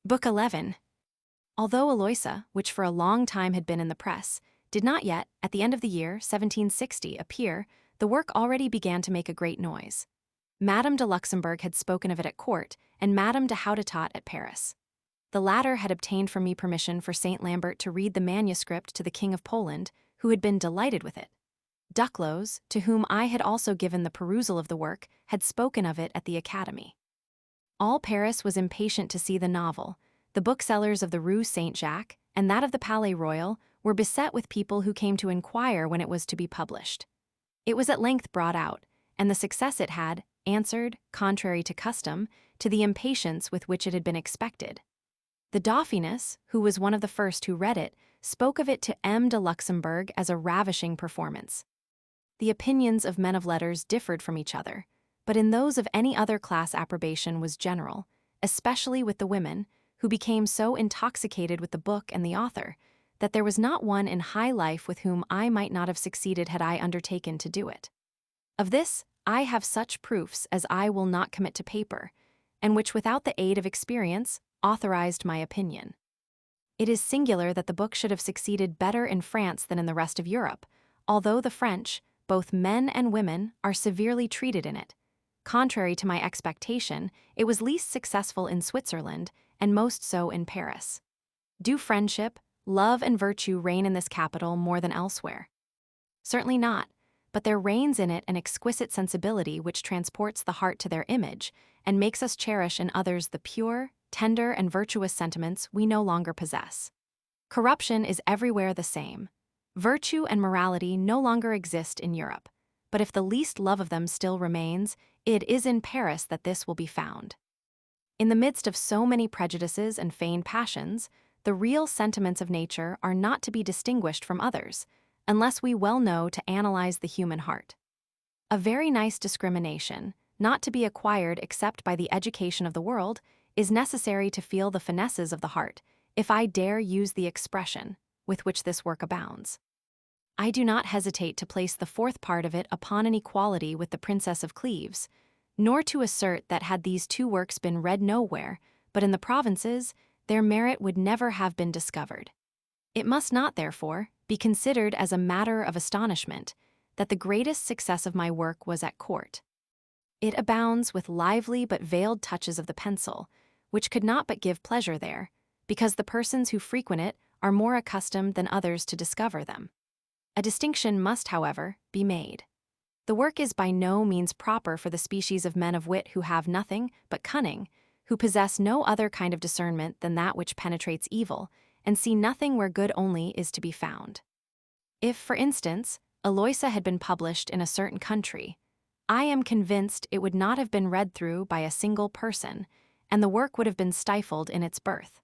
Book 11. Although Aloysia, which for a long time had been in the press, did not yet, at the end of the year 1760, appear, the work already began to make a great noise. Madame de Luxembourg had spoken of it at court, and Madame de Hautetot at Paris. The latter had obtained from me permission for Saint Lambert to read the manuscript to the King of Poland, who had been delighted with it. Duclos, to whom I had also given the perusal of the work, had spoken of it at the Academy. All Paris was impatient to see the novel. The booksellers of the Rue Saint-Jacques and that of the Palais Royal were beset with people who came to inquire when it was to be published. It was at length brought out, and the success it had answered, contrary to custom, to the impatience with which it had been expected. The Dauphiness, who was one of the first who read it, spoke of it to M. de Luxembourg as a ravishing performance. The opinions of men of letters differed from each other, but in those of any other class approbation was general, especially with the women, who became so intoxicated with the book and the author, that there was not one in high life with whom I might not have succeeded had I undertaken to do it. Of this, I have such proofs as I will not commit to paper, and which without the aid of experience authorized my opinion. It is singular that the book should have succeeded better in France than in the rest of Europe, although the French, both men and women, are severely treated in it. Contrary to my expectation, it was least successful in Switzerland, and most so in Paris. Do friendship, love, and virtue reign in this capital more than elsewhere? Certainly not, but there reigns in it an exquisite sensibility which transports the heart to their image, and makes us cherish in others the pure, tender, and virtuous sentiments we no longer possess. Corruption is everywhere the same. Virtue and morality no longer exist in Europe, but if the least love of them still remains, it is in Paris that this will be found. In the midst of so many prejudices and feigned passions, the real sentiments of nature are not to be distinguished from others, unless we well know to analyze the human heart. A very nice discrimination, not to be acquired except by the education of the world, is necessary to feel the finesses of the heart, if I dare use the expression with which this work abounds. I do not hesitate to place the fourth part of it upon an equality with the Princess of Cleves, nor to assert that had these two works been read nowhere, but in the provinces, their merit would never have been discovered. It must not, therefore, be considered as a matter of astonishment that the greatest success of my work was at court. It abounds with lively but veiled touches of the pencil, which could not but give pleasure there, because the persons who frequent it are more accustomed than others to discover them. A distinction must, however, be made. The work is by no means proper for the species of men of wit who have nothing but cunning, who possess no other kind of discernment than that which penetrates evil, and see nothing where good only is to be found. If, for instance, Aloysia had been published in a certain country, I am convinced it would not have been read through by a single person, and the work would have been stifled in its birth.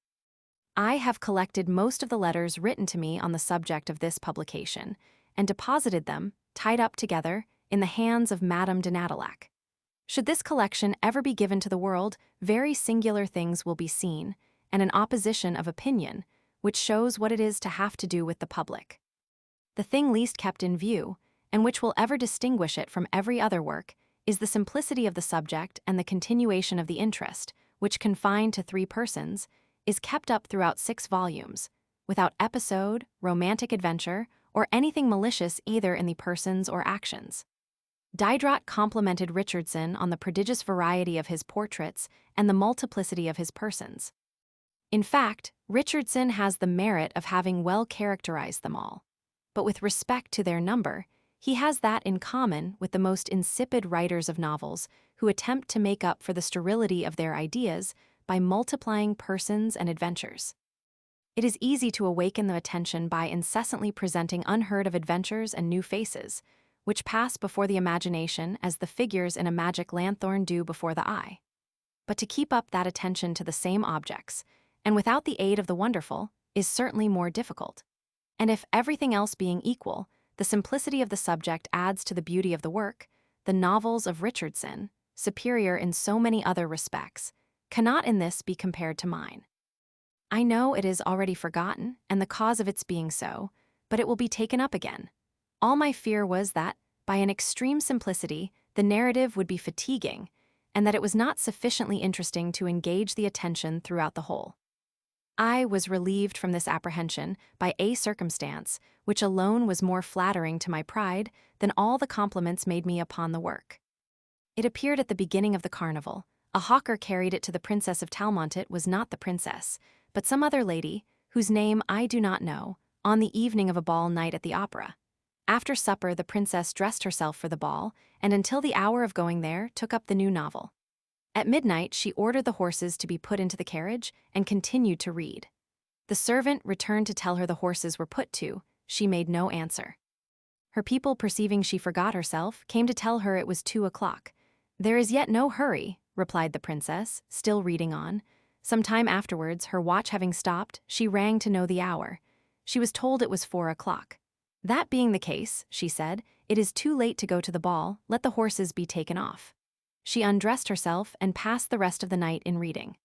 I have collected most of the letters written to me on the subject of this publication, and deposited them, tied up together, in the hands of Madame de Nadillac. Should this collection ever be given to the world, very singular things will be seen, and an opposition of opinion, which shows what it is to have to do with the public. The thing least kept in view, and which will ever distinguish it from every other work, is the simplicity of the subject and the continuation of the interest, which, confined to 3 persons, is kept up throughout 6 volumes, without episode, romantic adventure, or anything malicious either in the persons or actions. Diderot complimented Richardson on the prodigious variety of his portraits and the multiplicity of his persons. In fact, Richardson has the merit of having well characterized them all, but with respect to their number, he has that in common with the most insipid writers of novels who attempt to make up for the sterility of their ideas by multiplying persons and adventures. It is easy to awaken the attention by incessantly presenting unheard-of adventures and new faces, which pass before the imagination as the figures in a magic lanthorn do before the eye. But to keep up that attention to the same objects, and without the aid of the wonderful, is certainly more difficult. And if everything else being equal, the simplicity of the subject adds to the beauty of the work, the novels of Richardson, superior in so many other respects, cannot in this be compared to mine. I know it is already forgotten, and the cause of its being so, but it will be taken up again. All my fear was that, by an extreme simplicity, the narrative would be fatiguing, and that it was not sufficiently interesting to engage the attention throughout the whole. I was relieved from this apprehension by a circumstance which alone was more flattering to my pride than all the compliments made me upon the work. It appeared at the beginning of the carnival. A hawker carried it to the Princess of Talmontet was not the princess, but some other lady, whose name I do not know, on the evening of a ball night at the opera. After supper the princess dressed herself for the ball, and until the hour of going there took up the new novel. At midnight she ordered the horses to be put into the carriage and continued to read. The servant returned to tell her the horses were put to. She made no answer. Her people, perceiving she forgot herself, came to tell her it was 2 o'clock. "There is yet no hurry," replied the princess, still reading on. Some time afterwards, her watch having stopped, she rang to know the hour. She was told it was 4 o'clock. "That being the case," she said, "it is too late to go to the ball, let the horses be taken off." She undressed herself and passed the rest of the night in reading.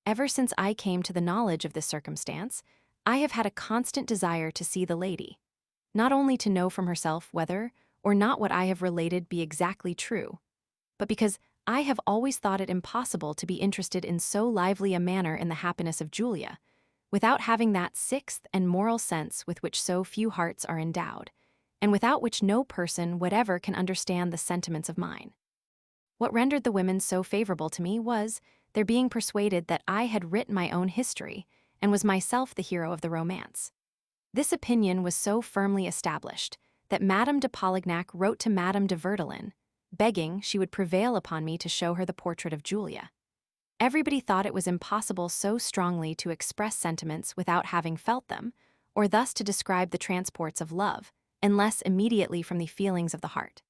Ever since I came to the knowledge of this circumstance, I have had a constant desire to see the lady, not only to know from herself whether or not what I have related be exactly true, but because I have always thought it impossible to be interested in so lively a manner in the happiness of Julia, without having that sixth and moral sense with which so few hearts are endowed, and without which no person whatever can understand the sentiments of mine. What rendered the women so favorable to me was their being persuaded that I had written my own history and was myself the hero of the romance. This opinion was so firmly established that Madame de Polignac wrote to Madame de Verdelin, begging she would prevail upon me to show her the portrait of Julia. Everybody thought it was impossible so strongly to express sentiments without having felt them, or thus to describe the transports of love, unless immediately from the feelings of the heart.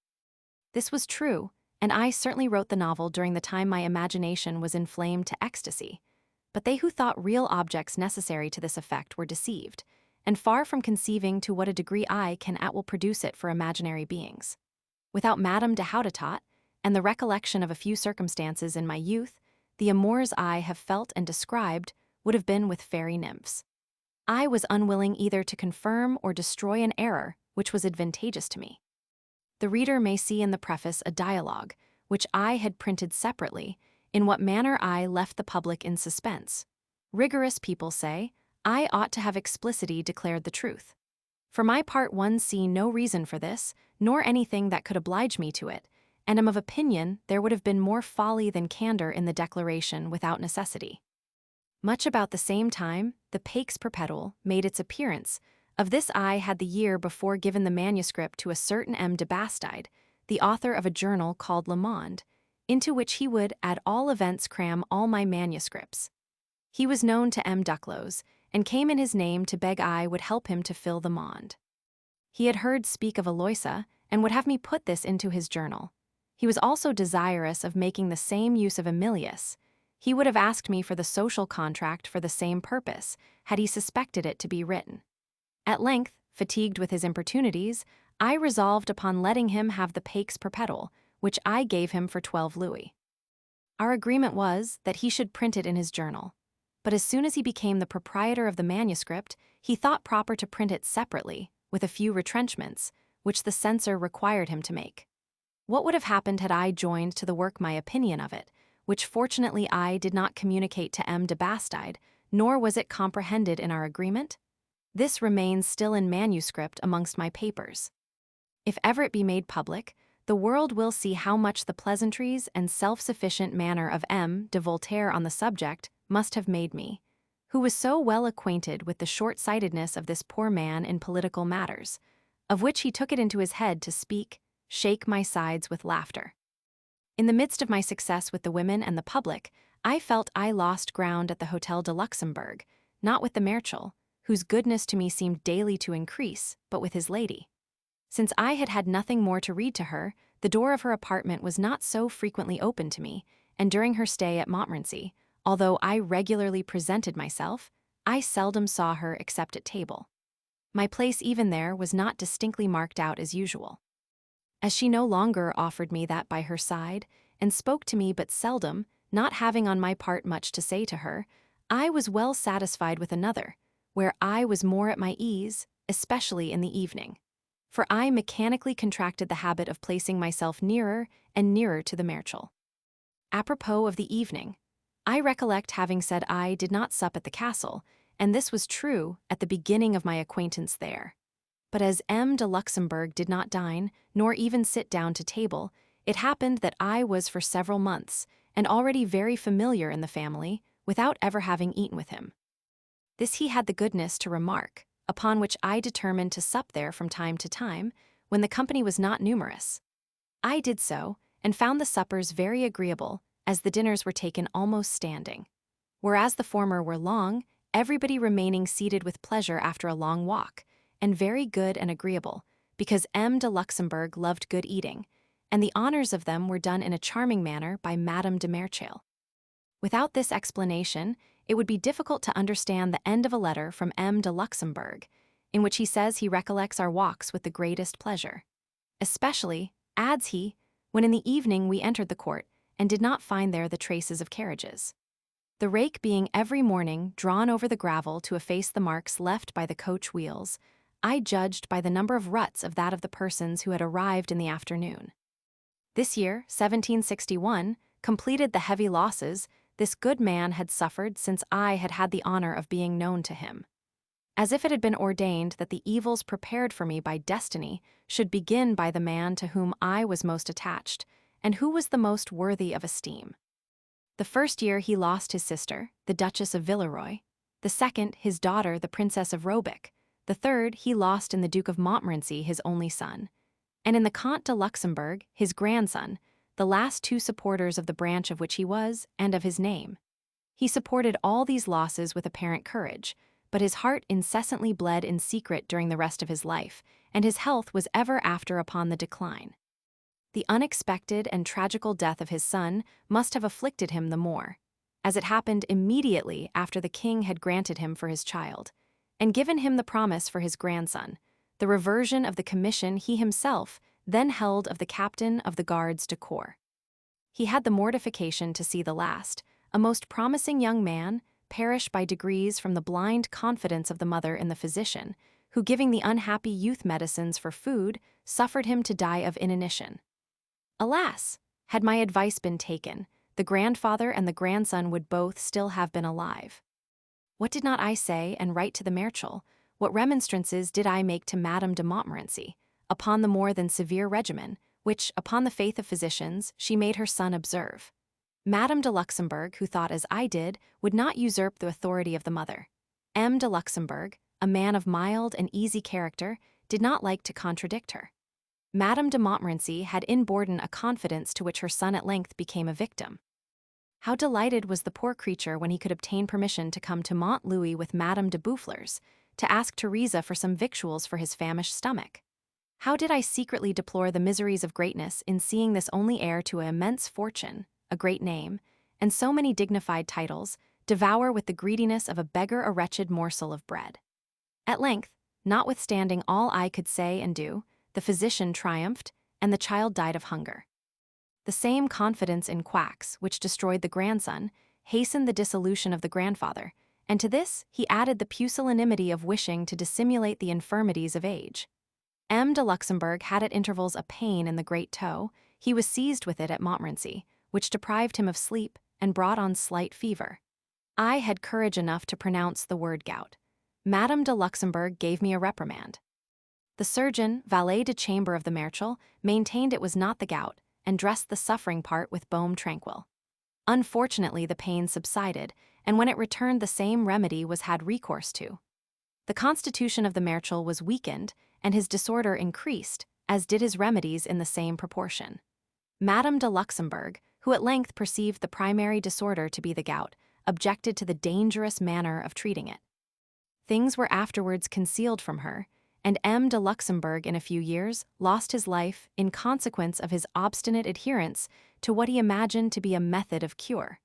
This was true, and I certainly wrote the novel during the time my imagination was inflamed to ecstasy, but they who thought real objects necessary to this effect were deceived, and far from conceiving to what a degree I can at will produce it for imaginary beings. Without Madame de Hautetot, and the recollection of a few circumstances in my youth, the amours I have felt and described would have been with fairy nymphs. I was unwilling either to confirm or destroy an error which was advantageous to me. The reader may see in the preface a dialogue, which I had printed separately, in what manner I left the public in suspense. Rigorous people say, I ought to have explicitly declared the truth. For my part, one see no reason for this, nor anything that could oblige me to it, and am of opinion there would have been more folly than candor in the declaration without necessity. Much about the same time, the Pax Perpetual made its appearance. Of this I had the year before given the manuscript to a certain M. de Bastide, the author of a journal called Le Monde, into which he would at all events cram all my manuscripts. He was known to M. Duclos, and came in his name to beg I would help him to fill the Monde. He had heard speak of Aloysia, and would have me put this into his journal. He was also desirous of making the same use of Emilius. He would have asked me for the social contract for the same purpose, had he suspected it to be written. At length, fatigued with his importunities, I resolved upon letting him have the Pax Perpetual, which I gave him for 12 louis. Our agreement was that he should print it in his journal, but as soon as he became the proprietor of the manuscript, he thought proper to print it separately, with a few retrenchments, which the censor required him to make. What would have happened had I joined to the work my opinion of it, which fortunately I did not communicate to M. de Bastide, nor was it comprehended in our agreement? This remains still in manuscript amongst my papers. If ever it be made public, the world will see how much the pleasantries and self-sufficient manner of M. de Voltaire on the subject must have made me, who was so well acquainted with the short-sightedness of this poor man in political matters, of which he took it into his head to speak, shake my sides with laughter. In the midst of my success with the women and the public, I felt I lost ground at the Hotel de Luxembourg, not with the Merchel, whose goodness to me seemed daily to increase, but with his lady. Since I had had nothing more to read to her, the door of her apartment was not so frequently opened to me, and during her stay at Montmorency, although I regularly presented myself, I seldom saw her except at table. My place even there was not distinctly marked out as usual. As she no longer offered me that by her side, and spoke to me but seldom, not having on my part much to say to her, I was well satisfied with another, where I was more at my ease, especially in the evening. For I mechanically contracted the habit of placing myself nearer and nearer to the Merchel. Apropos of the evening, I recollect having said I did not sup at the castle, and this was true at the beginning of my acquaintance there. But as M. de Luxembourg did not dine, nor even sit down to table, it happened that I was for several months, and already very familiar in the family, without ever having eaten with him. This he had the goodness to remark, upon which I determined to sup there from time to time, when the company was not numerous. I did so, and found the suppers very agreeable, as the dinners were taken almost standing. Whereas the former were long, everybody remaining seated with pleasure after a long walk, and very good and agreeable, because M. de Luxembourg loved good eating, and the honors of them were done in a charming manner by Madame de Merchale. Without this explanation, it would be difficult to understand the end of a letter from M. de Luxembourg, in which he says he recollects our walks with the greatest pleasure. Especially, adds he, when in the evening we entered the court, and did not find there the traces of carriages. The rake being every morning drawn over the gravel to efface the marks left by the coach wheels, I judged by the number of ruts of that of the persons who had arrived in the afternoon. This year, 1761, completed the heavy losses this good man had suffered since I had had the honor of being known to him. As if it had been ordained that the evils prepared for me by destiny should begin by the man to whom I was most attached, and who was the most worthy of esteem. The first year he lost his sister, the Duchess of Villeroy; the second, his daughter, the Princess of Robic; the third, he lost in the Duke of Montmorency, his only son; and in the Comte de Luxembourg, his grandson, the last two supporters of the branch of which he was, and of his name. He supported all these losses with apparent courage, but his heart incessantly bled in secret during the rest of his life, and his health was ever after upon the decline. The unexpected and tragical death of his son must have afflicted him the more, as it happened immediately after the king had granted him for his child, and given him the promise for his grandson, the reversion of the commission he himself then held of the captain of the Gardes du Corps. He had the mortification to see the last, a most promising young man, perish by degrees from the blind confidence of the mother in the physician, who, giving the unhappy youth medicines for food, suffered him to die of inanition. Alas! Had my advice been taken, the grandfather and the grandson would both still have been alive. What did not I say and write to the Merchal? What remonstrances did I make to Madame de Montmorency, upon the more than severe regimen, which, upon the faith of physicians, she made her son observe? Madame de Luxembourg, who thought as I did, would not usurp the authority of the mother. M. de Luxembourg, a man of mild and easy character, did not like to contradict her. Madame de Montmorency had inborne a confidence to which her son at length became a victim. How delighted was the poor creature when he could obtain permission to come to Mont Louis with Madame de Boufflers, to ask Teresa for some victuals for his famished stomach. How did I secretly deplore the miseries of greatness in seeing this only heir to an immense fortune, a great name, and so many dignified titles, devour with the greediness of a beggar a wretched morsel of bread. At length, notwithstanding all I could say and do, the physician triumphed, and the child died of hunger. The same confidence in quacks, which destroyed the grandson, hastened the dissolution of the grandfather, and to this he added the pusillanimity of wishing to dissimulate the infirmities of age. M. de Luxembourg had at intervals a pain in the great toe; he was seized with it at Montmorency, which deprived him of sleep and brought on slight fever. I had courage enough to pronounce the word gout. Madame de Luxembourg gave me a reprimand. The surgeon, valet de chamber of the Merchal, maintained it was not the gout, and dressed the suffering part with baume tranquil. Unfortunately, the pain subsided, and when it returned the same remedy was had recourse to. The constitution of the Merchal was weakened, and his disorder increased, as did his remedies in the same proportion. Madame de Luxembourg, who at length perceived the primary disorder to be the gout, objected to the dangerous manner of treating it. Things were afterwards concealed from her, and M. de Luxembourg in a few years lost his life in consequence of his obstinate adherence to what he imagined to be a method of cure.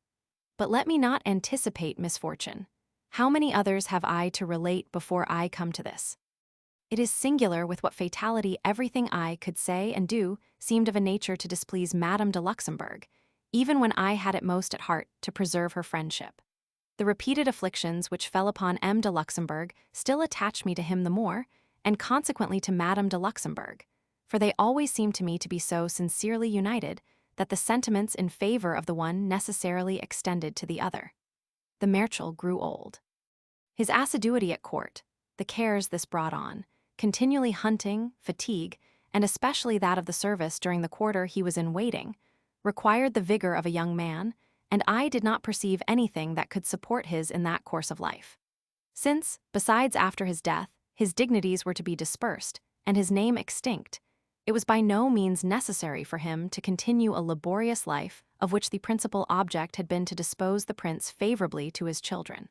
But let me not anticipate misfortune. How many others have I to relate before I come to this? It is singular with what fatality everything I could say and do seemed of a nature to displease Madame de Luxembourg, even when I had it most at heart to preserve her friendship. The repeated afflictions which fell upon M. de Luxembourg still attach me to him the more, and consequently to Madame de Luxembourg, for they always seem to me to be so sincerely united that the sentiments in favor of the one necessarily extended to the other. The Marechal grew old. His assiduity at court, the cares this brought on, continually hunting, fatigue, and especially that of the service during the quarter he was in waiting, required the vigor of a young man, and I did not perceive anything that could support his in that course of life. Since, besides after his death, his dignities were to be dispersed, and his name extinct, it was by no means necessary for him to continue a laborious life of which the principal object had been to dispose the prince favorably to his children.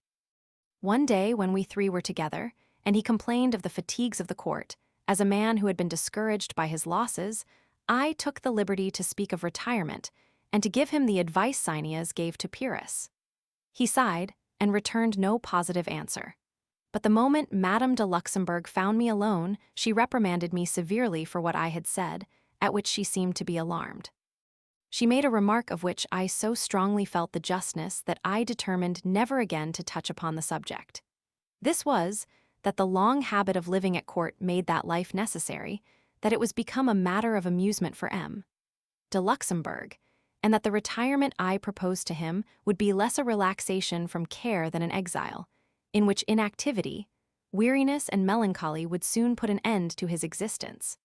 One day when we three were together, and he complained of the fatigues of the court, as a man who had been discouraged by his losses, I took the liberty to speak of retirement, and to give him the advice Cyneas gave to Pyrrhus. He sighed, and returned no positive answer. But the moment Madame de Luxembourg found me alone, she reprimanded me severely for what I had said, at which she seemed to be alarmed. She made a remark of which I so strongly felt the justness that I determined never again to touch upon the subject. This was, that the long habit of living at court made that life necessary, that it was become a matter of amusement for M. de Luxembourg, and that the retirement I proposed to him would be less a relaxation from care than an exile, in which inactivity, weariness, and melancholy would soon put an end to his existence.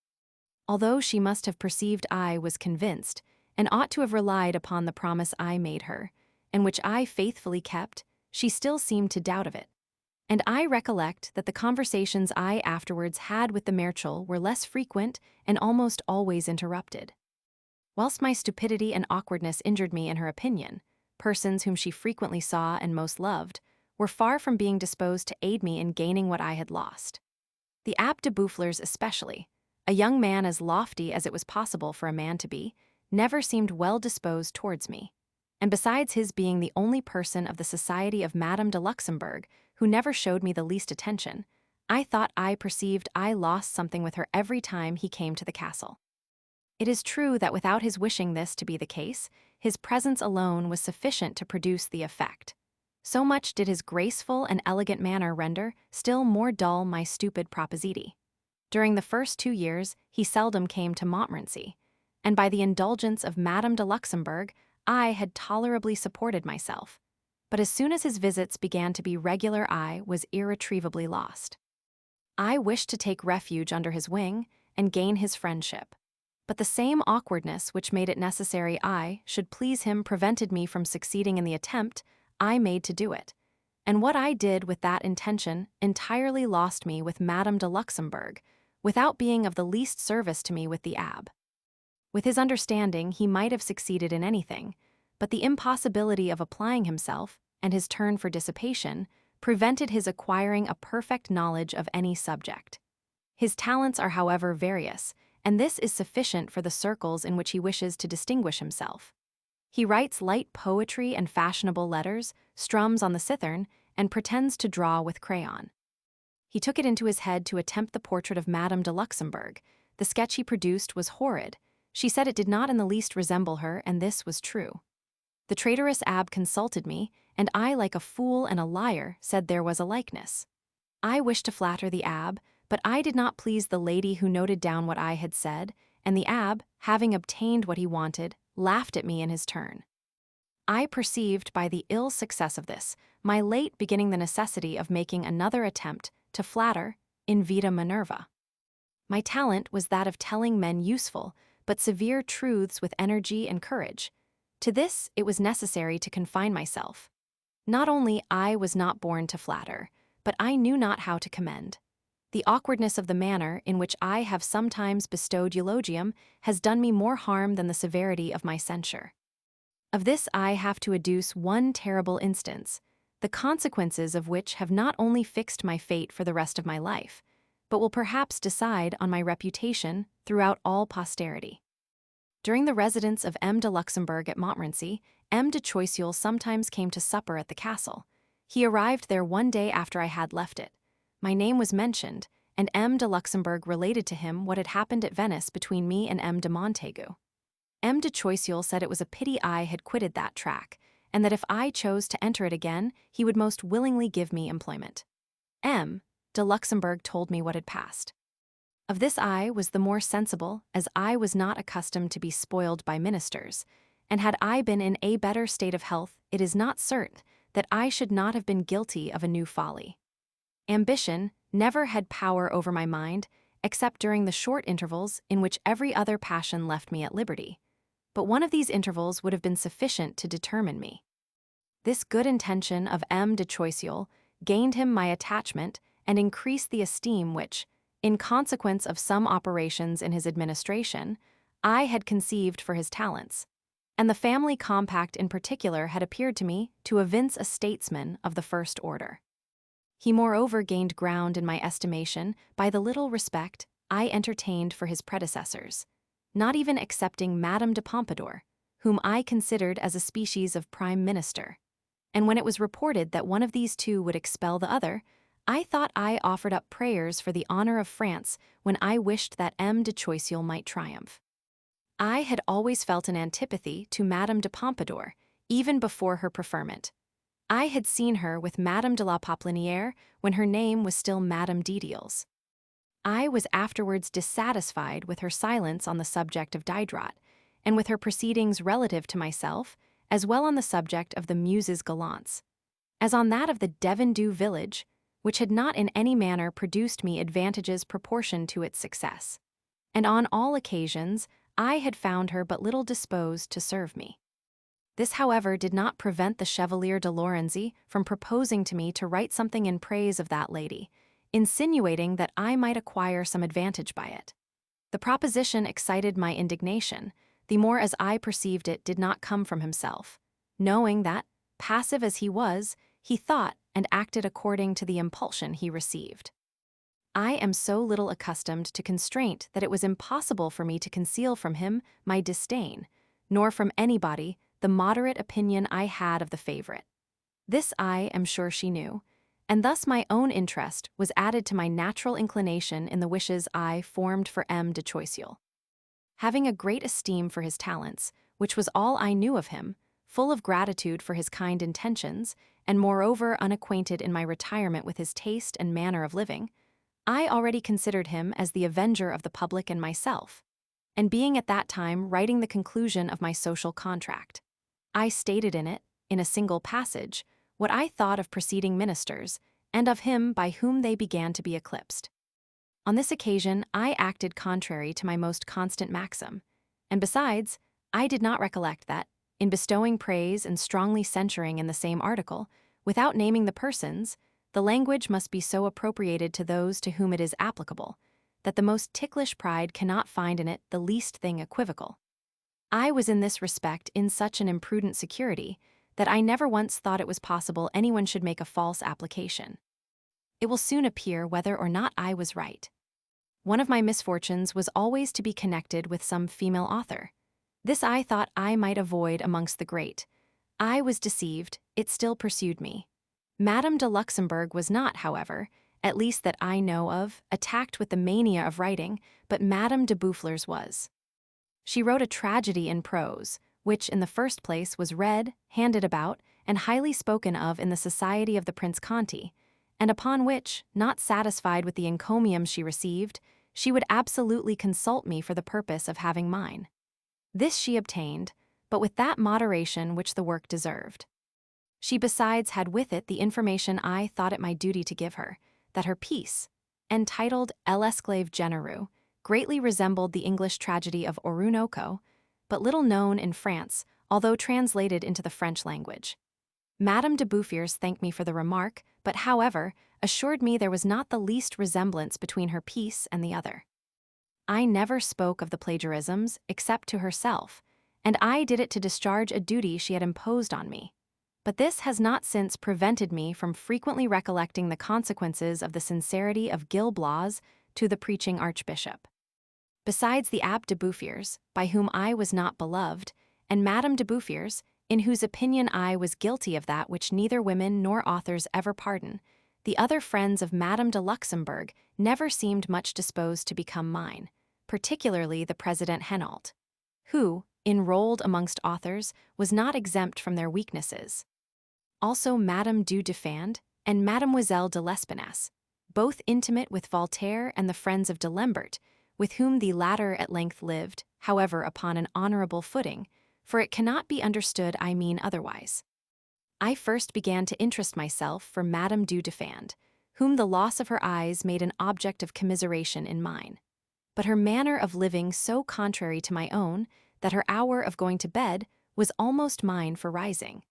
Although she must have perceived I was convinced, and ought to have relied upon the promise I made her, and which I faithfully kept, she still seemed to doubt of it. And I recollect that the conversations I afterwards had with the Marechal were less frequent and almost always interrupted. Whilst my stupidity and awkwardness injured me in her opinion, persons whom she frequently saw and most loved were far from being disposed to aid me in gaining what I had lost. The Abbé de Boufflers especially, a young man as lofty as it was possible for a man to be, never seemed well disposed towards me, and besides his being the only person of the society of Madame de Luxembourg who never showed me the least attention, I thought I perceived I lost something with her every time he came to the castle. It is true that without his wishing this to be the case, his presence alone was sufficient to produce the effect. So much did his graceful and elegant manner render still more dull my stupid propositi. During the first 2 years he seldom came to Montmorency, and by the indulgence of Madame de Luxembourg I had tolerably supported myself. But as soon as his visits began to be regular I was irretrievably lost. I wished to take refuge under his wing and gain his friendship. But the same awkwardness which made it necessary I should please him prevented me from succeeding in the attempt I made to do it, and what I did with that intention entirely lost me with Madame de Luxembourg, without being of the least service to me with the Abbé. With his understanding he might have succeeded in anything, but the impossibility of applying himself, and his turn for dissipation, prevented his acquiring a perfect knowledge of any subject. His talents are however various, and this is sufficient for the circles in which he wishes to distinguish himself. He writes light poetry and fashionable letters, strums on the cithern, and pretends to draw with crayon. He took it into his head to attempt the portrait of Madame de Luxembourg. The sketch he produced was horrid. She said it did not in the least resemble her, and this was true. The traitorous Abbé consulted me, and I, like a fool and a liar, said there was a likeness. I wished to flatter the Abbé, but I did not please the lady who noted down what I had said, and the Abbé, having obtained what he wanted, laughed at me in his turn. I perceived by the ill success of this, my late beginning the necessity of making another attempt to flatter in vita Minerva. My talent was that of telling men useful but severe truths with energy and courage. To this it was necessary to confine myself. Not only I was not born to flatter, but I knew not how to commend. The awkwardness of the manner in which I have sometimes bestowed eulogium has done me more harm than the severity of my censure. Of this I have to adduce one terrible instance, the consequences of which have not only fixed my fate for the rest of my life, but will perhaps decide on my reputation throughout all posterity. During the residence of M. de Luxembourg at Montmorency, M. de Choiseul sometimes came to supper at the castle. He arrived there one day after I had left it. My name was mentioned, and M. de Luxembourg related to him what had happened at Venice between me and M. de Montaigu. M. de Choiseul said it was a pity I had quitted that track, and that if I chose to enter it again, he would most willingly give me employment. M. de Luxembourg told me what had passed. Of this I was the more sensible, as I was not accustomed to be spoiled by ministers, and had I been in a better state of health, it is not certain that I should not have been guilty of a new folly. Ambition never had power over my mind, except during the short intervals in which every other passion left me at liberty. But one of these intervals would have been sufficient to determine me. This good intention of M. de Choiseul gained him my attachment and increased the esteem which, in consequence of some operations in his administration, I had conceived for his talents, and the family compact in particular had appeared to me to evince a statesman of the first order. He moreover gained ground in my estimation by the little respect I entertained for his predecessors, not even excepting Madame de Pompadour, whom I considered as a species of prime minister. And when it was reported that one of these two would expel the other, I thought I offered up prayers for the honor of France when I wished that M. de Choiseul might triumph. I had always felt an antipathy to Madame de Pompadour, even before her preferment. I had seen her with Madame de la Popelinière when her name was still Madame d'Idéals. I was afterwards dissatisfied with her silence on the subject of Diderot, and with her proceedings relative to myself, as well on the subject of the Muses Gallants, as on that of the Devondew village, which had not in any manner produced me advantages proportioned to its success. And on all occasions, I had found her but little disposed to serve me. This, however, did not prevent the Chevalier de Lorenzi from proposing to me to write something in praise of that lady, insinuating that I might acquire some advantage by it. The proposition excited my indignation, the more as I perceived it did not come from himself, knowing that, passive as he was, he thought and acted according to the impulsion he received. I am so little accustomed to constraint that it was impossible for me to conceal from him my disdain, nor from anybody the moderate opinion I had of the favorite. This I am sure she knew, and thus my own interest was added to my natural inclination in the wishes I formed for M. de Choiseul. Having a great esteem for his talents, which was all I knew of him, full of gratitude for his kind intentions, and moreover unacquainted in my retirement with his taste and manner of living, I already considered him as the avenger of the public and myself, and being at that time writing the conclusion of my social contract, I stated in it, in a single passage, what I thought of preceding ministers, and of him by whom they began to be eclipsed. On this occasion I acted contrary to my most constant maxim, and besides, I did not recollect that, in bestowing praise and strongly censuring in the same article, without naming the persons, the language must be so appropriated to those to whom it is applicable, that the most ticklish pride cannot find in it the least thing equivocal. I was in this respect in such an imprudent security that I never once thought it was possible anyone should make a false application. It will soon appear whether or not I was right. One of my misfortunes was always to be connected with some female author. This I thought I might avoid amongst the great. I was deceived, it still pursued me. Madame de Luxembourg was not, however, at least that I know of, attacked with the mania of writing, but Madame de Boufflers was. She wrote a tragedy in prose, which in the first place was read, handed about, and highly spoken of in the society of the Prince Conti, and upon which, not satisfied with the encomium she received, she would absolutely consult me for the purpose of having mine. This she obtained, but with that moderation which the work deserved. She besides had with it the information I thought it my duty to give her, that her piece, entitled L'Esclave Généreux, greatly resembled the English tragedy of Orinoco, but little known in France, although translated into the French language. Madame de Boufflers thanked me for the remark, but, however, assured me there was not the least resemblance between her piece and the other. I never spoke of the plagiarisms except to herself, and I did it to discharge a duty she had imposed on me. But this has not since prevented me from frequently recollecting the consequences of the sincerity of Gil Blas to the preaching archbishop. Besides the Abbé de Boufflers, by whom I was not beloved, and Madame de Boufflers, in whose opinion I was guilty of that which neither women nor authors ever pardon, the other friends of Madame de Luxembourg never seemed much disposed to become mine, particularly the President Henault, who, enrolled amongst authors, was not exempt from their weaknesses. Also Madame du Deffand and Mademoiselle de Lespinasse, both intimate with Voltaire and the friends of d'Alembert, with whom the latter at length lived, however upon an honorable footing, for it cannot be understood I mean otherwise. I first began to interest myself for Madame du Deffand, whom the loss of her eyes made an object of commiseration in mine. But her manner of living so contrary to my own, that her hour of going to bed was almost mine for rising.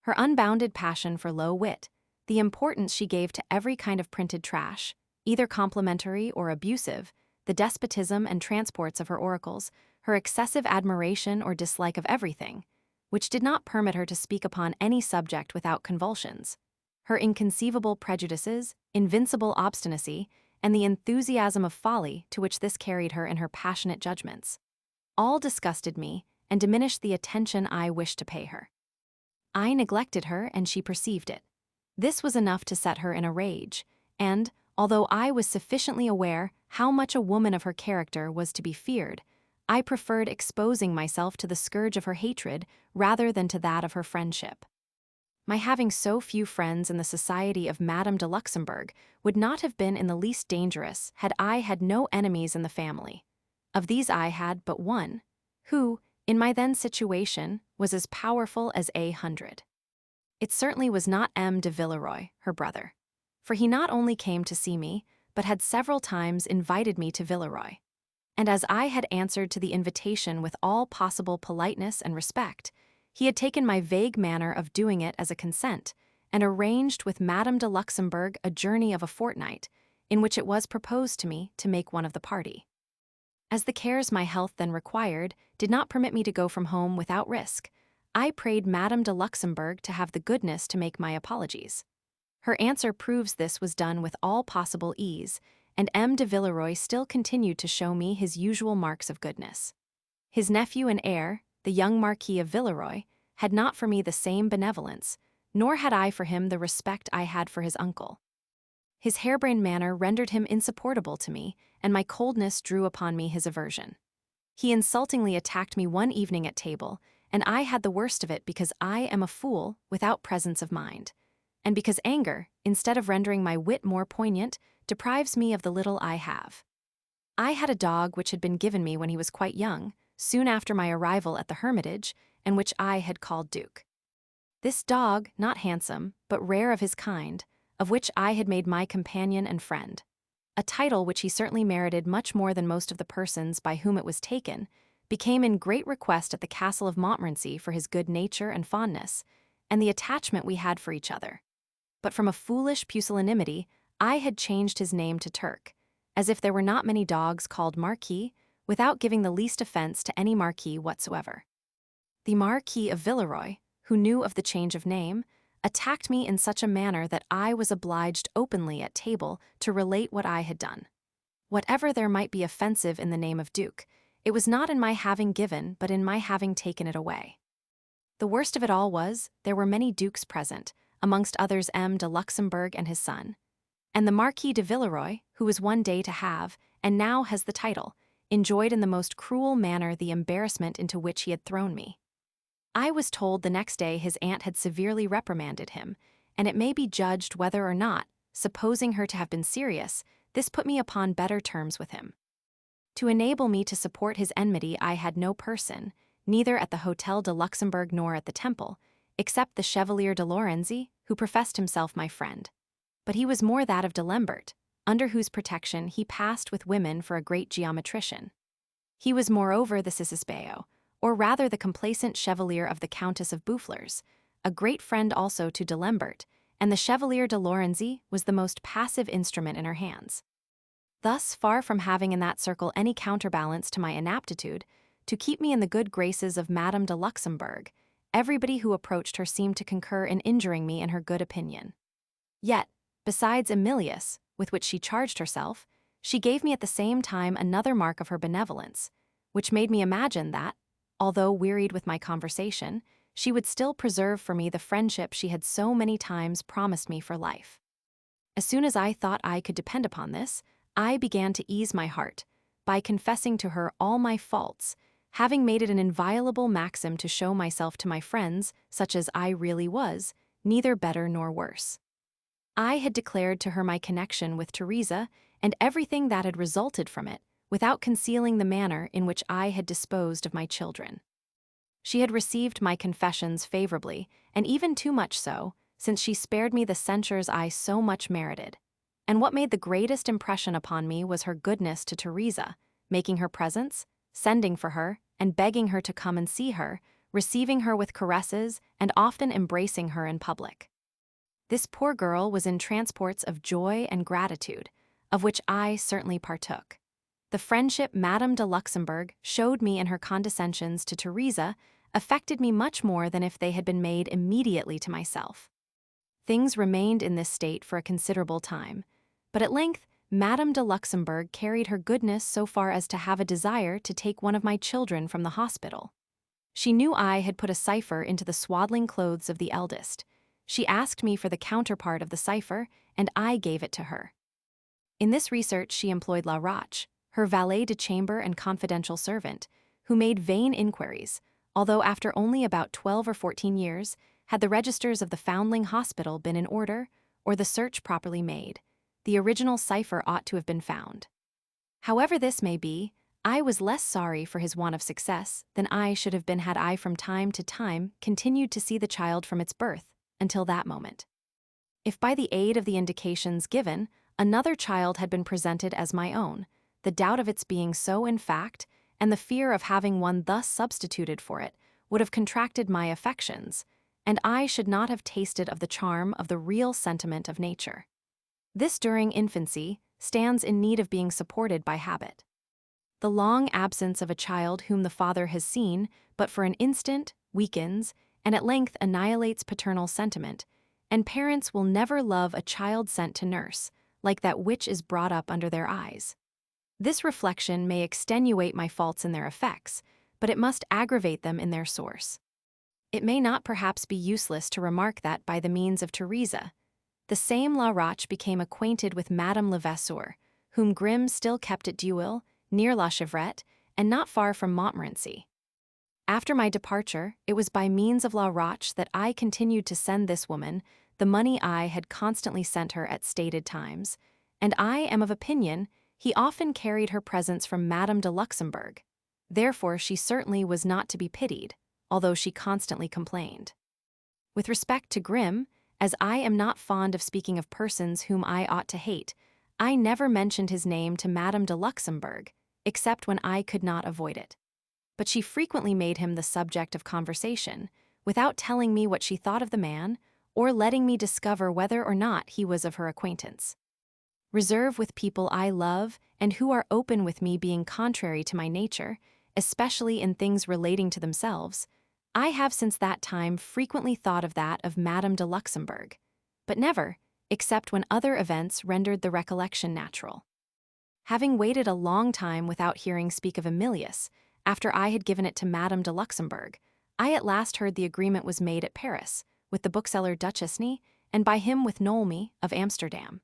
Her unbounded passion for low wit, the importance she gave to every kind of printed trash, either complimentary or abusive, the despotism and transports of her oracles, her excessive admiration or dislike of everything, which did not permit her to speak upon any subject without convulsions, her inconceivable prejudices, invincible obstinacy, and the enthusiasm of folly to which this carried her in her passionate judgments, all disgusted me and diminished the attention I wished to pay her. I neglected her, and she perceived it. This was enough to set her in a rage, and, although I was sufficiently aware how much a woman of her character was to be feared, I preferred exposing myself to the scourge of her hatred rather than to that of her friendship. My having so few friends in the society of Madame de Luxembourg would not have been in the least dangerous had I had no enemies in the family. Of these I had but one, who, in my then situation, was as powerful as 100. It certainly was not M. de Villeroy, her brother, for he not only came to see me, but had several times invited me to Villeroy. And as I had answered to the invitation with all possible politeness and respect, he had taken my vague manner of doing it as a consent, and arranged with Madame de Luxembourg a journey of a fortnight, in which it was proposed to me to make one of the party. As the cares my health then required did not permit me to go from home without risk, I prayed Madame de Luxembourg to have the goodness to make my apologies. Her answer proves this was done with all possible ease, and M. de Villeroy still continued to show me his usual marks of goodness. His nephew and heir, the young Marquis of Villeroy, had not for me the same benevolence, nor had I for him the respect I had for his uncle. His harebrained manner rendered him insupportable to me, and my coldness drew upon me his aversion. He insultingly attacked me one evening at table, and I had the worst of it because I am a fool without presence of mind, and because anger, instead of rendering my wit more poignant, deprives me of the little I have. I had a dog which had been given me when he was quite young, soon after my arrival at the Hermitage, and which I had called Duke. This dog, not handsome, but rare of his kind, of which I had made my companion and friend, a title which he certainly merited much more than most of the persons by whom it was taken, became in great request at the castle of Montmorency for his good nature and fondness, and the attachment we had for each other. But from a foolish pusillanimity, I had changed his name to Turk, as if there were not many dogs called Marquis, without giving the least offense to any Marquis whatsoever. The Marquis of Villeroy, who knew of the change of name, attacked me in such a manner that I was obliged openly at table to relate what I had done. Whatever there might be offensive in the name of Duke, it was not in my having given but in my having taken it away. The worst of it all was, there were many dukes present, amongst others M. de Luxembourg and his son, and the Marquis de Villeroy, who was one day to have, and now has the title, enjoyed in the most cruel manner the embarrassment into which he had thrown me. I was told the next day his aunt had severely reprimanded him, and it may be judged whether or not, supposing her to have been serious, this put me upon better terms with him. To enable me to support his enmity I had no person, neither at the Hôtel de Luxembourg nor at the Temple, except the Chevalier de Lorenzi, who professed himself my friend. But he was more that of d'Alembert, under whose protection he passed with women for a great geometrician. He was moreover the Cicisbeo, or rather the complacent chevalier of the Countess of Boufflers, a great friend also to d'Alembert, and the Chevalier de Lorenzi was the most passive instrument in her hands. Thus, far from having in that circle any counterbalance to my inaptitude, to keep me in the good graces of Madame de Luxembourg, everybody who approached her seemed to concur in injuring me in her good opinion. Yet, besides Emilius, with which she charged herself, she gave me at the same time another mark of her benevolence, which made me imagine that, although wearied with my conversation, she would still preserve for me the friendship she had so many times promised me for life. As soon as I thought I could depend upon this, I began to ease my heart, by confessing to her all my faults, having made it an inviolable maxim to show myself to my friends, such as I really was, neither better nor worse. I had declared to her my connection with Teresa and everything that had resulted from it, without concealing the manner in which I had disposed of my children. She had received my confessions favorably, and even too much so, since she spared me the censures I so much merited. And what made the greatest impression upon me was her goodness to Teresa, making her presents, sending for her, and begging her to come and see her, receiving her with caresses, and often embracing her in public. This poor girl was in transports of joy and gratitude, of which I certainly partook. The friendship Madame de Luxembourg showed me in her condescensions to Teresa affected me much more than if they had been made immediately to myself. Things remained in this state for a considerable time, but at length Madame de Luxembourg carried her goodness so far as to have a desire to take one of my children from the hospital. She knew I had put a cipher into the swaddling clothes of the eldest. She asked me for the counterpart of the cipher, and I gave it to her. In this research she employed La Roche, her valet de chambre and confidential servant, who made vain inquiries, although after only about 12 or 14 years, had the registers of the Foundling Hospital been in order, or the search properly made, the original cipher ought to have been found. However this may be, I was less sorry for his want of success than I should have been had I from time to time continued to see the child from its birth, until that moment. If by the aid of the indications given, another child had been presented as my own, the doubt of its being so in fact, and the fear of having one thus substituted for it, would have contracted my affections, and I should not have tasted of the charm of the real sentiment of nature. This during infancy stands in need of being supported by habit. The long absence of a child whom the father has seen but for an instant weakens and at length annihilates paternal sentiment, and parents will never love a child sent to nurse, like that which is brought up under their eyes. This reflection may extenuate my faults in their effects, but it must aggravate them in their source. It may not perhaps be useless to remark that by the means of Teresa, the same La Roche became acquainted with Madame Levasseur, whom Grimm still kept at Duil, near La Chevrette, and not far from Montmorency. After my departure, it was by means of La Roche that I continued to send this woman the money I had constantly sent her at stated times, and I am of opinion he often carried her presents from Madame de Luxembourg. Therefore she certainly was not to be pitied, although she constantly complained. With respect to Grimm, as I am not fond of speaking of persons whom I ought to hate, I never mentioned his name to Madame de Luxembourg, except when I could not avoid it. But she frequently made him the subject of conversation, without telling me what she thought of the man, or letting me discover whether or not he was of her acquaintance. Reserve with people I love and who are open with me being contrary to my nature, especially in things relating to themselves, I have since that time frequently thought of that of Madame de Luxembourg, but never, except when other events rendered the recollection natural. Having waited a long time without hearing speak of Emilius, after I had given it to Madame de Luxembourg, I at last heard the agreement was made at Paris, with the bookseller Duchesne, and by him with Nolmy of Amsterdam.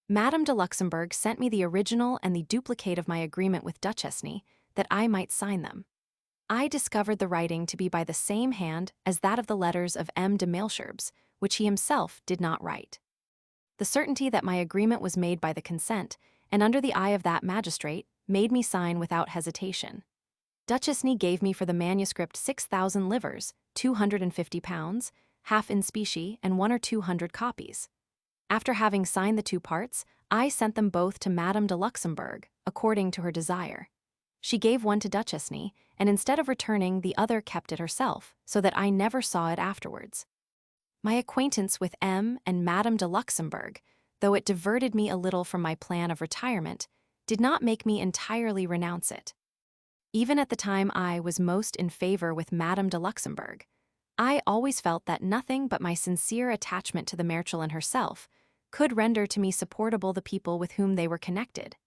Madame de Luxembourg sent me the original and the duplicate of my agreement with Duchesne, that I might sign them. I discovered the writing to be by the same hand as that of the letters of M. de Malesherbes, which he himself did not write. The certainty that my agreement was made by the consent, and under the eye of that magistrate, made me sign without hesitation. Duchesne gave me for the manuscript 6,000 livres, 250 pounds, half in specie, and 100 or 200 copies. After having signed the two parts, I sent them both to Madame de Luxembourg, according to her desire. She gave one to Duchesne, and instead of returning, the other kept it herself, so that I never saw it afterwards. My acquaintance with M. and Madame de Luxembourg, though it diverted me a little from my plan of retirement, did not make me entirely renounce it. Even at the time I was most in favor with Madame de Luxembourg, I always felt that nothing but my sincere attachment to the Marechal and herself could render to me supportable the people with whom they were connected,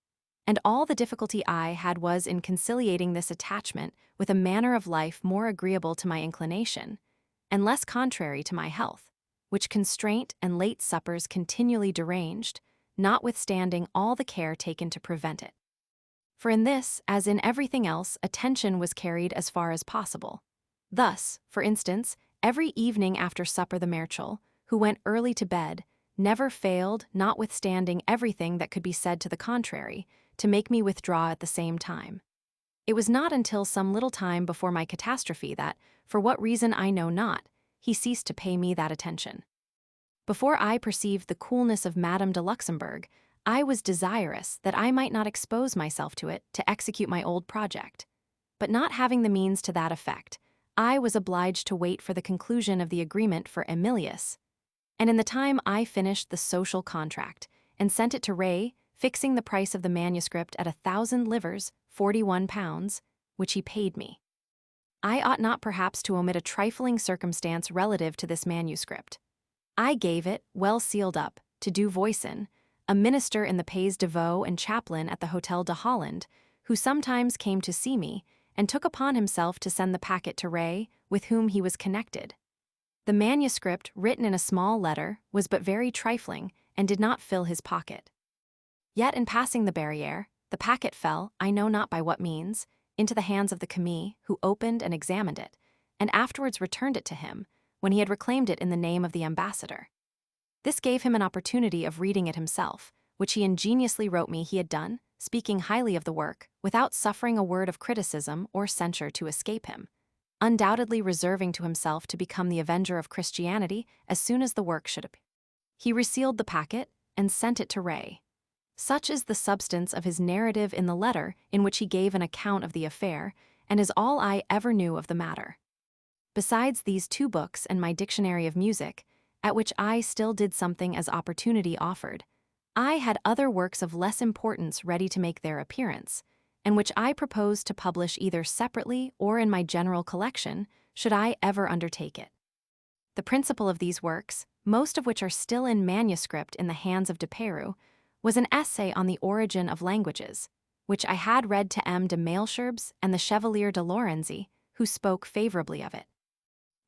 and all the difficulty I had was in conciliating this attachment with a manner of life more agreeable to my inclination, and less contrary to my health, which constraint and late suppers continually deranged, notwithstanding all the care taken to prevent it. For in this, as in everything else, attention was carried as far as possible. Thus, for instance, every evening after supper the Marechal, who went early to bed, never failed, notwithstanding everything that could be said to the contrary, to make me withdraw at the same time. It was not until some little time before my catastrophe that, for what reason I know not, he ceased to pay me that attention. Before I perceived the coolness of Madame de Luxembourg, I was desirous that I might not expose myself to it to execute my old project. But not having the means to that effect, I was obliged to wait for the conclusion of the agreement for Emilius. And in the time I finished the social contract and sent it to Ray, fixing the price of the manuscript at 1,000 livres, 41 pounds, which he paid me. I ought not perhaps to omit a trifling circumstance relative to this manuscript. I gave it, well sealed up, to Du Voisin, a minister in the Pays de Vaux and chaplain at the Hotel de Holland, who sometimes came to see me, and took upon himself to send the packet to Ray, with whom he was connected. The manuscript, written in a small letter, was but very trifling, and did not fill his pocket. Yet in passing the barriere, the packet fell, I know not by what means, into the hands of the commis, who opened and examined it, and afterwards returned it to him, when he had reclaimed it in the name of the ambassador. This gave him an opportunity of reading it himself, which he ingeniously wrote me he had done, speaking highly of the work, without suffering a word of criticism or censure to escape him, undoubtedly reserving to himself to become the avenger of Christianity as soon as the work should appear. He resealed the packet and sent it to Ray. Such is the substance of his narrative in the letter in which he gave an account of the affair, and is all I ever knew of the matter. Besides these 2 books and my Dictionary of Music, at which I still did something as opportunity offered, I had other works of less importance ready to make their appearance, and which I proposed to publish either separately or in my general collection, should I ever undertake it. The principal of these works, most of which are still in manuscript in the hands of de Peru, was an essay on the origin of languages, which I had read to M. de Malesherbes and the Chevalier de Lorenzi, who spoke favorably of it.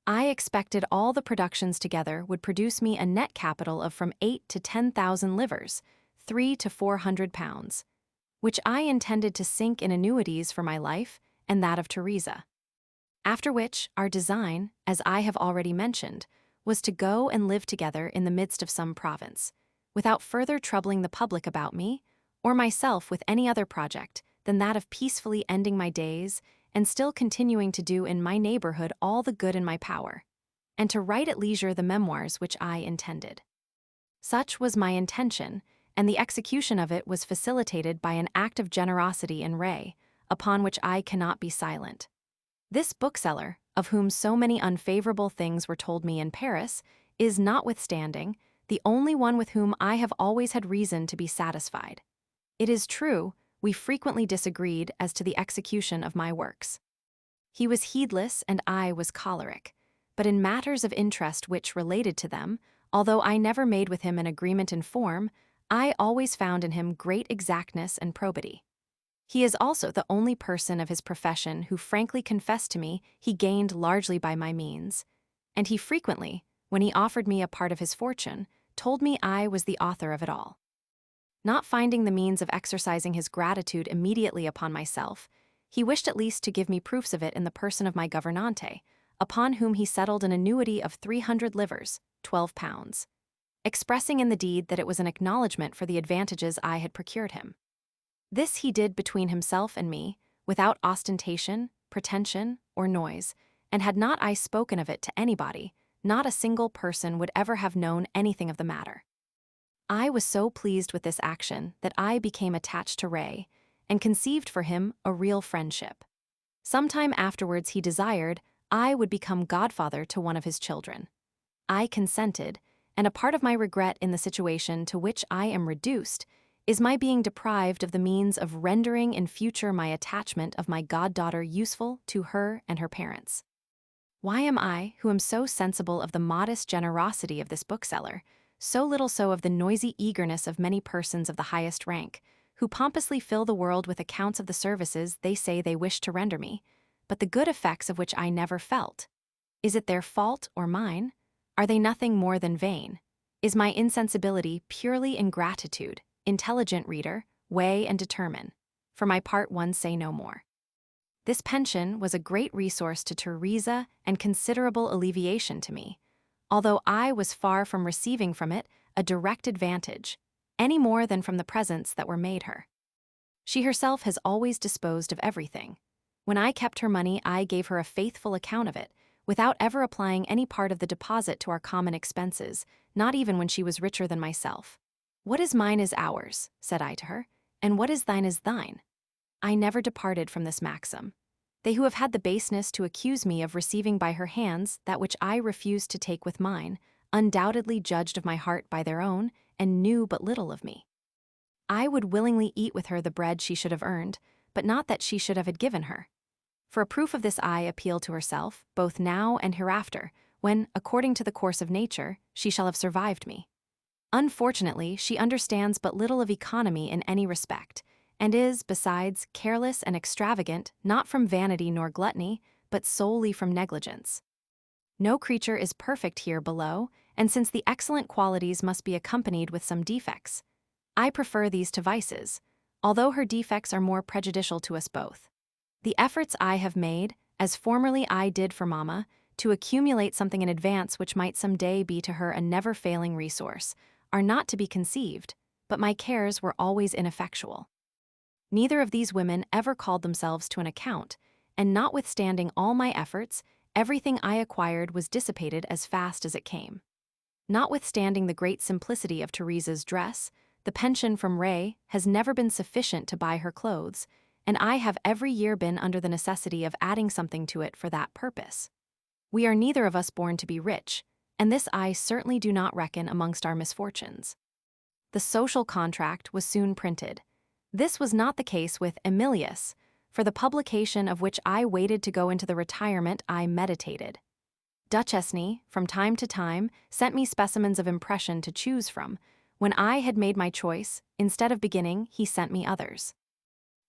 I expected all the productions together would produce me a net capital of from 8 to 10,000 livres, 3 to 400 pounds, which I intended to sink in annuities for my life and that of Teresa. After which, our design, as I have already mentioned, was to go and live together in the midst of some province, without further troubling the public about me, or myself with any other project than that of peacefully ending my days and still continuing to do in my neighborhood all the good in my power, and to write at leisure the memoirs which I intended. Such was my intention, and the execution of it was facilitated by an act of generosity in Ray, upon which I cannot be silent. This bookseller, of whom so many unfavorable things were told me in Paris, is, notwithstanding, the only one with whom I have always had reason to be satisfied. It is true, we frequently disagreed as to the execution of my works. He was heedless and I was choleric, but in matters of interest which related to them, although I never made with him an agreement in form, I always found in him great exactness and probity. He is also the only person of his profession who frankly confessed to me he gained largely by my means, and he frequently, when he offered me a part of his fortune, told me I was the author of it all. Not finding the means of exercising his gratitude immediately upon myself, he wished at least to give me proofs of it in the person of my gouvernante, upon whom he settled an annuity of 300 livres, 12 pounds, expressing in the deed that it was an acknowledgment for the advantages I had procured him. This he did between himself and me, without ostentation, pretension, or noise, and had not I spoken of it to anybody, not a single person would ever have known anything of the matter. I was so pleased with this action that I became attached to Ray, and conceived for him a real friendship. Some time afterwards he desired I would become godfather to one of his children. I consented, and a part of my regret in the situation to which I am reduced is my being deprived of the means of rendering in future my attachment of my goddaughter useful to her and her parents. Why am I, who am so sensible of the modest generosity of this bookseller, so little so of the noisy eagerness of many persons of the highest rank, who pompously fill the world with accounts of the services they say they wish to render me, but the good effects of which I never felt? Is it their fault or mine? Are they nothing more than vain? Is my insensibility purely ingratitude? Intelligent reader, weigh and determine. For my part, one say no more. This pension was a great resource to Teresa and considerable alleviation to me, although I was far from receiving from it a direct advantage, any more than from the presents that were made her. She herself has always disposed of everything. When I kept her money, I gave her a faithful account of it, without ever applying any part of the deposit to our common expenses, not even when she was richer than myself. "What is mine is ours," said I to her, "and what is thine." I never departed from this maxim. They who have had the baseness to accuse me of receiving by her hands that which I refused to take with mine, undoubtedly judged of my heart by their own, and knew but little of me. I would willingly eat with her the bread she should have earned, but not that she should have had given her. For a proof of this I appeal to herself, both now and hereafter, when, according to the course of nature, she shall have survived me. Unfortunately, she understands but little of economy in any respect, and is, besides, careless and extravagant, not from vanity nor gluttony, but solely from negligence. No creature is perfect here below, and since the excellent qualities must be accompanied with some defects, I prefer these to vices, although her defects are more prejudicial to us both. The efforts I have made, as formerly I did for Mamma, to accumulate something in advance which might some day be to her a never-failing resource, are not to be conceived, but my cares were always ineffectual. Neither of these women ever called themselves to an account, and notwithstanding all my efforts, everything I acquired was dissipated as fast as it came. Notwithstanding the great simplicity of Teresa's dress, the pension from Ray has never been sufficient to buy her clothes, and I have every year been under the necessity of adding something to it for that purpose. We are neither of us born to be rich, and this I certainly do not reckon amongst our misfortunes. The social contract was soon printed. This was not the case with Emilius, for the publication of which I waited to go into the retirement I meditated. Duchesne, from time to time, sent me specimens of impression to choose from. When I had made my choice, instead of beginning, he sent me others.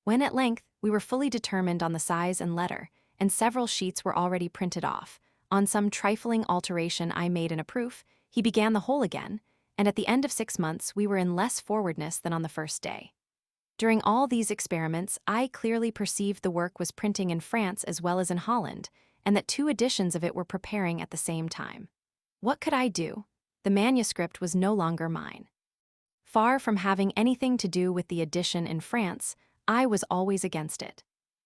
When at length we were fully determined on the size and letter, and several sheets were already printed off, on some trifling alteration I made in a proof, he began the whole again, and at the end of 6 months we were in less forwardness than on the first day. During all these experiments, I clearly perceived the work was printing in France as well as in Holland, and that 2 editions of it were preparing at the same time. What could I do? The manuscript was no longer mine. Far from having anything to do with the edition in France, I was always against it.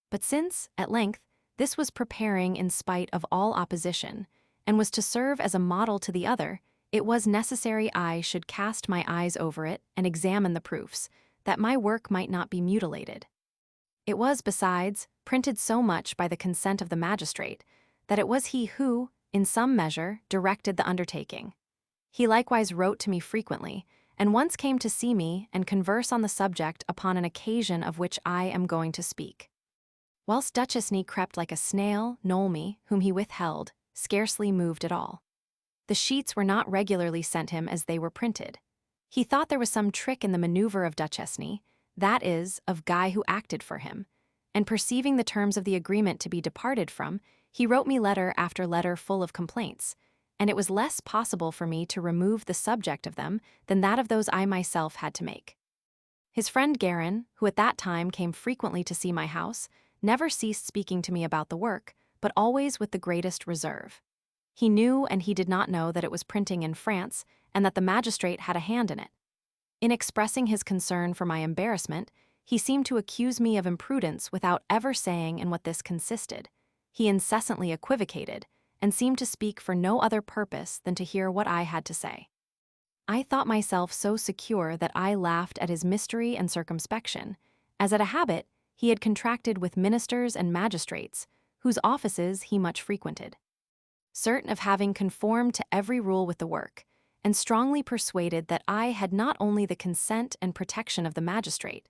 But since, at length, this was preparing in spite of all opposition, and was to serve as a model to the other, it was necessary I should cast my eyes over it and examine the proofs, that my work might not be mutilated. It was, besides, printed so much by the consent of the magistrate, that it was he who, in some measure, directed the undertaking. He likewise wrote to me frequently, and once came to see me and converse on the subject upon an occasion of which I am going to speak. Whilst Duchesne crept like a snail, Nolme, whom he withheld, scarcely moved at all. The sheets were not regularly sent him as they were printed. He thought there was some trick in the maneuver of Duchesne, that is, of Guy who acted for him, and perceiving the terms of the agreement to be departed from, he wrote me letter after letter full of complaints, and it was less possible for me to remove the subject of them than that of those I myself had to make. His friend Guerin, who at that time came frequently to see my house, never ceased speaking to me about the work, but always with the greatest reserve. He knew and he did not know that it was printing in France, and that the magistrate had a hand in it. In expressing his concern for my embarrassment, he seemed to accuse me of imprudence without ever saying in what this consisted. He incessantly equivocated, and seemed to speak for no other purpose than to hear what I had to say. I thought myself so secure that I laughed at his mystery and circumspection, as at a habit he had contracted with ministers and magistrates, whose offices he much frequented. Certain of having conformed to every rule with the work, and strongly persuaded that I had not only the consent and protection of the magistrate,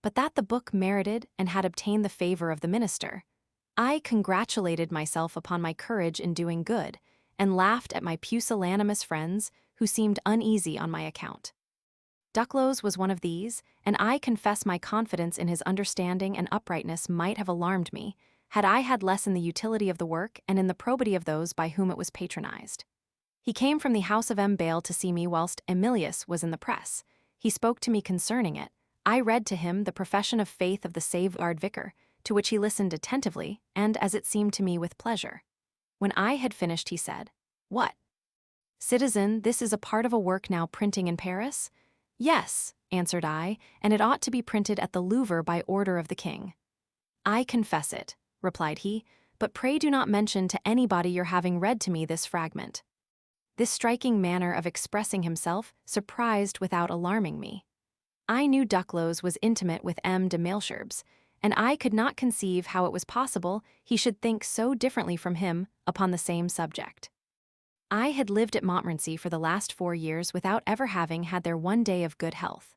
but that the book merited and had obtained the favor of the minister, I congratulated myself upon my courage in doing good, and laughed at my pusillanimous friends who seemed uneasy on my account. Duclos was one of these, and I confess my confidence in his understanding and uprightness might have alarmed me, had I had less in the utility of the work and in the probity of those by whom it was patronized. He came from the house of M. Bayle to see me whilst Emilius was in the press. He spoke to me concerning it. I read to him the profession of faith of the safeguard vicar, to which he listened attentively, and, as it seemed to me, with pleasure. When I had finished, he said, "What? "Citizen, this is a part of a work now printing in Paris?" "Yes," answered I, "and it ought to be printed at the Louvre by order of the king." "I confess it," replied he, "but pray do not mention to anybody your having read to me this fragment." This striking manner of expressing himself surprised without alarming me. I knew Duclos was intimate with M. de Malesherbes, and I could not conceive how it was possible he should think so differently from him upon the same subject. I had lived at Montmorency for the last 4 years without ever having had there one day of good health.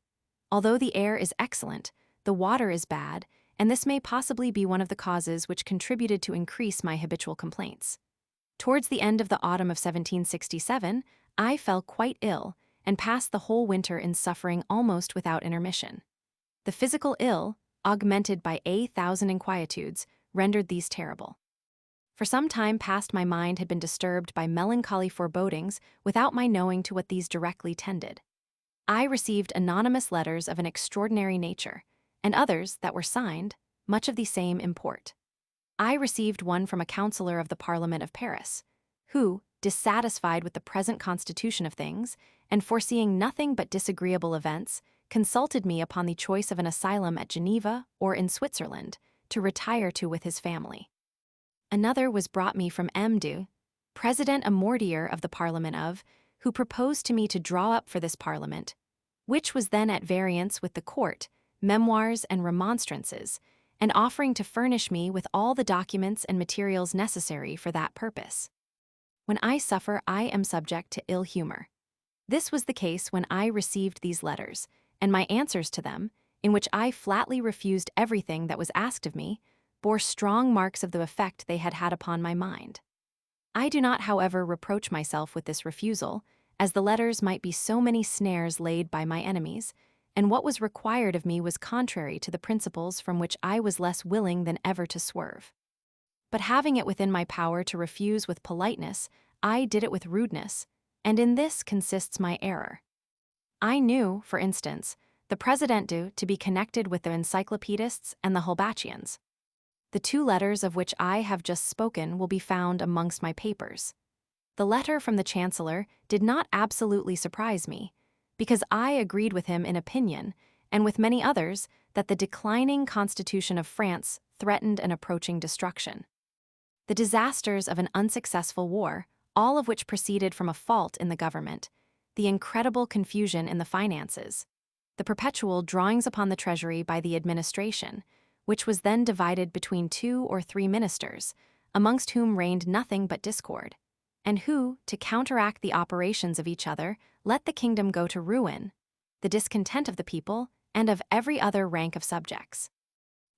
Although the air is excellent, the water is bad, and this may possibly be one of the causes which contributed to increase my habitual complaints. Towards the end of the autumn of 1767, I fell quite ill and passed the whole winter in suffering almost without intermission. The physical ill, augmented by 1,000 inquietudes, rendered these terrible. For some time past my mind had been disturbed by melancholy forebodings without my knowing to what these directly tended. I received anonymous letters of an extraordinary nature, and others that were signed, much of the same import. I received one from a councillor of the Parliament of Paris, who, dissatisfied with the present constitution of things, and foreseeing nothing but disagreeable events, consulted me upon the choice of an asylum at Geneva or in Switzerland to retire to with his family. Another was brought me from M. de, President Amortier of the Parliament of, who proposed to me to draw up for this Parliament, which was then at variance with the court, memoirs and remonstrances, and offering to furnish me with all the documents and materials necessary for that purpose. When I suffer, I am subject to ill humor. This was the case when I received these letters, and my answers to them, in which I flatly refused everything that was asked of me, bore strong marks of the effect they had had upon my mind. I do not, however, reproach myself with this refusal, as the letters might be so many snares laid by my enemies, and what was required of me was contrary to the principles from which I was less willing than ever to swerve. But having it within my power to refuse with politeness, I did it with rudeness, and in this consists my error. I knew, for instance, the President to be connected with the encyclopedists and the Holbachians. The 2 letters of which I have just spoken will be found amongst my papers. The letter from the Chancellor did not absolutely surprise me, because I agreed with him in opinion, and with many others, that the declining constitution of France threatened an approaching destruction. The disasters of an unsuccessful war, all of which proceeded from a fault in the government, the incredible confusion in the finances, the perpetual drawings upon the treasury by the administration, which was then divided between 2 or 3 ministers, amongst whom reigned nothing but discord, and who, to counteract the operations of each other, let the kingdom go to ruin, the discontent of the people, and of every other rank of subjects.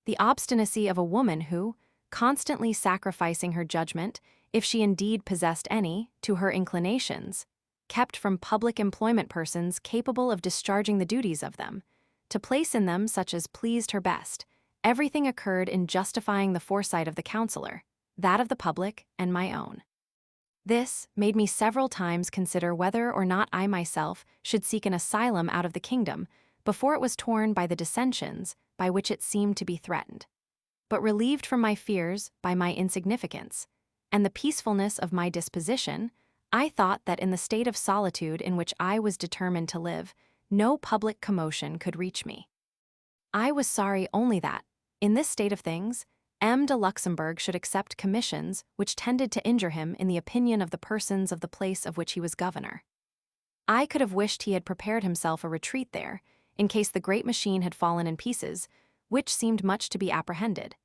The obstinacy of a woman who, constantly sacrificing her judgment, if she indeed possessed any, to her inclinations, kept from public employment persons capable of discharging the duties of them, to place in them such as pleased her best, everything occurred in justifying the foresight of the councillor, that of the public, and my own. This made me several times consider whether or not I myself should seek an asylum out of the kingdom before it was torn by the dissensions by which it seemed to be threatened. But relieved from my fears by my insignificance, and the peacefulness of my disposition, I thought that in the state of solitude in which I was determined to live, no public commotion could reach me. I was sorry only that, in this state of things, M. de Luxembourg should accept commissions which tended to injure him in the opinion of the persons of the place of which he was governor. I could have wished he had prepared himself a retreat there, in case the great machine had fallen in pieces, which seemed much to be apprehended,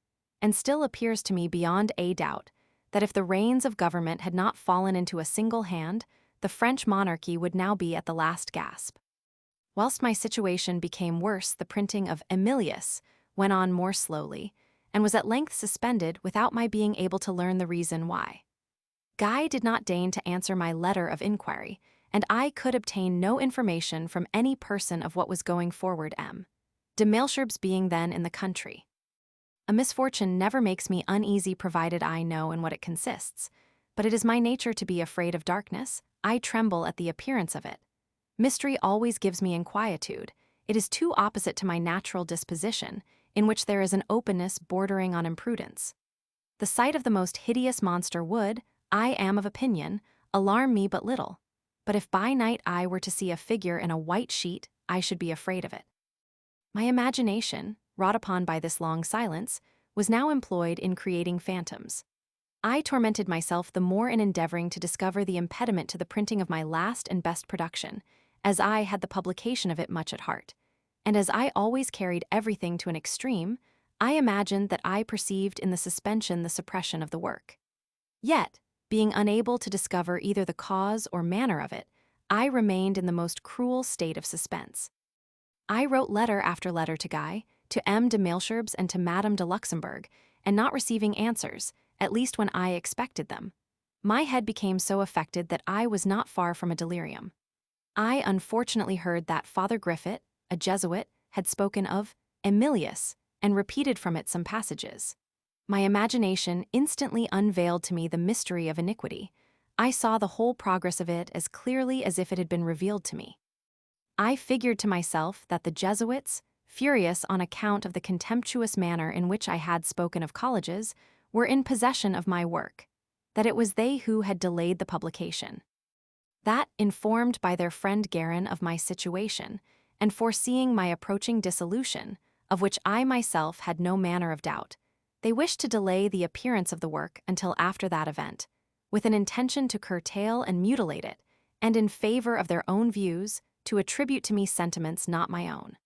and still appears to me beyond a doubt that if the reins of government had not fallen into a single hand, the French monarchy would now be at the last gasp. Whilst my situation became worse, the printing of Emilius went on more slowly, and was at length suspended without my being able to learn the reason why. Guy did not deign to answer my letter of inquiry, and I could obtain no information from any person of what was going forward de Malesherbes being then in the country. A misfortune never makes me uneasy provided I know in what it consists, but it is my nature to be afraid of darkness. I tremble at the appearance of it. Mystery always gives me inquietude. It is too opposite to my natural disposition, in which there is an openness bordering on imprudence. The sight of the most hideous monster would, I am of opinion, alarm me but little. but if by night I were to see a figure in a white sheet, I should be afraid of it. My imagination, wrought upon by this long silence, was now employed in creating phantoms. I tormented myself the more in endeavoring to discover the impediment to the printing of my last and best production, as I had the publication of it much at heart. And as I always carried everything to an extreme, I imagined that I perceived in the suspension the suppression of the work. Yet, being unable to discover either the cause or manner of it, I remained in the most cruel state of suspense. I wrote letter after letter to Guy, to M. de Malesherbes and to Madame de Luxembourg, and not receiving answers, at least when I expected them, my head became so affected that I was not far from a delirium. I unfortunately heard that Father Griffith, a Jesuit, had spoken of Emilius, and repeated from it some passages. My imagination instantly unveiled to me the mystery of iniquity. I saw the whole progress of it as clearly as if it had been revealed to me. I figured to myself that the Jesuits, furious on account of the contemptuous manner in which I had spoken of colleges, were in possession of my work, that it was they who had delayed the publication. That, informed by their friend Guérin of my situation, and foreseeing my approaching dissolution, of which I myself had no manner of doubt, they wished to delay the appearance of the work until after that event, with an intention to curtail and mutilate it, and in favor of their own views, to attribute to me sentiments not my own.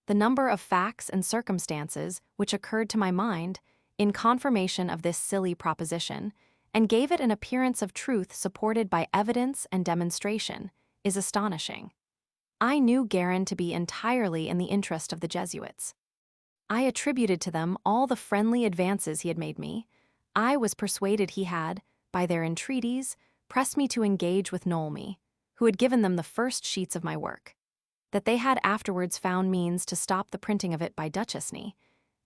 The number of facts and circumstances which occurred to my mind, in confirmation of this silly proposition, and gave it an appearance of truth supported by evidence and demonstration, is astonishing. I knew Guérin to be entirely in the interest of the Jesuits. I attributed to them all the friendly advances he had made me. I was persuaded he had, by their entreaties, pressed me to engage with Nolme, who had given them the first sheets of my work, that they had afterwards found means to stop the printing of it by Duchesne,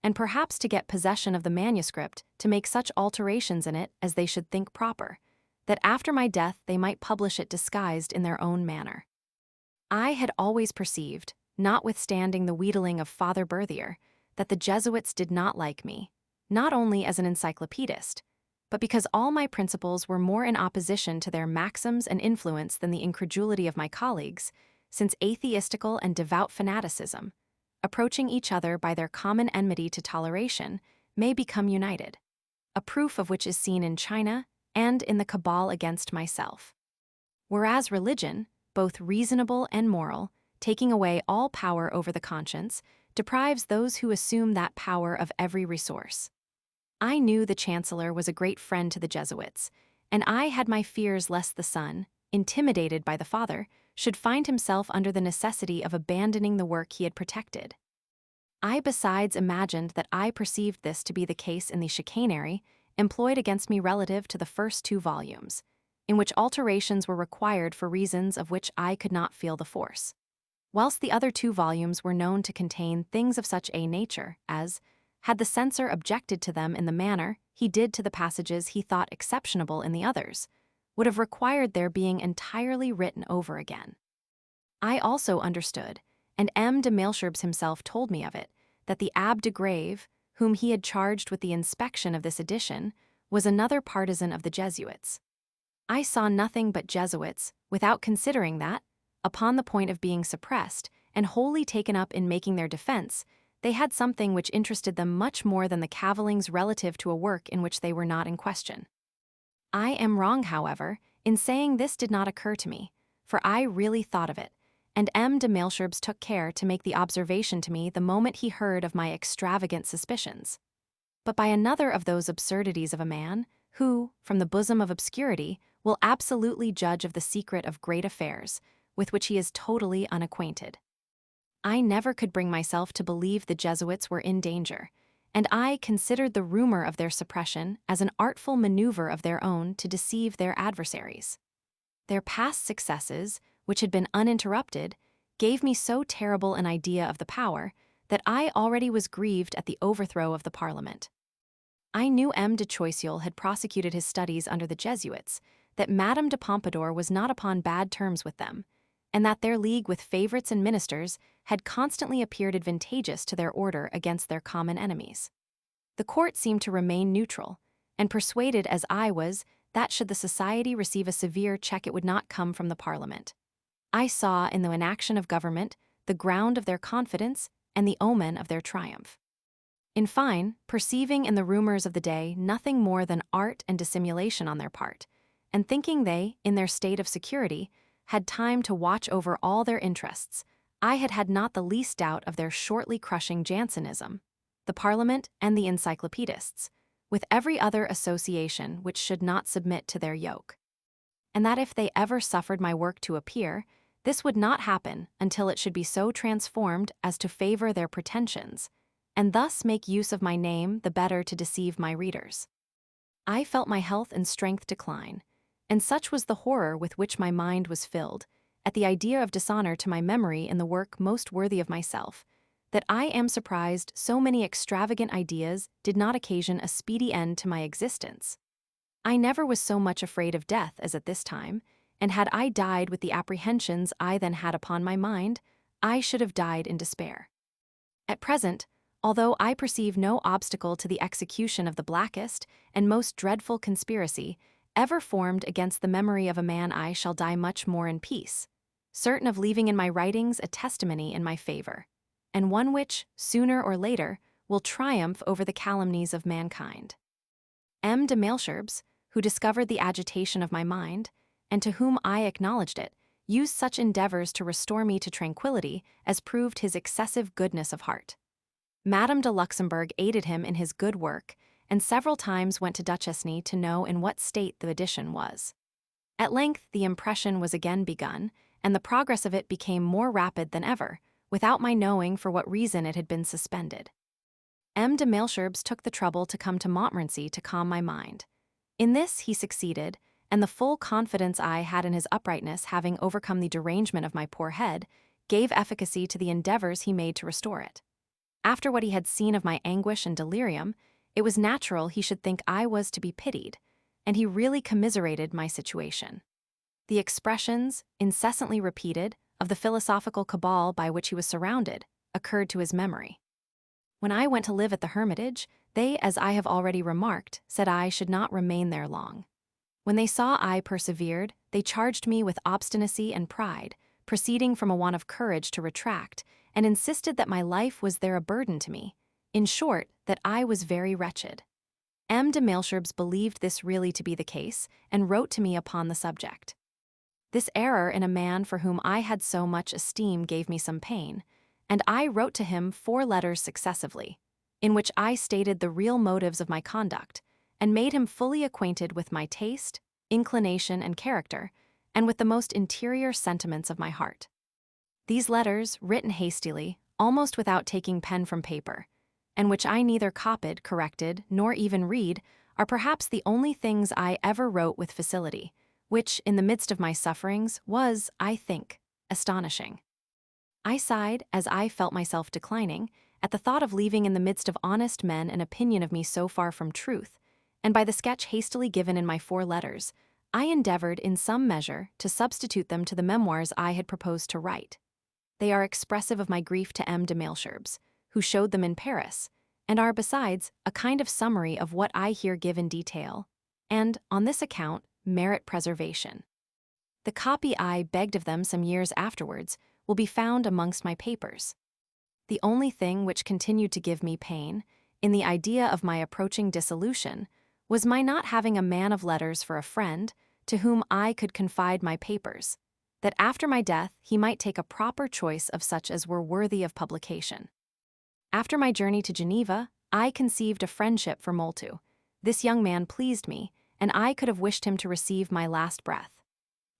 and perhaps to get possession of the manuscript to make such alterations in it as they should think proper, that after my death they might publish it disguised in their own manner. I had always perceived, notwithstanding the wheedling of Father Berthier, that the Jesuits did not like me, not only as an encyclopedist, but because all my principles were more in opposition to their maxims and influence than the incredulity of my colleagues, since atheistical and devout fanaticism, approaching each other by their common enmity to toleration, may become united, a proof of which is seen in China and in the cabal against myself. Whereas religion, both reasonable and moral, taking away all power over the conscience, deprives those who assume that power of every resource. I knew the Chancellor was a great friend to the Jesuits, and I had my fears lest the son, intimidated by the father, should find himself under the necessity of abandoning the work he had protected. I besides imagined that I perceived this to be the case in the chicanery employed against me relative to the first 2 volumes, in which alterations were required for reasons of which I could not feel the force, whilst the other 2 volumes were known to contain things of such a nature as, had the censor objected to them in the manner he did to the passages he thought exceptionable in the others, would have required their being entirely written over again. I also understood, and M. de Malesherbes himself told me of it, that the Abbé de Grave, whom he had charged with the inspection of this edition, was another partisan of the Jesuits. I saw nothing but Jesuits, without considering that, upon the point of being suppressed, and wholly taken up in making their defense, they had something which interested them much more than the cavillings relative to a work in which they were not in question. I am wrong, however, in saying this did not occur to me, for I really thought of it, and M. de Malesherbes took care to make the observation to me the moment he heard of my extravagant suspicions. But by another of those absurdities of a man, who, from the bosom of obscurity, will absolutely judge of the secret of great affairs, with which he is totally unacquainted. I never could bring myself to believe the Jesuits were in danger, and I considered the rumor of their suppression as an artful maneuver of their own to deceive their adversaries. Their past successes, which had been uninterrupted, gave me so terrible an idea of the power that I already was grieved at the overthrow of the Parliament. I knew M. de Choiseul had prosecuted his studies under the Jesuits, that Madame de Pompadour was not upon bad terms with them, and that their league with favorites and ministers had constantly appeared advantageous to their order against their common enemies. The court seemed to remain neutral, and persuaded as I was that should the society receive a severe check, it would not come from the Parliament. I saw in the inaction of government the ground of their confidence and the omen of their triumph. In fine, perceiving in the rumors of the day nothing more than art and dissimulation on their part, and thinking they, in their state of security, had time to watch over all their interests, I had not the least doubt of their shortly crushing Jansenism, the Parliament and the encyclopedists, with every other association which should not submit to their yoke. And that if they ever suffered my work to appear, this would not happen until it should be so transformed as to favor their pretensions, and thus make use of my name the better to deceive my readers. I felt my health and strength decline, and such was the horror with which my mind was filled, at the idea of dishonor to my memory in the work most worthy of myself, that I am surprised so many extravagant ideas did not occasion a speedy end to my existence. I never was so much afraid of death as at this time, and had I died with the apprehensions I then had upon my mind, I should have died in despair. At present, although I perceive no obstacle to the execution of the blackest and most dreadful conspiracy ever formed against the memory of a man, I shall die much more in peace, certain of leaving in my writings a testimony in my favor, and one which, sooner or later, will triumph over the calumnies of mankind. M. de Malesherbes, who discovered the agitation of my mind, and to whom I acknowledged it, used such endeavors to restore me to tranquillity as proved his excessive goodness of heart. Madame de Luxembourg aided him in his good work, and several times went to Duchesne to know in what state the edition was. At length the impression was again begun, and the progress of it became more rapid than ever, without my knowing for what reason it had been suspended. M. de Malesherbes took the trouble to come to Montmorency to calm my mind. In this he succeeded, and the full confidence I had in his uprightness having overcome the derangement of my poor head, gave efficacy to the endeavors he made to restore it. After what he had seen of my anguish and delirium, it was natural he should think I was to be pitied, and he really commiserated my situation. The expressions, incessantly repeated, of the philosophical cabal by which he was surrounded, occurred to his memory. When I went to live at the Hermitage, they, as I have already remarked, said I should not remain there long. When they saw I persevered, they charged me with obstinacy and pride, proceeding from a want of courage to retract, and insisted that my life was there a burden to me, in short, that I was very wretched. M. de Malesherbes believed this really to be the case, and wrote to me upon the subject. This error in a man for whom I had so much esteem gave me some pain, and I wrote to him 4 letters successively, in which I stated the real motives of my conduct, and made him fully acquainted with my taste, inclination, and character, and with the most interior sentiments of my heart. These letters, written hastily, almost without taking pen from paper, and which I neither copied, corrected, nor even read, are perhaps the only things I ever wrote with facility, which, in the midst of my sufferings, was, I think, astonishing. I sighed, as I felt myself declining, at the thought of leaving in the midst of honest men an opinion of me so far from truth, and by the sketch hastily given in my 4 letters, I endeavored in some measure to substitute them to the memoirs I had proposed to write. They are expressive of my grief to M. de Malesherbes, who showed them in Paris, and are, besides, a kind of summary of what I here give in detail, and, on this account, merit preservation. The copy I begged of them some years afterwards will be found amongst my papers. The only thing which continued to give me pain, in the idea of my approaching dissolution, was my not having a man of letters for a friend to whom I could confide my papers, that after my death he might take a proper choice of such as were worthy of publication. After my journey to Geneva, I conceived a friendship for Moultou. This young man pleased me, and I could have wished him to receive my last breath.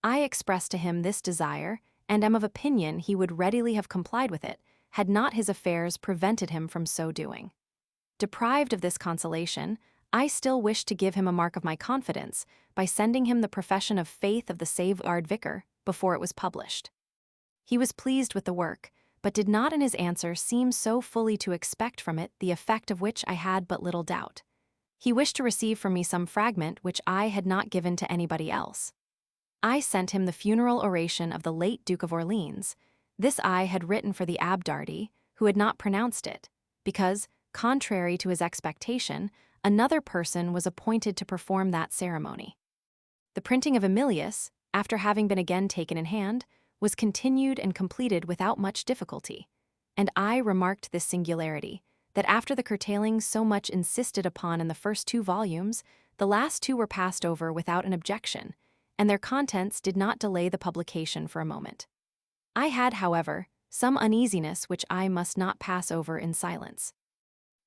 I expressed to him this desire, and am of opinion he would readily have complied with it, had not his affairs prevented him from so doing. Deprived of this consolation, I still wished to give him a mark of my confidence by sending him the profession of faith of the Savoyard vicar before it was published. He was pleased with the work, but did not in his answer seem so fully to expect from it the effect of which I had but little doubt. He wished to receive from me some fragment which I had not given to anybody else. I sent him the funeral oration of the late Duke of Orleans. This I had written for the Abbé Dardy, who had not pronounced it, because, contrary to his expectation, another person was appointed to perform that ceremony. The printing of Emilius, after having been again taken in hand, was continued and completed without much difficulty. And I remarked this singularity, that after the curtailing so much insisted upon in the first 2 volumes, the last 2 were passed over without an objection, and their contents did not delay the publication for a moment. I had, however, some uneasiness which I must not pass over in silence.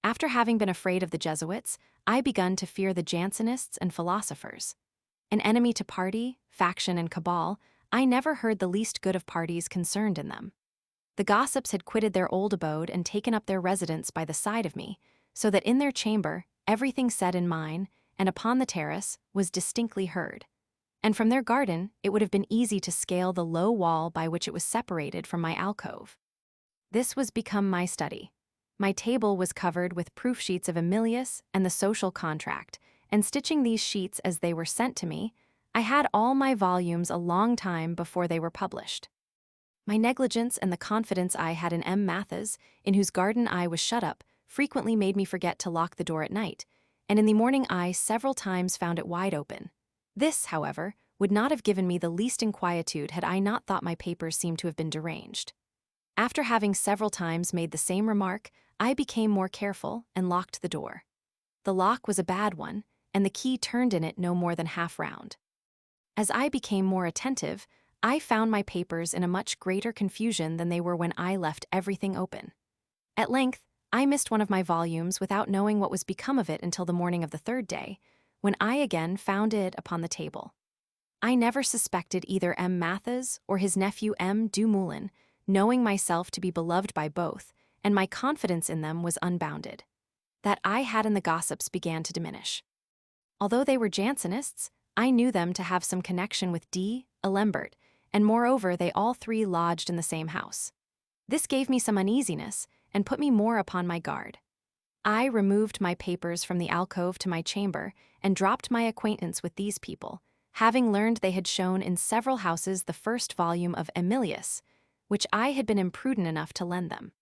After having been afraid of the Jesuits, I begun to fear the Jansenists and philosophers. An enemy to party, faction, and cabal, I never heard the least good of parties concerned in them. The gossips had quitted their old abode and taken up their residence by the side of me, so that in their chamber everything said in mine, and upon the terrace, was distinctly heard. And from their garden it would have been easy to scale the low wall by which it was separated from my alcove. This was become my study. My table was covered with proof sheets of Emilius and the social contract, and stitching these sheets as they were sent to me, I had all my volumes a long time before they were published. My negligence and the confidence I had in M. Mathis, in whose garden I was shut up, frequently made me forget to lock the door at night, and in the morning I several times found it wide open. This, however, would not have given me the least inquietude had I not thought my papers seemed to have been deranged. After having several times made the same remark, I became more careful and locked the door. The lock was a bad one, and the key turned in it no more than half round. As I became more attentive, I found my papers in a much greater confusion than they were when I left everything open. At length, I missed one of my volumes without knowing what was become of it until the morning of the 3rd day, when I again found it upon the table. I never suspected either M. Mathis or his nephew M. Dumoulin, knowing myself to be beloved by both, and my confidence in them was unbounded. That I had in the gossips began to diminish. Although they were Jansenists, I knew them to have some connection with D. Alembert, and moreover they all 3 lodged in the same house. This gave me some uneasiness, and put me more upon my guard. I removed my papers from the alcove to my chamber, and dropped my acquaintance with these people, having learned they had shown in several houses the 1st volume of Emilius, which I had been imprudent enough to lend them.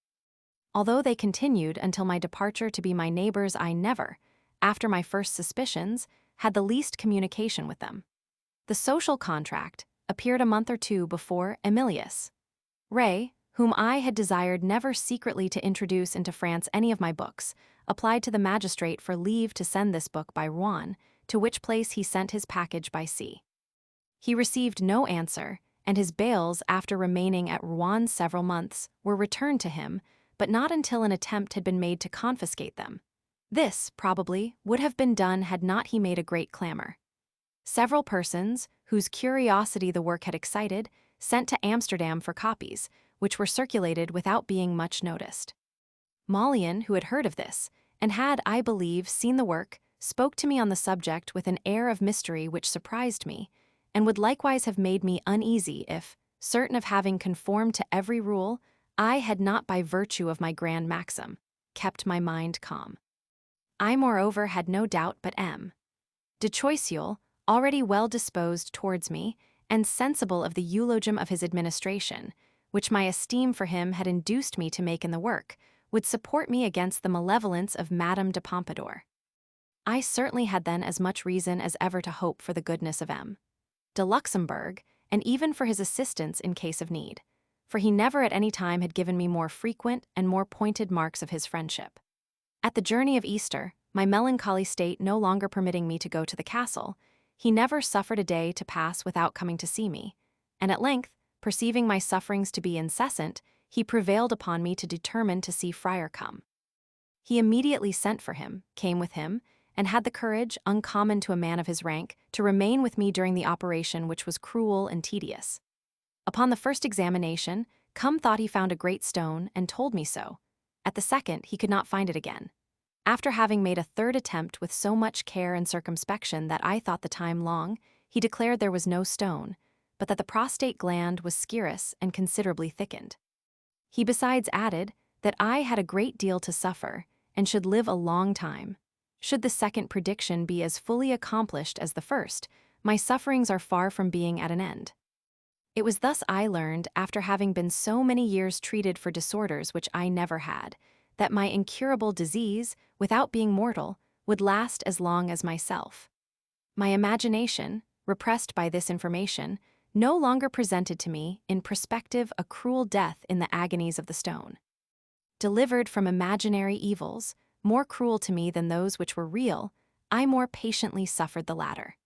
Although they continued until my departure to be my neighbors, I never, after my first suspicions, had the least communication with them. The social contract appeared a month or 2 before Emilius. Ray, whom I had desired never secretly to introduce into France any of my books, applied to the magistrate for leave to send this book by Rouen, to which place he sent his package by sea. He received no answer, and his bales, after remaining at Rouen several months, were returned to him, but not until an attempt had been made to confiscate them. This, probably, would have been done had not he made a great clamor. Several persons, whose curiosity the work had excited, sent to Amsterdam for copies, which were circulated without being much noticed. Mallian, who had heard of this, and had, I believe, seen the work, spoke to me on the subject with an air of mystery which surprised me, and would likewise have made me uneasy if, certain of having conformed to every rule, I had not, by virtue of my grand maxim, kept my mind calm. I, moreover, had no doubt but M. de Choiseul, already well disposed towards me, and sensible of the eulogium of his administration, which my esteem for him had induced me to make in the work, would support me against the malevolence of Madame de Pompadour. I certainly had then as much reason as ever to hope for the goodness of M. de Luxembourg, and even for his assistance in case of need, for he never at any time had given me more frequent and more pointed marks of his friendship. At the journey of Easter, my melancholy state no longer permitting me to go to the castle, he never suffered a day to pass without coming to see me, and at length, perceiving my sufferings to be incessant, he prevailed upon me to determine to see Friar come. He immediately sent for him, came with him, and had the courage, uncommon to a man of his rank, to remain with me during the operation, which was cruel and tedious. Upon the first examination, Cum thought he found a great stone, and told me so. At the second, he could not find it again. After having made a 3rd attempt with so much care and circumspection that I thought the time long, he declared there was no stone, but that the prostate gland was scirrhous and considerably thickened. He besides added that I had a great deal to suffer, and should live a long time. Should the second prediction be as fully accomplished as the first, my sufferings are far from being at an end. It was thus I learned, after having been so many years treated for disorders which I never had, that my incurable disease, without being mortal, would last as long as myself. My imagination, repressed by this information, no longer presented to me in perspective a cruel death in the agonies of the stone. Delivered from imaginary evils, more cruel to me than those which were real, I more patiently suffered the latter.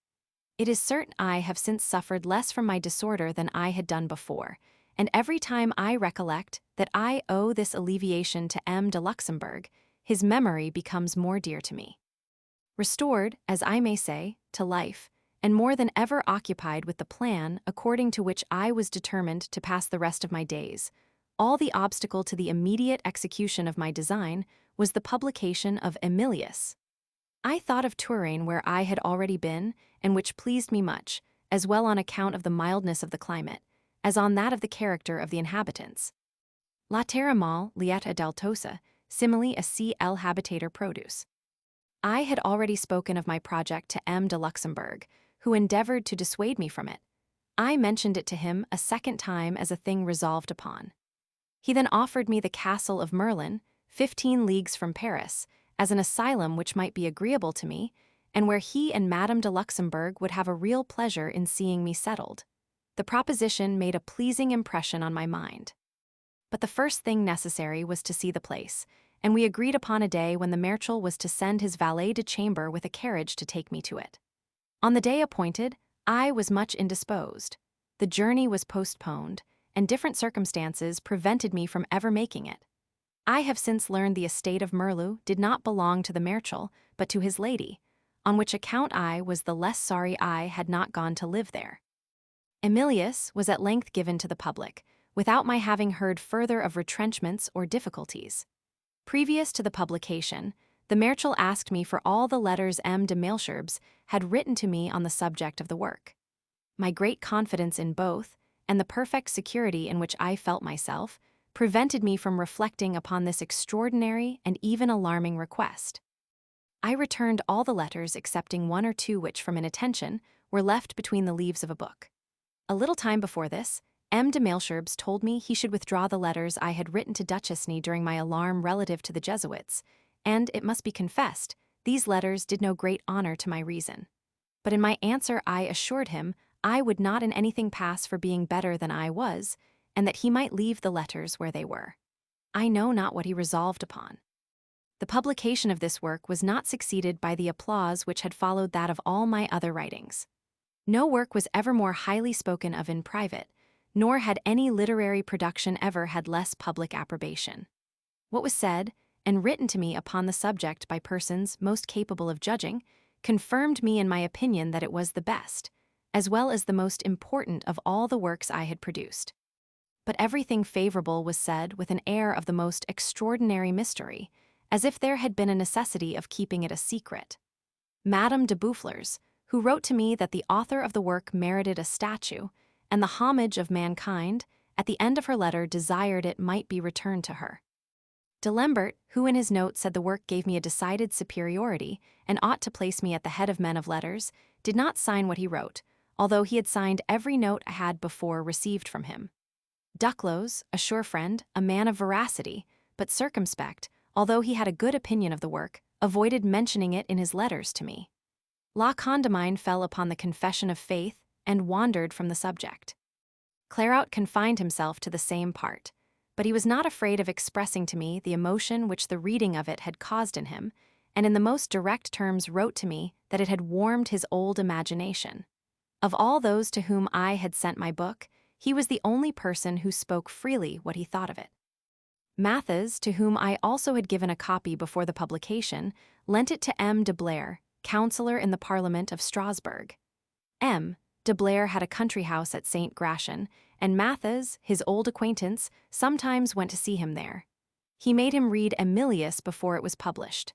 It is certain I have since suffered less from my disorder than I had done before, and every time I recollect that I owe this alleviation to M. de Luxembourg, his memory becomes more dear to me. Restored, as I may say, to life, and more than ever occupied with the plan according to which I was determined to pass the rest of my days, all the obstacle to the immediate execution of my design was the publication of Emilius. I thought of Touraine, where I had already been, and which pleased me much, as well on account of the mildness of the climate, as on that of the character of the inhabitants. La terra mal liet adultosa, simile a cl habitator produce. I had already spoken of my project to M. de Luxembourg, who endeavored to dissuade me from it. I mentioned it to him a second time as a thing resolved upon. He then offered me the castle of Merlin, 15 leagues from Paris, as an asylum which might be agreeable to me, and where he and Madame de Luxembourg would have a real pleasure in seeing me settled. The proposition made a pleasing impression on my mind. But the first thing necessary was to see the place, and we agreed upon a day when the Marechal was to send his valet de chambre with a carriage to take me to it. On the day appointed, I was much indisposed. The journey was postponed, and different circumstances prevented me from ever making it. I have since learned the estate of Merlin did not belong to the Marechal, but to his lady, on which account I was the less sorry I had not gone to live there. Emilius was at length given to the public, without my having heard further of retrenchments or difficulties. Previous to the publication, the Marechal asked me for all the letters M. de Malesherbes had written to me on the subject of the work. My great confidence in both, and the perfect security in which I felt myself, prevented me from reflecting upon this extraordinary and even alarming request. I returned all the letters excepting one or two which, from inattention, were left between the leaves of a book. A little time before this, M. de Malesherbes told me he should withdraw the letters I had written to Duchesne during my alarm relative to the Jesuits, and, it must be confessed, these letters did no great honor to my reason. But in my answer I assured him I would not in anything pass for being better than I was, and that he might leave the letters where they were. I know not what he resolved upon. The publication of this work was not succeeded by the applause which had followed that of all my other writings. No work was ever more highly spoken of in private, nor had any literary production ever had less public approbation. What was said and written to me upon the subject by persons most capable of judging confirmed me in my opinion that it was the best, as well as the most important of all the works I had produced. But everything favorable was said with an air of the most extraordinary mystery, as if there had been a necessity of keeping it a secret. Madame de Boufflers, who wrote to me that the author of the work merited a statue, and the homage of mankind, at the end of her letter desired it might be returned to her. De Lambert, who in his note said the work gave me a decided superiority and ought to place me at the head of men of letters, did not sign what he wrote, although he had signed every note I had before received from him. Duclos, a sure friend, a man of veracity, but circumspect, although he had a good opinion of the work, avoided mentioning it in his letters to me. La Condamine fell upon the confession of faith and wandered from the subject. Clairaut confined himself to the same part, but he was not afraid of expressing to me the emotion which the reading of it had caused in him, and in the most direct terms wrote to me that it had warmed his old imagination. Of all those to whom I had sent my book, he was the only person who spoke freely what he thought of it. Matthes, to whom I also had given a copy before the publication, lent it to M. de Blair, councillor in the Parliament of Strasbourg. M. de Blair had a country house at St. Gratien, and Matthes, his old acquaintance, sometimes went to see him there. He made him read Emilius before it was published.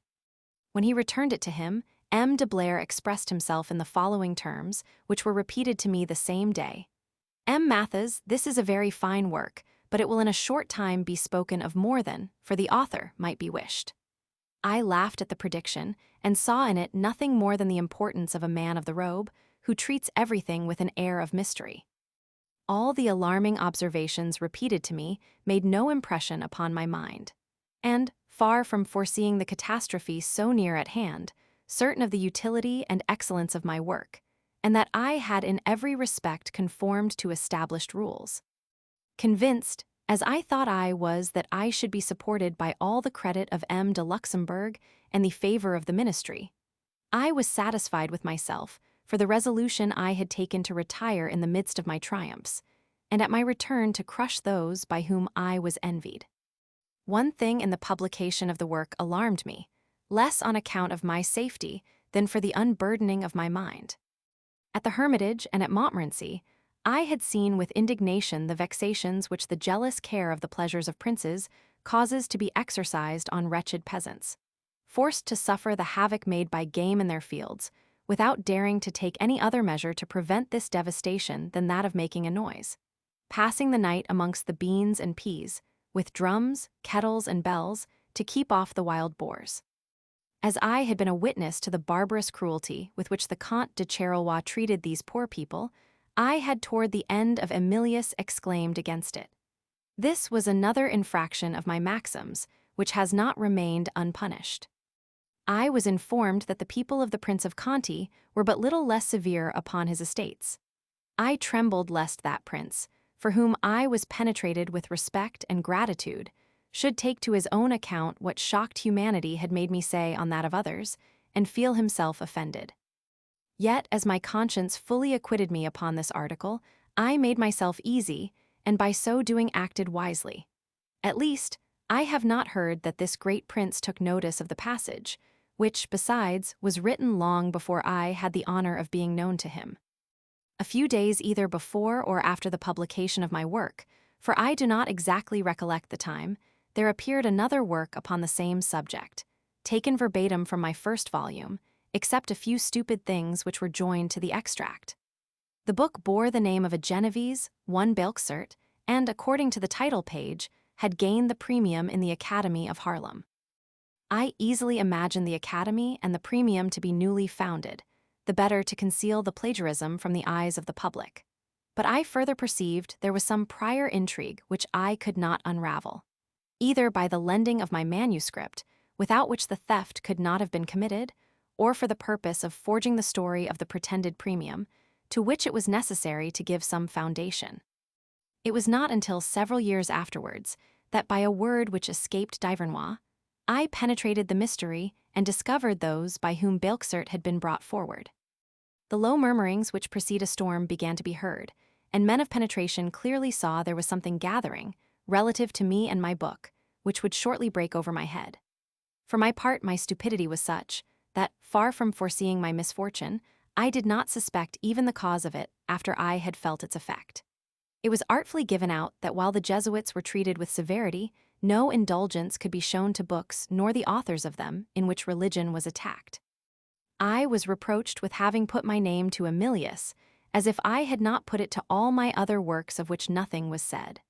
When he returned it to him, M. de Blair expressed himself in the following terms, which were repeated to me the same day. M. Matthes, this is a very fine work, but it will in a short time be spoken of more than, for the author, might be wished. I laughed at the prediction, and saw in it nothing more than the importance of a man of the robe, who treats everything with an air of mystery. All the alarming observations repeated to me made no impression upon my mind, and, far from foreseeing the catastrophe so near at hand, certain of the utility and excellence of my work, and that I had in every respect conformed to established rules. Convinced, as I thought I was, that I should be supported by all the credit of M. de Luxembourg and the favor of the ministry, I was satisfied with myself for the resolution I had taken to retire in the midst of my triumphs, and at my return to crush those by whom I was envied. One thing in the publication of the work alarmed me, less on account of my safety than for the unburdening of my mind. At the Hermitage and at Montmorency, I had seen with indignation the vexations which the jealous care of the pleasures of princes causes to be exercised on wretched peasants, forced to suffer the havoc made by game in their fields, without daring to take any other measure to prevent this devastation than that of making a noise, passing the night amongst the beans and peas, with drums, kettles, and bells, to keep off the wild boars. As I had been a witness to the barbarous cruelty with which the Comte de Charleroi treated these poor people, I had toward the end of Emilius exclaimed against it. This was another infraction of my maxims, which has not remained unpunished. I was informed that the people of the Prince of Conti were but little less severe upon his estates. I trembled lest that prince, for whom I was penetrated with respect and gratitude, should take to his own account what shocked humanity had made me say on that of others, and feel himself offended. Yet, as my conscience fully acquitted me upon this article, I made myself easy, and by so doing acted wisely. At least, I have not heard that this great prince took notice of the passage, which, besides, was written long before I had the honor of being known to him. A few days either before or after the publication of my work, for I do not exactly recollect the time, there appeared another work upon the same subject, taken verbatim from my first volume, except a few stupid things which were joined to the extract. The book bore the name of a Genevese, one Belxert, and, according to the title page, had gained the premium in the Academy of Haarlem. I easily imagined the Academy and the premium to be newly founded, the better to conceal the plagiarism from the eyes of the public. But I further perceived there was some prior intrigue which I could not unravel, either by the lending of my manuscript, without which the theft could not have been committed, or for the purpose of forging the story of the pretended premium, to which it was necessary to give some foundation. It was not until several years afterwards that by a word which escaped Divernois, I penetrated the mystery and discovered those by whom Belxert had been brought forward. The low murmurings which precede a storm began to be heard, and men of penetration clearly saw there was something gathering, relative to me and my book, which would shortly break over my head. For my part, my stupidity was such that, far from foreseeing my misfortune, I did not suspect even the cause of it after I had felt its effect. It was artfully given out that while the Jesuits were treated with severity, no indulgence could be shown to books nor the authors of them in which religion was attacked. I was reproached with having put my name to Emilius, as if I had not put it to all my other works of which nothing was said.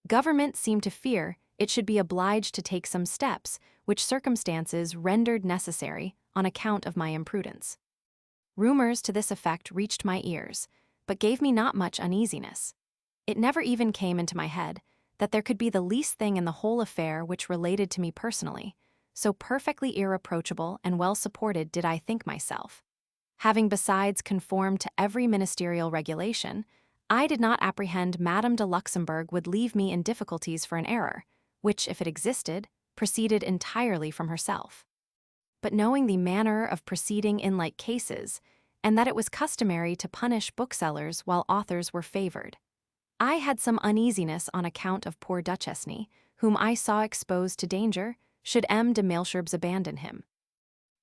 Government seemed to fear it should be obliged to take some steps which circumstances rendered necessary on account of my imprudence. Rumors to this effect reached my ears, but gave me not much uneasiness. It never even came into my head that there could be the least thing in the whole affair which related to me personally, so perfectly irreproachable and well supported did I think myself. Having besides conformed to every ministerial regulation, I did not apprehend Madame de Luxembourg would leave me in difficulties for an error, which, if it existed, proceeded entirely from herself. But knowing the manner of proceeding in like cases, and that it was customary to punish booksellers while authors were favored, I had some uneasiness on account of poor Duchesne, whom I saw exposed to danger, should M. de Malesherbes abandon him.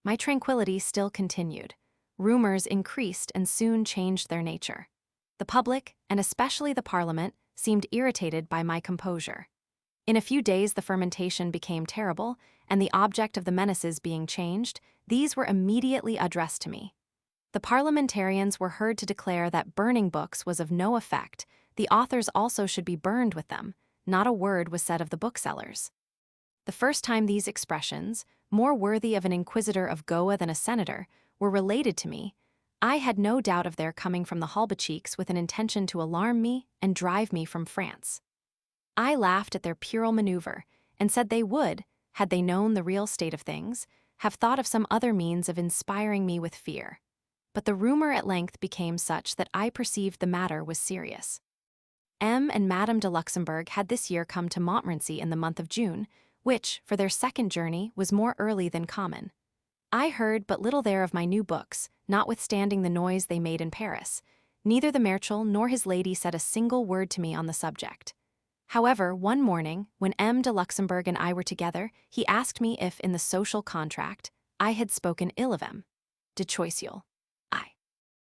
My tranquillity still continued. Rumors increased and soon changed their nature. The public, and especially the Parliament, seemed irritated by my composure. In a few days the fermentation became terrible, and the object of the menaces being changed, these were immediately addressed to me. The parliamentarians were heard to declare that burning books was of no effect, the authors also should be burned with them, not a word was said of the booksellers. The first time these expressions, more worthy of an inquisitor of Goa than a senator, were related to me, I had no doubt of their coming from the Halbachiks with an intention to alarm me and drive me from France. I laughed at their puerile maneuver, and said they would, had they known the real state of things, have thought of some other means of inspiring me with fear. but the rumor at length became such that I perceived the matter was serious. M. and Madame de Luxembourg had this year come to Montmorency in the month of June, which, for their second journey, was more early than common. I heard but little there of my new books, notwithstanding the noise they made in Paris. Neither the Marechal nor his lady said a single word to me on the subject. However, one morning, when M. de Luxembourg and I were together, he asked me if, in the social contract, I had spoken ill of M. de Choiseul. I.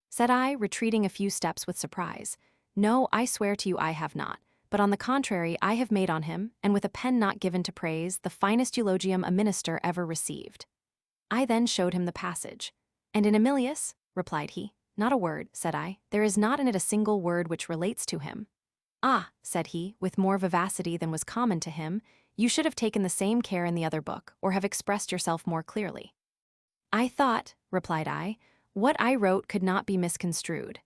Said I, retreating a few steps with surprise. No, I swear to you I have not, but on the contrary I have made on him, and with a pen not given to praise, the finest eulogium a minister ever received. I then showed him the passage. And in Emilius? Replied he. Not a word, said I. There is not in it a single word which relates to him. Ah, said he, with more vivacity than was common to him, you should have taken the same care in the other book, or have expressed yourself more clearly. I thought, replied I, what I wrote could not be misconstrued.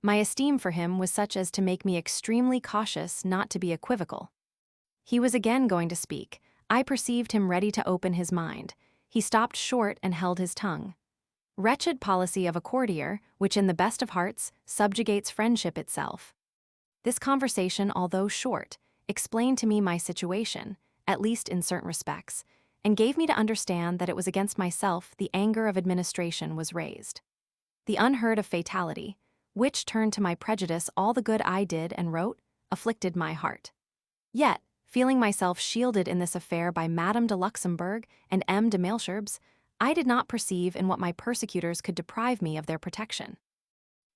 My esteem for him was such as to make me extremely cautious not to be equivocal. He was again going to speak. I perceived him ready to open his mind. He stopped short and held his tongue. Wretched policy of a courtier, which in the best of hearts subjugates friendship itself. This conversation, although short, explained to me my situation, at least in certain respects, and gave me to understand that it was against myself the anger of administration was raised. The unheard of fatality, which turned to my prejudice all the good I did and wrote, afflicted my heart. Yet, feeling myself shielded in this affair by Madame de Luxembourg and M. de Malesherbes, I did not perceive in what my persecutors could deprive me of their protection.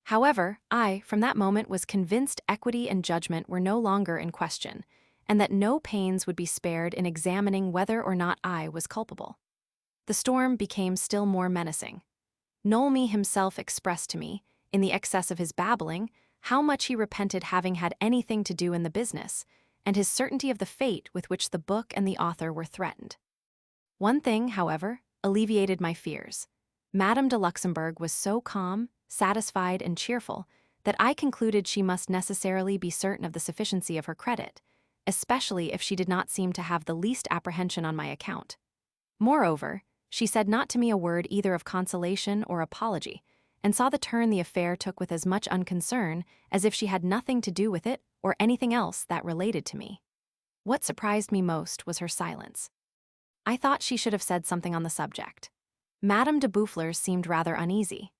However, I, from that moment, was convinced equity and judgment were no longer in question, and that no pains would be spared in examining whether or not I was culpable. The storm became still more menacing. Nolme himself expressed to me, in the excess of his babbling, how much he repented having had anything to do in the business, and his certainty of the fate with which the book and the author were threatened. One thing, however, alleviated my fears. Madame de Luxembourg was so calm, satisfied, and cheerful that I concluded she must necessarily be certain of the sufficiency of her credit, especially if she did not seem to have the least apprehension on my account. Moreover, she said not to me a word either of consolation or apology, and saw the turn the affair took with as much unconcern as if she had nothing to do with it or anything else that related to me. What surprised me most was her silence. I thought she should have said something on the subject. Madame de Boufflers seemed rather uneasy.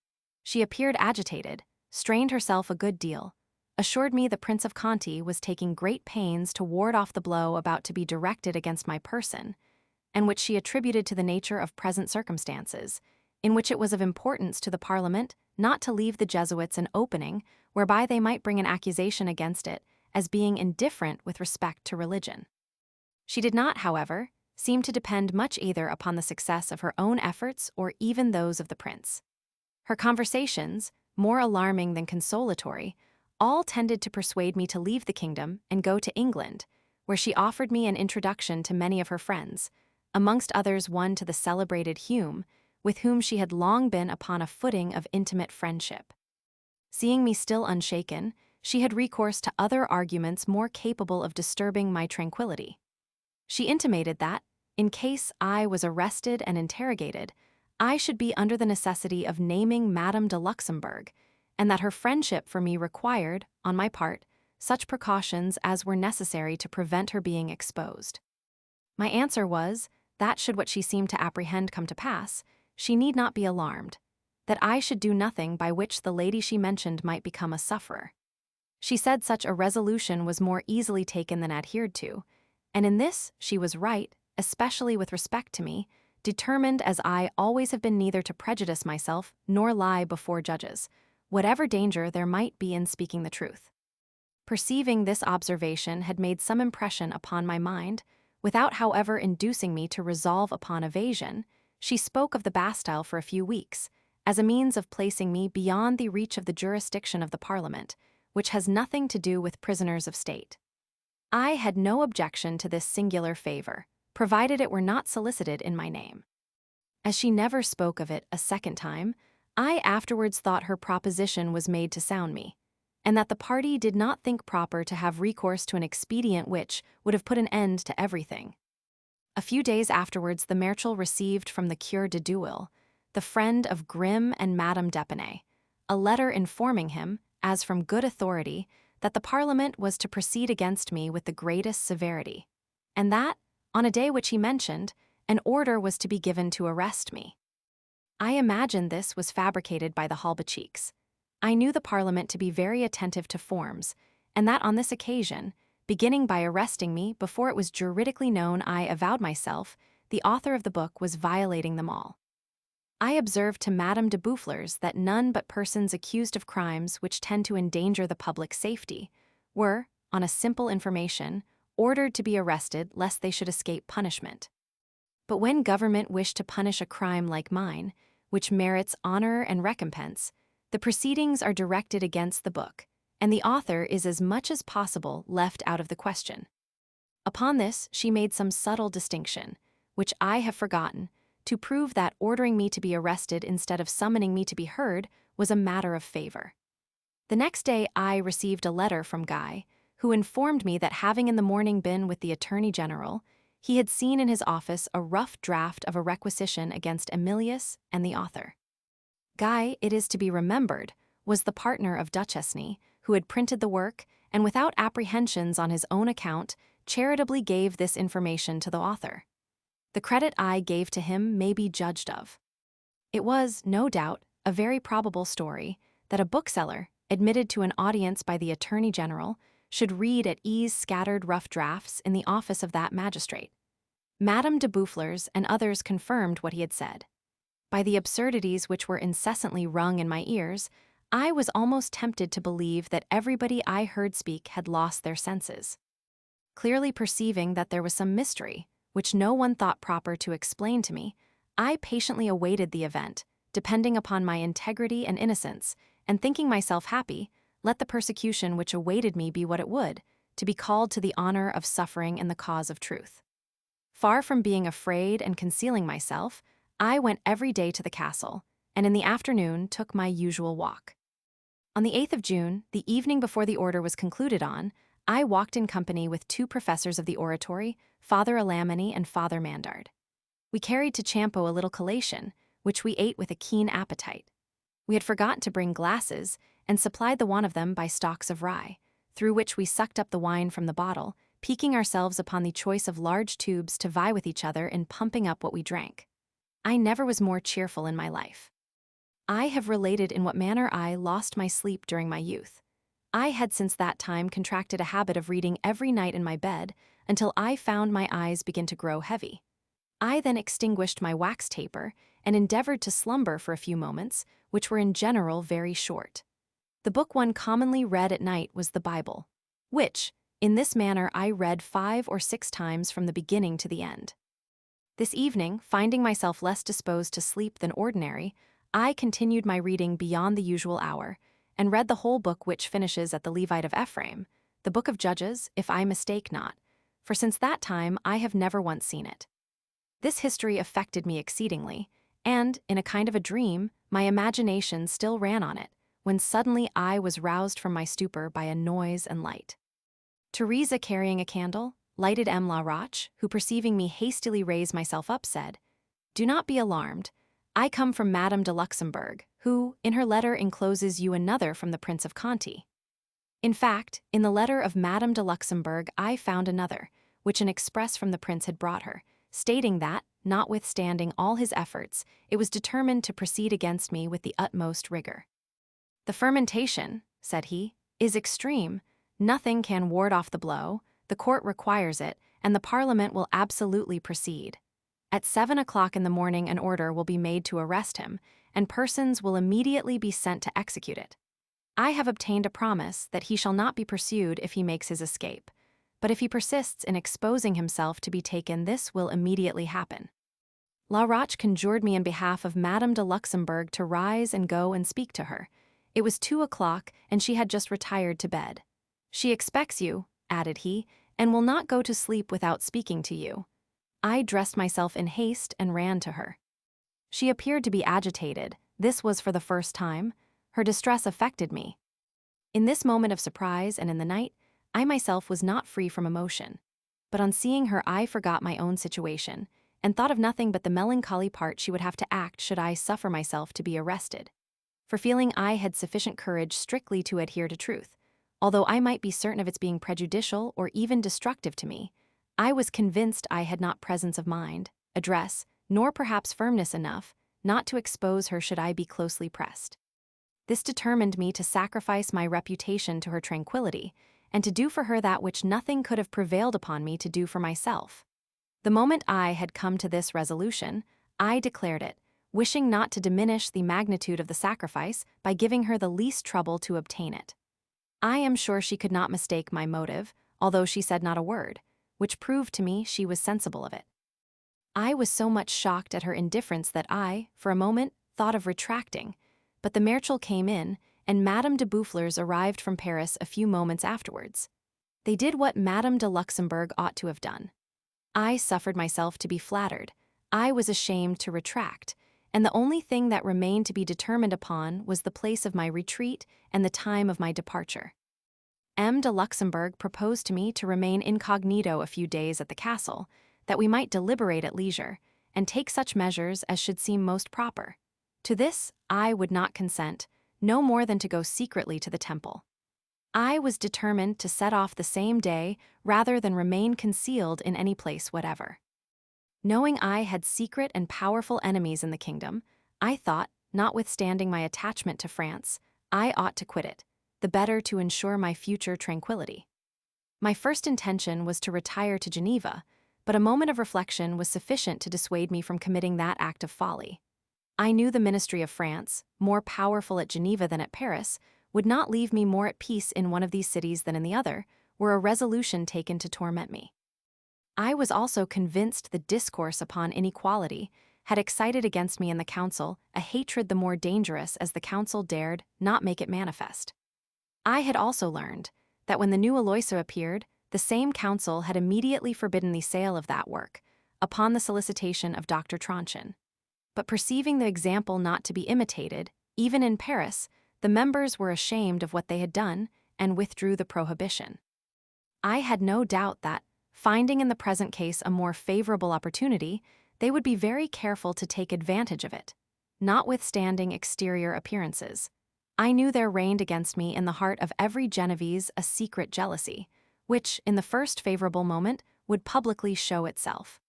She appeared agitated, strained herself a good deal, assured me the Prince of Conti was taking great pains to ward off the blow about to be directed against my person, and which she attributed to the nature of present circumstances, in which it was of importance to the Parliament not to leave the Jesuits an opening whereby they might bring an accusation against it as being indifferent with respect to religion. She did not, however, seem to depend much either upon the success of her own efforts or even those of the prince. Her conversations, more alarming than consolatory, all tended to persuade me to leave the kingdom and go to England, where she offered me an introduction to many of her friends, amongst others one to the celebrated Hume, with whom she had long been upon a footing of intimate friendship. Seeing me still unshaken, she had recourse to other arguments more capable of disturbing my tranquillity. She intimated that, in case I was arrested and interrogated, I should be under the necessity of naming Madame de Luxembourg, and that her friendship for me required, on my part, such precautions as were necessary to prevent her being exposed. My answer was, that should what she seemed to apprehend come to pass, she need not be alarmed, that I should do nothing by which the lady she mentioned might become a sufferer. She said such a resolution was more easily taken than adhered to, and in this she was right, especially with respect to me, determined as I always have been neither to prejudice myself nor lie before judges, whatever danger there might be in speaking the truth. Perceiving this observation had made some impression upon my mind, without however inducing me to resolve upon evasion, she spoke of the Bastille for a few weeks, as a means of placing me beyond the reach of the jurisdiction of the Parliament, which has nothing to do with prisoners of state. I had no objection to this singular favor, provided it were not solicited in my name. As she never spoke of it a second time, I afterwards thought her proposition was made to sound me, and that the party did not think proper to have recourse to an expedient which would have put an end to everything. A few days afterwards the Marechal received from the Cure de Duil the friend of Grimm and Madame d'Epinay, a letter informing him, as from good authority, that the Parliament was to proceed against me with the greatest severity, and that, on a day which he mentioned, an order was to be given to arrest me. I imagined this was fabricated by the halbachiques. I knew the Parliament to be very attentive to forms, and that on this occasion, beginning by arresting me before it was juridically known I avowed myself, the author of the book was violating them all. I observed to Madame de Boufflers that none but persons accused of crimes which tend to endanger the public safety were, on a simple information, ordered to be arrested lest they should escape punishment. But when government wished to punish a crime like mine, which merits honor and recompense, the proceedings are directed against the book, and the author is as much as possible left out of the question. Upon this, she made some subtle distinction, which I have forgotten, to prove that ordering me to be arrested instead of summoning me to be heard was a matter of favor. The next day I received a letter from Guy, who informed me that having in the morning been with the Attorney General, he had seen in his office a rough draft of a requisition against Emilius and the author. Guy, it is to be remembered, was the partner of Duchesne, who had printed the work, and without apprehensions on his own account, charitably gave this information to the author. The credit I gave to him may be judged of. It was, no doubt, a very probable story that a bookseller, admitted to an audience by the Attorney General, should read at ease scattered rough drafts in the office of that magistrate. Madame de Boufflers and others confirmed what he had said. By the absurdities which were incessantly rung in my ears, I was almost tempted to believe that everybody I heard speak had lost their senses. Clearly perceiving that there was some mystery, which no one thought proper to explain to me, I patiently awaited the event, depending upon my integrity and innocence, and thinking myself happy, let the persecution which awaited me be what it would, to be called to the honor of suffering in the cause of truth. Far from being afraid and concealing myself, I went every day to the castle, and in the afternoon took my usual walk. On the 8th of June, the evening before the order was concluded on, I walked in company with two professors of the oratory, Father Alamany and Father Mandard. We carried to Champeaux a little collation, which we ate with a keen appetite. We had forgotten to bring glasses, and supplied the want of them by stalks of rye, through which we sucked up the wine from the bottle, piquing ourselves upon the choice of large tubes to vie with each other in pumping up what we drank. I never was more cheerful in my life. I have related in what manner I lost my sleep during my youth. I had since that time contracted a habit of reading every night in my bed until I found my eyes begin to grow heavy. I then extinguished my wax taper and endeavored to slumber for a few moments, which were in general very short. The book one commonly read at night was the Bible, which, in this manner, I read 5 or 6 times from the beginning to the end. This evening, finding myself less disposed to sleep than ordinary, I continued my reading beyond the usual hour, and read the whole book which finishes at the Levite of Ephraim, the book of Judges, if I mistake not, for since that time I have never once seen it. This history affected me exceedingly, and, in a kind of a dream, my imagination still ran on it, when suddenly I was roused from my stupor by a noise and light. Teresa, carrying a candle, lighted M. La Roche, who perceiving me hastily raise myself up, said, "Do not be alarmed. I come from Madame de Luxembourg, who, in her letter, encloses you another from the Prince of Conti." In fact, in the letter of Madame de Luxembourg I found another, which an express from the prince had brought her, stating that, notwithstanding all his efforts, it was determined to proceed against me with the utmost rigor. "The fermentation," said he, "is extreme. Nothing can ward off the blow, the court requires it, and the Parliament will absolutely proceed. At 7 o'clock in the morning an order will be made to arrest him, and persons will immediately be sent to execute it. I have obtained a promise that he shall not be pursued if he makes his escape, but if he persists in exposing himself to be taken, this will immediately happen." La Roche conjured me in behalf of Madame de Luxembourg to rise and go and speak to her. It was 2 o'clock, and she had just retired to bed. "She expects you," added he, "and will not go to sleep without speaking to you." I dressed myself in haste and ran to her. She appeared to be agitated. This was for the first time. Her distress affected me. In this moment of surprise and in the night, I myself was not free from emotion. But on seeing her I forgot my own situation, and thought of nothing but the melancholy part she would have to act should I suffer myself to be arrested. For feeling I had sufficient courage strictly to adhere to truth, although I might be certain of its being prejudicial or even destructive to me, I was convinced I had not presence of mind, address, nor perhaps firmness enough not to expose her should I be closely pressed. This determined me to sacrifice my reputation to her tranquility, and to do for her that which nothing could have prevailed upon me to do for myself. The moment I had come to this resolution, I declared it, wishing not to diminish the magnitude of the sacrifice by giving her the least trouble to obtain it. I am sure she could not mistake my motive, although she said not a word, which proved to me she was sensible of it. I was so much shocked at her indifference that I, for a moment, thought of retracting, but the Marechal came in, and Madame de Boufflers arrived from Paris a few moments afterwards. They did what Madame de Luxembourg ought to have done. I suffered myself to be flattered, I was ashamed to retract, and the only thing that remained to be determined upon was the place of my retreat and the time of my departure. M. de Luxembourg proposed to me to remain incognito a few days at the castle, that we might deliberate at leisure, and take such measures as should seem most proper. To this I would not consent, no more than to go secretly to the temple. I was determined to set off the same day rather than remain concealed in any place whatever. Knowing I had secret and powerful enemies in the kingdom, I thought, notwithstanding my attachment to France, I ought to quit it, the better to ensure my future tranquility. My first intention was to retire to Geneva, but a moment of reflection was sufficient to dissuade me from committing that act of folly. I knew the ministry of France, more powerful at Geneva than at Paris, would not leave me more at peace in one of these cities than in the other, were a resolution taken to torment me. I was also convinced the discourse upon inequality had excited against me in the council a hatred the more dangerous as the council dared not make it manifest. I had also learned that when the new Aloysia appeared, the same council had immediately forbidden the sale of that work, upon the solicitation of Dr. Tronchin. But perceiving the example not to be imitated, even in Paris, the members were ashamed of what they had done and withdrew the prohibition. I had no doubt that, finding in the present case a more favorable opportunity, they would be very careful to take advantage of it, notwithstanding exterior appearances. I knew there reigned against me in the heart of every Genevese a secret jealousy, which, in the first favorable moment, would publicly show itself.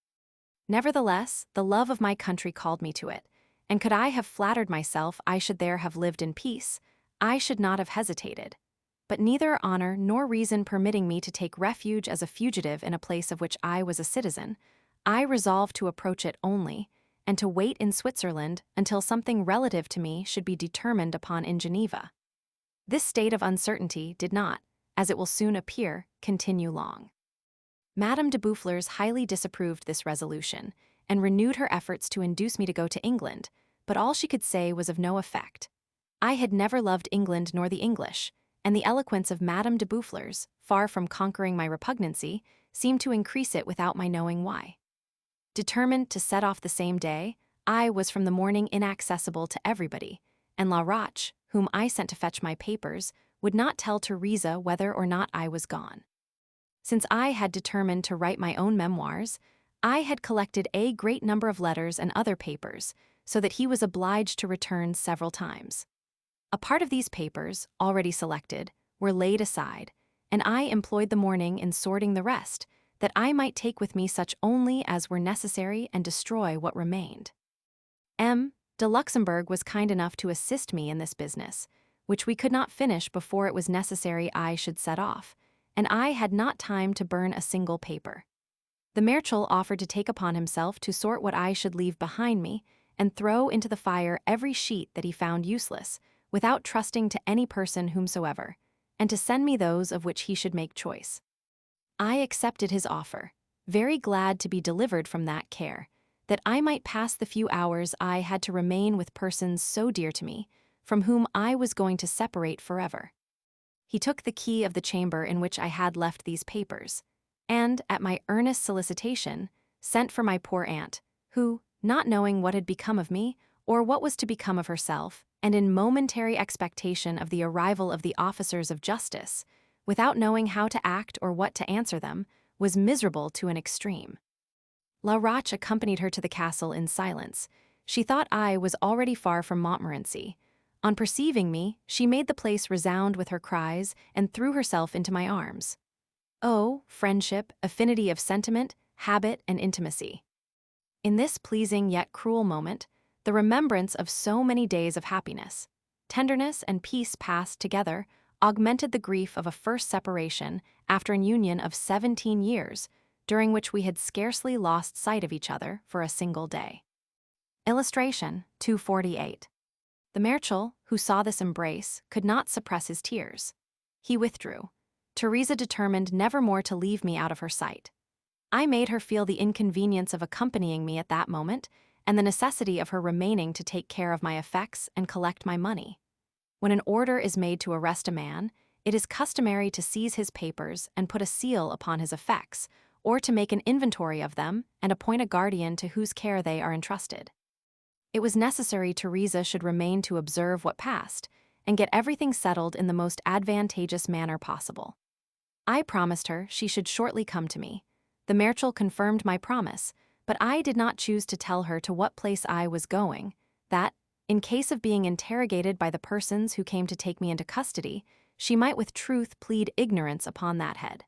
Nevertheless, the love of my country called me to it, and could I have flattered myself I should there have lived in peace, I should not have hesitated. But neither honor nor reason permitting me to take refuge as a fugitive in a place of which I was a citizen, I resolved to approach it only, and to wait in Switzerland until something relative to me should be determined upon in Geneva. This state of uncertainty did not, as it will soon appear, continue long. Madame de Boufflers highly disapproved this resolution, and renewed her efforts to induce me to go to England, but all she could say was of no effect. I had never loved England nor the English, and the eloquence of Madame de Boufflers, far from conquering my repugnancy, seemed to increase it without my knowing why. Determined to set off the same day, I was from the morning inaccessible to everybody, and La Roche, whom I sent to fetch my papers, would not tell Teresa whether or not I was gone. Since I had determined to write my own memoirs, I had collected a great number of letters and other papers, so that he was obliged to return several times. A part of these papers, already selected, were laid aside, and I employed the morning in sorting the rest, that I might take with me such only as were necessary and destroy what remained. M. de Luxembourg was kind enough to assist me in this business, which we could not finish before it was necessary I should set off, and I had not time to burn a single paper. The Marechal offered to take upon himself to sort what I should leave behind me, and throw into the fire every sheet that he found useless, without trusting to any person whomsoever, and to send me those of which he should make choice. I accepted his offer, very glad to be delivered from that care, that I might pass the few hours I had to remain with persons so dear to me, from whom I was going to separate forever. He took the key of the chamber in which I had left these papers, and, at my earnest solicitation, sent for my poor aunt, who, not knowing what had become of me, or what was to become of herself, and in momentary expectation of the arrival of the officers of justice, without knowing how to act or what to answer them, was miserable to an extreme. La Roche accompanied her to the castle in silence. She thought I was already far from Montmorency. On perceiving me, she made the place resound with her cries and threw herself into my arms. Oh, friendship, affinity of sentiment, habit, and intimacy. In this pleasing yet cruel moment, the remembrance of so many days of happiness, tenderness, and peace passed together augmented the grief of a first separation after an union of 17 years, during which we had scarcely lost sight of each other for a single day. Illustration 248. The Marechal, who saw this embrace, could not suppress his tears. He withdrew. Teresa determined never more to leave me out of her sight. I made her feel the inconvenience of accompanying me at that moment, and the necessity of her remaining to take care of my effects and collect my money. When an order is made to arrest a man, it is customary to seize his papers and put a seal upon his effects, or to make an inventory of them and appoint a guardian to whose care they are entrusted. It was necessary Teresa should remain to observe what passed, and get everything settled in the most advantageous manner possible. I promised her she should shortly come to me. The Marechal confirmed my promise, but I did not choose to tell her to what place I was going, that, in case of being interrogated by the persons who came to take me into custody, she might with truth plead ignorance upon that head.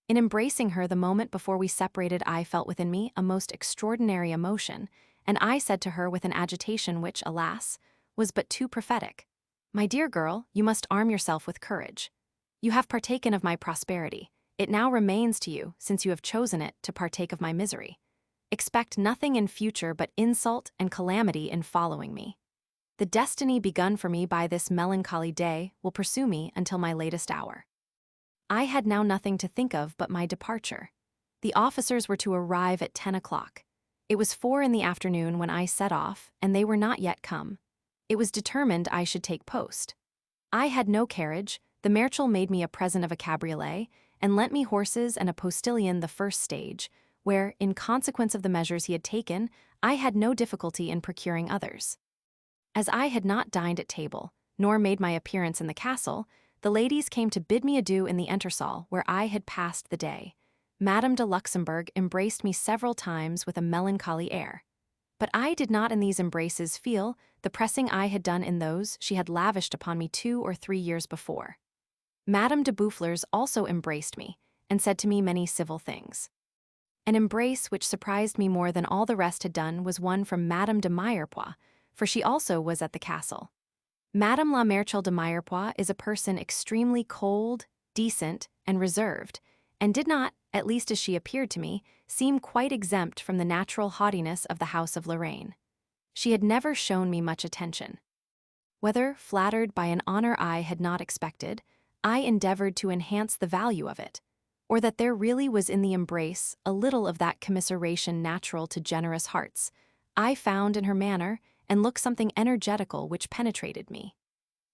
In embracing her the moment before we separated, I felt within me a most extraordinary emotion, and I said to her with an agitation which, alas, was but too prophetic, "My dear girl, you must arm yourself with courage. You have partaken of my prosperity. It now remains to you, since you have chosen it, to partake of my misery. Expect nothing in future but insult and calamity in following me. The destiny begun for me by this melancholy day will pursue me until my latest hour." I had now nothing to think of but my departure. The officers were to arrive at 10 o'clock. It was 4 in the afternoon when I set off, and they were not yet come. It was determined I should take post. I had no carriage. The Marechal made me a present of a cabriolet, and lent me horses and a postilion the first stage, where, in consequence of the measures he had taken, I had no difficulty in procuring others. As I had not dined at table, nor made my appearance in the castle, the ladies came to bid me adieu in the entresol where I had passed the day. Madame de Luxembourg embraced me several times with a melancholy air. But I did not in these embraces feel the pressing I had done in those she had lavished upon me 2 or 3 years before. Madame de Boufflers also embraced me, and said to me many civil things. An embrace which surprised me more than all the rest had done was one from Madame de Mirepoix, for she also was at the castle. Madame la Marechal de Mirepoix is a person extremely cold, decent, and reserved, and did not, at least as she appeared to me, seem quite exempt from the natural haughtiness of the House of Lorraine. She had never shown me much attention. Whether flattered by an honor I had not expected, I endeavored to enhance the value of it, or that there really was in the embrace a little of that commiseration natural to generous hearts, I found in her manner and look something energetical which penetrated me.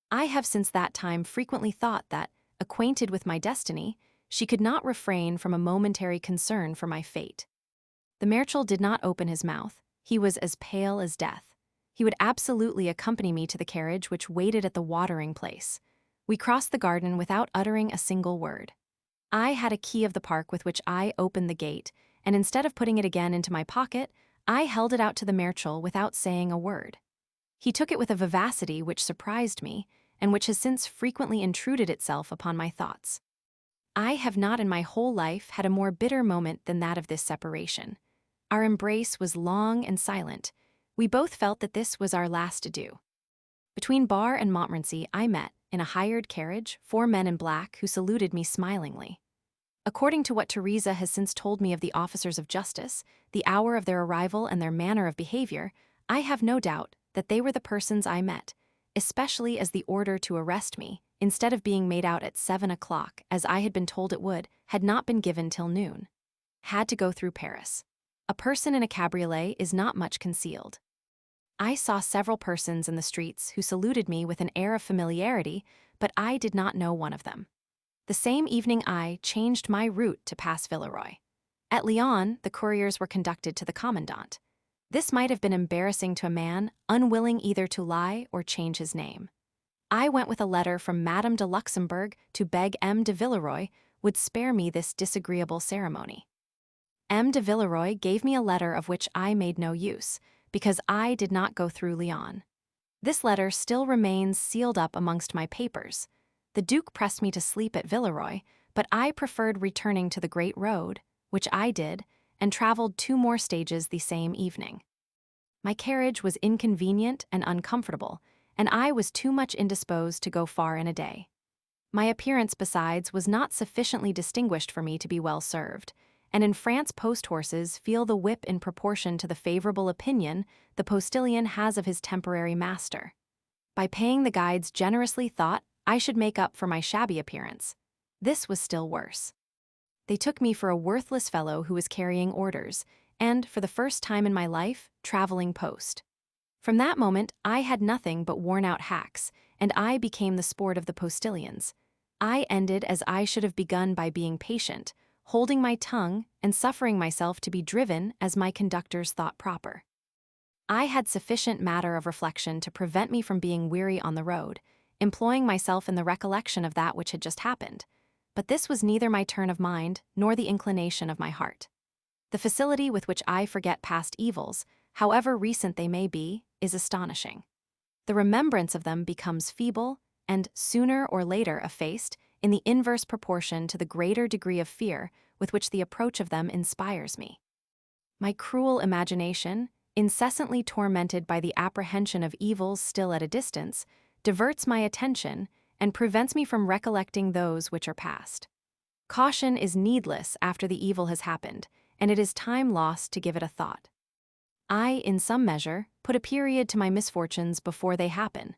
I have since that time frequently thought that, acquainted with my destiny, she could not refrain from a momentary concern for my fate. The Marechal did not open his mouth. He was as pale as death. He would absolutely accompany me to the carriage which waited at the watering place. We crossed the garden without uttering a single word. I had a key of the park with which I opened the gate, and instead of putting it again into my pocket, I held it out to the Marechal without saying a word. He took it with a vivacity which surprised me, and which has since frequently intruded itself upon my thoughts. I have not in my whole life had a more bitter moment than that of this separation. Our embrace was long and silent. We both felt that this was our last adieu. Between Bar and Montmorency I met, in a hired carriage, 4 men in black who saluted me smilingly. According to what Teresa has since told me of the officers of justice, the hour of their arrival and their manner of behavior, I have no doubt that they were the persons I met, especially as the order to arrest me, instead of being made out at 7 o'clock, as I had been told it would, had not been given till noon. Had to go through Paris. A person in a cabriolet is not much concealed. I saw several persons in the streets who saluted me with an air of familiarity, but I did not know one of them. The same evening I changed my route to pass Villeroy. At Lyon, the couriers were conducted to the commandant. This might have been embarrassing to a man unwilling either to lie or change his name. I went with a letter from Madame de Luxembourg to beg M. de Villeroy would spare me this disagreeable ceremony. M. de Villeroy gave me a letter of which I made no use, because I did not go through Lyon. This letter still remains sealed up amongst my papers. The Duke pressed me to sleep at Villeroy, but I preferred returning to the Great Road, which I did, and traveled 2 more stages the same evening. My carriage was inconvenient and uncomfortable, and I was too much indisposed to go far in a day. My appearance, besides, was not sufficiently distinguished for me to be well served, and in France post horses feel the whip in proportion to the favorable opinion the postilion has of his temporary master. By paying the guides generously thought I should make up for my shabby appearance. This was still worse. They took me for a worthless fellow who was carrying orders, and, for the first time in my life, traveling post. From that moment, I had nothing but worn-out hacks, and I became the sport of the postilions. I ended as I should have begun, by being patient, holding my tongue and suffering myself to be driven as my conductors thought proper. I had sufficient matter of reflection to prevent me from being weary on the road, employing myself in the recollection of that which had just happened. But this was neither my turn of mind nor the inclination of my heart. The facility with which I forget past evils, however recent they may be, is astonishing. The remembrance of them becomes feeble and, sooner or later, effaced in the inverse proportion to the greater degree of fear with which the approach of them inspires me. My cruel imagination, incessantly tormented by the apprehension of evils still at a distance, diverts my attention and prevents me from recollecting those which are past. Caution is needless after the evil has happened, and it is time lost to give it a thought. I, in some measure, put a period to my misfortunes before they happen.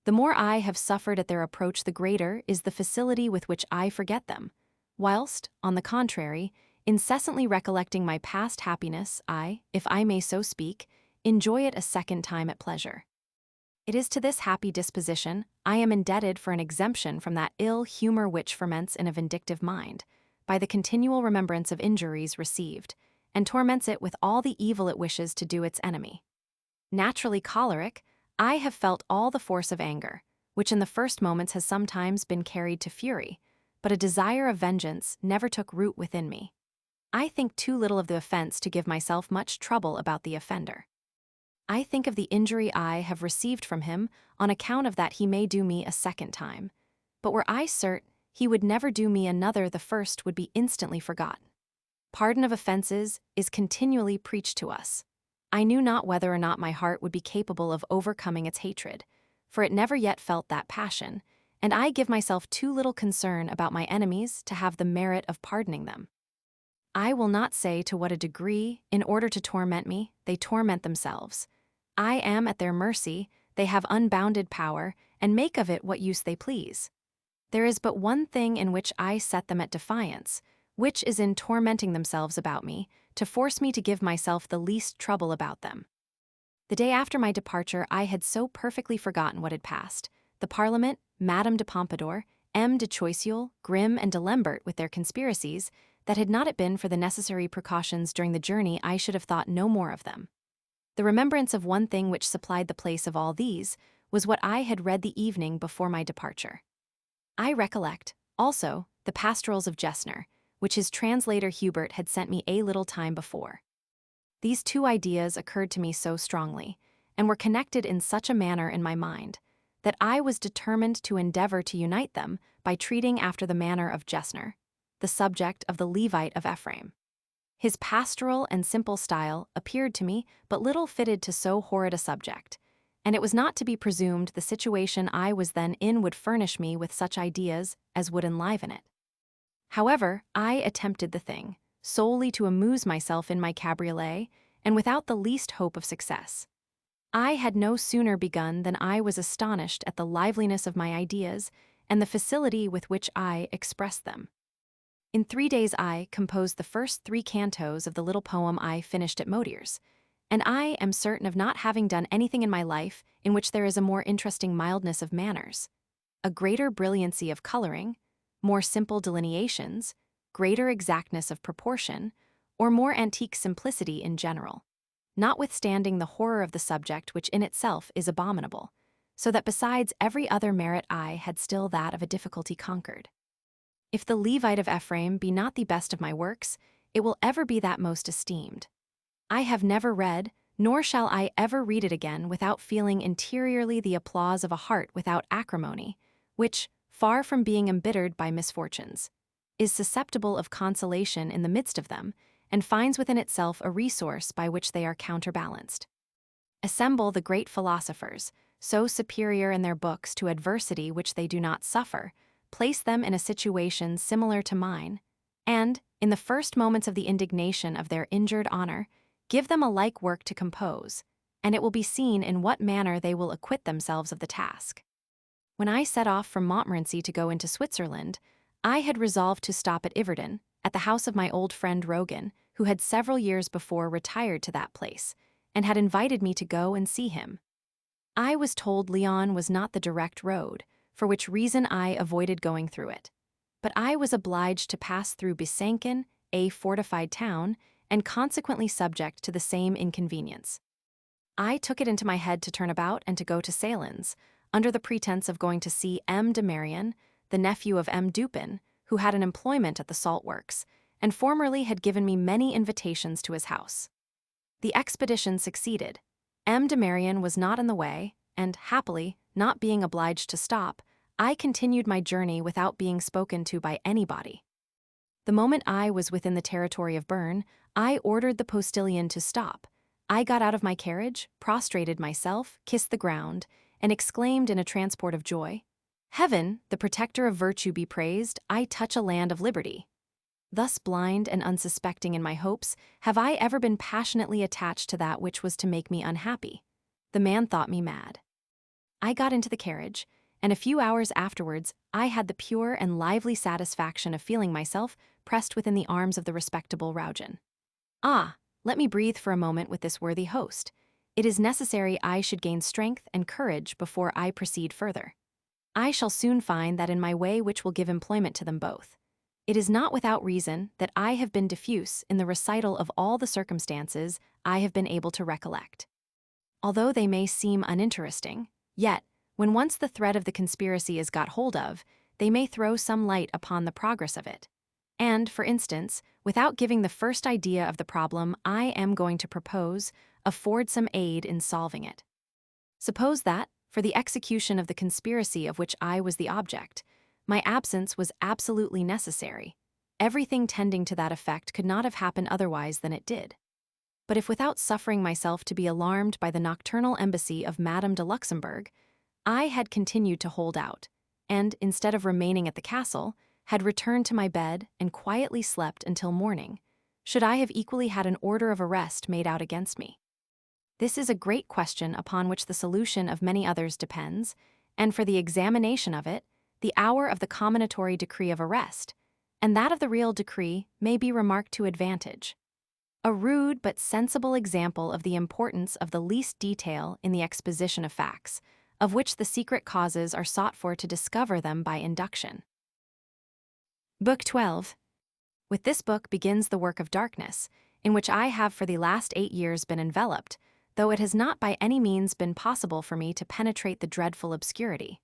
The more I have suffered at their approach, the greater is the facility with which I forget them, whilst, on the contrary, incessantly recollecting my past happiness, I, if I may so speak, enjoy it a second time at pleasure. It is to this happy disposition I am indebted for an exemption from that ill humor which ferments in a vindictive mind, by the continual remembrance of injuries received, and torments it with all the evil it wishes to do its enemy. Naturally choleric, I have felt all the force of anger, which in the first moments has sometimes been carried to fury, but a desire of vengeance never took root within me. I think too little of the offense to give myself much trouble about the offender. I think of the injury I have received from him on account of that he may do me a second time, but were I certain he would never do me another, the first would be instantly forgotten. Pardon of offenses is continually preached to us. I knew not whether or not my heart would be capable of overcoming its hatred, for it never yet felt that passion, and I give myself too little concern about my enemies to have the merit of pardoning them. I will not say to what a degree, in order to torment me, they torment themselves. I am at their mercy, they have unbounded power, and make of it what use they please. There is but one thing in which I set them at defiance, which is in tormenting themselves about me, to force me to give myself the least trouble about them. The day after my departure I had so perfectly forgotten what had passed. The Parliament, Madame de Pompadour, M. de Choiseul, Grimm, and de Lambert with their conspiracies, that had not it been for the necessary precautions during the journey I should have thought no more of them. The remembrance of one thing which supplied the place of all these was what I had read the evening before my departure. I recollect, also, the pastorals of Gessner, which his translator Hubert had sent me a little time before. These 2 ideas occurred to me so strongly, and were connected in such a manner in my mind, that I was determined to endeavor to unite them by treating after the manner of Gessner, the subject of the Levite of Ephraim. His pastoral and simple style appeared to me but little fitted to so horrid a subject, and it was not to be presumed the situation I was then in would furnish me with such ideas as would enliven it. However, I attempted the thing, solely to amuse myself in my cabriolet, and without the least hope of success. I had no sooner begun than I was astonished at the liveliness of my ideas and the facility with which I expressed them. In 3 days I composed the first 3 cantos of the little poem I finished at Modier's, and I am certain of not having done anything in my life in which there is a more interesting mildness of manners, a greater brilliancy of coloring, more simple delineations, greater exactness of proportion, or more antique simplicity in general, notwithstanding the horror of the subject, which in itself is abominable, so that besides every other merit I had still that of a difficulty conquered. If the Levite of Ephraim be not the best of my works, it will ever be that most esteemed. I have never read, nor shall I ever read it again without feeling interiorly the applause of a heart without acrimony, which, far from being embittered by misfortunes, is susceptible of consolation in the midst of them, and finds within itself a resource by which they are counterbalanced. Assemble the great philosophers, so superior in their books to adversity which they do not suffer, place them in a situation similar to mine, and, in the first moments of the indignation of their injured honor, give them a like work to compose, and it will be seen in what manner they will acquit themselves of the task. When I set off from Montmorency to go into Switzerland, I had resolved to stop at Yverdon, at the house of my old friend Rogan, who had several years before retired to that place, and had invited me to go and see him. I was told Lyon was not the direct road, for which reason I avoided going through it. But I was obliged to pass through Besançon, a fortified town, and consequently subject to the same inconvenience. I took it into my head to turn about and to go to Salins, under the pretense of going to see M. de Marion, the nephew of M. Dupin, who had an employment at the salt works, and formerly had given me many invitations to his house. The expedition succeeded. M. de Marion was not in the way, and, happily, not being obliged to stop, I continued my journey without being spoken to by anybody. The moment I was within the territory of Bern, I ordered the postilion to stop. I got out of my carriage, prostrated myself, kissed the ground, and exclaimed in a transport of joy, "Heaven, the protector of virtue be praised, I touch a land of liberty." Thus blind and unsuspecting in my hopes, have I ever been passionately attached to that which was to make me unhappy. The man thought me mad. I got into the carriage, and a few hours afterwards I had the pure and lively satisfaction of feeling myself pressed within the arms of the respectable Raugen. Ah, let me breathe for a moment with this worthy host. It is necessary I should gain strength and courage before I proceed further. I shall soon find that in my way which will give employment to them both. It is not without reason that I have been diffuse in the recital of all the circumstances I have been able to recollect. Although they may seem uninteresting, yet, when once the thread of the conspiracy is got hold of, they may throw some light upon the progress of it. And, for instance, without giving the first idea of the problem I am going to propose, afford some aid in solving it. Suppose that, for the execution of the conspiracy of which I was the object, my absence was absolutely necessary. Everything tending to that effect could not have happened otherwise than it did. But if without suffering myself to be alarmed by the nocturnal embassy of Madame de Luxembourg, I had continued to hold out, and, instead of remaining at the castle, had returned to my bed and quietly slept until morning, should I have equally had an order of arrest made out against me? This is a great question upon which the solution of many others depends, and for the examination of it, the hour of the comminatory decree of arrest, and that of the real decree, may be remarked to advantage. A rude but sensible example of the importance of the least detail in the exposition of facts, of which the secret causes are sought for to discover them by induction. Book 12. With this book begins the work of darkness, in which I have for the last 8 years been enveloped, though it has not by any means been possible for me to penetrate the dreadful obscurity.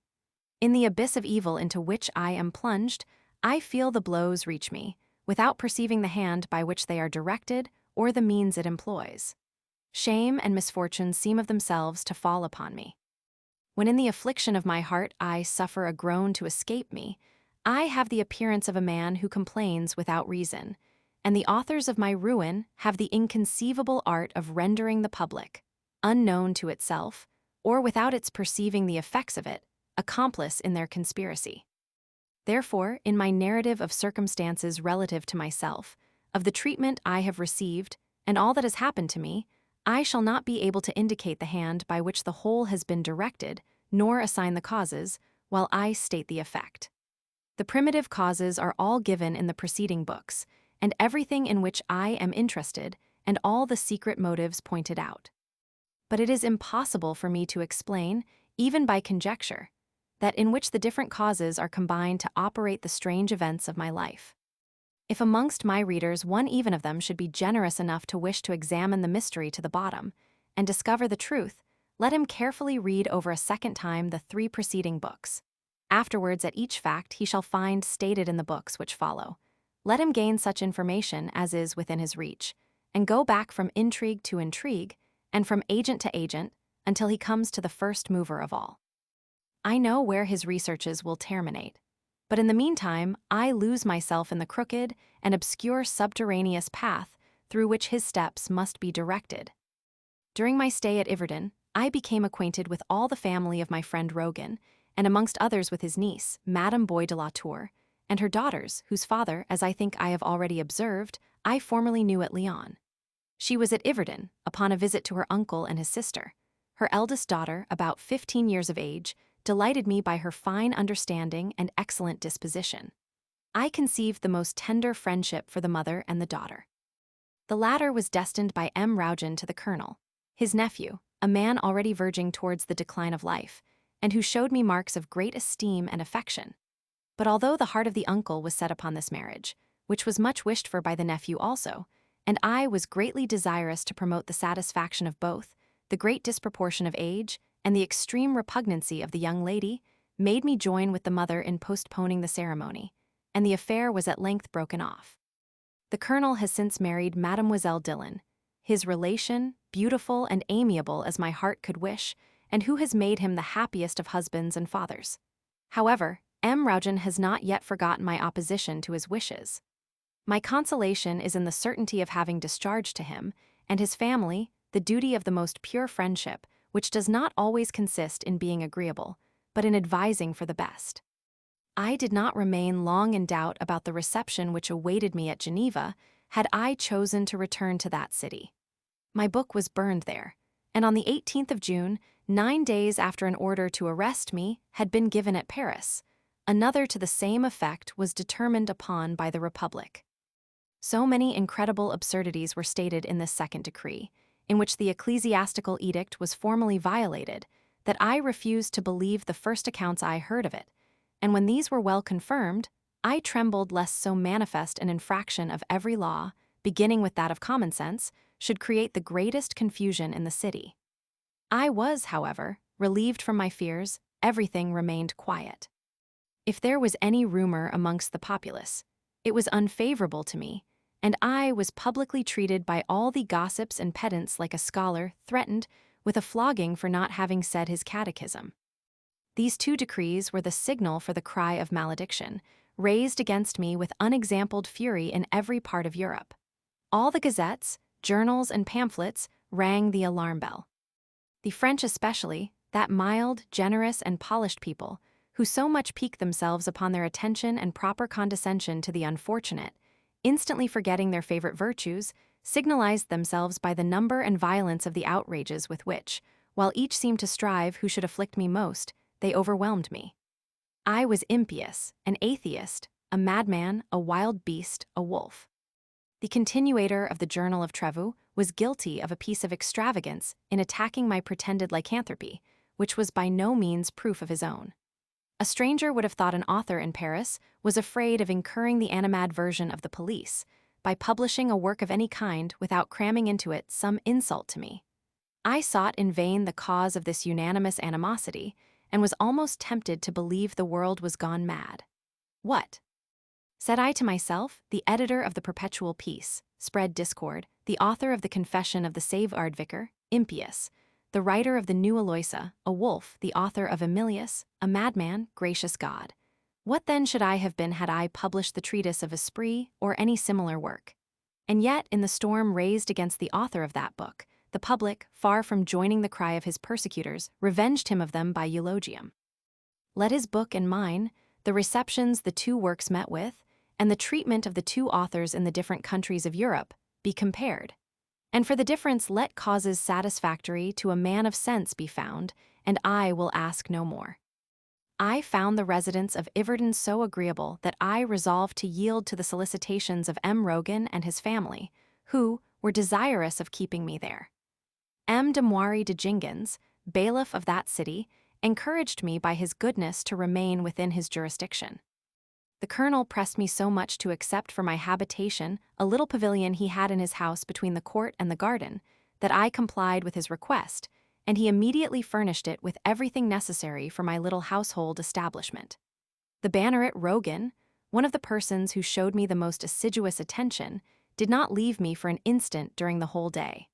In the abyss of evil into which I am plunged, I feel the blows reach me, without perceiving the hand by which they are directed or the means it employs. Shame and misfortune seem of themselves to fall upon me. When in the affliction of my heart I suffer a groan to escape me, I have the appearance of a man who complains without reason, and the authors of my ruin have the inconceivable art of rendering the public, unknown to itself, or without its perceiving the effects of it, accomplice in their conspiracy. Therefore, in my narrative of circumstances relative to myself, of the treatment I have received, and all that has happened to me, I shall not be able to indicate the hand by which the whole has been directed, nor assign the causes, while I state the effect. The primitive causes are all given in the preceding books, and everything in which I am interested, and all the secret motives pointed out. But it is impossible for me to explain, even by conjecture, that in which the different causes are combined to operate the strange events of my life. If amongst my readers one even of them should be generous enough to wish to examine the mystery to the bottom, and discover the truth, let him carefully read over a second time the 3 preceding books. Afterwards, at each fact he shall find stated in the books which follow. Let him gain such information as is within his reach, and go back from intrigue to intrigue, and from agent to agent, until he comes to the first mover of all. I know where his researches will terminate, but in the meantime, I lose myself in the crooked and obscure subterraneous path through which his steps must be directed. During my stay at Iverdon, I became acquainted with all the family of my friend Rogan, and amongst others with his niece, Madame Boy de la Tour, and her daughters, whose father, as I think I have already observed, I formerly knew at Lyon. She was at Iverdon, upon a visit to her uncle and his sister. Her eldest daughter, about 15 years of age, delighted me by her fine understanding and excellent disposition. I conceived the most tender friendship for the mother and the daughter. The latter was destined by M. Raugen to the colonel, his nephew, a man already verging towards the decline of life, and who showed me marks of great esteem and affection. But although the heart of the uncle was set upon this marriage, which was much wished for by the nephew also, and I was greatly desirous to promote the satisfaction of both, the great disproportion of age and the extreme repugnancy of the young lady made me join with the mother in postponing the ceremony, and the affair was at length broken off. The colonel has since married Mademoiselle Dillon, his relation, beautiful and amiable as my heart could wish, and who has made him the happiest of husbands and fathers. However, M. Raugen has not yet forgotten my opposition to his wishes. My consolation is in the certainty of having discharged to him and his family the duty of the most pure friendship, which does not always consist in being agreeable, but in advising for the best. I did not remain long in doubt about the reception which awaited me at Geneva had I chosen to return to that city. My book was burned there, and on the 18th of June, 9 days after an order to arrest me had been given at Paris, another to the same effect was determined upon by the Republic. So many incredible absurdities were stated in this second decree, in which the ecclesiastical edict was formally violated, that I refused to believe the first accounts I heard of it, and when these were well confirmed, I trembled lest so manifest an infraction of every law, beginning with that of common sense, should create the greatest confusion in the city. I was, however, relieved from my fears. Everything remained quiet. If there was any rumor amongst the populace, it was unfavorable to me, and I was publicly treated by all the gossips and pedants like a scholar threatened with a flogging for not having said his catechism. These 2 decrees were the signal for the cry of malediction, raised against me with unexampled fury in every part of Europe. All the gazettes, journals, and pamphlets rang the alarm bell. The French especially, that mild, generous, and polished people, who so much pique themselves upon their attention and proper condescension to the unfortunate, instantly forgetting their favorite virtues, signalized themselves by the number and violence of the outrages with which, while each seemed to strive who should afflict me most, they overwhelmed me. I was impious, an atheist, a madman, a wild beast, a wolf. The continuator of the Journal of Trevoux was guilty of a piece of extravagance in attacking my pretended lycanthropy, which was by no means proof of his own. A stranger would have thought an author in Paris was afraid of incurring the animadversion of the police by publishing a work of any kind without cramming into it some insult to me. I sought in vain the cause of this unanimous animosity, and was almost tempted to believe the world was gone mad. What? Said I to myself, the editor of the Perpetual Peace, spread discord, the author of the Confession of the Save-Ard-Vicar, impious, the writer of the New Aloysia, a wolf, the author of Emilius, a madman, gracious God. What then should I have been had I published the treatise of Esprit or any similar work? And yet, in the storm raised against the author of that book, the public, far from joining the cry of his persecutors, revenged him of them by eulogium. Let his book and mine, the receptions the 2 works met with, and the treatment of the 2 authors in the different countries of Europe, be compared. And for the difference let causes satisfactory to a man of sense be found, and I will ask no more. I found the residence of Iverdon so agreeable that I resolved to yield to the solicitations of M. Rogan and his family, who were desirous of keeping me there. M. de Moiry de Gingens, bailiff of that city, encouraged me by his goodness to remain within his jurisdiction. The colonel pressed me so much to accept for my habitation a little pavilion he had in his house between the court and the garden, that I complied with his request, and he immediately furnished it with everything necessary for my little household establishment. The banneret Rogan, one of the persons who showed me the most assiduous attention, did not leave me for an instant during the whole day.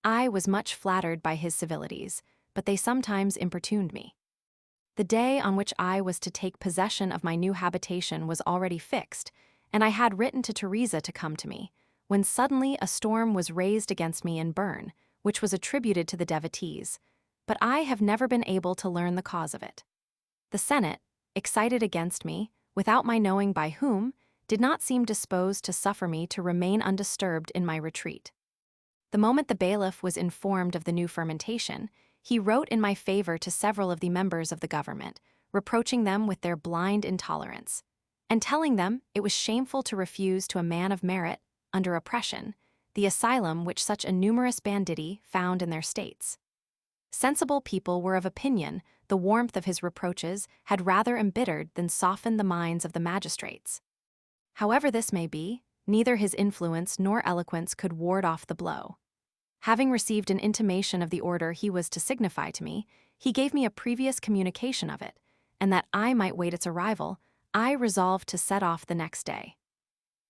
I was much flattered by his civilities, but they sometimes importuned me. The day on which I was to take possession of my new habitation was already fixed, and I had written to Teresa to come to me, when suddenly a storm was raised against me in Bern, which was attributed to the devotees, but I have never been able to learn the cause of it. The Senate, excited against me, without my knowing by whom, did not seem disposed to suffer me to remain undisturbed in my retreat. The moment the bailiff was informed of the new fermentation, he wrote in my favor to several of the members of the government, reproaching them with their blind intolerance, and telling them it was shameful to refuse to a man of merit, under oppression, the asylum which such a numerous banditti found in their states. Sensible people were of opinion the warmth of his reproaches had rather embittered than softened the minds of the magistrates. However this may be, neither his influence nor eloquence could ward off the blow. Having received an intimation of the order he was to signify to me, he gave me a previous communication of it, and that I might wait its arrival, I resolved to set off the next day.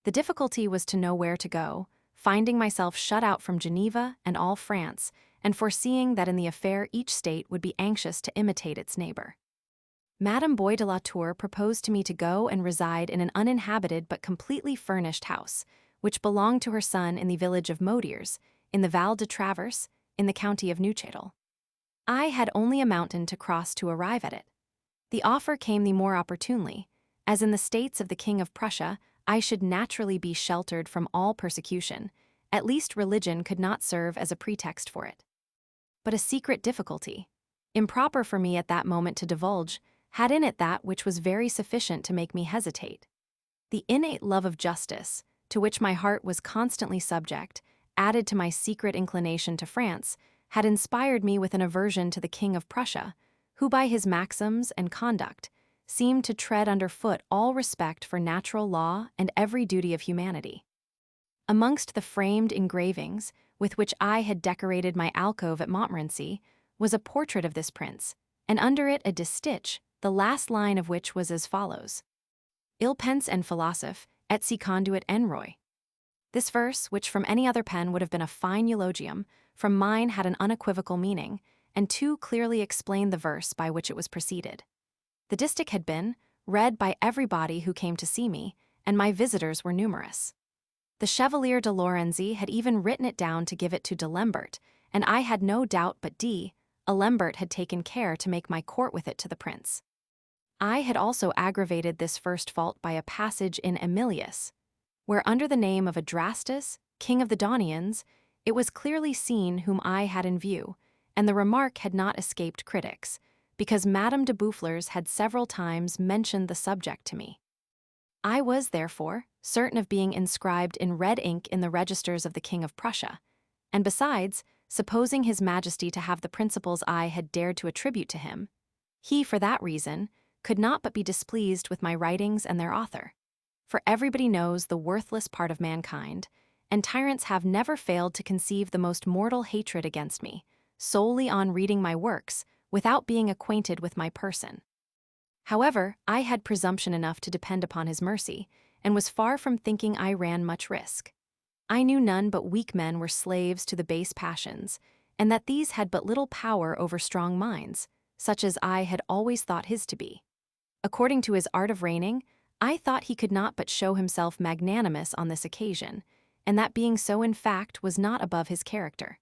The difficulty was to know where to go, finding myself shut out from Geneva and all France, and foreseeing that in the affair each state would be anxious to imitate its neighbor. Madame Bois de la Tour proposed to me to go and reside in an uninhabited but completely furnished house, which belonged to her son in the village of Motiers, in the Val de Travers, in the county of Neuchâtel. I had only a mountain to cross to arrive at it. The offer came the more opportunely, as in the states of the King of Prussia I should naturally be sheltered from all persecution, at least religion could not serve as a pretext for it. But a secret difficulty, improper for me at that moment to divulge, had in it that which was very sufficient to make me hesitate. The innate love of justice, to which my heart was constantly subject, added to my secret inclination to France, had inspired me with an aversion to the King of Prussia, who by his maxims and conduct seemed to tread underfoot all respect for natural law and every duty of humanity. Amongst the framed engravings with which I had decorated my alcove at Montmorency was a portrait of this prince, and under it a distich, the last line of which was as follows: Il pense en philosophe, et si conduit en roi. This verse, which from any other pen would have been a fine eulogium, from mine had an unequivocal meaning, and too clearly explained the verse by which it was preceded. The distich had been read by everybody who came to see me, and my visitors were numerous. The Chevalier de Lorenzi had even written it down to give it to de Lambert, and I had no doubt but Lambert had taken care to make my court with it to the prince. I had also aggravated this first fault by a passage in Emilius, where under the name of Adrastus, king of the Daunians, it was clearly seen whom I had in view, and the remark had not escaped critics, because Madame de Boufflers had several times mentioned the subject to me. I was, therefore, certain of being inscribed in red ink in the registers of the King of Prussia, and besides, supposing His Majesty to have the principles I had dared to attribute to him, he, for that reason, could not but be displeased with my writings and their author. For everybody knows the worthless part of mankind, and tyrants have never failed to conceive the most mortal hatred against me, solely on reading my works, without being acquainted with my person. However, I had presumption enough to depend upon his mercy, and was far from thinking I ran much risk. I knew none but weak men were slaves to the base passions, and that these had but little power over strong minds, such as I had always thought his to be. According to his art of reigning, I thought he could not but show himself magnanimous on this occasion, and that being so in fact was not above his character.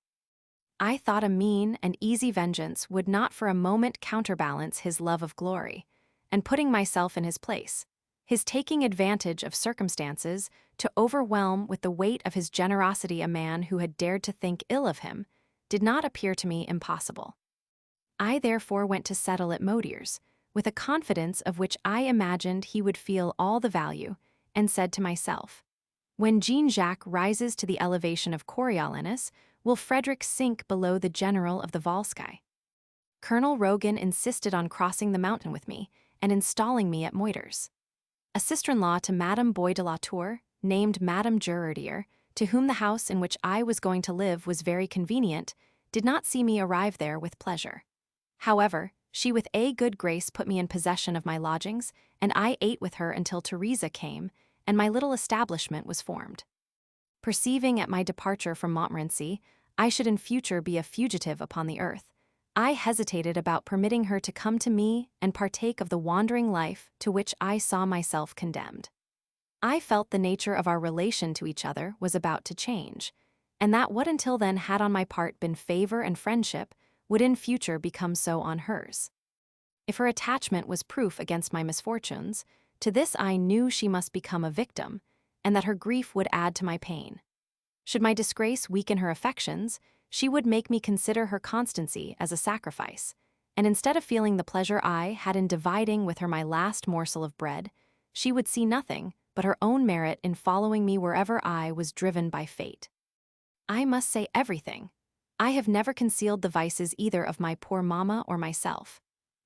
I thought a mean and easy vengeance would not for a moment counterbalance his love of glory, and putting myself in his place, his taking advantage of circumstances to overwhelm with the weight of his generosity a man who had dared to think ill of him, did not appear to me impossible. I therefore went to settle at Motiers, with a confidence of which I imagined he would feel all the value, and said to myself, when Jean-Jacques rises to the elevation of Coriolanus, will Frederick sink below the general of the Volsci? Colonel Rogan insisted on crossing the mountain with me, and installing me at Moitiers. A sister-in-law to Madame Bois de la Tour, named Madame Jurardier, to whom the house in which I was going to live was very convenient, did not see me arrive there with pleasure. However, She with a good grace put me in possession of my lodgings, and I ate with her until Teresa came, and my little establishment was formed. Perceiving at my departure from Montmorency, I should in future be a fugitive upon the earth, I hesitated about permitting her to come to me and partake of the wandering life to which I saw myself condemned. I felt the nature of our relation to each other was about to change, and that what until then had on my part been favor and friendship would in future become so on hers. If her attachment was proof against my misfortunes, to this I knew she must become a victim, and that her grief would add to my pain. Should my disgrace weaken her affections, she would make me consider her constancy as a sacrifice, and instead of feeling the pleasure I had in dividing with her my last morsel of bread, she would see nothing but her own merit in following me wherever I was driven by fate. I must say everything. I have never concealed the vices either of my poor mamma or myself.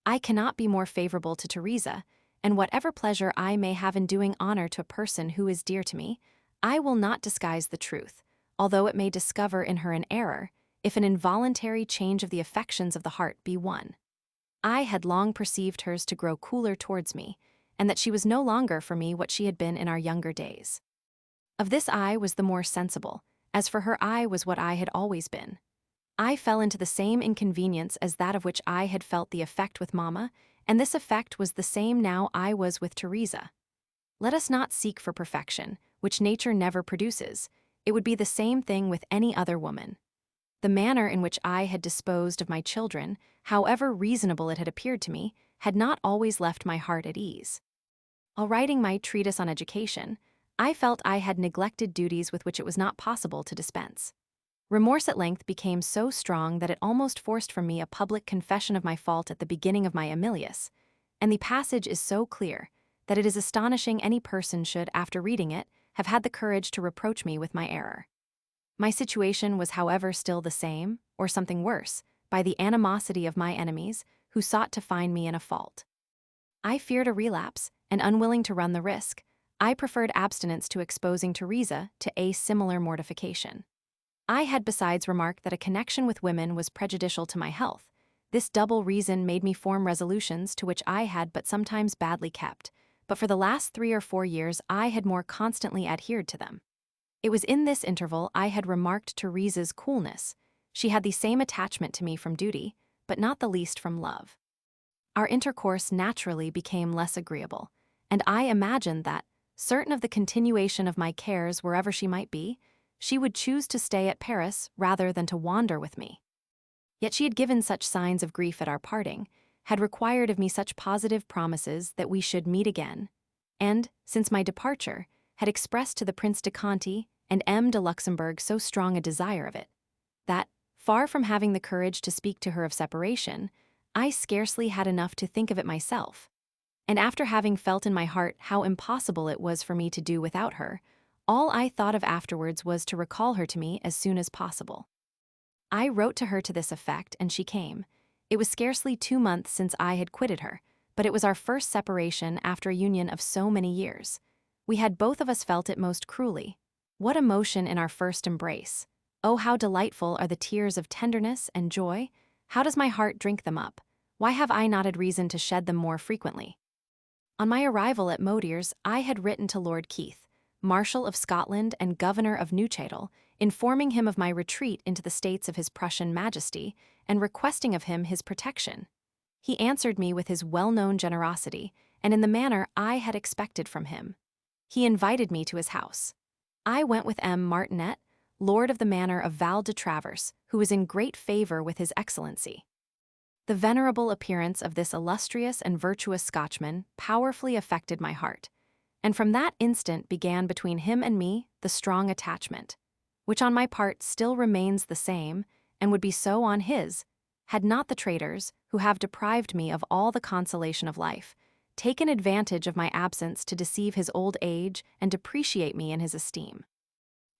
I cannot be more favorable to Teresa, and whatever pleasure I may have in doing honor to a person who is dear to me, I will not disguise the truth, although it may discover in her an error, if an involuntary change of the affections of the heart be one. I had long perceived hers to grow cooler towards me, and that she was no longer for me what she had been in our younger days. Of this I was the more sensible, as for her I was what I had always been. I fell into the same inconvenience as that of which I had felt the effect with mamma, and this effect was the same now I was with Teresa. Let us not seek for perfection, which nature never produces. It would be the same thing with any other woman. The manner in which I had disposed of my children, however reasonable it had appeared to me, had not always left my heart at ease. While writing my treatise on education, I felt I had neglected duties with which it was not possible to dispense. Remorse at length became so strong that it almost forced from me a public confession of my fault at the beginning of my Emilius, and the passage is so clear that it is astonishing any person should, after reading it, have had the courage to reproach me with my error. My situation was however still the same, or something worse, by the animosity of my enemies, who sought to find me in a fault. I feared a relapse, and unwilling to run the risk, I preferred abstinence to exposing Teresa to a similar mortification. I had besides remarked that a connection with women was prejudicial to my health. This double reason made me form resolutions to which I had but sometimes badly kept, but for the last 3 or 4 years I had more constantly adhered to them. It was in this interval I had remarked Teresa's coolness. She had the same attachment to me from duty, but not the least from love. Our intercourse naturally became less agreeable, and I imagined that, certain of the continuation of my cares wherever she might be, she would choose to stay at Paris rather than to wander with me. Yet she had given such signs of grief at our parting, had required of me such positive promises that we should meet again, and, since my departure, had expressed to the Prince de Conti and M. de Luxembourg so strong a desire of it, that, far from having the courage to speak to her of separation, I scarcely had enough to think of it myself. And after having felt in my heart how impossible it was for me to do without her, all I thought of afterwards was to recall her to me as soon as possible. I wrote to her to this effect, and she came. It was scarcely 2 months since I had quitted her, but it was our first separation after a union of so many years. We had both of us felt it most cruelly. What emotion in our first embrace! Oh, how delightful are the tears of tenderness and joy! How does my heart drink them up? Why have I not had reason to shed them more frequently? On my arrival at Modiers, I had written to Lord Keith, Marshal of Scotland and Governor of Neuchatel, informing him of my retreat into the States of His Prussian Majesty and requesting of him his protection. He answered me with his well-known generosity and in the manner I had expected from him. He invited me to his house. I went with M. Martinet, Lord of the Manor of Val de Travers, who was in great favor with His Excellency. The venerable appearance of this illustrious and virtuous Scotchman powerfully affected my heart, and from that instant began between him and me the strong attachment, which on my part still remains the same, and would be so on his, had not the traitors, who have deprived me of all the consolation of life, taken advantage of my absence to deceive his old age and depreciate me in his esteem.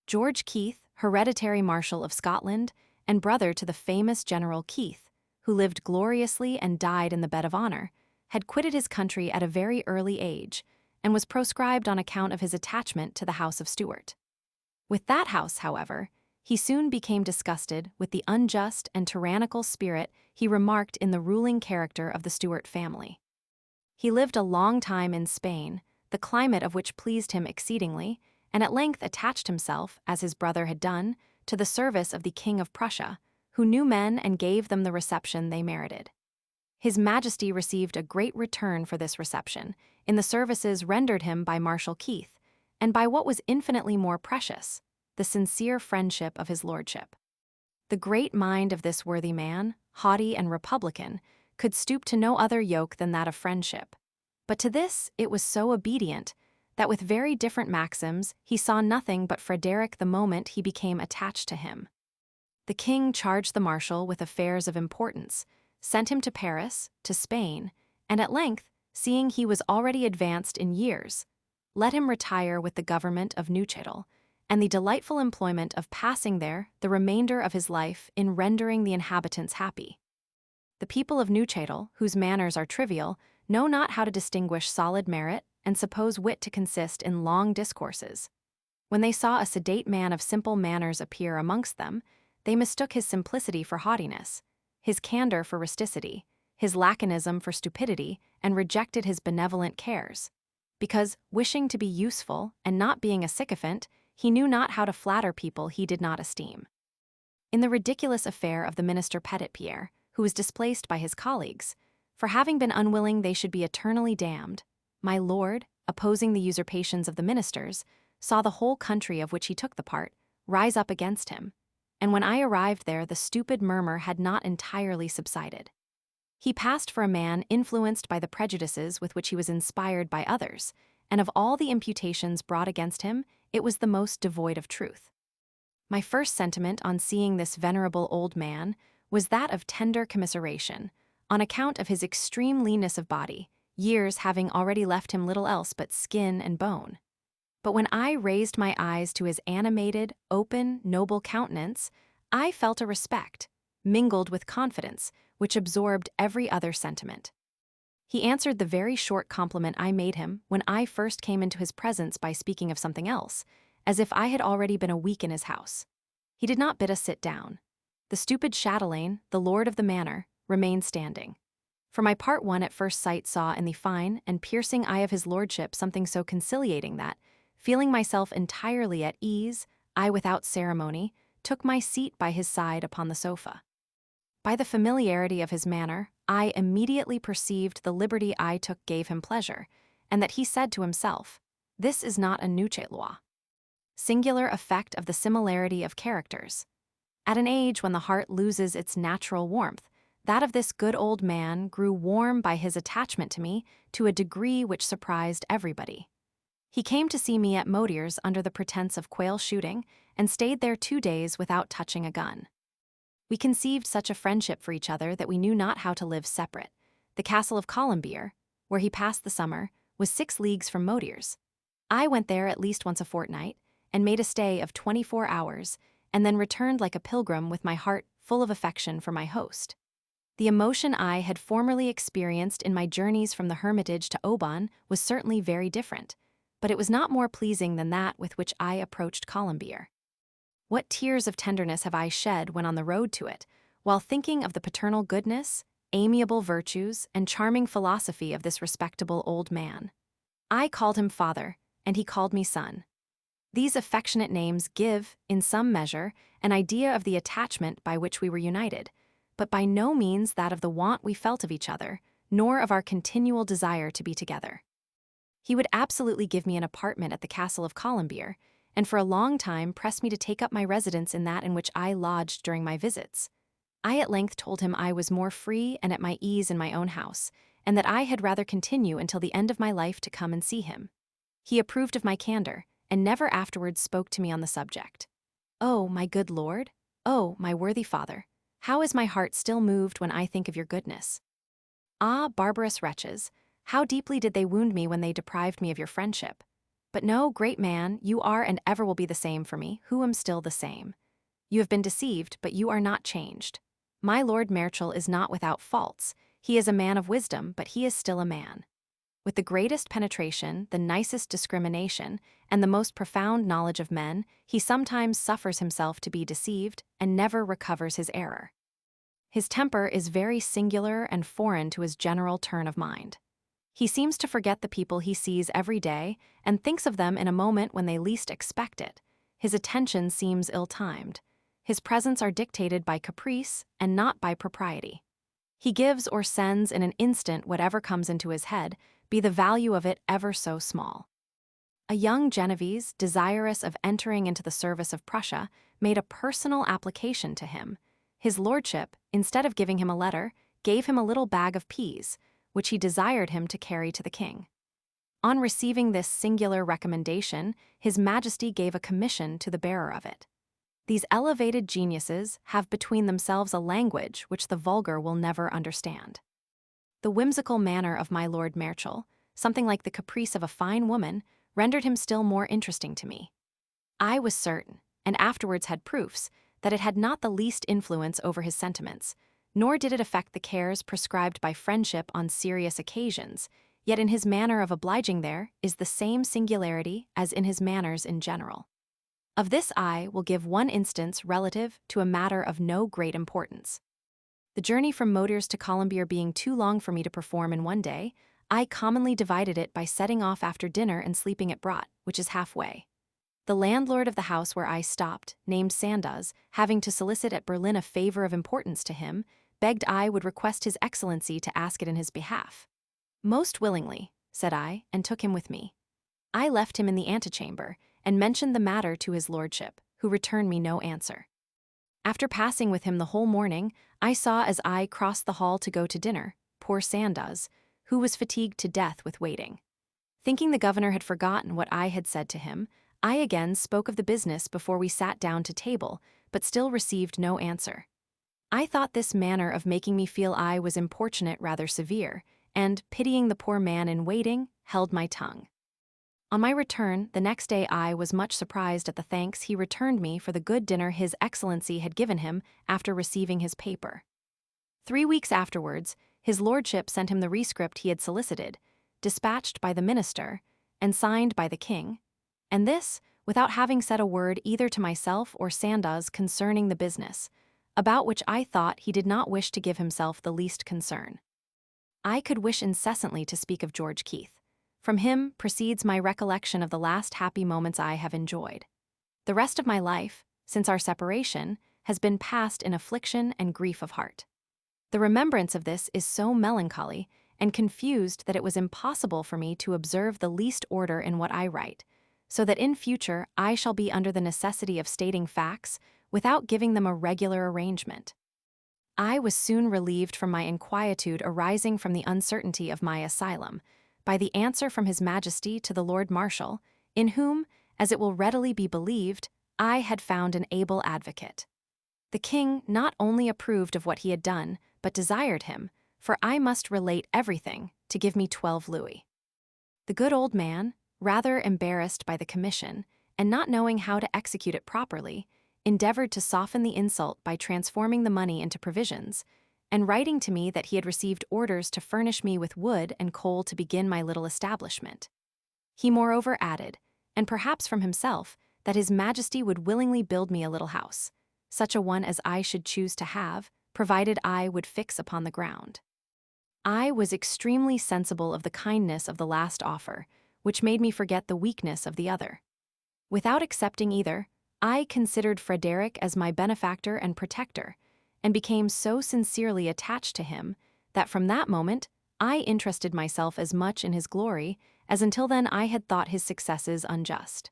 George Keith, hereditary Marshal of Scotland, and brother to the famous General Keith, who lived gloriously and died in the bed of honor, had quitted his country at a very early age, and was proscribed on account of his attachment to the House of Stuart. With that house, however, He soon became disgusted with the unjust and tyrannical spirit he remarked in the ruling character of the Stuart family. He lived a long time in Spain, the climate of which pleased him exceedingly, and at length attached himself, as his brother had done, to the service of the King of Prussia, who knew men and gave them the reception they merited. His Majesty received a great return for this reception, in the services rendered him by Marshal Keith, and by what was infinitely more precious, the sincere friendship of his lordship. The great mind of this worthy man, haughty and republican, could stoop to no other yoke than that of friendship. But to this it was so obedient that with very different maxims he saw nothing but Frederick the moment he became attached to him. The king charged the marshal with affairs of importance, sent him to Paris, to Spain, and at length, seeing he was already advanced in years, let him retire with the government of Neuchâtel, and the delightful employment of passing there the remainder of his life in rendering the inhabitants happy. The people of Neuchâtel, whose manners are trivial, know not how to distinguish solid merit and suppose wit to consist in long discourses. When they saw a sedate man of simple manners appear amongst them, they mistook his simplicity for haughtiness, his candor for rusticity, his laconism for stupidity, and rejected his benevolent cares, because, wishing to be useful and not being a sycophant, he knew not how to flatter people he did not esteem. In the ridiculous affair of the minister Petitpierre, who was displaced by his colleagues, for having been unwilling they should be eternally damned, my lord, opposing the usurpations of the ministers, saw the whole country of which he took the part rise up against him, and when I arrived there the stupid murmur had not entirely subsided. He passed for a man influenced by the prejudices with which he was inspired by others, and of all the imputations brought against him, it was the most devoid of truth. My first sentiment on seeing this venerable old man was that of tender commiseration, on account of his extreme leanness of body, years having already left him little else but skin and bone. But when I raised my eyes to his animated, open, noble countenance, I felt a respect, mingled with confidence, which absorbed every other sentiment. He answered the very short compliment I made him when I first came into his presence by speaking of something else, as if I had already been a week in his house. He did not bid us sit down. The stupid chatelaine, the lord of the manor, remained standing. For my part, one at first sight saw in the fine and piercing eye of his lordship something so conciliating that, feeling myself entirely at ease, I without ceremony took my seat by his side upon the sofa. By the familiarity of his manner, I immediately perceived the liberty I took gave him pleasure, and that he said to himself, "This is not a Neuchâtelois." Singular effect of the similarity of characters. At an age when the heart loses its natural warmth, that of this good old man grew warm by his attachment to me to a degree which surprised everybody. He came to see me at Modier's under the pretense of quail shooting, and stayed there 2 days without touching a gun. We conceived such a friendship for each other that we knew not how to live separate. The castle of Colombier, where he passed the summer, was 6 leagues from Modier's. I went there at least once a fortnight, and made a stay of 24 hours, and then returned like a pilgrim with my heart full of affection for my host. The emotion I had formerly experienced in my journeys from the Hermitage to Aubonne was certainly very different, but it was not more pleasing than that with which I approached Colombier. What tears of tenderness have I shed when on the road to it, while thinking of the paternal goodness, amiable virtues, and charming philosophy of this respectable old man. I called him father, and he called me son. These affectionate names give, in some measure, an idea of the attachment by which we were united, but by no means that of the want we felt of each other, nor of our continual desire to be together. He would absolutely give me an apartment at the castle of Colombier, and for a long time pressed me to take up my residence in that in which I lodged during my visits. I at length told him I was more free and at my ease in my own house, and that I had rather continue until the end of my life to come and see him. He approved of my candor, and never afterwards spoke to me on the subject. Oh, my good lord! Oh, my worthy father! How is my heart still moved when I think of your goodness! Ah, barbarous wretches! How deeply did they wound me when they deprived me of your friendship! But no, great man, you are and ever will be the same for me, who am still the same. You have been deceived, but you are not changed. My Lord Mareschal is not without faults. He is a man of wisdom, but he is still a man. With the greatest penetration, the nicest discrimination, and the most profound knowledge of men, he sometimes suffers himself to be deceived and never recovers his error. His temper is very singular and foreign to his general turn of mind. He seems to forget the people he sees every day and thinks of them in a moment when they least expect it. His attention seems ill-timed. His presents are dictated by caprice and not by propriety. He gives or sends in an instant whatever comes into his head, be the value of it ever so small. A young Genevese, desirous of entering into the service of Prussia, made a personal application to him. His lordship, instead of giving him a letter, gave him a little bag of peas, which he desired him to carry to the king. On receiving this singular recommendation, His Majesty gave a commission to the bearer of it. These elevated geniuses have between themselves a language which the vulgar will never understand. The whimsical manner of my Lord Mareschal, something like the caprice of a fine woman, rendered him still more interesting to me. I was certain, and afterwards had proofs, that it had not the least influence over his sentiments, nor did it affect the cares prescribed by friendship on serious occasions, yet in his manner of obliging there is the same singularity as in his manners in general. Of this I will give one instance relative to a matter of no great importance. The journey from Motiers to Colombier being too long for me to perform in one day, I commonly divided it by setting off after dinner and sleeping at Brat, which is halfway. The landlord of the house where I stopped, named Sandoz, having to solicit at Berlin a favor of importance to him, begged I would request His Excellency to ask it in his behalf. Most willingly, said I, and took him with me. I left him in the antechamber, and mentioned the matter to his lordship, who returned me no answer. After passing with him the whole morning, I saw as I crossed the hall to go to dinner, poor Sandoz, who was fatigued to death with waiting. Thinking the governor had forgotten what I had said to him, I again spoke of the business before we sat down to table, but still received no answer. I thought this manner of making me feel I was importunate rather severe, and, pitying the poor man in waiting, held my tongue. On my return, the next day I was much surprised at the thanks he returned me for the good dinner His Excellency had given him after receiving his paper. 3 weeks afterwards, his lordship sent him the rescript he had solicited, dispatched by the minister, and signed by the king, and this, without having said a word either to myself or Sandoz concerning the business, about which I thought he did not wish to give himself the least concern. I could wish incessantly to speak of George Keith. From him proceeds my recollection of the last happy moments I have enjoyed. The rest of my life, since our separation, has been passed in affliction and grief of heart. The remembrance of this is so melancholy and confused that it was impossible for me to observe the least order in what I write, so that in future I shall be under the necessity of stating facts without giving them a regular arrangement. I was soon relieved from my inquietude arising from the uncertainty of my asylum, by the answer from His Majesty to the Lord Marshal, in whom, as it will readily be believed, I had found an able advocate. The king not only approved of what he had done, but desired him, for I must relate everything, to give me 12 louis. The good old man, rather embarrassed by the commission, and not knowing how to execute it properly, endeavored to soften the insult by transforming the money into provisions, and writing to me that he had received orders to furnish me with wood and coal to begin my little establishment. He moreover added, and perhaps from himself, that His Majesty would willingly build me a little house, such a one as I should choose to have, provided I would fix upon the ground. I was extremely sensible of the kindness of the last offer, which made me forget the weakness of the other. Without accepting either, I considered Frederick as my benefactor and protector, and became so sincerely attached to him that from that moment I interested myself as much in his glory as until then I had thought his successes unjust.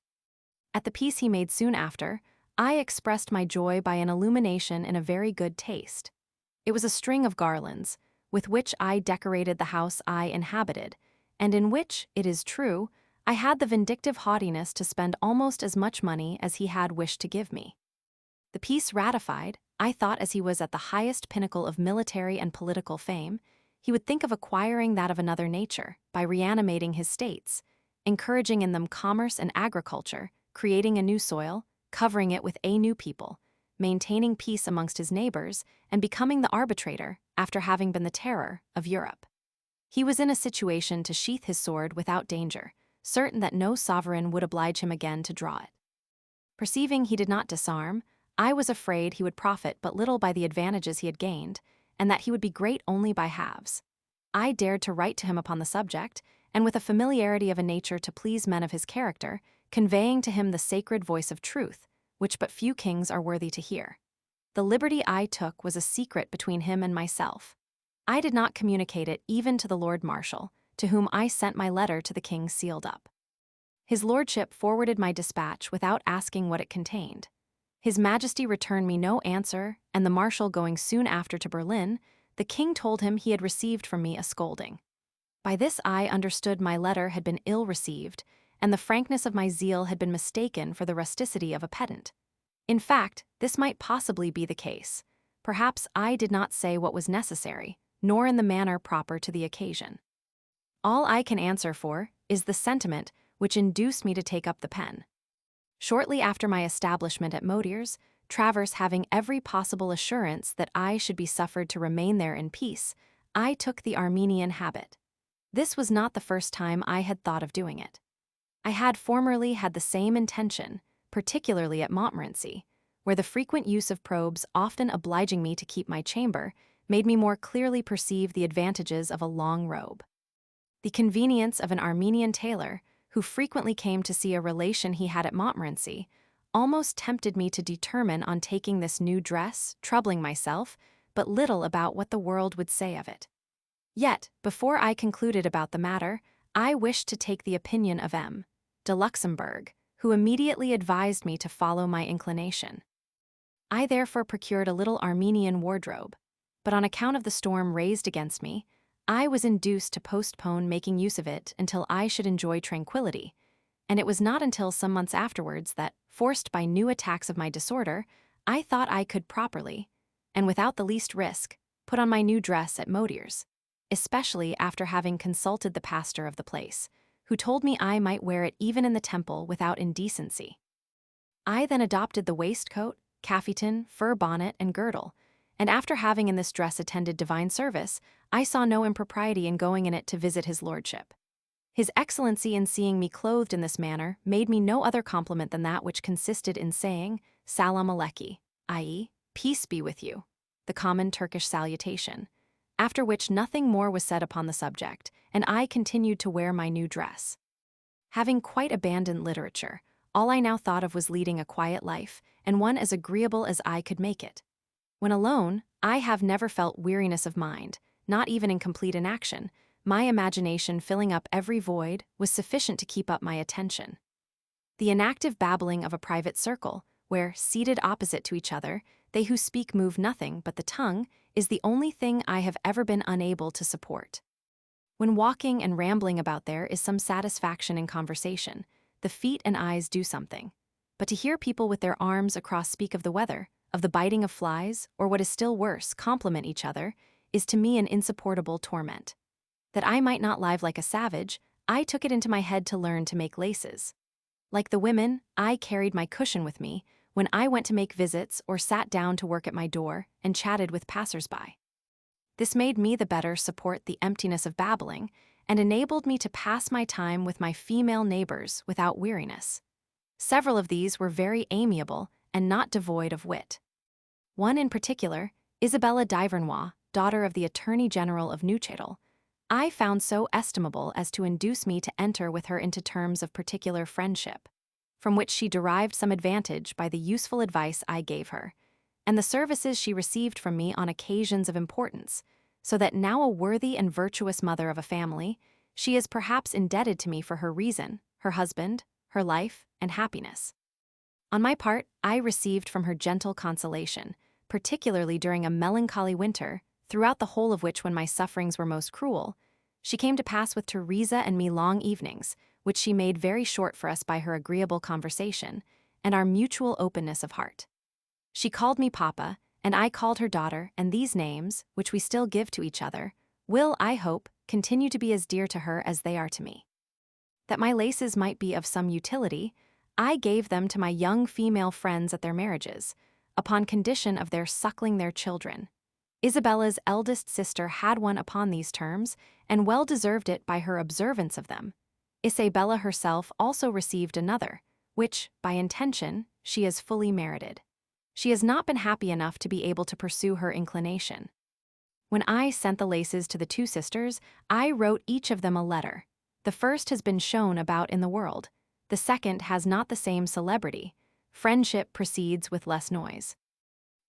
At the peace he made soon after, I expressed my joy by an illumination in a very good taste. It was a string of garlands, with which I decorated the house I inhabited, and in which, it is true, I had the vindictive haughtiness to spend almost as much money as he had wished to give me. The peace ratified, I thought as he was at the highest pinnacle of military and political fame, he would think of acquiring that of another nature by reanimating his states, encouraging in them commerce and agriculture, creating a new soil, covering it with a new people, maintaining peace amongst his neighbors, and becoming the arbitrator, after having been the terror, of Europe. He was in a situation to sheath his sword without danger, certain that no sovereign would oblige him again to draw it. Perceiving he did not disarm, I was afraid he would profit but little by the advantages he had gained, and that he would be great only by halves. I dared to write to him upon the subject, and with a familiarity of a nature to please men of his character, conveying to him the sacred voice of truth, which but few kings are worthy to hear. The liberty I took was a secret between him and myself. I did not communicate it even to the Lord Marshal, to whom I sent my letter to the king sealed up. His lordship forwarded my dispatch without asking what it contained. His Majesty returned me no answer, and the marshal going soon after to Berlin, the king told him he had received from me a scolding. By this I understood my letter had been ill received, and the frankness of my zeal had been mistaken for the rusticity of a pedant. In fact, this might possibly be the case. Perhaps I did not say what was necessary, nor in the manner proper to the occasion. All I can answer for is the sentiment which induced me to take up the pen. Shortly after my establishment at Modier's, Travers having every possible assurance that I should be suffered to remain there in peace, I took the Armenian habit. This was not the first time I had thought of doing it. I had formerly had the same intention, particularly at Montmorency, where the frequent use of probes, often obliging me to keep my chamber, made me more clearly perceive the advantages of a long robe. The convenience of an Armenian tailor, who frequently came to see a relation he had at Montmorency, almost tempted me to determine on taking this new dress, troubling myself but little about what the world would say of it. Yet, before I concluded about the matter, I wished to take the opinion of M. de Luxembourg, who immediately advised me to follow my inclination. I therefore procured a little Armenian wardrobe, but on account of the storm raised against me, I was induced to postpone making use of it until I should enjoy tranquility, and it was not until some months afterwards that, forced by new attacks of my disorder, I thought I could properly, and without the least risk, put on my new dress at Modier's, especially after having consulted the pastor of the place, who told me I might wear it even in the temple without indecency. I then adopted the waistcoat, cafetan, fur bonnet, and girdle, and after having in this dress attended divine service, I saw no impropriety in going in it to visit his lordship. His Excellency, in seeing me clothed in this manner, made me no other compliment than that which consisted in saying, Salam aleki, i.e., peace be with you, the common Turkish salutation, after which nothing more was said upon the subject, and I continued to wear my new dress. Having quite abandoned literature, all I now thought of was leading a quiet life, and one as agreeable as I could make it. When alone, I have never felt weariness of mind, not even in complete inaction. My imagination filling up every void was sufficient to keep up my attention. The inactive babbling of a private circle, where, seated opposite to each other, they who speak move nothing but the tongue, is the only thing I have ever been unable to support. When walking and rambling about there is some satisfaction in conversation, the feet and eyes do something. But to hear people with their arms across speak of the weather, of the biting of flies, or what is still worse, compliment each other, is to me an insupportable torment. That I might not live like a savage, I took it into my head to learn to make laces. Like the women, I carried my cushion with me when I went to make visits or sat down to work at my door and chatted with passers-by. This made me the better support the emptiness of babbling and enabled me to pass my time with my female neighbors without weariness. Several of these were very amiable and not devoid of wit. One in particular, Isabella d'Ivernois, daughter of the Attorney General of Neuchâtel, I found so estimable as to induce me to enter with her into terms of particular friendship, from which she derived some advantage by the useful advice I gave her, and the services she received from me on occasions of importance, so that now a worthy and virtuous mother of a family, she is perhaps indebted to me for her reason, her husband, her life, and happiness. On my part, I received from her gentle consolation, particularly during a melancholy winter, throughout the whole of which, when my sufferings were most cruel, she came to pass with Teresa and me long evenings, which she made very short for us by her agreeable conversation and our mutual openness of heart. She called me Papa, and I called her daughter, and these names, which we still give to each other, will, I hope, continue to be as dear to her as they are to me. That my laces might be of some utility, I gave them to my young female friends at their marriages, upon condition of their suckling their children, Isabella's eldest sister had one upon these terms, and well deserved it by her observance of them. Isabella herself also received another, which, by intention, she has fully merited. She has not been happy enough to be able to pursue her inclination. When I sent the laces to the two sisters, I wrote each of them a letter. The first has been shown about in the world. The second has not the same celebrity. Friendship proceeds with less noise.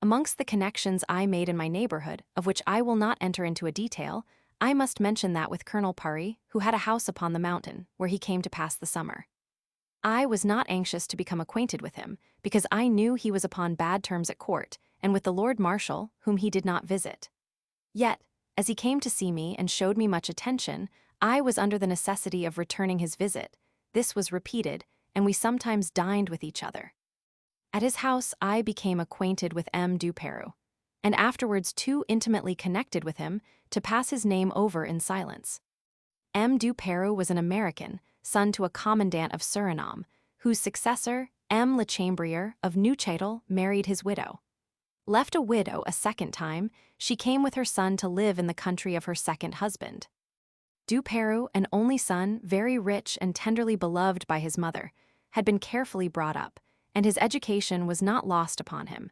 Amongst the connections I made in my neighborhood, of which I will not enter into a detail, I must mention that with Colonel Purry, who had a house upon the mountain, where he came to pass the summer. I was not anxious to become acquainted with him, because I knew he was upon bad terms at court, and with the Lord Marshal, whom he did not visit. Yet, as he came to see me and showed me much attention, I was under the necessity of returning his visit. This was repeated, and we sometimes dined with each other. At his house I became acquainted with M. du Peru, and afterwards too intimately connected with him to pass his name over in silence. M. du Peru was an American, son to a commandant of Suriname, whose successor, M. Le Chambrier of Neuchâtel, married his widow. Left a widow a second time, she came with her son to live in the country of her second husband. Du Peru, an only son, very rich and tenderly beloved by his mother, had been carefully brought up, and his education was not lost upon him.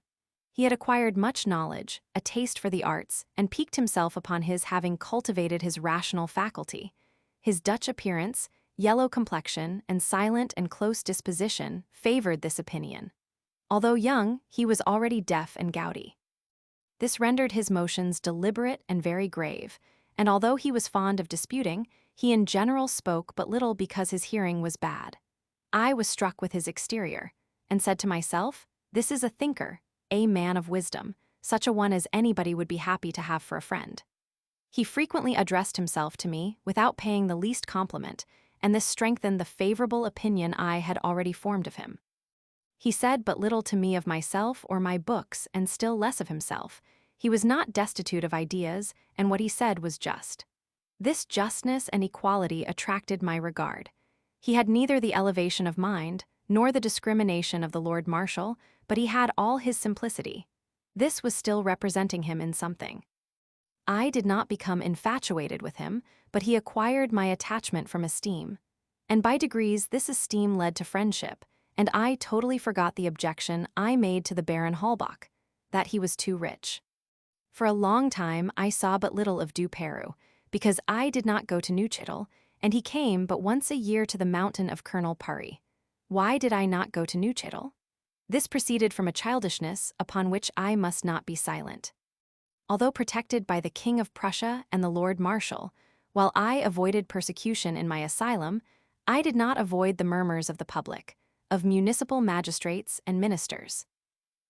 He had acquired much knowledge, a taste for the arts, and piqued himself upon his having cultivated his rational faculty. His Dutch appearance, yellow complexion, and silent and close disposition favored this opinion. Although young, he was already deaf and gouty. This rendered his motions deliberate and very grave, and although he was fond of disputing, he in general spoke but little because his hearing was bad. I was struck with his exterior, and said to myself, "This is a thinker, a man of wisdom, such a one as anybody would be happy to have for a friend." He frequently addressed himself to me without paying the least compliment, and this strengthened the favorable opinion I had already formed of him. He said but little to me of myself or my books, and still less of himself. He was not destitute of ideas, and what he said was just. This justness and equality attracted my regard. He had neither the elevation of mind, nor the discrimination of the Lord Marshal, but he had all his simplicity. This was still representing him in something. I did not become infatuated with him, but he acquired my attachment from esteem. And by degrees this esteem led to friendship, and I totally forgot the objection I made to the Baron Halbach, that he was too rich. For a long time I saw but little of Du Peru, because I did not go to Neuchâtel, and he came but once a year to the mountain of Colonel Purry. Why did I not go to Neuchâtel? This proceeded from a childishness upon which I must not be silent. Although protected by the King of Prussia and the Lord Marshal, while I avoided persecution in my asylum, I did not avoid the murmurs of the public, of municipal magistrates and ministers.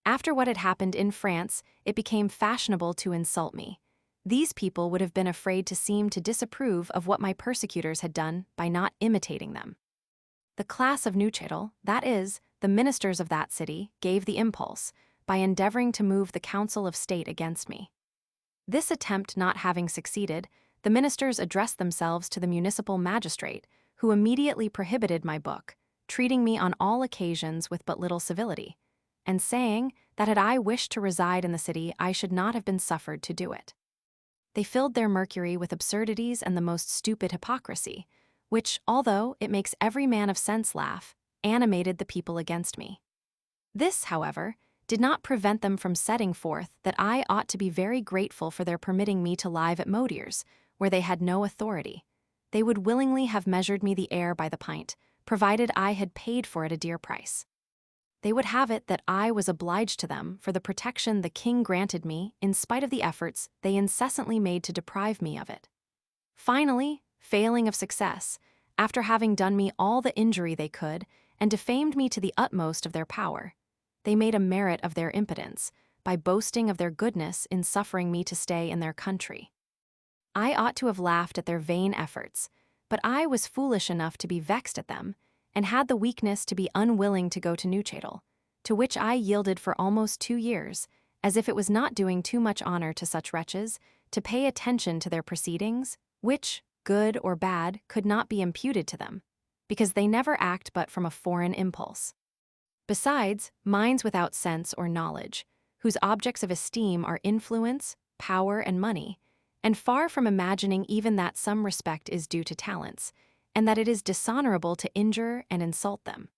After what had happened in France, it became fashionable to insult me. These people would have been afraid to seem to disapprove of what my persecutors had done by not imitating them. The class of Neuchâtel, that is, the ministers of that city, gave the impulse, by endeavoring to move the Council of State against me. This attempt not having succeeded, the ministers addressed themselves to the municipal magistrate, who immediately prohibited my book, treating me on all occasions with but little civility, and saying that had I wished to reside in the city I should not have been suffered to do it. They filled their mercury with absurdities and the most stupid hypocrisy, which, although it makes every man of sense laugh, animated the people against me. This, however, did not prevent them from setting forth that I ought to be very grateful for their permitting me to live at Modier's, where they had no authority. They would willingly have measured me the air by the pint, provided I had paid for it a dear price. They would have it that I was obliged to them for the protection the king granted me in spite of the efforts they incessantly made to deprive me of it. Finally, failing of success, after having done me all the injury they could, and defamed me to the utmost of their power, they made a merit of their impotence, by boasting of their goodness in suffering me to stay in their country. I ought to have laughed at their vain efforts, but I was foolish enough to be vexed at them, and had the weakness to be unwilling to go to Neuchâtel, to which I yielded for almost 2 years, as if it was not doing too much honor to such wretches, to pay attention to their proceedings, which, good or bad, could not be imputed to them, because they never act but from a foreign impulse. Besides, minds without sense or knowledge, whose objects of esteem are influence, power, and money, and far from imagining even that some respect is due to talents, and that it is dishonorable to injure and insult them.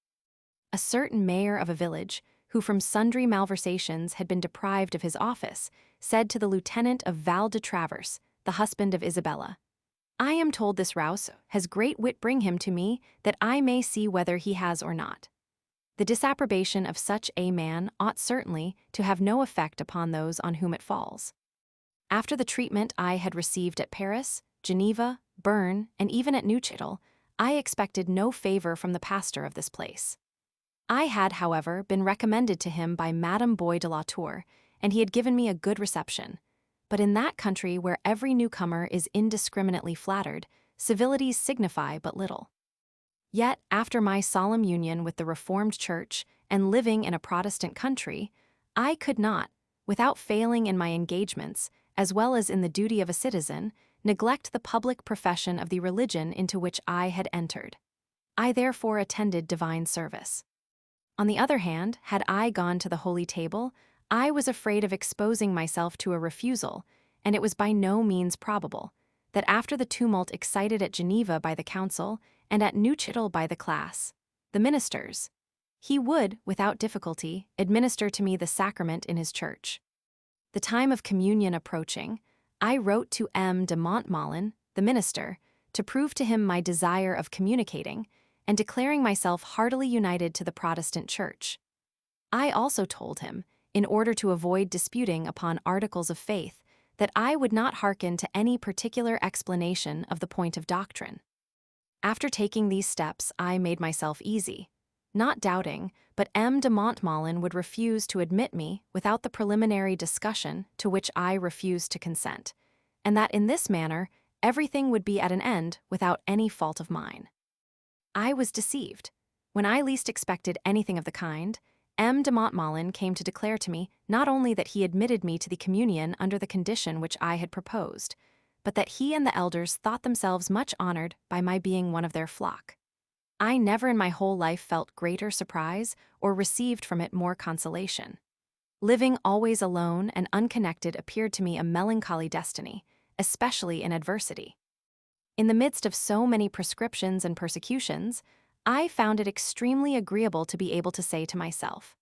A certain mayor of a village, who from sundry malversations had been deprived of his office, said to the lieutenant of Val de Travers, the husband of Isabella, "I am told this Rouse has great wit, bring him to me, that I may see whether he has or not." The disapprobation of such a man ought certainly to have no effect upon those on whom it falls. After the treatment I had received at Paris, Geneva, Berne, and even at Neuchâtel, I expected no favor from the pastor of this place. I had, however, been recommended to him by Madame Boy de la Tour, and he had given me a good reception. But in that country where every newcomer is indiscriminately flattered, civilities signify but little. Yet, after my solemn union with the Reformed Church and living in a Protestant country, I could not, without failing in my engagements, as well as in the duty of a citizen, neglect the public profession of the religion into which I had entered. I therefore attended divine service. On the other hand, had I gone to the Holy Table, I was afraid of exposing myself to a refusal, and it was by no means probable that after the tumult excited at Geneva by the council and at Neuchâtel by the class, the ministers, he would, without difficulty, administer to me the sacrament in his church. The time of communion approaching, I wrote to M. de Montmollin, the minister, to prove to him my desire of communicating and declaring myself heartily united to the Protestant Church. I also told him, in order to avoid disputing upon articles of faith, that I would not hearken to any particular explanation of the point of doctrine. After taking these steps, I made myself easy, not doubting, but M. de Montmollin would refuse to admit me without the preliminary discussion to which I refused to consent, and that in this manner everything would be at an end without any fault of mine. I was deceived. When I least expected anything of the kind, M. de Montmollin came to declare to me not only that he admitted me to the communion under the condition which I had proposed, but that he and the elders thought themselves much honored by my being one of their flock. I never in my whole life felt greater surprise or received from it more consolation. Living always alone and unconnected appeared to me a melancholy destiny, especially in adversity. In the midst of so many proscriptions and persecutions, I found it extremely agreeable to be able to say to myself,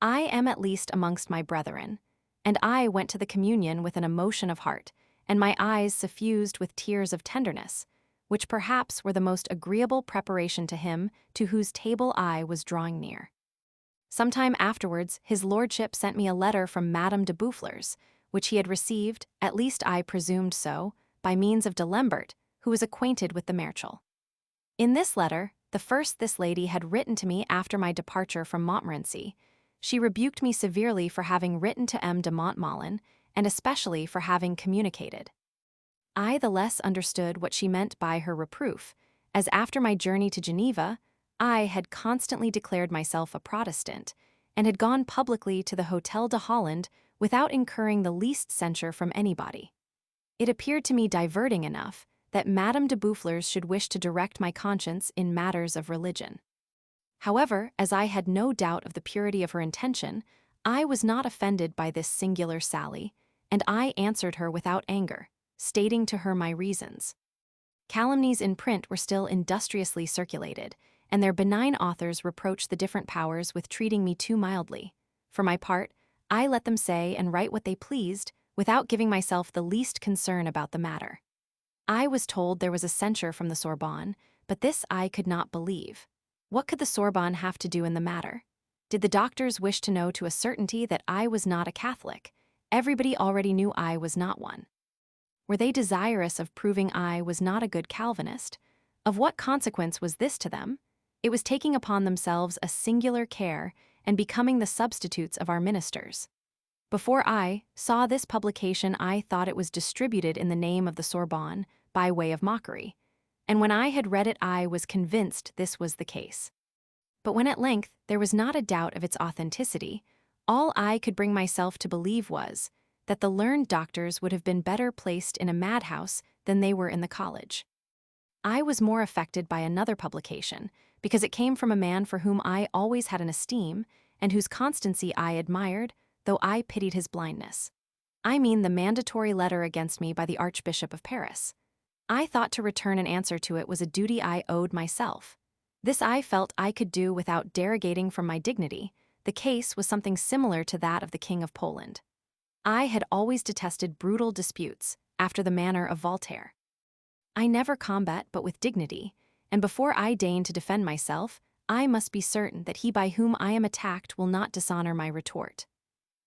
"I am at least amongst my brethren," and I went to the communion with an emotion of heart, and my eyes suffused with tears of tenderness, which perhaps were the most agreeable preparation to him to whose table I was drawing near. Some time afterwards, his lordship sent me a letter from Madame de Boufflers, which he had received, at least I presumed so, by means of de Lambert, who was acquainted with the Marechal. In this letter, the first this lady had written to me after my departure from Montmorency, she rebuked me severely for having written to M. de Montmollin, and especially for having communicated. I the less understood what she meant by her reproof, as after my journey to Geneva, I had constantly declared myself a Protestant, and had gone publicly to the Hôtel de Holland without incurring the least censure from anybody. It appeared to me diverting enough that Madame de Boufflers should wish to direct my conscience in matters of religion. However, as I had no doubt of the purity of her intention, I was not offended by this singular sally, and I answered her without anger, stating to her my reasons. Calumnies in print were still industriously circulated, and their benign authors reproached the different powers with treating me too mildly. For my part, I let them say and write what they pleased, without giving myself the least concern about the matter. I was told there was a censure from the Sorbonne, but this I could not believe. What could the Sorbonne have to do in the matter? Did the doctors wish to know to a certainty that I was not a Catholic? Everybody already knew I was not one. Were they desirous of proving I was not a good Calvinist? Of what consequence was this to them? It was taking upon themselves a singular care and becoming the substitutes of our ministers. Before I saw this publication, I thought it was distributed in the name of the Sorbonne by way of mockery, and when I had read it I was convinced this was the case. But when at length there was not a doubt of its authenticity, all I could bring myself to believe was that the learned doctors would have been better placed in a madhouse than they were in the college. I was more affected by another publication, because it came from a man for whom I always had an esteem, and whose constancy I admired, though I pitied his blindness. I mean the mandatory letter against me by the Archbishop of Paris. I thought to return an answer to it was a duty I owed myself. This I felt I could do without derogating from my dignity. The case was something similar to that of the King of Poland. I had always detested brutal disputes, after the manner of Voltaire. I never combat but with dignity, and before I deign to defend myself, I must be certain that he by whom I am attacked will not dishonor my retort.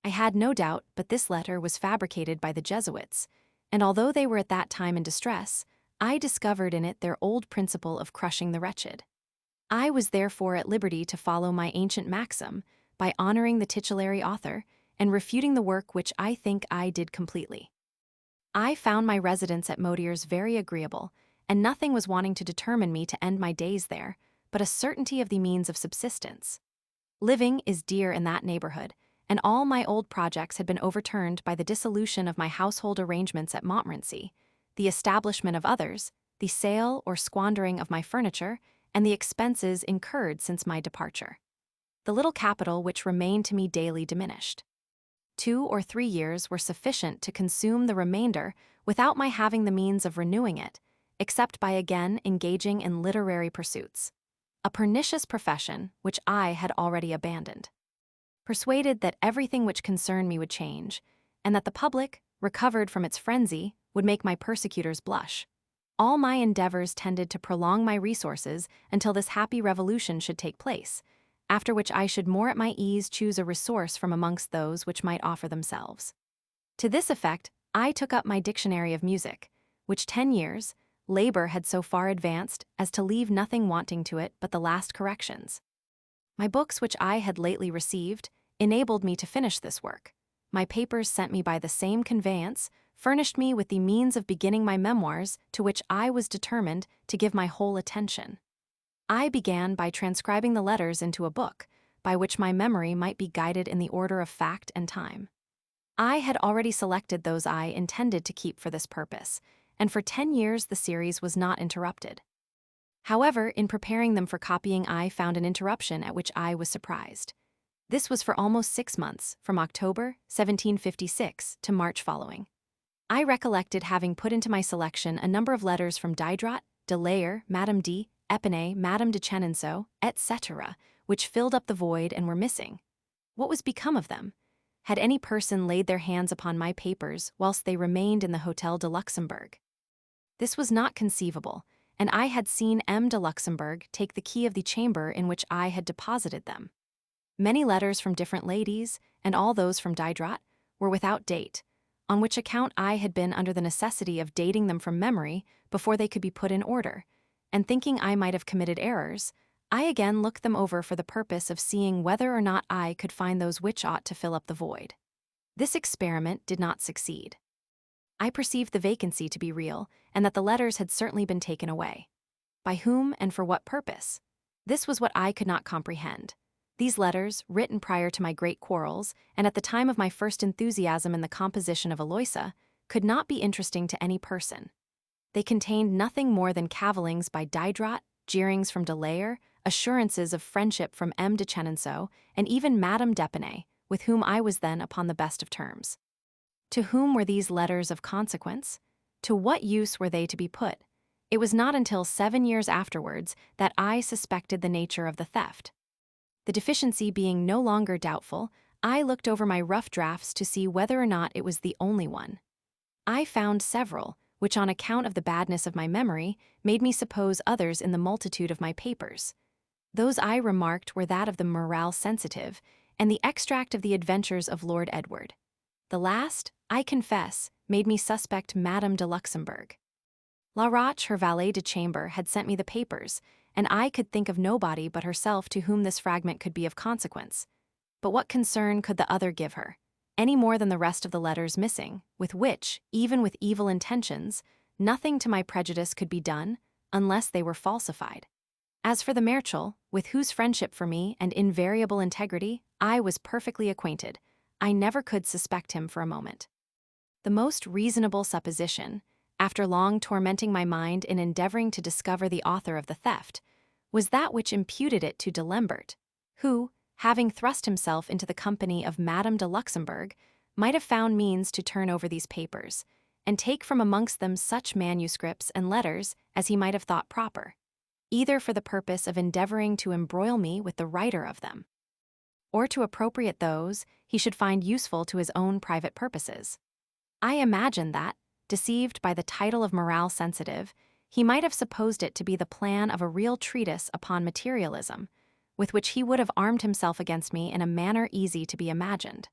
I had no doubt but this letter was fabricated by the Jesuits, and although they were at that time in distress, I discovered in it their old principle of crushing the wretched. I was therefore at liberty to follow my ancient maxim by honoring the titulary author and refuting the work which I think I did completely. I found my residence at Motier's very agreeable, and nothing was wanting to determine me to end my days there, but a certainty of the means of subsistence. Living is dear in that neighborhood, and all my old projects had been overturned by the dissolution of my household arrangements at Montmorency, the establishment of others, the sale or squandering of my furniture, and the expenses incurred since my departure. The little capital which remained to me daily diminished. 2 or 3 years were sufficient to consume the remainder without my having the means of renewing it, except by again engaging in literary pursuits, a pernicious profession which I had already abandoned. Persuaded that everything which concerned me would change, and that the public, recovered from its frenzy, would make my persecutors blush, all my endeavors tended to prolong my resources until this happy revolution should take place, after which I should more at my ease choose a resource from amongst those which might offer themselves. To this effect, I took up my dictionary of music, which 10 years, labor had so far advanced as to leave nothing wanting to it but the last corrections. My books which I had lately received enabled me to finish this work. My papers sent me by the same conveyance furnished me with the means of beginning my memoirs to which I was determined to give my whole attention. I began by transcribing the letters into a book, by which my memory might be guided in the order of fact and time. I had already selected those I intended to keep for this purpose, and for 10 years the series was not interrupted. However, in preparing them for copying I found an interruption at which I was surprised. This was for almost 6 months, from October 1756 to March following. I recollected having put into my selection a number of letters from Diderot, de Layer, Madame D. Epinay, Madame de Chenonceau, etc., which filled up the void and were missing. What was become of them? Had any person laid their hands upon my papers whilst they remained in the Hôtel de Luxembourg? This was not conceivable, and I had seen M. de Luxembourg take the key of the chamber in which I had deposited them. Many letters from different ladies, and all those from Diderot, were without date, on which account I had been under the necessity of dating them from memory before they could be put in order, and thinking I might have committed errors, I again looked them over for the purpose of seeing whether or not I could find those which ought to fill up the void. This experiment did not succeed. I perceived the vacancy to be real, and that the letters had certainly been taken away. By whom and for what purpose? This was what I could not comprehend. These letters, written prior to my great quarrels, and at the time of my first enthusiasm in the composition of Aloysia, could not be interesting to any person. They contained nothing more than cavillings by Diderot, jeerings from de Layer, assurances of friendship from M. de Chenonceau, and even Madame d'Epinay, with whom I was then upon the best of terms. To whom were these letters of consequence? To what use were they to be put? It was not until 7 years afterwards that I suspected the nature of the theft. The deficiency being no longer doubtful, I looked over my rough drafts to see whether or not it was the only one. I found several, which on account of the badness of my memory made me suppose others in the multitude of my papers. Those I remarked were that of the Morale Sensitive and the extract of the adventures of Lord Edward. The last, I confess, made me suspect Madame de Luxembourg. La Roche, her valet de chambre, had sent me the papers, and I could think of nobody but herself to whom this fragment could be of consequence. But what concern could the other give her? Any more than the rest of the letters missing, with which, even with evil intentions, nothing to my prejudice could be done, unless they were falsified. As for the Merchel, with whose friendship for me and invariable integrity I was perfectly acquainted, I never could suspect him for a moment. The most reasonable supposition, after long tormenting my mind in endeavoring to discover the author of the theft, was that which imputed it to de Lambert, who, having thrust himself into the company of Madame de Luxembourg, might have found means to turn over these papers, and take from amongst them such manuscripts and letters as he might have thought proper, either for the purpose of endeavoring to embroil me with the writer of them, or to appropriate those he should find useful to his own private purposes. I imagine that, deceived by the title of morale sensitive, he might have supposed it to be the plan of a real treatise upon materialism, with which he would have armed himself against me in a manner easy to be imagined.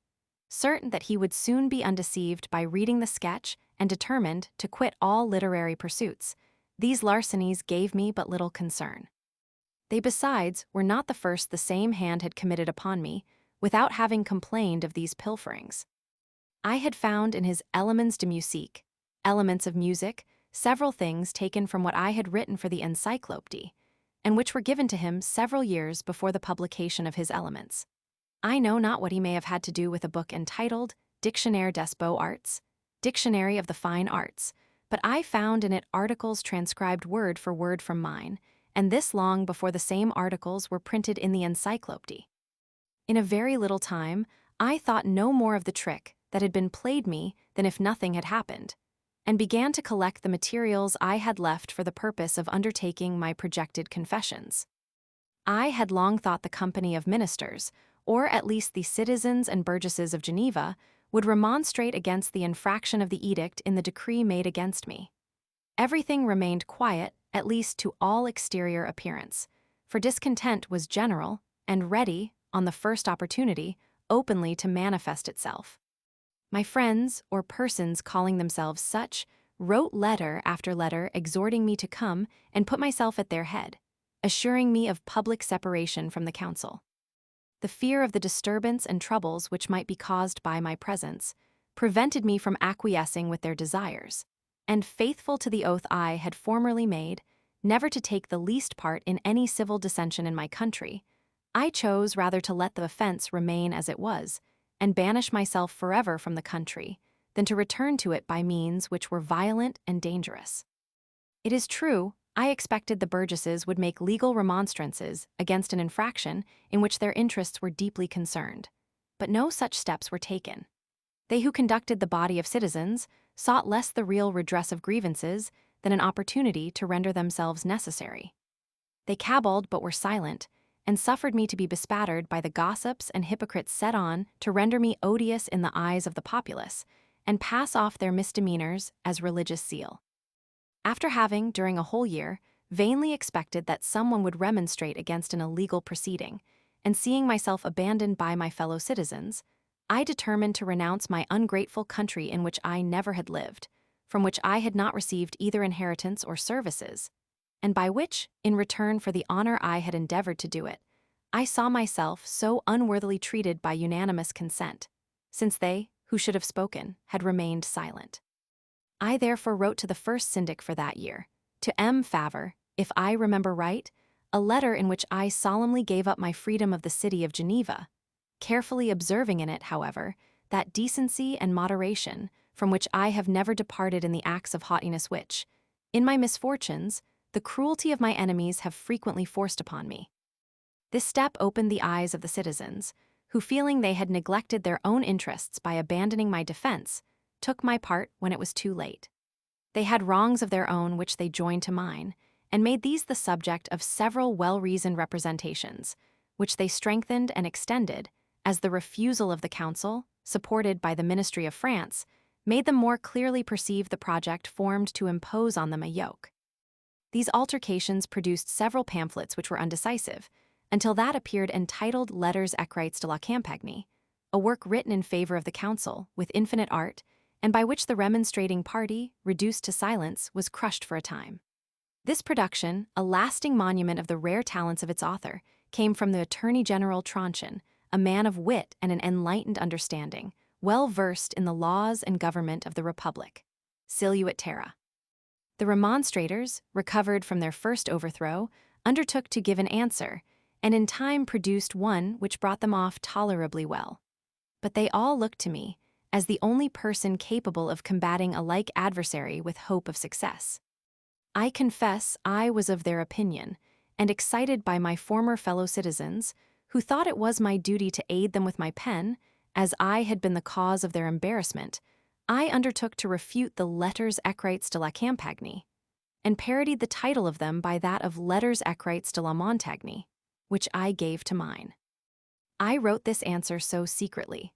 Certain that he would soon be undeceived by reading the sketch and determined to quit all literary pursuits, these larcenies gave me but little concern. They besides were not the first the same hand had committed upon me, without having complained of these pilferings. I had found in his Elements de Musique, Elements of Music, several things taken from what I had written for the Encyclopédie, and which were given to him several years before the publication of his Elements. I know not what he may have had to do with a book entitled Dictionnaire des Beaux-Arts, Dictionary of the Fine Arts, but I found in it articles transcribed word for word from mine, and this long before the same articles were printed in the Encyclopédie. In a very little time, I thought no more of the trick that had been played me than if nothing had happened, and began to collect the materials I had left for the purpose of undertaking my projected confessions. I had long thought the company of ministers, or at least the citizens and burgesses of Geneva, would remonstrate against the infraction of the edict in the decree made against me. Everything remained quiet, at least to all exterior appearance, for discontent was general and ready, on the first opportunity, openly to manifest itself. My friends, or persons calling themselves such, wrote letter after letter exhorting me to come and put myself at their head, assuring me of public separation from the council. The fear of the disturbance and troubles which might be caused by my presence prevented me from acquiescing with their desires, and faithful to the oath I had formerly made, never to take the least part in any civil dissension in my country, I chose rather to let the offense remain as it was, and banish myself forever from the country, than to return to it by means which were violent and dangerous. It is true, I expected the burgesses would make legal remonstrances against an infraction in which their interests were deeply concerned, but no such steps were taken. They who conducted the body of citizens sought less the real redress of grievances than an opportunity to render themselves necessary. They caballed but were silent, and suffered me to be bespattered by the gossips and hypocrites set on to render me odious in the eyes of the populace, and pass off their misdemeanors as religious zeal. After having, during a whole year, vainly expected that someone would remonstrate against an illegal proceeding, and seeing myself abandoned by my fellow citizens, I determined to renounce my ungrateful country in which I never had lived, from which I had not received either inheritance or services, and by which, in return for the honor I had endeavored to do it, I saw myself so unworthily treated by unanimous consent, since they, who should have spoken, had remained silent. I therefore wrote to the first syndic for that year, to M. Favre, if I remember right, a letter in which I solemnly gave up my freedom of the city of Geneva, carefully observing in it, however, that decency and moderation from which I have never departed in the acts of haughtiness which, in my misfortunes, the cruelty of my enemies have frequently forced upon me. This step opened the eyes of the citizens, who, feeling they had neglected their own interests by abandoning my defense, took my part when it was too late. They had wrongs of their own which they joined to mine, and made these the subject of several well-reasoned representations, which they strengthened and extended, as the refusal of the council, supported by the Ministry of France, made them more clearly perceive the project formed to impose on them a yoke. These altercations produced several pamphlets which were undecisive, until that appeared entitled Letters écrites de la Campagne, a work written in favor of the council with infinite art, and by which the remonstrating party, reduced to silence, was crushed for a time. This production, a lasting monument of the rare talents of its author, came from the Attorney General Tronchin, a man of wit and an enlightened understanding, well versed in the laws and government of the Republic. Siluit terra. The remonstrators, recovered from their first overthrow, undertook to give an answer, and in time produced one which brought them off tolerably well. But they all looked to me as the only person capable of combating a like adversary with hope of success. I confess I was of their opinion, and excited by my former fellow citizens, who thought it was my duty to aid them with my pen, As I had been the cause of their embarrassment, I undertook to refute the Lettres écrites de la Campagne, and parodied the title of them by that of Lettres écrites de la Montagne, which I gave to mine. I wrote this answer so secretly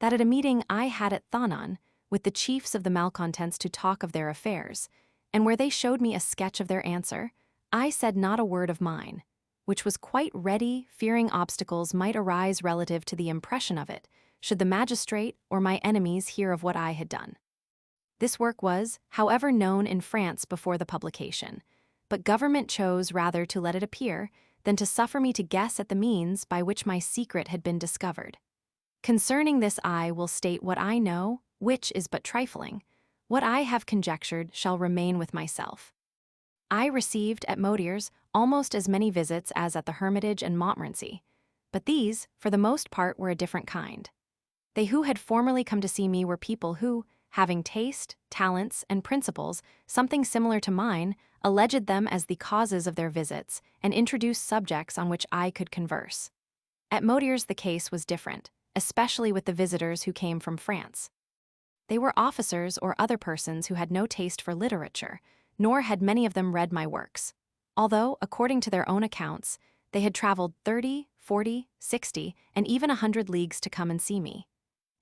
that at a meeting I had at Thonon with the chiefs of the malcontents to talk of their affairs, and where they showed me a sketch of their answer, I said not a word of mine, which was quite ready, fearing obstacles might arise relative to the impression of it, should the magistrate or my enemies hear of what I had done. This work was, however, known in France before the publication, but government chose rather to let it appear than to suffer me to guess at the means by which my secret had been discovered. Concerning this I will state what I know, which is but trifling. What I have conjectured shall remain with myself. I received at Modier's almost as many visits as at the Hermitage and Montmorency, but these, for the most part, were a different kind. They who had formerly come to see me were people who, having taste, talents, and principles something similar to mine, alleged them as the causes of their visits and introduced subjects on which I could converse. At Modier's the case was different, especially with the visitors who came from France. They were officers or other persons who had no taste for literature, nor had many of them read my works, although, according to their own accounts, they had traveled 30, 40, 60, and even 100 leagues to come and see me,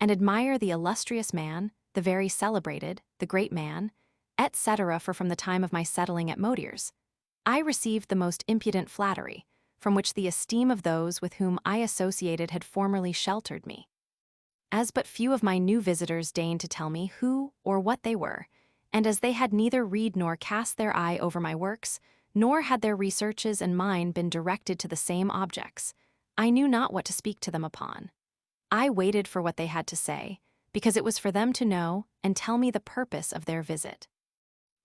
and admire the illustrious man, the very celebrated, the great man, etc. For from the time of my settling at Modier's, I received the most impudent flattery, from which the esteem of those with whom I associated had formerly sheltered me. As but few of my new visitors deigned to tell me who or what they were, and as they had neither read nor cast their eye over my works, nor had their researches and mine been directed to the same objects, I knew not what to speak to them upon. I waited for what they had to say, because it was for them to know and tell me the purpose of their visit.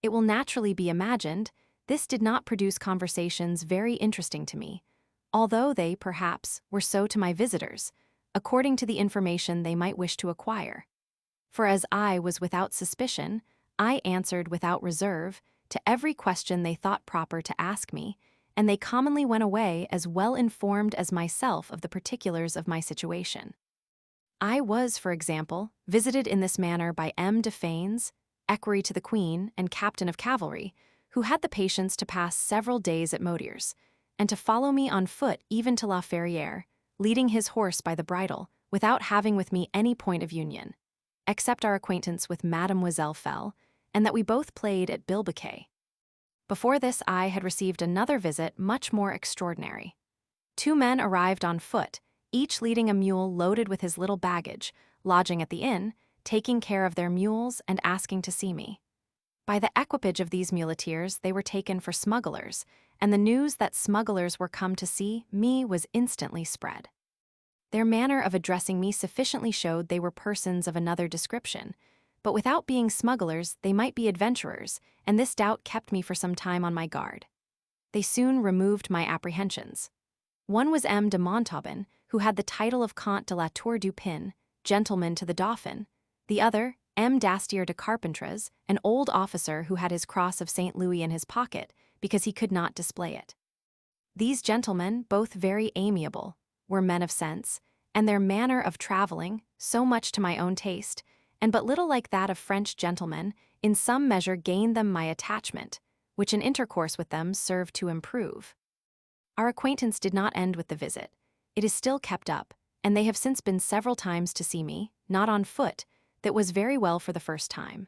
It will naturally be imagined, this did not produce conversations very interesting to me, although they, perhaps, were so to my visitors, according to the information they might wish to acquire. For as I was without suspicion, I answered without reserve to every question they thought proper to ask me, and they commonly went away as well informed as myself of the particulars of my situation. I was, for example, visited in this manner by M. de Faines, equerry to the Queen and captain of cavalry, who had the patience to pass several days at Modier's, and to follow me on foot even to La Ferrière, leading his horse by the bridle, without having with me any point of union, except our acquaintance with Mademoiselle Fell, and that we both played at bilboquet. Before this I had received another visit much more extraordinary. 2 men arrived on foot, each leading a mule loaded with his little baggage, lodging at the inn, taking care of their mules and asking to see me. By the equipage of these muleteers they were taken for smugglers, and the news that smugglers were come to see me was instantly spread. Their manner of addressing me sufficiently showed they were persons of another description, but without being smugglers they might be adventurers, and this doubt kept me for some time on my guard. They soon removed my apprehensions. One was M. de Montauban, who had the title of Comte de la Tour du Pin, gentleman to the Dauphin; the other, M. d'Astier de Carpentras, an old officer who had his cross of St. Louis in his pocket because he could not display it. These gentlemen, both very amiable, were men of sense, and their manner of traveling, so much to my own taste, and but little like that of French gentlemen, in some measure gained them my attachment, which an intercourse with them served to improve. Our acquaintance did not end with the visit. It is still kept up, and they have since been several times to see me, not on foot, that was very well for the first time.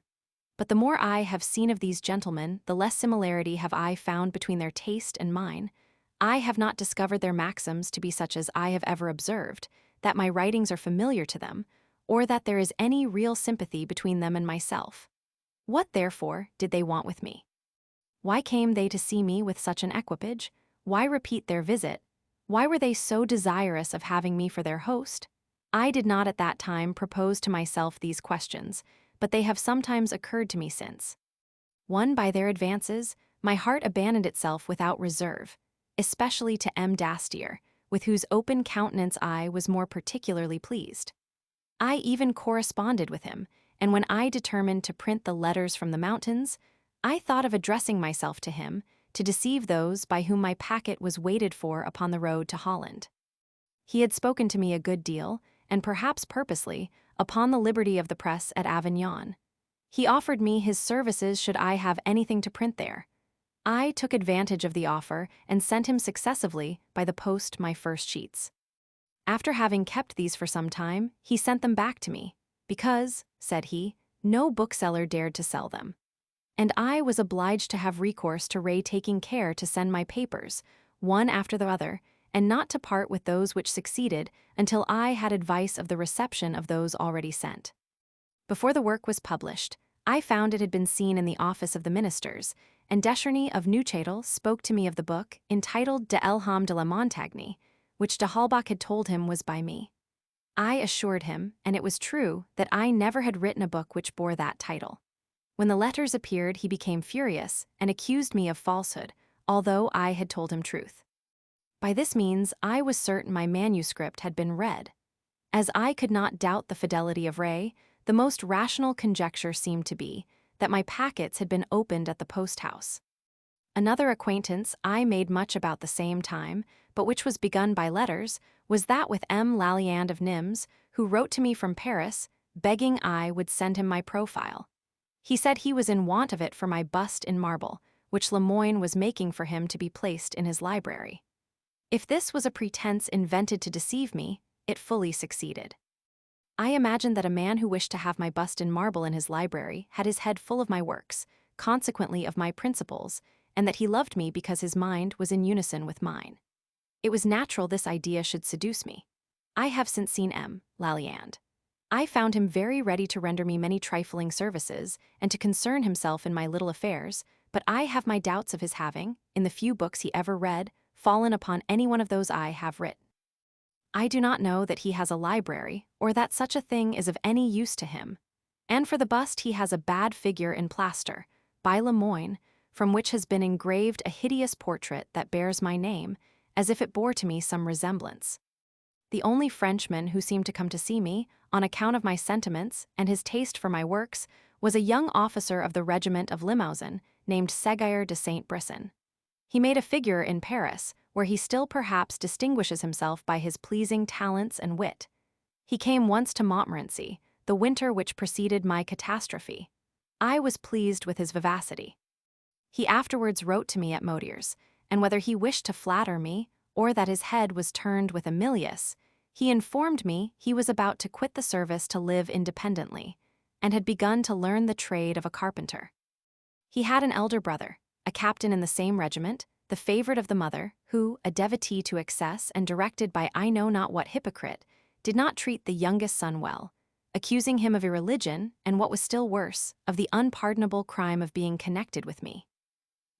But the more I have seen of these gentlemen, the less similarity have I found between their taste and mine. I have not discovered their maxims to be such as I have ever observed, that my writings are familiar to them, or that there is any real sympathy between them and myself. What, therefore, did they want with me? Why came they to see me with such an equipage? Why repeat their visit? Why were they so desirous of having me for their host? I did not at that time propose to myself these questions, but they have sometimes occurred to me since. Won by their advances, my heart abandoned itself without reserve, especially to M. d'Astier, with whose open countenance I was more particularly pleased. I even corresponded with him, and when I determined to print the Letters from the Mountains, I thought of addressing myself to him, to deceive those by whom my packet was waited for upon the road to Holland. He had spoken to me a good deal, and perhaps purposely, upon the liberty of the press at Avignon. He offered me his services should I have anything to print there. I took advantage of the offer and sent him successively by the post my first sheets. After having kept these for some time, he sent them back to me, because, said he, no bookseller dared to sell them. And I was obliged to have recourse to Ray taking care to send my papers, one after the other, and not to part with those which succeeded until I had advice of the reception of those already sent. Before the work was published, I found it had been seen in the office of the ministers, and Descherney of Neuchâtel spoke to me of the book, entitled De Elham de la Montagne, which de Halbach had told him was by me. I assured him, and it was true, that I never had written a book which bore that title. When the letters appeared, he became furious and accused me of falsehood, although I had told him truth. By this means, I was certain my manuscript had been read. As I could not doubt the fidelity of Ray, the most rational conjecture seemed to be that my packets had been opened at the post-house. Another acquaintance I made much about the same time, but which was begun by letters, was that with M. Lalliand of Nimes, who wrote to me from Paris, begging I would send him my profile. He said he was in want of it for my bust in marble, which Lemoyne was making for him to be placed in his library. If this was a pretense invented to deceive me, it fully succeeded. I imagined that a man who wished to have my bust in marble in his library had his head full of my works, consequently of my principles, and that he loved me because his mind was in unison with mine. It was natural this idea should seduce me. I have since seen M. Lalliand. I found him very ready to render me many trifling services and to concern himself in my little affairs, but I have my doubts of his having, in the few books he ever read, fallen upon any one of those I have written. I do not know that he has a library, or that such a thing is of any use to him. And for the bust he has a bad figure in plaster, by Lemoyne, from which has been engraved a hideous portrait that bears my name, as if it bore to me some resemblance. The only Frenchman who seemed to come to see me, on account of my sentiments and his taste for my works, was a young officer of the regiment of Limousin, named Séguier de Saint-Brisson. He made a figure in Paris, where he still perhaps distinguishes himself by his pleasing talents and wit. He came once to Montmorency, the winter which preceded my catastrophe. I was pleased with his vivacity. He afterwards wrote to me at Modier's, and whether he wished to flatter me, or that his head was turned with Emilius, he informed me he was about to quit the service to live independently, and had begun to learn the trade of a carpenter. He had an elder brother, a captain in the same regiment, the favorite of the mother, who, a devotee to excess and directed by I know not what hypocrite, did not treat the youngest son well, accusing him of irreligion and, what was still worse, of the unpardonable crime of being connected with me.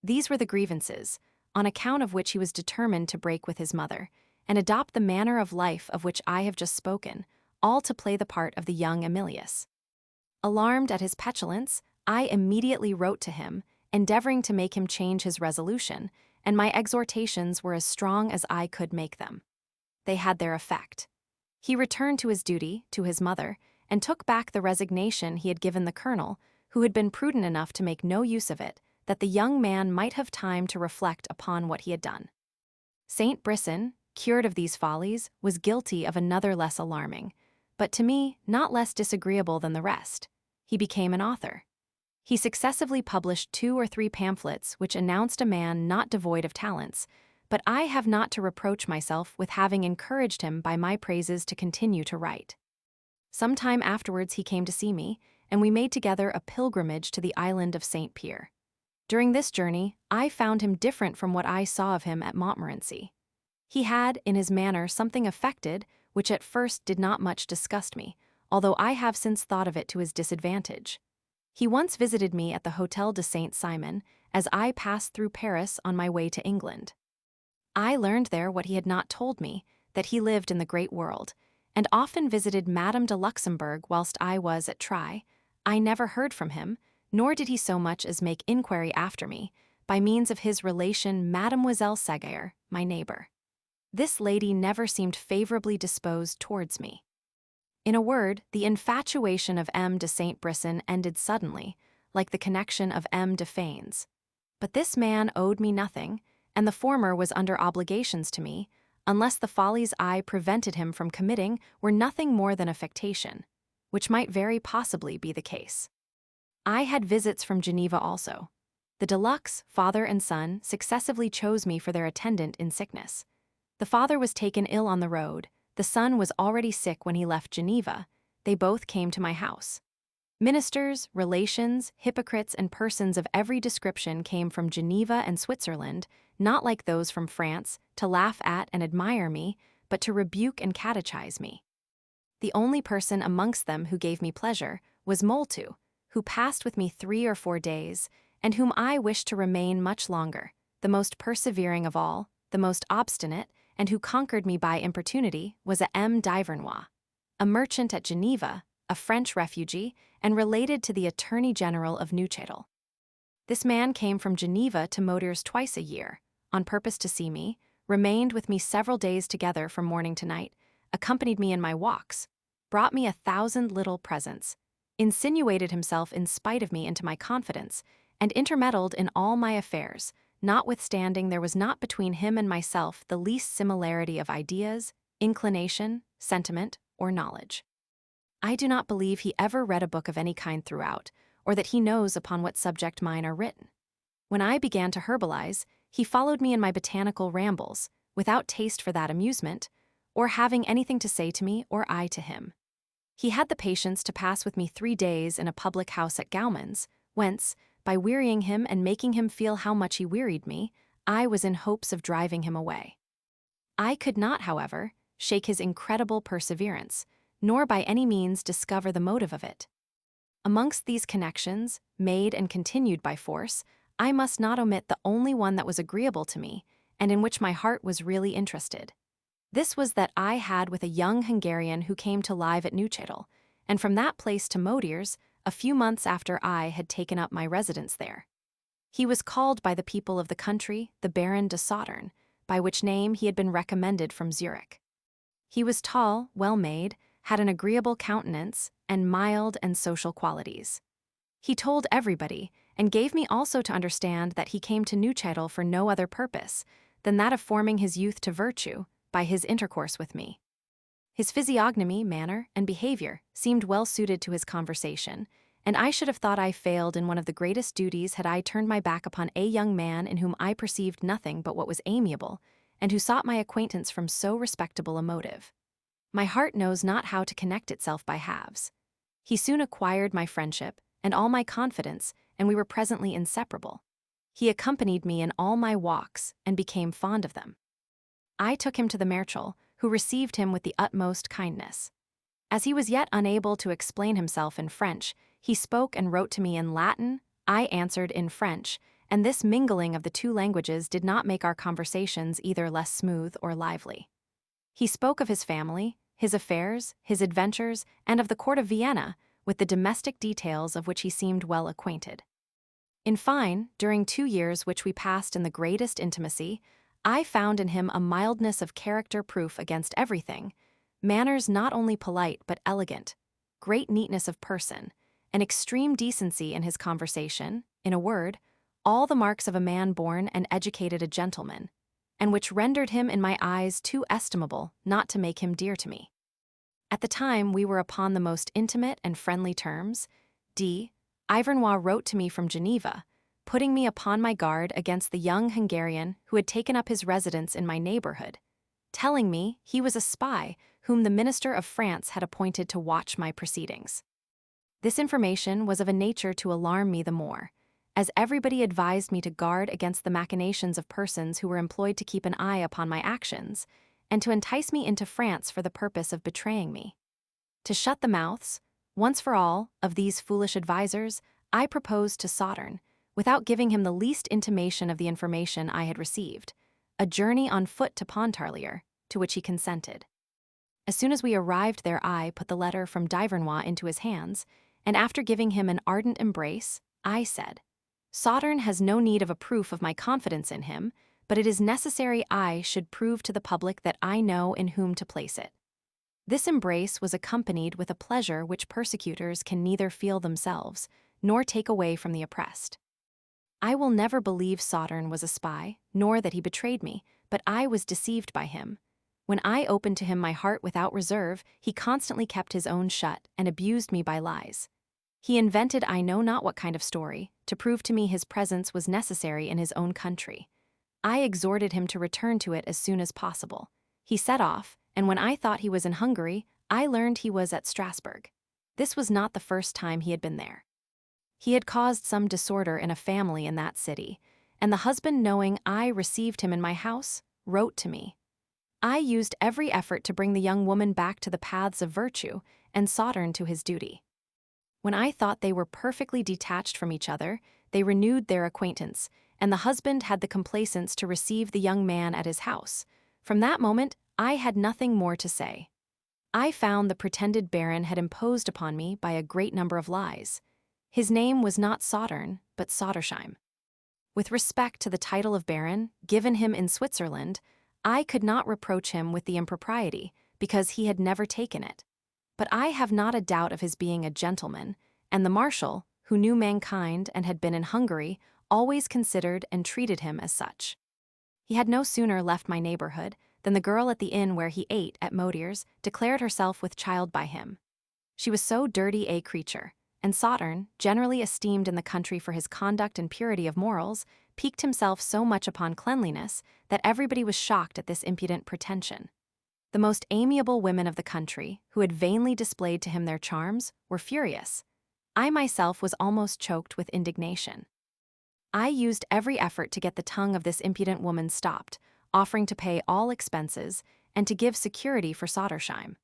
These were the grievances, on account of which he was determined to break with his mother, and adopt the manner of life of which I have just spoken, all to play the part of the young Emilius. Alarmed at his petulance, I immediately wrote to him, endeavoring to make him change his resolution, and my exhortations were as strong as I could make them. They had their effect. He returned to his duty, to his mother, and took back the resignation he had given the colonel, who had been prudent enough to make no use of it, that the young man might have time to reflect upon what he had done. Saint-Brisson, cured of these follies, was guilty of another less alarming, but to me not less disagreeable than the rest. He became an author. He successively published 2 or 3 pamphlets which announced a man not devoid of talents, but I have not to reproach myself with having encouraged him by my praises to continue to write. Some time afterwards he came to see me, and we made together a pilgrimage to the island of St. Pierre. During this journey, I found him different from what I saw of him at Montmorency. He had, in his manner, something affected, which at first did not much disgust me, although I have since thought of it to his disadvantage. He once visited me at the Hôtel de Saint-Simon, as I passed through Paris on my way to England. I learned there what he had not told me, that he lived in the great world, and often visited Madame de Luxembourg whilst I was at Tri. I never heard from him, nor did he so much as make inquiry after me, by means of his relation Mademoiselle Séguier, my neighbor. This lady never seemed favorably disposed towards me. In a word, the infatuation of M. de Saint-Brisson ended suddenly, like the connection of M. de Fanes. But this man owed me nothing, and the former was under obligations to me. unless the follies I prevented him from committing were nothing more than affectation, which might very possibly be the case. I had visits from Geneva also. The deluxe, father and son, successively chose me for their attendant in sickness. The father was taken ill on the road, the son was already sick when he left Geneva. They both came to my house. Ministers, relations, hypocrites, and persons of every description came from Geneva and Switzerland, not like those from France, to laugh at and admire me, but to rebuke and catechize me. The only person amongst them who gave me pleasure was Moltu, who passed with me 3 or 4 days, and whom I wished to remain much longer, the most persevering of all, the most obstinate, and who conquered me by importunity, was a M. d'Ivernois, a merchant at Geneva, a French refugee, and related to the Attorney General of Neuchâtel. This man came from Geneva to Motiers twice a year, on purpose to see me, remained with me several days together from morning to night, accompanied me in my walks, brought me 1,000 little presents, insinuated himself in spite of me into my confidence, and intermeddled in all my affairs, notwithstanding there was not between him and myself the least similarity of ideas, inclination, sentiment, or knowledge. I do not believe he ever read a book of any kind throughout, or that he knows upon what subject mine are written. When I began to herbalize, he followed me in my botanical rambles, without taste for that amusement, or having anything to say to me or I to him. He had the patience to pass with me 3 days in a public house at Gauman's, whence, by wearying him and making him feel how much he wearied me, I was in hopes of driving him away. I could not, however, shake his incredible perseverance, nor by any means discover the motive of it. Amongst these connections, made and continued by force, I must not omit the only one that was agreeable to me, and in which my heart was really interested. This was that I had with a young Hungarian who came to live at Neuchâtel, and from that place to Motiers, a few months after I had taken up my residence there. He was called by the people of the country the Baron de Sautern, by which name he had been recommended from Zurich. He was tall, well-made, had an agreeable countenance, and mild and social qualities. He told everybody, and gave me also to understand that he came to Neuchâtel for no other purpose than that of forming his youth to virtue by his intercourse with me. His physiognomy, manner, and behavior seemed well suited to his conversation, and I should have thought I failed in one of the greatest duties had I turned my back upon a young man in whom I perceived nothing but what was amiable, and who sought my acquaintance from so respectable a motive. My heart knows not how to connect itself by halves. He soon acquired my friendship and all my confidence, and we were presently inseparable. He accompanied me in all my walks and became fond of them. I took him to the Marechal, who received him with the utmost kindness. As he was yet unable to explain himself in French, he spoke and wrote to me in Latin, I answered in French, and this mingling of the 2 languages did not make our conversations either less smooth or lively. He spoke of his family, his affairs, his adventures, and of the court of Vienna, with the domestic details of which he seemed well acquainted. In fine, during 2 years which we passed in the greatest intimacy, I found in him a mildness of character proof against everything, manners not only polite but elegant, great neatness of person, an extreme decency in his conversation, in a word, all the marks of a man born and educated a gentleman, and which rendered him in my eyes too estimable not to make him dear to me. At the time we were upon the most intimate and friendly terms. Ivernois wrote to me from Geneva, putting me upon my guard against the young Hungarian who had taken up his residence in my neighborhood, telling me he was a spy whom the minister of France had appointed to watch my proceedings. This information was of a nature to alarm me the more, as everybody advised me to guard against the machinations of persons who were employed to keep an eye upon my actions, and to entice me into France for the purpose of betraying me. To shut the mouths, once for all, of these foolish advisers, I proposed to Sautern, without giving him the least intimation of the information I had received, a journey on foot to Pontarlier, to which he consented. As soon as we arrived there, I put the letter from d'Ivernois into his hands, and after giving him an ardent embrace, I said, Sautern has no need of a proof of my confidence in him, but it is necessary I should prove to the public that I know in whom to place it. This embrace was accompanied with a pleasure which persecutors can neither feel themselves, nor take away from the oppressed. I will never believe Sautern was a spy, nor that he betrayed me, but I was deceived by him, When I opened to him my heart without reserve, he constantly kept his own shut and abused me by lies. He invented I know not what kind of story to prove to me his presence was necessary in his own country. I exhorted him to return to it as soon as possible. He set off, and when I thought he was in Hungary, I learned he was at Strasbourg. This was not the first time he had been there. He had caused some disorder in a family in that city, and the husband, knowing I received him in my house, wrote to me. I used every effort to bring the young woman back to the paths of virtue and Sautern to his duty. When I thought they were perfectly detached from each other, they renewed their acquaintance, and the husband had the complaisance to receive the young man at his house. From that moment, I had nothing more to say. I found the pretended baron had imposed upon me by a great number of lies. His name was not Sautern, but Sodersheim. With respect to the title of baron, given him in Switzerland, I could not reproach him with the impropriety, because he had never taken it. But I have not a doubt of his being a gentleman, and the marshal, who knew mankind and had been in Hungary, always considered and treated him as such. He had no sooner left my neighborhood than the girl at the inn where he ate at Modier's declared herself with child by him. She was so dirty a creature, and Sautern, generally esteemed in the country for his conduct and purity of morals, piqued himself so much upon cleanliness that everybody was shocked at this impudent pretension. The most amiable women of the country, who had vainly displayed to him their charms, were furious. I myself was almost choked with indignation. I used every effort to get the tongue of this impudent woman stopped, offering to pay all expenses and to give security for Sodersheim.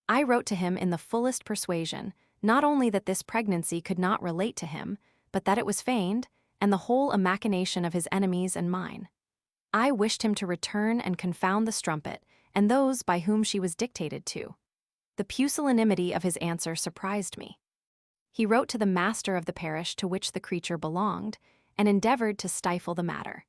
I wrote to him in the fullest persuasion, not only that this pregnancy could not relate to him, but that it was feigned, and the whole a machination of his enemies and mine. I wished him to return and confound the strumpet, and those by whom she was dictated to. The pusillanimity of his answer surprised me. He wrote to the master of the parish to which the creature belonged, and endeavored to stifle the matter.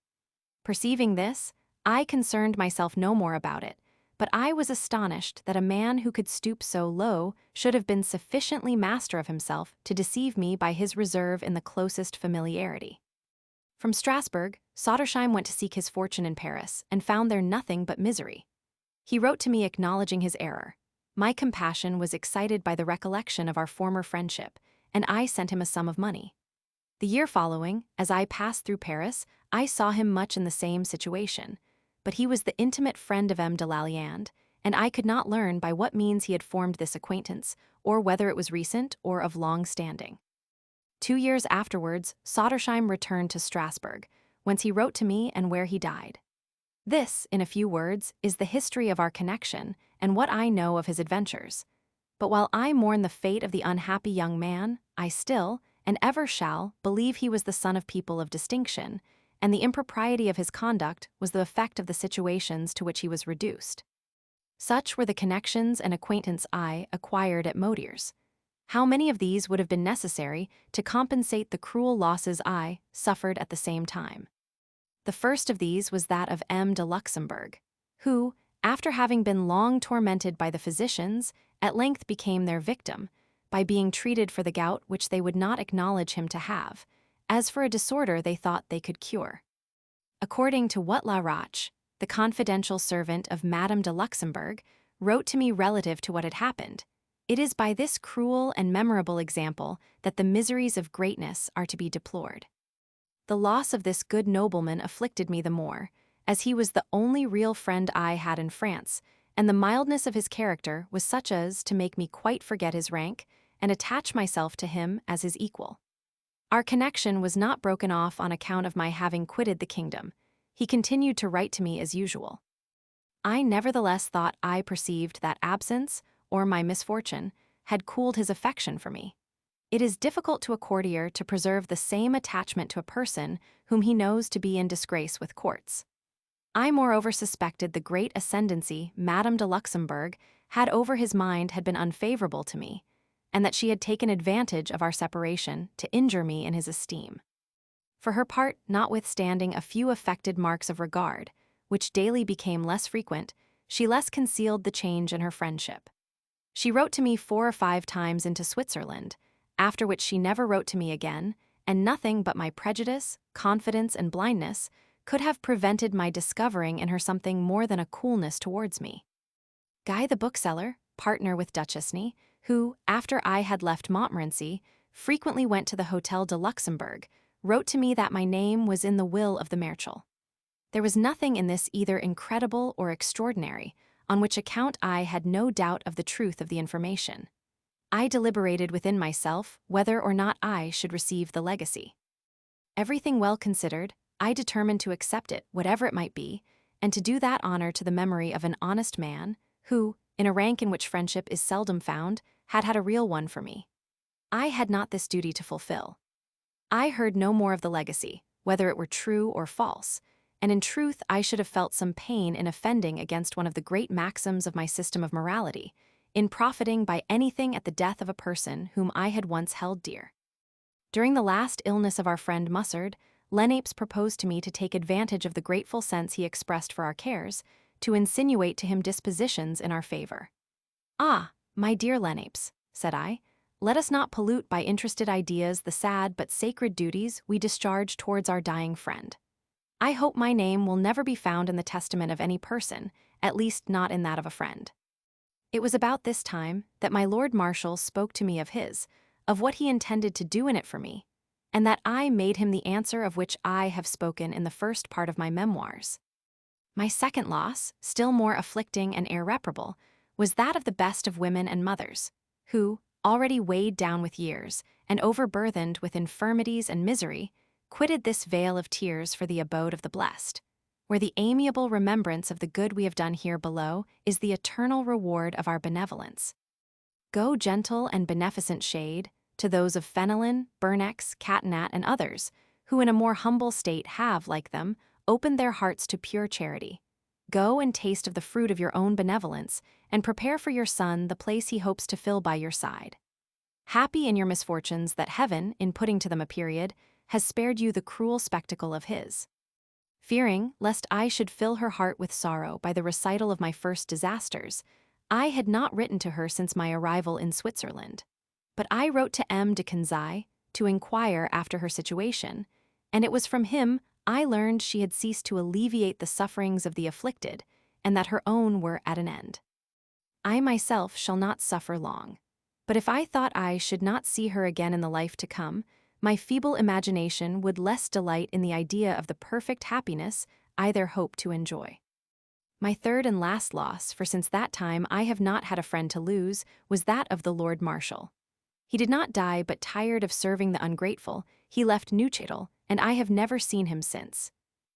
Perceiving this, I concerned myself no more about it, but I was astonished that a man who could stoop so low should have been sufficiently master of himself to deceive me by his reserve in the closest familiarity. From Strasbourg, Sodersheim went to seek his fortune in Paris, and found there nothing but misery. He wrote to me acknowledging his error. My compassion was excited by the recollection of our former friendship, and I sent him a sum of money. The year following, as I passed through Paris, I saw him much in the same situation, but he was the intimate friend of M. de Lalliande, and I could not learn by what means he had formed this acquaintance, or whether it was recent or of long standing. 2 years afterwards, Sodersheim returned to Strasbourg, whence he wrote to me and where he died. This, in a few words, is the history of our connection and what I know of his adventures. But while I mourn the fate of the unhappy young man, I still, and ever shall, believe he was the son of people of distinction, and the impropriety of his conduct was the effect of the situations to which he was reduced. Such were the connections and acquaintance I acquired at Modier's. How many of these would have been necessary to compensate the cruel losses I suffered at the same time? The first of these was that of M. de Luxembourg, who, after having been long tormented by the physicians, at length became their victim, by being treated for the gout which they would not acknowledge him to have, as for a disorder they thought they could cure. According to what La Roche, the confidential servant of Madame de Luxembourg, wrote to me relative to what had happened, it is by this cruel and memorable example that the miseries of greatness are to be deplored. The loss of this good nobleman afflicted me the more, as he was the only real friend I had in France, and the mildness of his character was such as to make me quite forget his rank and attach myself to him as his equal. Our connection was not broken off on account of my having quitted the kingdom. He continued to write to me as usual. I nevertheless thought I perceived that absence, or my misfortune, had cooled his affection for me. It is difficult to a courtier to preserve the same attachment to a person whom he knows to be in disgrace with courts. I moreover suspected the great ascendancy Madame de Luxembourg had over his mind had been unfavorable to me, and that she had taken advantage of our separation to injure me in his esteem. For her part, notwithstanding a few affected marks of regard, which daily became less frequent, she less concealed the change in her friendship. She wrote to me 4 or 5 times into Switzerland, after which she never wrote to me again, and nothing but my prejudice, confidence, and blindness could have prevented my discovering in her something more than a coolness towards me. Guy the bookseller, partner with Duchesne, who, after I had left Montmorency, frequently went to the Hotel de Luxembourg, wrote to me that my name was in the will of the Marechal. There was nothing in this either incredible or extraordinary, on which account I had no doubt of the truth of the information. I deliberated within myself whether or not I should receive the legacy. Everything well considered, I determined to accept it, whatever it might be, and to do that honor to the memory of an honest man who, in a rank in which friendship is seldom found, had had a real one for me. I had not this duty to fulfill. I heard no more of the legacy, whether it were true or false, and in truth I should have felt some pain in offending against one of the great maxims of my system of morality, in profiting by anything at the death of a person whom I had once held dear. During the last illness of our friend Mussard, Lenapes proposed to me to take advantage of the grateful sense he expressed for our cares, to insinuate to him dispositions in our favor. "Ah, my dear Lenapes," said I, "let us not pollute by interested ideas the sad but sacred duties we discharge towards our dying friend. I hope my name will never be found in the testament of any person, at least not in that of a friend." It was about this time that my Lord Marshal spoke to me of his, of what he intended to do in it for me, and that I made him the answer of which I have spoken in the first part of my memoirs. My second loss, still more afflicting and irreparable, was that of the best of women and mothers, who, already weighed down with years and overburthened with infirmities and misery, quitted this vale of tears for the abode of the blessed, where the amiable remembrance of the good we have done here below is the eternal reward of our benevolence. Go, gentle and beneficent shade, to those of Fenelon, Bernex, Catinat, and others, who in a more humble state have, like them, opened their hearts to pure charity. Go and taste of the fruit of your own benevolence, and prepare for your son the place he hopes to fill by your side. Happy in your misfortunes that heaven, in putting to them a period, has spared you the cruel spectacle of his. Fearing lest I should fill her heart with sorrow by the recital of my first disasters, I had not written to her since my arrival in Switzerland. But I wrote to M. de Canzai to inquire after her situation, and it was from him I learned she had ceased to alleviate the sufferings of the afflicted, and that her own were at an end. I myself shall not suffer long, but if I thought I should not see her again in the life to come, my feeble imagination would less delight in the idea of the perfect happiness I there hope to enjoy. My third and last loss, for since that time I have not had a friend to lose, was that of the Lord Marshal. He did not die, but tired of serving the ungrateful, he left Neuchatel, and I have never seen him since.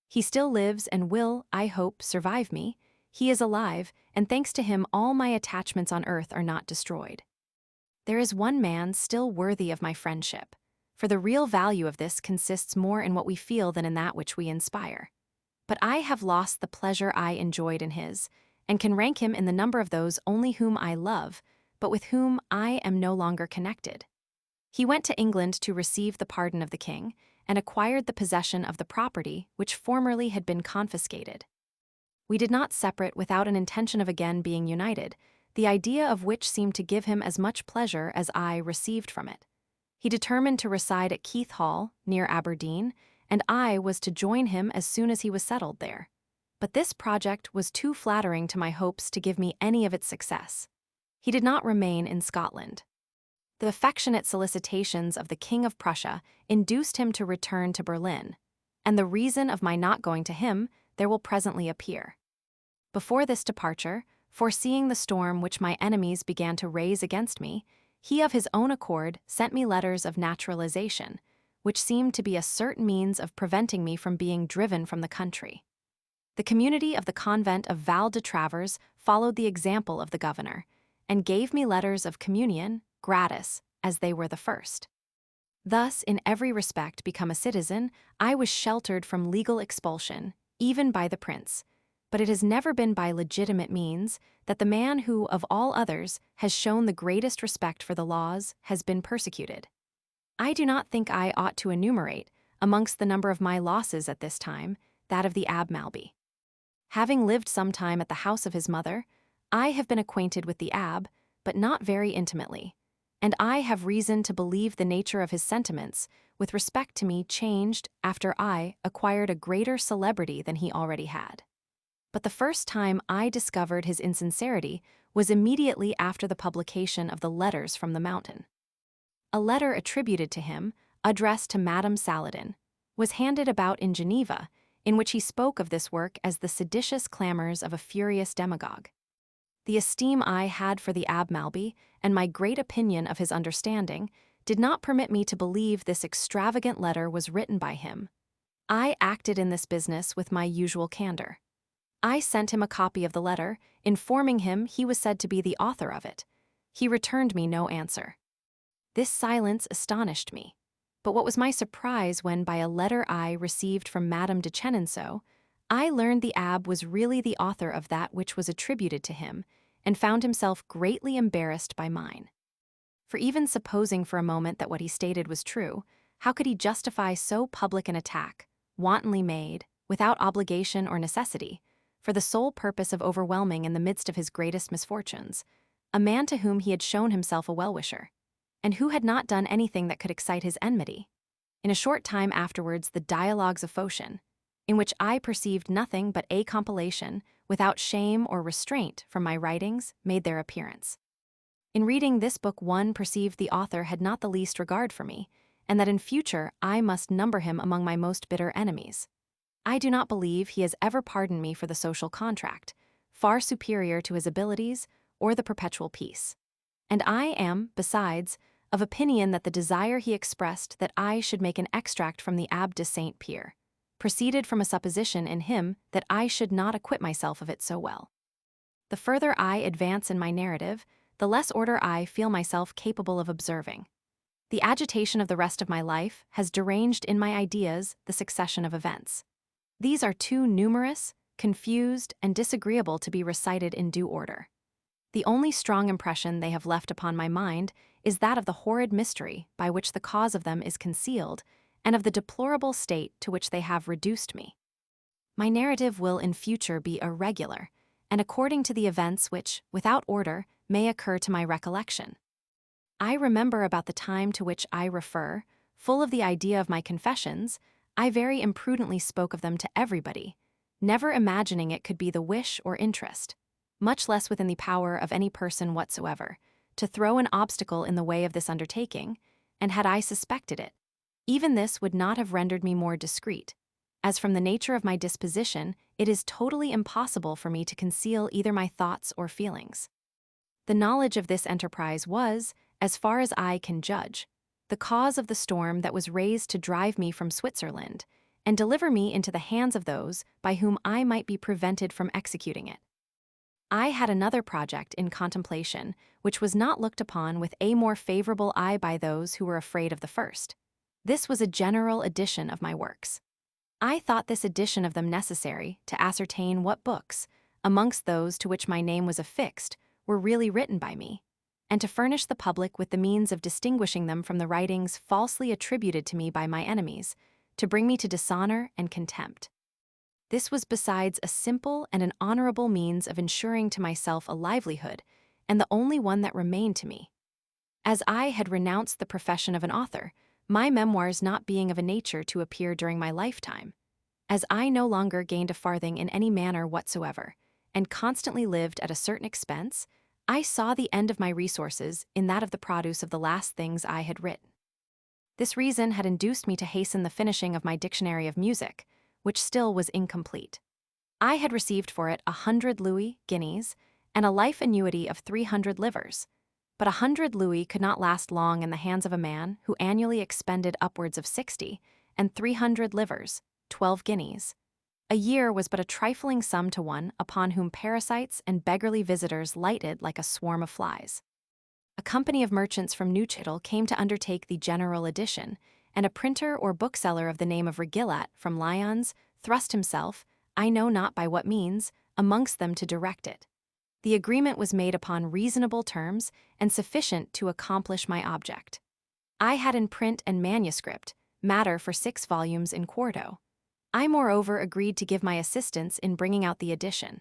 He still lives and will, I hope, survive me. He is alive, and thanks to him all my attachments on earth are not destroyed. There is one man still worthy of my friendship, for the real value of this consists more in what we feel than in that which we inspire. But I have lost the pleasure I enjoyed in his, and can rank him in the number of those only whom I love, but with whom I am no longer connected. He went to England to receive the pardon of the king, and acquired the possession of the property which formerly had been confiscated. We did not separate without an intention of again being united, the idea of which seemed to give him as much pleasure as I received from it. He determined to reside at Keith Hall, near Aberdeen, and I was to join him as soon as he was settled there. But this project was too flattering to my hopes to give me any of its success. He did not remain in Scotland. The affectionate solicitations of the King of Prussia induced him to return to Berlin, and the reason of my not going to him there will presently appear. Before this departure, foreseeing the storm which my enemies began to raise against me, he of his own accord sent me letters of naturalization, which seemed to be a certain means of preventing me from being driven from the country. The community of the convent of Val de Travers followed the example of the governor, and gave me letters of communion, gratis, as they were the first. Thus, in every respect become a citizen, I was sheltered from legal expulsion, even by the prince, but it has never been by legitimate means that the man who, of all others, has shown the greatest respect for the laws has been persecuted. I do not think I ought to enumerate, amongst the number of my losses at this time, that of the Abbé Malby. Having lived some time at the house of his mother, I have been acquainted with the Abbé, but not very intimately, and I have reason to believe the nature of his sentiments with respect to me changed after I acquired a greater celebrity than he already had. But the first time I discovered his insincerity was immediately after the publication of the Letters from the Mountain. A letter attributed to him, addressed to Madame Saladin, was handed about in Geneva, in which he spoke of this work as the seditious clamors of a furious demagogue. The esteem I had for the Abbé Malby, and my great opinion of his understanding, did not permit me to believe this extravagant letter was written by him. I acted in this business with my usual candor. I sent him a copy of the letter, informing him he was said to be the author of it. He returned me no answer. This silence astonished me. But what was my surprise when, by a letter I received from Madame de Chenonceau, I learned the abbé was really the author of that which was attributed to him, and found himself greatly embarrassed by mine. For even supposing for a moment that what he stated was true, how could he justify so public an attack, wantonly made, without obligation or necessity, for the sole purpose of overwhelming in the midst of his greatest misfortunes, a man to whom he had shown himself a well-wisher, and who had not done anything that could excite his enmity? In a short time afterwards, the Dialogues of Phocion, in which I perceived nothing but a compilation, without shame or restraint from my writings, made their appearance. In reading this book, one perceived the author had not the least regard for me, and that in future I must number him among my most bitter enemies. I do not believe he has ever pardoned me for the social contract, far superior to his abilities or the perpetual peace. And I am, besides, of opinion that the desire he expressed that I should make an extract from the Abbé de Saint-Pierre proceeded from a supposition in him that I should not acquit myself of it so well. The further I advance in my narrative, the less order I feel myself capable of observing. The agitation of the rest of my life has deranged in my ideas the succession of events. These are too numerous, confused, and disagreeable to be recited in due order. The only strong impression they have left upon my mind is that of the horrid mystery by which the cause of them is concealed, and of the deplorable state to which they have reduced me. My narrative will in future be irregular, and according to the events which, without order, may occur to my recollection. I remember about the time to which I refer, full of the idea of my confessions, I very imprudently spoke of them to everybody, never imagining it could be the wish or interest, much less within the power of any person whatsoever, to throw an obstacle in the way of this undertaking, and had I suspected it, even this would not have rendered me more discreet, as from the nature of my disposition it is totally impossible for me to conceal either my thoughts or feelings. The knowledge of this enterprise was, as far as I can judge, the cause of the storm that was raised to drive me from Switzerland, and deliver me into the hands of those by whom I might be prevented from executing it. I had another project in contemplation, which was not looked upon with a more favorable eye by those who were afraid of the first. This was a general edition of my works. I thought this edition of them necessary to ascertain what books, amongst those to which my name was affixed, were really written by me, and to furnish the public with the means of distinguishing them from the writings falsely attributed to me by my enemies, to bring me to dishonor and contempt. This was besides a simple and an honorable means of ensuring to myself a livelihood, and the only one that remained to me. As I had renounced the profession of an author, my memoirs not being of a nature to appear during my lifetime, as I no longer gained a farthing in any manner whatsoever, and constantly lived at a certain expense, I saw the end of my resources in that of the produce of the last things I had written. This reason had induced me to hasten the finishing of my dictionary of music, which still was incomplete. I had received for it 100 Louis guineas and a life annuity of 300 livres, but 100 Louis could not last long in the hands of a man who annually expended upwards of 60, and 300 livres, 12 guineas. A year was but a trifling sum to one upon whom parasites and beggarly visitors lighted like a swarm of flies. A company of merchants from Neuchâtel came to undertake the general edition, and a printer or bookseller of the name of Regillat from Lyons thrust himself, I know not by what means, amongst them to direct it. The agreement was made upon reasonable terms and sufficient to accomplish my object. I had in print and manuscript matter for 6 volumes in quarto. I moreover agreed to give my assistance in bringing out the edition.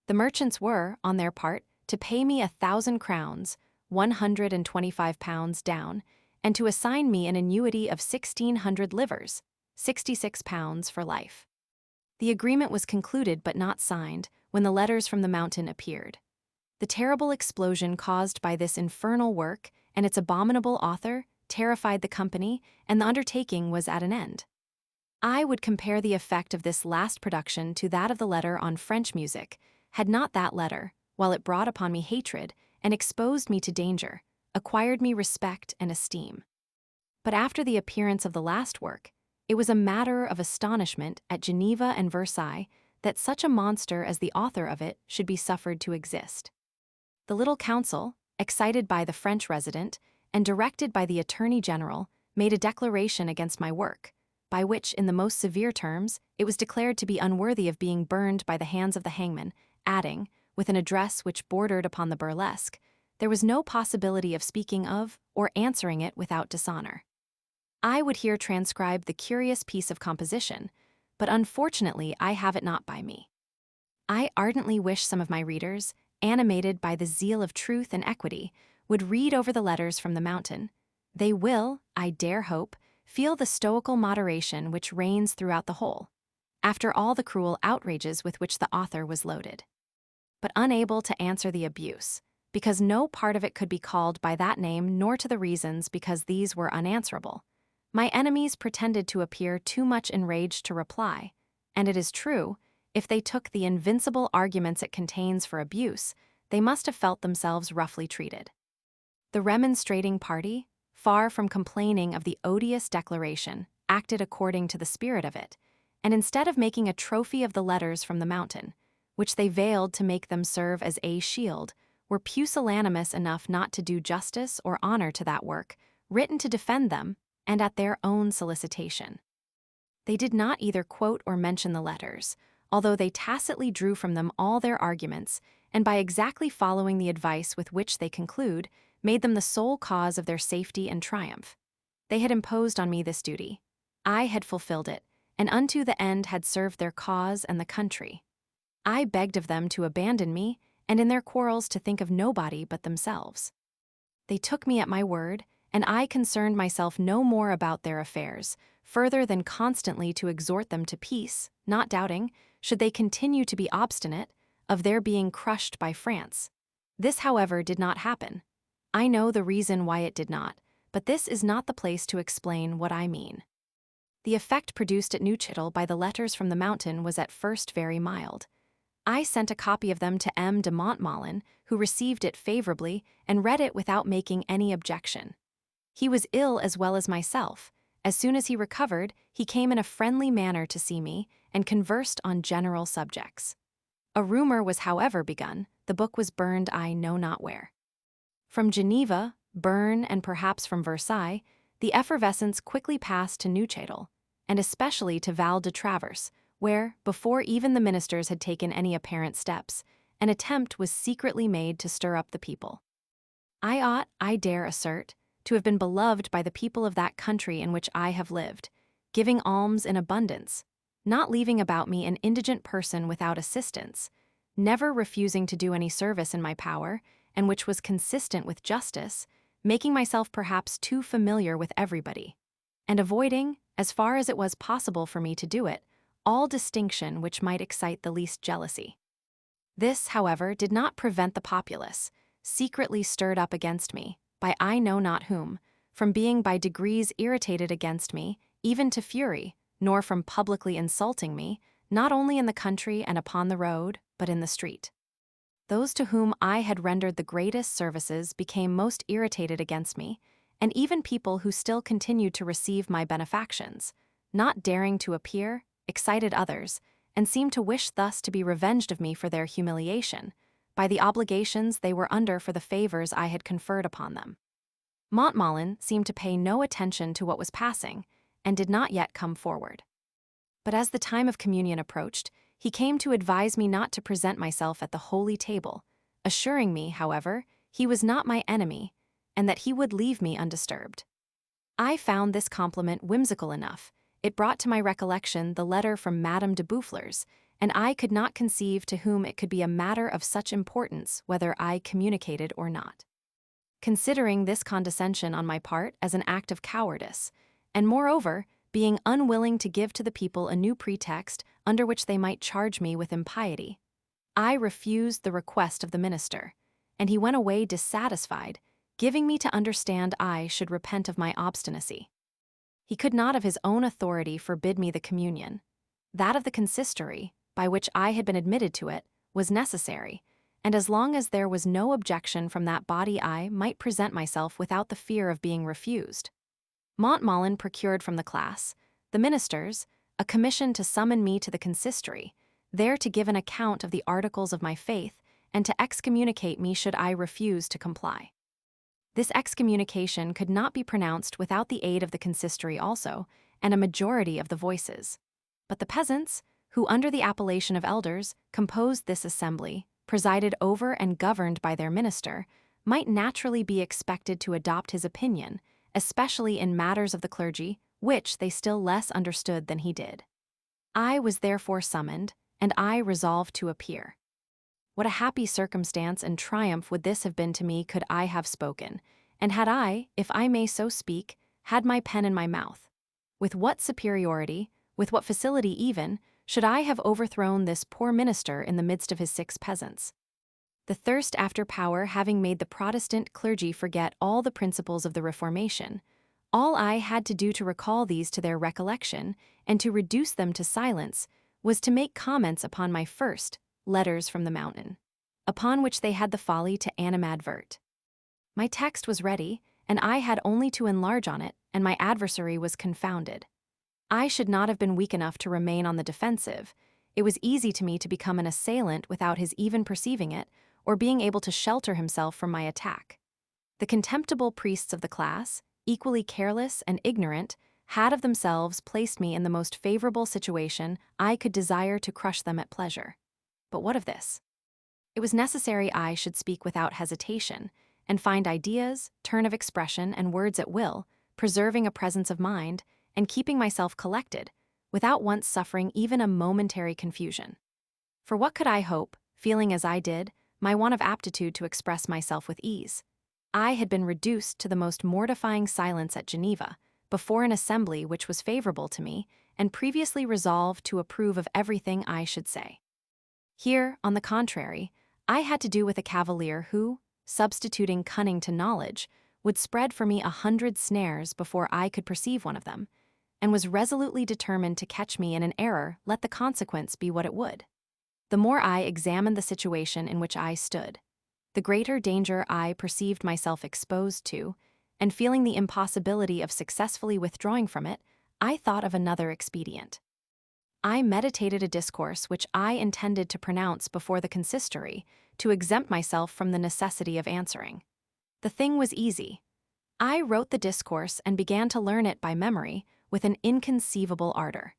The merchants were, on their part, to pay me 1,000 crowns, £125 down, and to assign me an annuity of 1,600 livres, £66 for life. The agreement was concluded but not signed when the Letters from the Mountain appeared. The terrible explosion caused by this infernal work and its abominable author terrified the company, and the undertaking was at an end. I would compare the effect of this last production to that of the letter on French music, had not that letter, while it brought upon me hatred and exposed me to danger, acquired me respect and esteem. But after the appearance of the last work, it was a matter of astonishment at Geneva and Versailles that such a monster as the author of it should be suffered to exist. The little council, excited by the French resident and directed by the Attorney General, made a declaration against my work, by which, in the most severe terms, it was declared to be unworthy of being burned by the hands of the hangman, adding, with an address which bordered upon the burlesque, there was no possibility of speaking of or answering it without dishonor. I would here transcribe the curious piece of composition, but unfortunately I have it not by me. I ardently wish some of my readers, animated by the zeal of truth and equity, would read over the letters from the mountain. They will, I dare hope, feel the stoical moderation which reigns throughout the whole, after all the cruel outrages with which the author was loaded. But unable to answer the abuse, because no part of it could be called by that name, nor to the reasons because these were unanswerable, my enemies pretended to appear too much enraged to reply, and it is true, if they took the invincible arguments it contains for abuse, they must have felt themselves roughly treated. The remonstrating party, far from complaining of the odious declaration, acted according to the spirit of it, and instead of making a trophy of the letters from the mountain, which they veiled to make them serve as a shield, were pusillanimous enough not to do justice or honor to that work, written to defend them, and at their own solicitation. They did not either quote or mention the letters, although they tacitly drew from them all their arguments, and by exactly following the advice with which they conclude, made them the sole cause of their safety and triumph. They had imposed on me this duty. I had fulfilled it, and unto the end had served their cause and the country. I begged of them to abandon me, and in their quarrels to think of nobody but themselves. They took me at my word, and I concerned myself no more about their affairs, further than constantly to exhort them to peace, not doubting, should they continue to be obstinate, of their being crushed by France. This, however, did not happen. I know the reason why it did not, but this is not the place to explain what I mean. The effect produced at Neuchâtel by the letters from the mountain was at first very mild. I sent a copy of them to M. de Montmollin, who received it favorably and read it without making any objection. He was ill as well as myself. As soon as he recovered, he came in a friendly manner to see me and conversed on general subjects. A rumor was however begun, the book was burned I know not where. From Geneva, Bern, and perhaps from Versailles, the effervescence quickly passed to Neuchâtel, and especially to Val de Travers, where, before even the ministers had taken any apparent steps, an attempt was secretly made to stir up the people. I ought, I dare assert, to have been beloved by the people of that country in which I have lived, giving alms in abundance, not leaving about me an indigent person without assistance, never refusing to do any service in my power, and which was consistent with justice, making myself perhaps too familiar with everybody, and avoiding, as far as it was possible for me to do it, all distinction which might excite the least jealousy. This, however, did not prevent the populace, secretly stirred up against me, by I know not whom, from being by degrees irritated against me, even to fury, nor from publicly insulting me, not only in the country and upon the road, but in the street. Those to whom I had rendered the greatest services became most irritated against me, and even people who still continued to receive my benefactions, not daring to appear, excited others, and seemed to wish thus to be revenged of me for their humiliation, by the obligations they were under for the favors I had conferred upon them. Montmollin seemed to pay no attention to what was passing, and did not yet come forward. But as the time of communion approached, he came to advise me not to present myself at the holy table, assuring me, however, he was not my enemy, and that he would leave me undisturbed. I found this compliment whimsical enough. It brought to my recollection the letter from Madame de Boufflers, and I could not conceive to whom it could be a matter of such importance whether I communicated or not. Considering this condescension on my part as an act of cowardice, and moreover, being unwilling to give to the people a new pretext under which they might charge me with impiety, I refused the request of the minister, and he went away dissatisfied, giving me to understand I should repent of my obstinacy. He could not of his own authority forbid me the communion. That of the consistory, by which I had been admitted to it, was necessary, and as long as there was no objection from that body I might present myself without the fear of being refused. Montmollin procured from the class, the ministers, a commission to summon me to the consistory, there to give an account of the articles of my faith, and to excommunicate me should I refuse to comply. This excommunication could not be pronounced without the aid of the consistory also, and a majority of the voices. But the peasants, who under the appellation of elders composed this assembly, presided over and governed by their minister, might naturally be expected to adopt his opinion, especially in matters of the clergy, which they still less understood than he did. I was therefore summoned, and I resolved to appear. What a happy circumstance and triumph would this have been to me could I have spoken, and had I, if I may so speak, had my pen in my mouth. With what superiority, with what facility even, should I have overthrown this poor minister in the midst of his 6 peasants? The thirst after power having made the Protestant clergy forget all the principles of the Reformation, all I had to do to recall these to their recollection, and to reduce them to silence, was to make comments upon my first Letters from the Mountain, upon which they had the folly to animadvert. My text was ready, and I had only to enlarge on it, and my adversary was confounded. I should not have been weak enough to remain on the defensive. It was easy to me to become an assailant without his even perceiving it, or being able to shelter himself from my attack. The contemptible priests of the class, equally careless and ignorant, had of themselves placed me in the most favorable situation I could desire to crush them at pleasure. But what of this? It was necessary I should speak without hesitation, and find ideas, turn of expression, and words at will, preserving a presence of mind, and keeping myself collected, without once suffering even a momentary confusion. For what could I hope, feeling as I did, my want of aptitude to express myself with ease? I had been reduced to the most mortifying silence at Geneva, before an assembly which was favorable to me, and previously resolved to approve of everything I should say. Here, on the contrary, I had to do with a cavalier who, substituting cunning to knowledge, would spread for me 100 snares before I could perceive one of them, and was resolutely determined to catch me in an error, let the consequence be what it would. The more I examined the situation in which I stood, the greater danger I perceived myself exposed to, and feeling the impossibility of successfully withdrawing from it, I thought of another expedient. I meditated a discourse which I intended to pronounce before the consistory, to exempt myself from the necessity of answering. The thing was easy. I wrote the discourse and began to learn it by memory with an inconceivable ardor.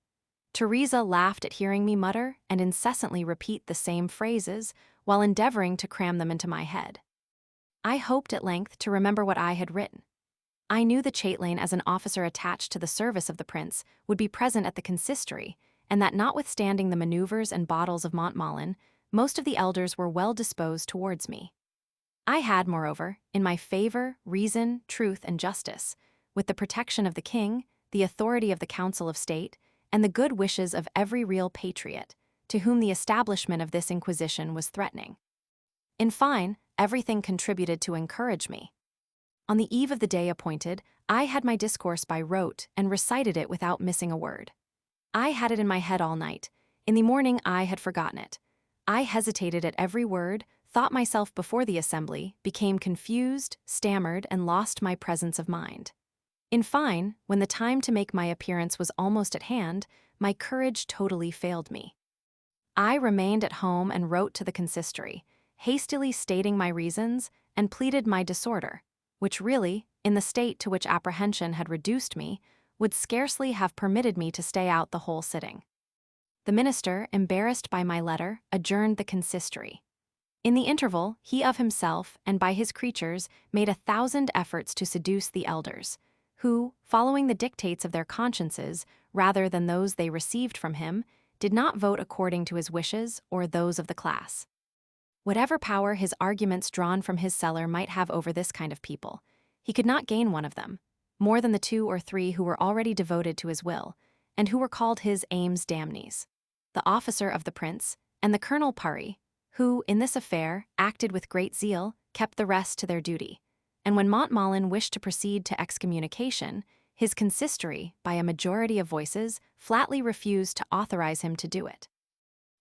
Teresa laughed at hearing me mutter and incessantly repeat the same phrases while endeavoring to cram them into my head. I hoped at length to remember what I had written. I knew the châtelaine as an officer attached to the service of the prince would be present at the consistory, and that notwithstanding the maneuvers and bottles of Montmollin, most of the elders were well disposed towards me. I had, moreover, in my favor reason, truth, and justice, with the protection of the king, the authority of the council of state, and the good wishes of every real patriot, to whom the establishment of this inquisition was threatening. In fine, everything contributed to encourage me. On the eve of the day appointed, I had my discourse by rote and recited it without missing a word. I had it in my head all night. In the morning I had forgotten it. I hesitated at every word, thought myself before the assembly, became confused, stammered, and lost my presence of mind. In fine, when the time to make my appearance was almost at hand, my courage totally failed me. I remained at home and wrote to the consistory, hastily stating my reasons, and pleaded my disorder, which really, in the state to which apprehension had reduced me, would scarcely have permitted me to stay out the whole sitting. The minister, embarrassed by my letter, adjourned the consistory. In the interval, he of himself and by his creatures made 1,000 efforts to seduce the elders, who, following the dictates of their consciences rather than those they received from him, did not vote according to his wishes or those of the class. Whatever power his arguments drawn from his cellar might have over this kind of people, he could not gain one of them, more than the 2 or 3 who were already devoted to his will, and who were called his aims damnes, the officer of the prince, and the Colonel Purry, who, in this affair, acted with great zeal, kept the rest to their duty, and when Montmolin wished to proceed to excommunication, his consistory, by a majority of voices, flatly refused to authorize him to do it.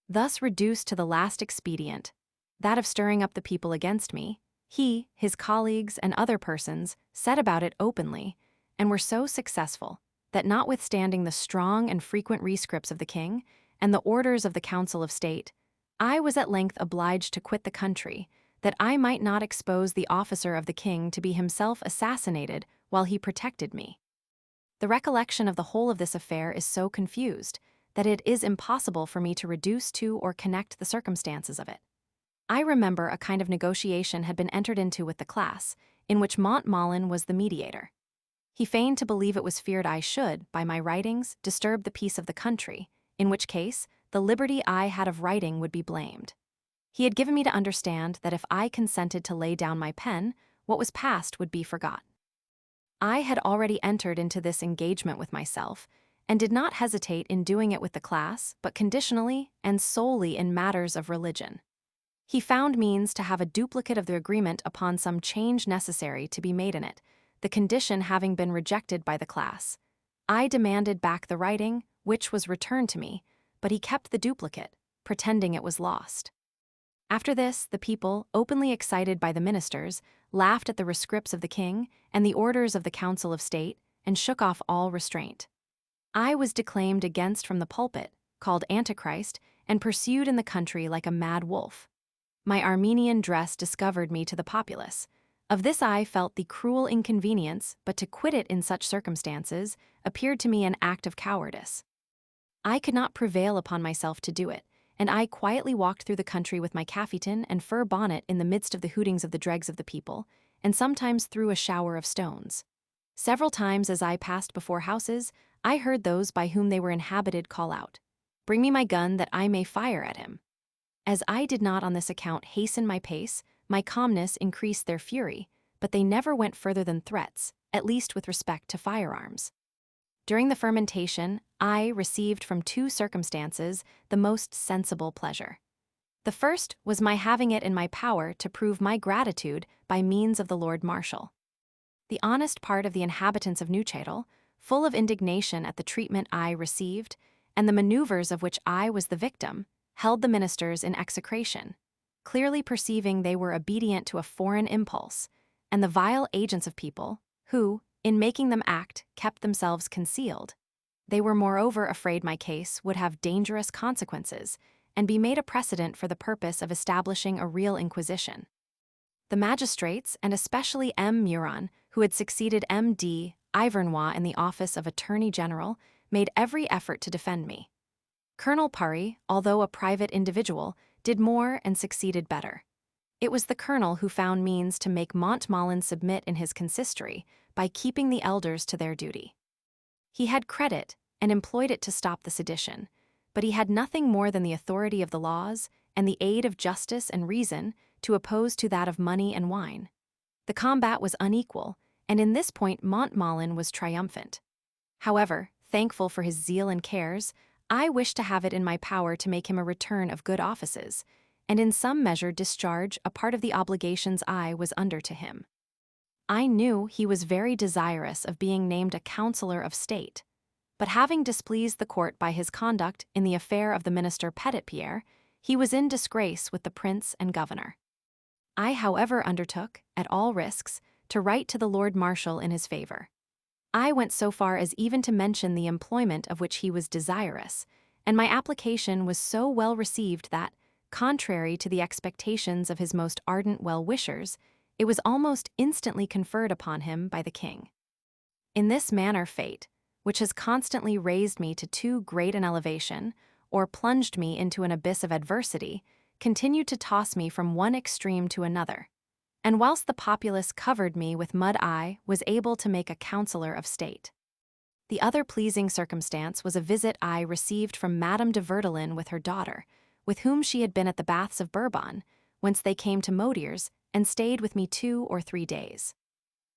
Thus reduced to the last expedient, that of stirring up the people against me, he, his colleagues, and other persons set about it openly, and were so successful that, notwithstanding the strong and frequent rescripts of the king and the orders of the Council of State, I was at length obliged to quit the country, that I might not expose the officer of the king to be himself assassinated while he protected me. The recollection of the whole of this affair is so confused that it is impossible for me to reduce to or connect the circumstances of it. I remember a kind of negotiation had been entered into with the class, in which Montmolin was the mediator. He feigned to believe it was feared I should, by my writings, disturb the peace of the country, in which case the liberty I had of writing would be blamed. He had given me to understand that if I consented to lay down my pen, what was past would be forgot. I had already entered into this engagement with myself, and did not hesitate in doing it with the class, but conditionally and solely in matters of religion. He found means to have a duplicate of the agreement upon some change necessary to be made in it, the condition having been rejected by the class. I demanded back the writing, which was returned to me, but he kept the duplicate, pretending it was lost. After this, the people, openly excited by the ministers, laughed at the rescripts of the king and the orders of the Council of State, and shook off all restraint. I was declaimed against from the pulpit, called Antichrist, and pursued in the country like a mad wolf. My Armenian dress discovered me to the populace. Of this I felt the cruel inconvenience, but to quit it in such circumstances appeared to me an act of cowardice. I could not prevail upon myself to do it, and I quietly walked through the country with my cafetan and fur bonnet in the midst of the hootings of the dregs of the people, and sometimes through a shower of stones. Several times as I passed before houses, I heard those by whom they were inhabited call out, "Bring me my gun that I may fire at him." As I did not on this account hasten my pace, my calmness increased their fury, but they never went further than threats, at least with respect to firearms. During the fermentation, I received from two circumstances the most sensible pleasure. The first was my having it in my power to prove my gratitude by means of the Lord Marshal. The honest part of the inhabitants of Neuchatel, full of indignation at the treatment I received, and the maneuvers of which I was the victim, held the ministers in execration, clearly perceiving they were obedient to a foreign impulse, and the vile agents of people, who, in making them act, kept themselves concealed. They were moreover afraid my case would have dangerous consequences, and be made a precedent for the purpose of establishing a real inquisition. The magistrates, and especially M. Muron, who had succeeded M. D. Ivernois in the office of Attorney General, made every effort to defend me. Colonel Purry, although a private individual, did more and succeeded better. It was the colonel who found means to make Montmolin submit in his consistory by keeping the elders to their duty. He had credit and employed it to stop the sedition, but he had nothing more than the authority of the laws and the aid of justice and reason to oppose to that of money and wine. The combat was unequal, and in this point Montmolin was triumphant. However, thankful for his zeal and cares, I wished to have it in my power to make him a return of good offices, and in some measure discharge a part of the obligations I was under to him. I knew he was very desirous of being named a councillor of state, but having displeased the court by his conduct in the affair of the minister Petitpierre, he was in disgrace with the prince and governor. I, however, undertook, at all risks, to write to the Lord Marshal in his favor. I went so far as even to mention the employment of which he was desirous, and my application was so well received that, contrary to the expectations of his most ardent well-wishers, it was almost instantly conferred upon him by the king. In this manner fate, which has constantly raised me to too great an elevation, or plunged me into an abyss of adversity, continued to toss me from one extreme to another, and whilst the populace covered me with mud I was able to make a councillor of state. The other pleasing circumstance was a visit I received from Madame de Verdelin with her daughter, with whom she had been at the baths of Bourbon, whence they came to Modiers, and stayed with me 2 or 3 days.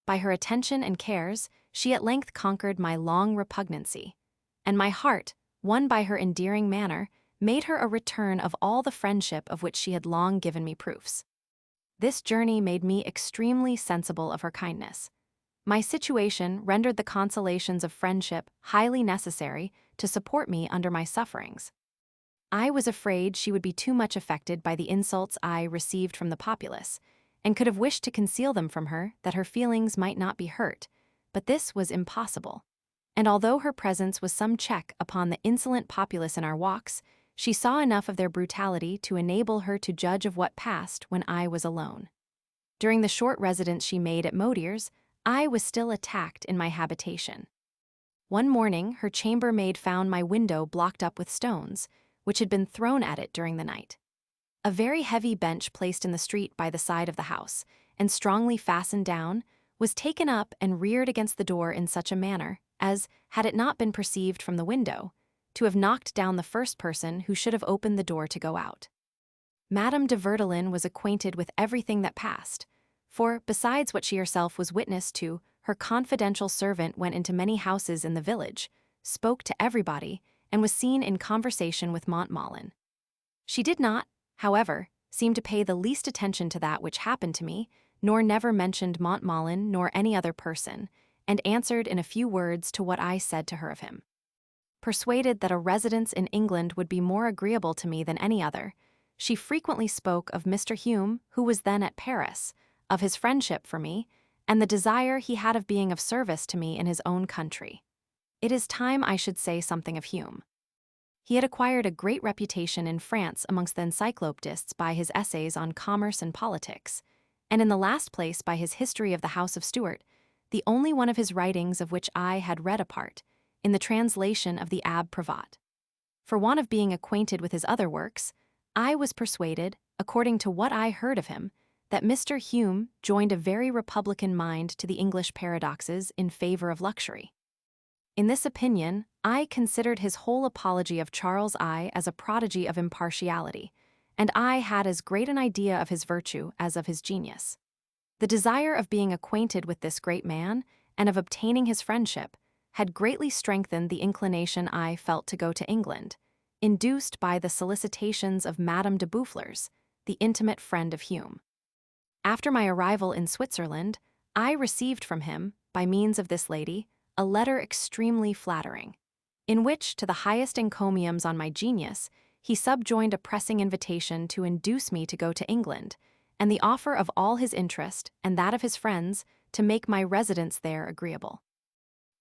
By her attention and cares, she at length conquered my long repugnancy, and my heart, won by her endearing manner, made her a return of all the friendship of which she had long given me proofs. This journey made me extremely sensible of her kindness. My situation rendered the consolations of friendship highly necessary to support me under my sufferings. I was afraid she would be too much affected by the insults I received from the populace, and could have wished to conceal them from her that her feelings might not be hurt, but this was impossible. And although her presence was some check upon the insolent populace in our walks, she saw enough of their brutality to enable her to judge of what passed when I was alone. During the short residence she made at Modier's, I was still attacked in my habitation. One morning, her chambermaid found my window blocked up with stones, which had been thrown at it during the night. A very heavy bench placed in the street by the side of the house, and strongly fastened down, was taken up and reared against the door in such a manner as, had it not been perceived from the window, to have knocked down the first person who should have opened the door to go out. Madame de Verdelin was acquainted with everything that passed, for, besides what she herself was witness to, her confidential servant went into many houses in the village, spoke to everybody, and was seen in conversation with Montmalin. She did not, however, seem to pay the least attention to that which happened to me, nor never mentioned Montmalin nor any other person, and answered in a few words to what I said to her of him. Persuaded that a residence in England would be more agreeable to me than any other, she frequently spoke of Mr. Hume, who was then at Paris, of his friendship for me, and the desire he had of being of service to me in his own country. It is time I should say something of Hume. He had acquired a great reputation in France amongst the encyclopedists by his essays on commerce and politics, and in the last place by his History of the House of Stuart, the only one of his writings of which I had read a part, in the translation of the Abbé Prévost. For want of being acquainted with his other works, I was persuaded, according to what I heard of him, that Mr. Hume joined a very republican mind to the English paradoxes in favor of luxury. In this opinion, I considered his whole apology of Charles I as a prodigy of impartiality, and I had as great an idea of his virtue as of his genius. The desire of being acquainted with this great man, and of obtaining his friendship, had greatly strengthened the inclination I felt to go to England, induced by the solicitations of Madame de Boufflers, the intimate friend of Hume. After my arrival in Switzerland, I received from him, by means of this lady, a letter extremely flattering, in which, to the highest encomiums on my genius, he subjoined a pressing invitation to induce me to go to England, and the offer of all his interest and that of his friends to make my residence there agreeable.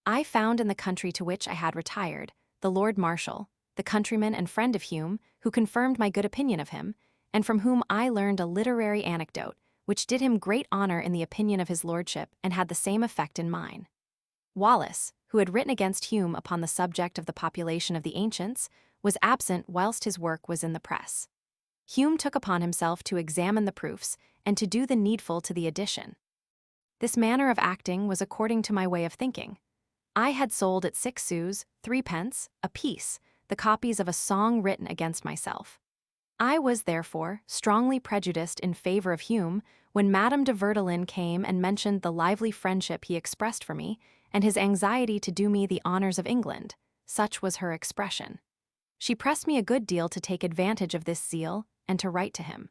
I found in the country to which I had retired the Lord Marshal, the countryman and friend of Hume, who confirmed my good opinion of him, and from whom I learned a literary anecdote which did him great honor in the opinion of his lordship and had the same effect in mine. Wallace, who had written against Hume upon the subject of the population of the ancients, was absent whilst his work was in the press. Hume took upon himself to examine the proofs and to do the needful to the edition. This manner of acting was according to my way of thinking. I had sold at 6 sous, 3d. a piece, the copies of a song written against myself. I was, therefore, strongly prejudiced in favor of Hume when Madame de Verdelin came and mentioned the lively friendship he expressed for me and his anxiety to do me the honors of England. Such was her expression. She pressed me a good deal to take advantage of this zeal and to write to him.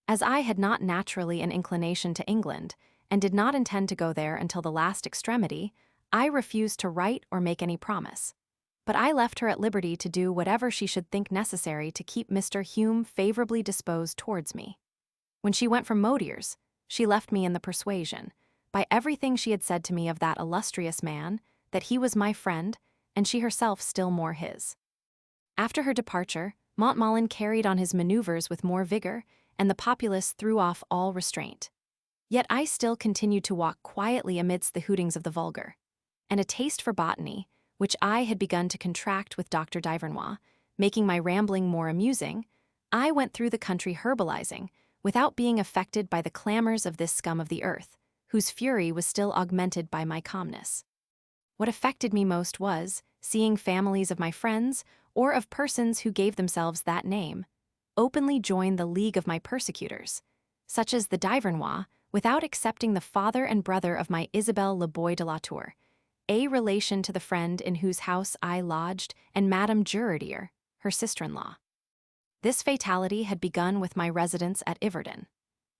As I had not naturally an inclination to England, and did not intend to go there until the last extremity, I refused to write or make any promise. But I left her at liberty to do whatever she should think necessary to keep Mr. Hume favorably disposed towards me. When she went from Modier's, she left me in the persuasion, by everything she had said to me of that illustrious man, that he was my friend, and she herself still more his. After her departure, Montmalin carried on his maneuvers with more vigor, and the populace threw off all restraint. Yet I still continued to walk quietly amidst the hootings of the vulgar, and a taste for botany, which I had begun to contract with Dr. Divernois, making my rambling more amusing, I went through the country herbalizing, without being affected by the clamors of this scum of the earth, whose fury was still augmented by my calmness. What affected me most was, seeing families of my friends, or of persons who gave themselves that name, openly join the league of my persecutors, such as the Divernois, without excepting the father and brother of my Isabelle Le Boy de la Tour, a relation to the friend in whose house I lodged, and Madame Jurardier, her sister-in-law. This fatality had begun with my residence at Yverdon.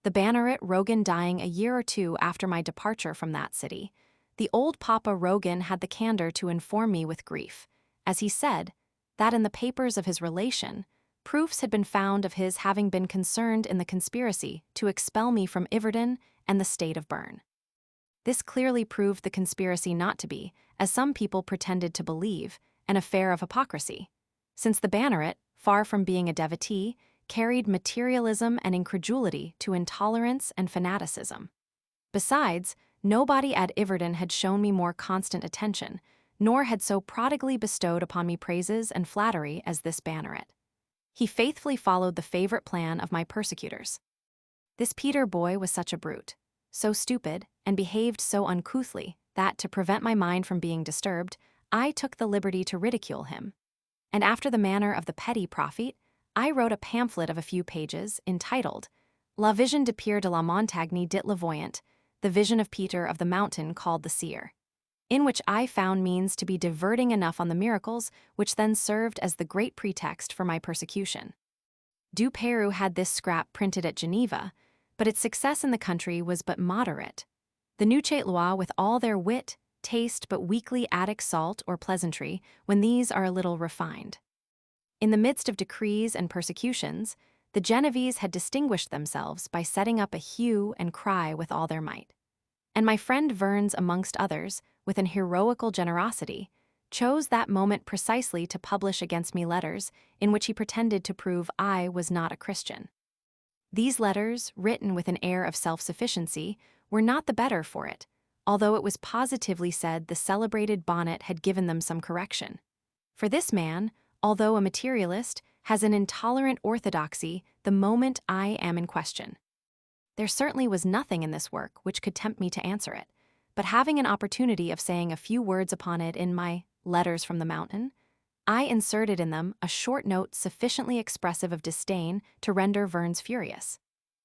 the banneret Rogan dying a year or two after my departure from that city, the old Papa Rogan had the candor to inform me with grief, as he said, that in the papers of his relation, proofs had been found of his having been concerned in the conspiracy to expel me from Iverdon and the state of Bern. This clearly proved the conspiracy not to be, as some people pretended to believe, an affair of hypocrisy, since the banneret, far from being a devotee, carried materialism and incredulity to intolerance and fanaticism. Besides, nobody at Iverdon had shown me more constant attention, nor had so prodigally bestowed upon me praises and flattery as this banneret. He faithfully followed the favorite plan of my persecutors. This Peter boy was such a brute, so stupid, and behaved so uncouthly that, to prevent my mind from being disturbed, I took the liberty to ridicule him. And after the manner of the petty prophet, I wrote a pamphlet of a few pages, entitled La Vision de Pierre de la Montagne dit le Voyant, the vision of Peter of the mountain called the seer, in which I found means to be diverting enough on the miracles which then served as the great pretext for my persecution. Du Peru had this scrap printed at Geneva, but its success in the country was but moderate. The Neuchâtelois, with all their wit, taste but weakly Attic salt or pleasantry when these are a little refined. In the midst of decrees and persecutions, the Genevese had distinguished themselves by setting up a hue and cry with all their might. And my friend Vernes, amongst others, with an heroical generosity, chose that moment precisely to publish against me letters in which he pretended to prove I was not a Christian. These letters, written with an air of self-sufficiency, were not the better for it, although it was positively said the celebrated Bonnet had given them some correction. For this man, although a materialist, has an intolerant orthodoxy the moment I am in question. There certainly was nothing in this work which could tempt me to answer it, but having an opportunity of saying a few words upon it in my Letters from the Mountain, I inserted in them a short note sufficiently expressive of disdain to render Vernes furious.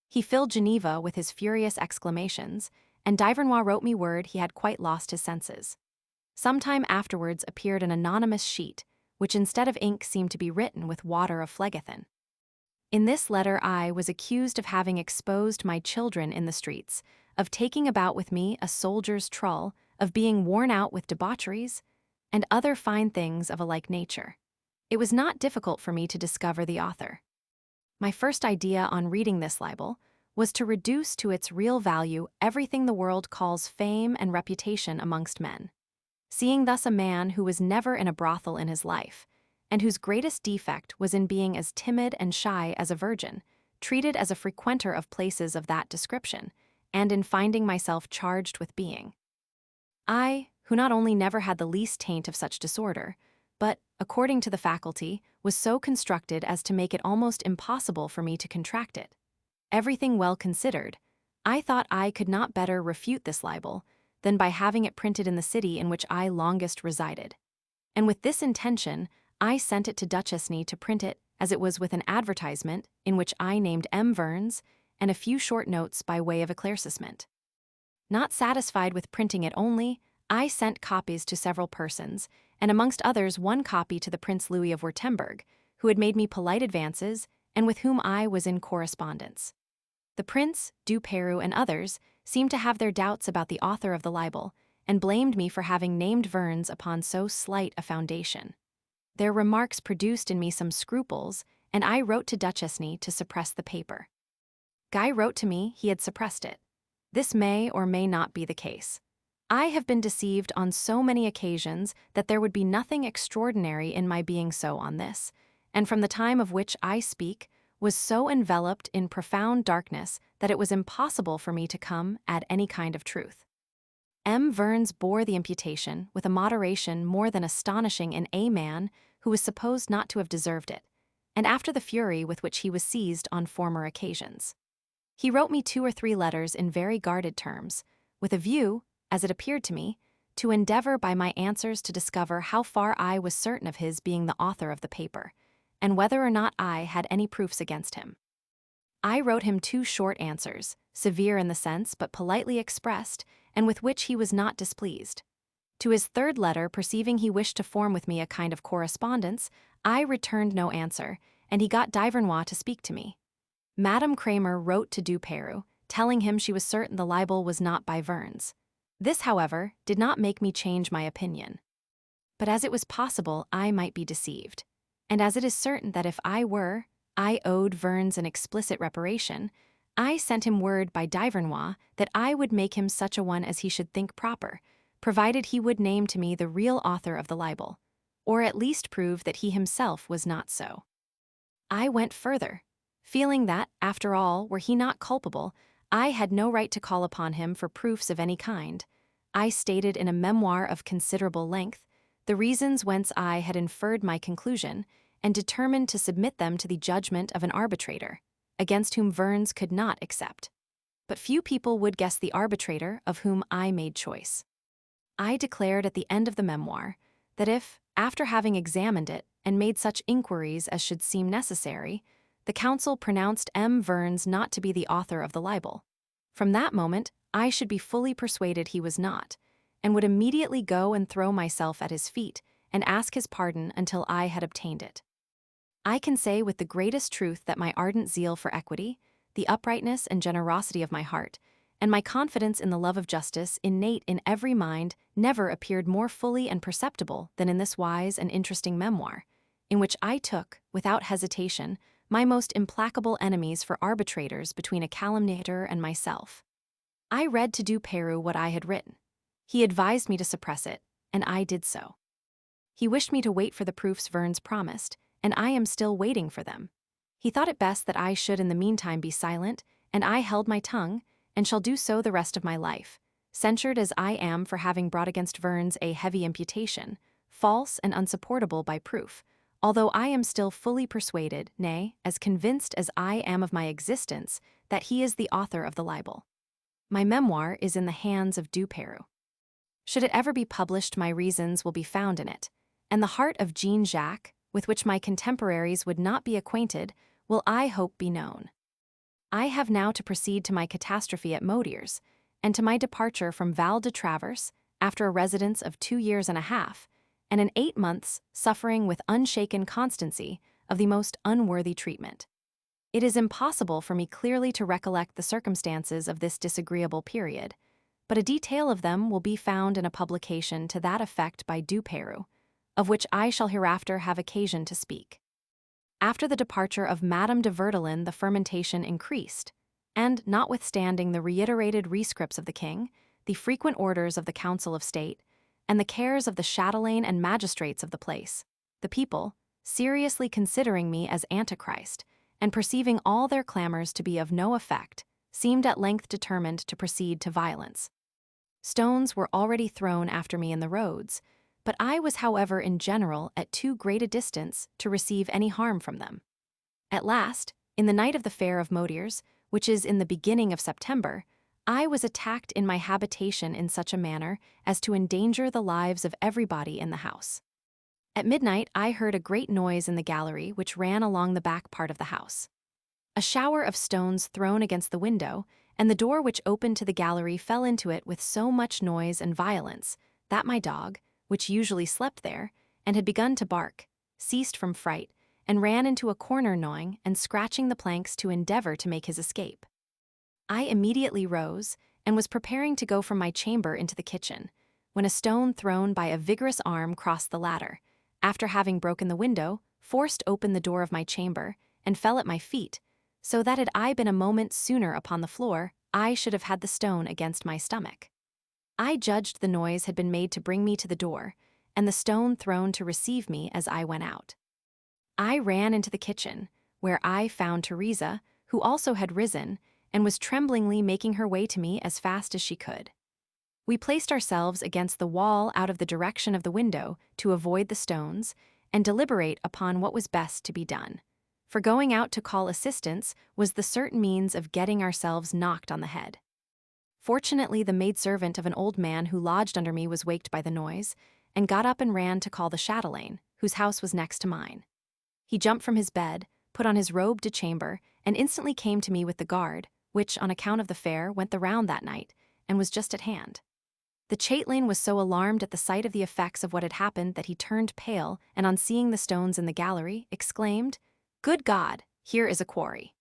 He filled Geneva with his furious exclamations, and Divernois wrote me word he had quite lost his senses. Some time afterwards appeared an anonymous sheet, which instead of ink seemed to be written with water of phlegethon. In this letter I was accused of having exposed my children in the streets, of taking about with me a soldier's trull, of being worn out with debaucheries, and other fine things of a like nature. It was not difficult for me to discover the author. My first idea on reading this libel was to reduce to its real value everything the world calls fame and reputation amongst men. Seeing thus a man who was never in a brothel in his life, and whose greatest defect was in being as timid and shy as a virgin, treated as a frequenter of places of that description, and in finding myself charged with being I, who not only never had the least taint of such disorder, but, according to the faculty, was so constructed as to make it almost impossible for me to contract it. Everything well considered, I thought I could not better refute this libel than by having it printed in the city in which I longest resided. And with this intention, I sent it to Duchesne to print it as it was with an advertisement in which I named M. Vernes and a few short notes by way of eclaircissement. Not satisfied with printing it only, I sent copies to several persons, and amongst others one copy to the Prince Louis of Württemberg, who had made me polite advances and with whom I was in correspondence. The Prince, Du Peru, and others seemed to have their doubts about the author of the libel, and blamed me for having named Vernes upon so slight a foundation. Their remarks produced in me some scruples, and I wrote to Duchesne to suppress the paper. Guy wrote to me he had suppressed it. This may or may not be the case. I have been deceived on so many occasions that there would be nothing extraordinary in my being so on this, and from the time of which I speak, was so enveloped in profound darkness that it was impossible for me to come at any kind of truth. M. Vernes bore the imputation with a moderation more than astonishing in a man who was supposed not to have deserved it, and after the fury with which he was seized on former occasions. He wrote me 2 or 3 letters in very guarded terms, with a view, as it appeared to me, to endeavor by my answers to discover how far I was certain of his being the author of the paper, and whether or not I had any proofs against him. I wrote him 2 short answers, severe in the sense but politely expressed, and with which he was not displeased. To his 3rd letter, perceiving he wished to form with me a kind of correspondence, I returned no answer, and he got Divernois to speak to me. Madame Kramer wrote to Du Peru, telling him she was certain the libel was not by Verns. This, however, did not make me change my opinion. But as it was possible I might be deceived, and as it is certain that if I owed Verns an explicit reparation, I sent him word by Divernois that I would make him such a one as he should think proper, provided he would name to me the real author of the libel, or at least prove that he himself was not so. I went further, feeling that, after all, were he not culpable, I had no right to call upon him for proofs of any kind. I stated in a memoir of considerable length the reasons whence I had inferred my conclusion, and determined to submit them to the judgment of an arbitrator, against whom Verns could not accept. But few people would guess the arbitrator of whom I made choice. I declared at the end of the memoir that if, after having examined it and made such inquiries as should seem necessary, the council pronounced M. Verns not to be the author of the libel, from that moment I should be fully persuaded he was not, and would immediately go and throw myself at his feet and ask his pardon until I had obtained it. I can say with the greatest truth that my ardent zeal for equity, the uprightness and generosity of my heart, and my confidence in the love of justice innate in every mind never appeared more fully and perceptible than in this wise and interesting memoir, in which I took, without hesitation, my most implacable enemies for arbitrators between a calumniator and myself. I read to Du Peyrou what I had written. He advised me to suppress it, and I did so. He wished me to wait for the proofs Verns promised, and I am still waiting for them. He thought it best that I should in the meantime be silent, and I held my tongue, and shall do so the rest of my life, censured as I am for having brought against Verns a heavy imputation, false and unsupportable by proof, although I am still fully persuaded, nay, as convinced as I am of my existence, that he is the author of the libel. My memoir is in the hands of Du Peyrou. Should it ever be published, my reasons will be found in it, and the heart of Jean-Jacques, with which my contemporaries would not be acquainted, will I hope be known. I have now to proceed to my catastrophe at Motiers, and to my departure from Val de Travers, after a residence of 2 years and a half, and in 8 months suffering with unshaken constancy of the most unworthy treatment. It is impossible for me clearly to recollect the circumstances of this disagreeable period, but a detail of them will be found in a publication to that effect by Du Peyrou, of which I shall hereafter have occasion to speak. After the departure of Madame de Verdelin, the fermentation increased, and, notwithstanding the reiterated rescripts of the king, the frequent orders of the Council of State, and the cares of the chatelaine and magistrates of the place, the people, seriously considering me as Antichrist, and perceiving all their clamors to be of no effect, seemed at length determined to proceed to violence. Stones were already thrown after me in the roads, but I was, however, in general at too great a distance to receive any harm from them. At last, in the night of the fair of Motiers, which is in the beginning of September, I was attacked in my habitation in such a manner as to endanger the lives of everybody in the house. At midnight I heard a great noise in the gallery which ran along the back part of the house. A shower of stones thrown against the window, and the door which opened to the gallery fell into it with so much noise and violence that my dog, which usually slept there, and had begun to bark, ceased from fright, and ran into a corner gnawing and scratching the planks to endeavor to make his escape. I immediately rose, and was preparing to go from my chamber into the kitchen, when a stone thrown by a vigorous arm crossed the ladder, after having broken the window, forced open the door of my chamber, and fell at my feet, so that had I been a moment sooner upon the floor, I should have had the stone against my stomach. I judged the noise had been made to bring me to the door, and the stone thrown to receive me as I went out. I ran into the kitchen, where I found Teresa, who also had risen, and was tremblingly making her way to me as fast as she could. We placed ourselves against the wall out of the direction of the window to avoid the stones, and deliberate upon what was best to be done, for going out to call assistance was the certain means of getting ourselves knocked on the head. Fortunately, the maidservant of an old man who lodged under me was waked by the noise, and got up and ran to call the chatelaine, whose house was next to mine. He jumped from his bed, put on his robe de chamber, and instantly came to me with the guard, which, on account of the fair, went the round that night, and was just at hand. The chatelaine was so alarmed at the sight of the effects of what had happened that he turned pale, and on seeing the stones in the gallery, exclaimed, "Good God, here is a quarry."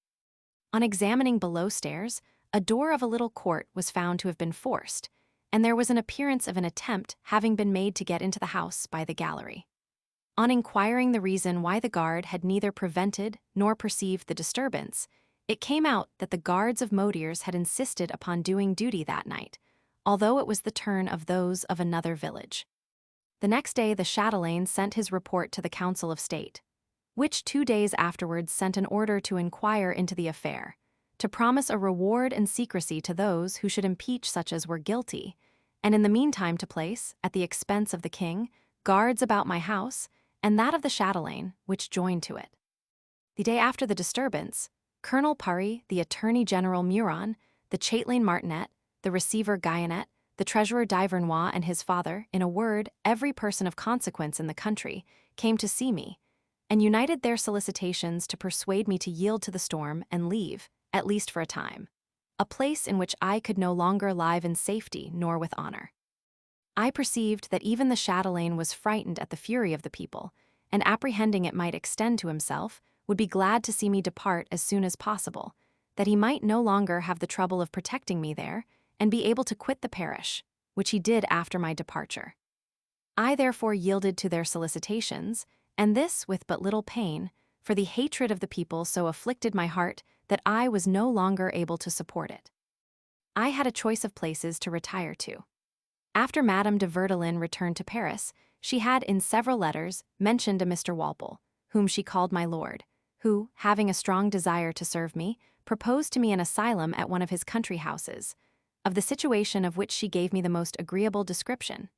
On examining below stairs, a door of a little court was found to have been forced, and there was an appearance of an attempt having been made to get into the house by the gallery. On inquiring the reason why the guard had neither prevented nor perceived the disturbance, it came out that the guards of Modiers had insisted upon doing duty that night, although it was the turn of those of another village. The next day the chatelaine sent his report to the Council of State, which 2 days afterwards sent an order to inquire into the affair, to promise a reward and secrecy to those who should impeach such as were guilty, and in the meantime to place, at the expense of the king, guards about my house, and that of the chatelaine, which joined to it. The day after the disturbance, Colonel Purry, the Attorney General Muron, the chatelaine Martinet, the receiver Guyonet, the treasurer d'Ivernois and his father, in a word, every person of consequence in the country, came to see me, and united their solicitations to persuade me to yield to the storm and leave, at least for a time, a place in which I could no longer live in safety nor with honor. I perceived that even the chatelaine was frightened at the fury of the people, and apprehending it might extend to himself, would be glad to see me depart as soon as possible, that he might no longer have the trouble of protecting me there, and be able to quit the parish, which he did after my departure. I therefore yielded to their solicitations, and this with but little pain, for the hatred of the people so afflicted my heart that I was no longer able to support it. I had a choice of places to retire to. After Madame de Verdelin returned to Paris, she had in several letters mentioned a Mr. Walpole, whom she called my lord, who, having a strong desire to serve me, proposed to me an asylum at one of his country houses, of the situation of which she gave me the most agreeable description,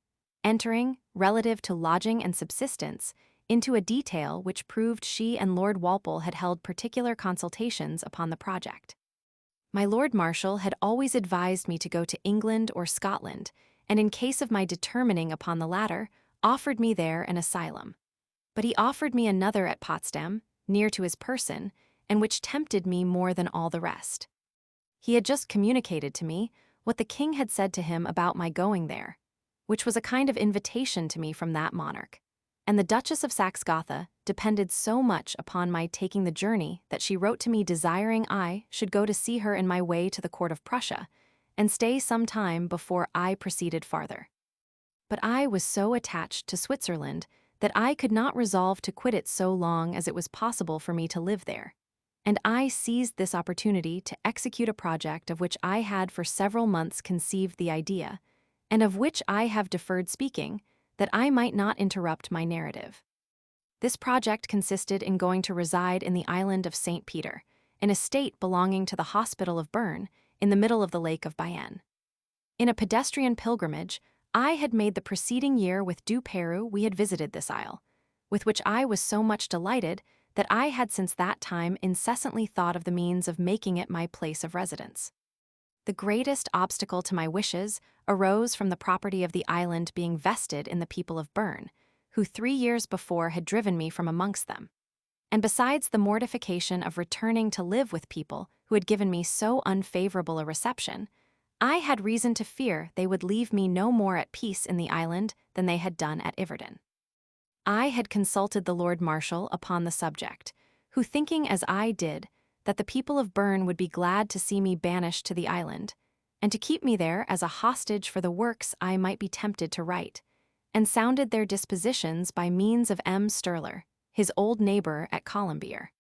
entering, relative to lodging and subsistence, into a detail which proved she and Lord Walpole had held particular consultations upon the project. My Lord Marshal had always advised me to go to England or Scotland, and in case of my determining upon the latter, offered me there an asylum. But he offered me another at Potsdam, near to his person, and which tempted me more than all the rest. He had just communicated to me what the king had said to him about my going there, which was a kind of invitation to me from that monarch, and the Duchess of Saxe-Gotha depended so much upon my taking the journey that she wrote to me desiring I should go to see her in my way to the court of Prussia, and stay some time before I proceeded farther. But I was so attached to Switzerland that I could not resolve to quit it so long as it was possible for me to live there, and I seized this opportunity to execute a project of which I had for several months conceived the idea, and of which I have deferred speaking, that I might not interrupt my narrative. This project consisted in going to reside in the island of St. Peter, an estate belonging to the hospital of Bern, in the middle of the lake of Bayonne. In a pedestrian pilgrimage, I had made the preceding year with Du Peru we had visited this isle, with which I was so much delighted that I had since that time incessantly thought of the means of making it my place of residence. The greatest obstacle to my wishes arose from the property of the island being vested in the people of Bern, who 3 years before had driven me from amongst them. And besides the mortification of returning to live with people who had given me so unfavorable a reception, I had reason to fear they would leave me no more at peace in the island than they had done at Yverdon. I had consulted the Lord Marshal upon the subject, who, thinking as I did, that the people of Bern would be glad to see me banished to the island, and to keep me there as a hostage for the works I might be tempted to write, and sounded their dispositions by means of M. Sturler, his old neighbor at Colombier.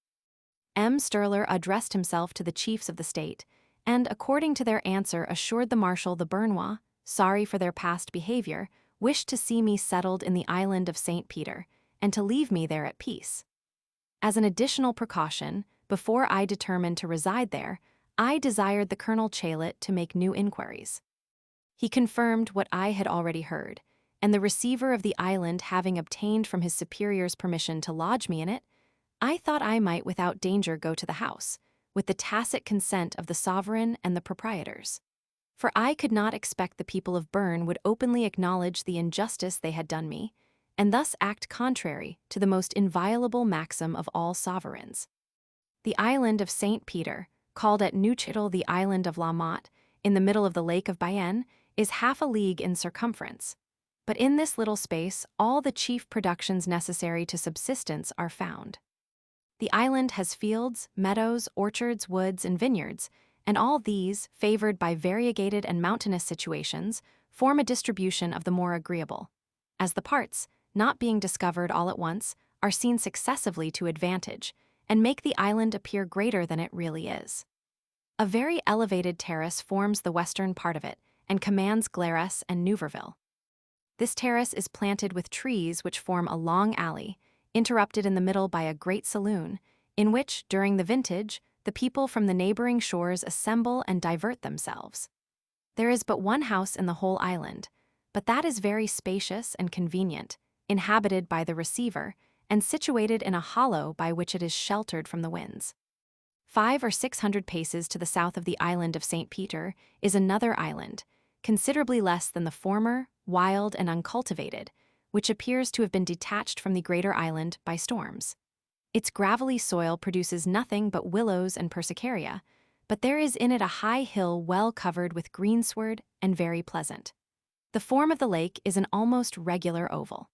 M. Sturler addressed himself to the chiefs of the state, and according to their answer assured the Marshal the Bernois, sorry for their past behavior, wished to see me settled in the island of St. Peter, and to leave me there at peace. As an additional precaution, before I determined to reside there, I desired the Colonel Chalet to make new inquiries. He confirmed what I had already heard, and the receiver of the island having obtained from his superior's permission to lodge me in it, I thought I might without danger go to the house, with the tacit consent of the sovereign and the proprietors. For I could not expect the people of Bern would openly acknowledge the injustice they had done me, and thus act contrary to the most inviolable maxim of all sovereigns. The island of St. Peter, called at Neuchâtel the island of La Motte, in the middle of the lake of Bayonne, is 1/2 league in circumference. But in this little space all the chief productions necessary to subsistence are found. The island has fields, meadows, orchards, woods, and vineyards, and all these, favored by variegated and mountainous situations, form a distribution of the more agreeable, as the parts, not being discovered all at once, are seen successively to advantage, and make the island appear greater than it really is. A very elevated terrace forms the western part of it, and commands Glaris and Nouverville. This terrace is planted with trees which form a long alley, interrupted in the middle by a great saloon, in which, during the vintage, the people from the neighboring shores assemble and divert themselves. There is but one house in the whole island, but that is very spacious and convenient, inhabited by the receiver, and situated in a hollow by which it is sheltered from the winds. 500 or 600 paces to the south of the island of St. Peter is another island, considerably less than the former, wild and uncultivated, which appears to have been detached from the greater island by storms. Its gravelly soil produces nothing but willows and persicaria, but there is in it a high hill well covered with greensward and very pleasant. The form of the lake is an almost regular oval.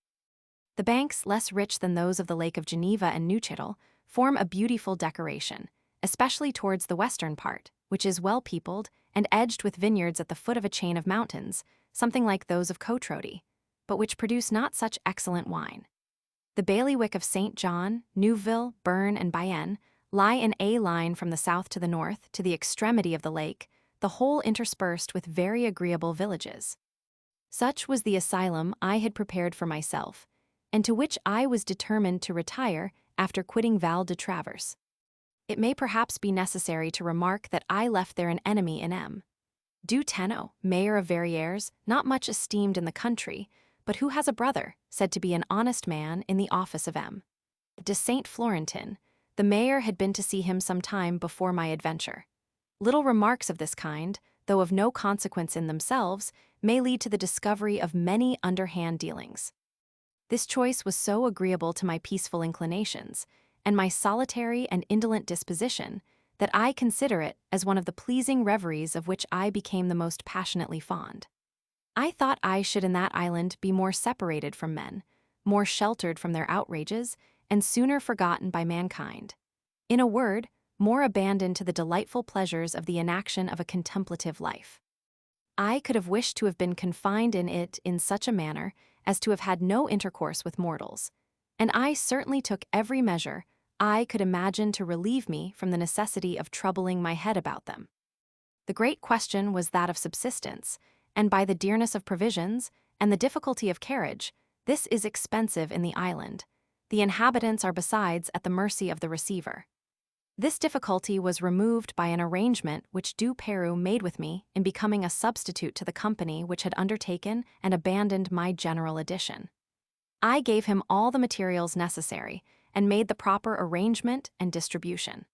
The banks, less rich than those of the Lake of Geneva and Neuchatel, form a beautiful decoration, especially towards the western part, which is well peopled and edged with vineyards at the foot of a chain of mountains, something like those of Cotrody, but which produce not such excellent wine. The bailiwick of St. John, Neuville, Berne, and Bayenne lie in a line from the south to the north to the extremity of the lake, the whole interspersed with very agreeable villages. Such was the asylum I had prepared for myself, and to which I was determined to retire after quitting Val de Travers. It may perhaps be necessary to remark that I left there an enemy in M. Du Tenot, mayor of Verrières, not much esteemed in the country, but who has a brother, said to be an honest man, in the office of M. de Saint Florentin. The mayor had been to see him some time before my adventure. Little remarks of this kind, though of no consequence in themselves, may lead to the discovery of many underhand dealings. This choice was so agreeable to my peaceful inclinations, and my solitary and indolent disposition, that I consider it as one of the pleasing reveries of which I became the most passionately fond. I thought I should in that island be more separated from men, more sheltered from their outrages, and sooner forgotten by mankind. In a word, more abandoned to the delightful pleasures of the inaction of a contemplative life. I could have wished to have been confined in it in such a manner as to have had no intercourse with mortals, and I certainly took every measure I could imagine to relieve me from the necessity of troubling my head about them. The great question was that of subsistence, and by the dearness of provisions and the difficulty of carriage, this is expensive in the island. The inhabitants are besides at the mercy of the receiver. This difficulty was removed by an arrangement which Du Peyrou made with me in becoming a substitute to the company which had undertaken and abandoned my general edition. I gave him all the materials necessary and made the proper arrangement and distribution.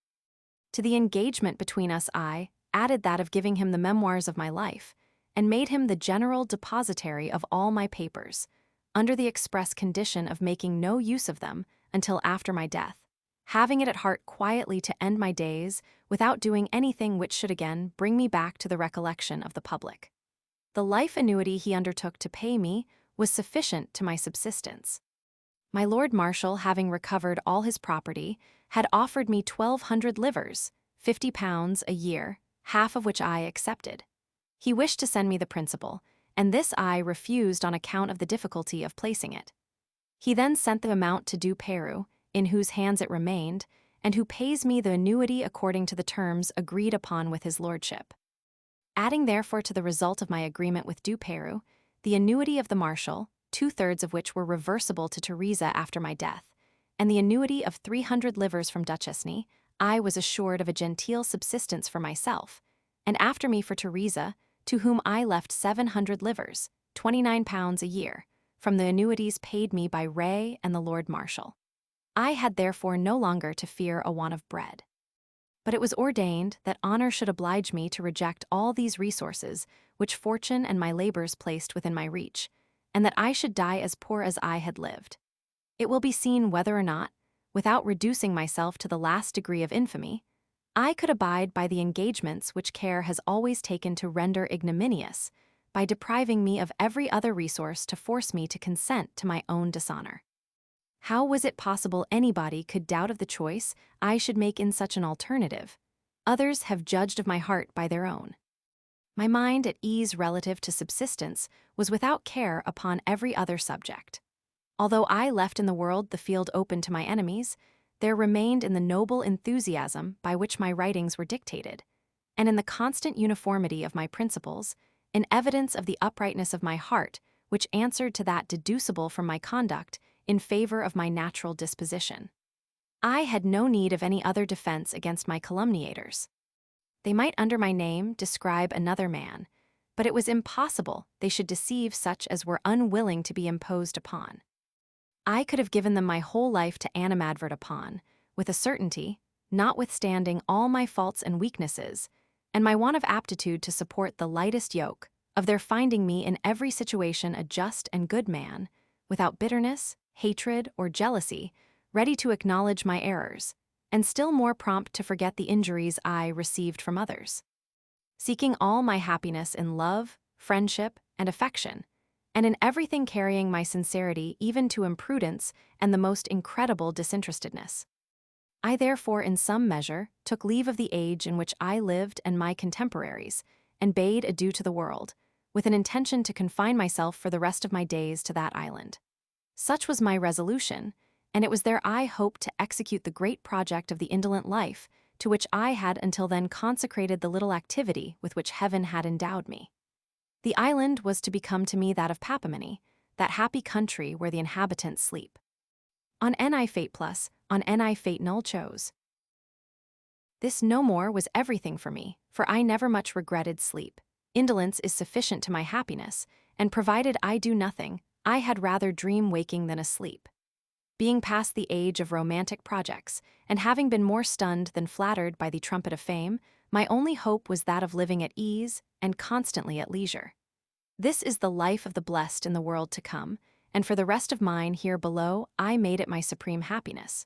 To the engagement between us I added that of giving him the memoirs of my life, and made him the general depositary of all my papers, under the express condition of making no use of them until after my death, having it at heart quietly to end my days without doing anything which should again bring me back to the recollection of the public. The life annuity he undertook to pay me was sufficient to my subsistence. My Lord Marshal, having recovered all his property, had offered me 1,200 livres, £50 a year, half of which I accepted. He wished to send me the principal, and this I refused on account of the difficulty of placing it. He then sent the amount to Du Peyrou, in whose hands it remained, and who pays me the annuity according to the terms agreed upon with his lordship. Adding therefore to the result of my agreement with Du Peyrou, the annuity of the Marshal, 2/3 of which were reversible to Teresa after my death, and the annuity of 300 livres from Duchesny, I was assured of a genteel subsistence for myself, and after me for Teresa, to whom I left 700 livres, £29 a year, from the annuities paid me by Ray and the Lord Marshal. I had therefore no longer to fear a want of bread. But it was ordained that honor should oblige me to reject all these resources which fortune and my labors placed within my reach, and that I should die as poor as I had lived. It will be seen whether or not, without reducing myself to the last degree of infamy, I could abide by the engagements which care has always taken to render ignominious, by depriving me of every other resource to force me to consent to my own dishonor. How was it possible anybody could doubt of the choice I should make in such an alternative? Others have judged of my heart by their own. My mind at ease relative to subsistence was without care upon every other subject. Although I left in the world the field open to my enemies, there remained in the noble enthusiasm by which my writings were dictated, and in the constant uniformity of my principles, an evidence of the uprightness of my heart, which answered to that deducible from my conduct in favor of my natural disposition. I had no need of any other defense against my calumniators. They might under my name describe another man, but it was impossible they should deceive such as were unwilling to be imposed upon. I could have given them my whole life to animadvert upon, with a certainty, notwithstanding all my faults and weaknesses, and my want of aptitude to support the lightest yoke, of their finding me in every situation a just and good man, without bitterness, hatred, or jealousy, ready to acknowledge my errors, and still more prompt to forget the injuries I received from others. Seeking all my happiness in love, friendship, and affection, and in everything carrying my sincerity even to imprudence and the most incredible disinterestedness. I therefore in some measure took leave of the age in which I lived and my contemporaries, and bade adieu to the world, with an intention to confine myself for the rest of my days to that island. Such was my resolution, and it was there I hoped to execute the great project of the indolent life, to which I had until then consecrated the little activity with which Heaven had endowed me. The island was to become to me that of Papamony, that happy country where the inhabitants sleep. On ni fate plus, on ni fate null chose. This no more was everything for me, for I never much regretted sleep. Indolence is sufficient to my happiness, and provided I do nothing, I had rather dream waking than asleep. Being past the age of romantic projects, and having been more stunned than flattered by the trumpet of fame, my only hope was that of living at ease and constantly at leisure. This is the life of the blessed in the world to come, and for the rest of mine here below I made it my supreme happiness.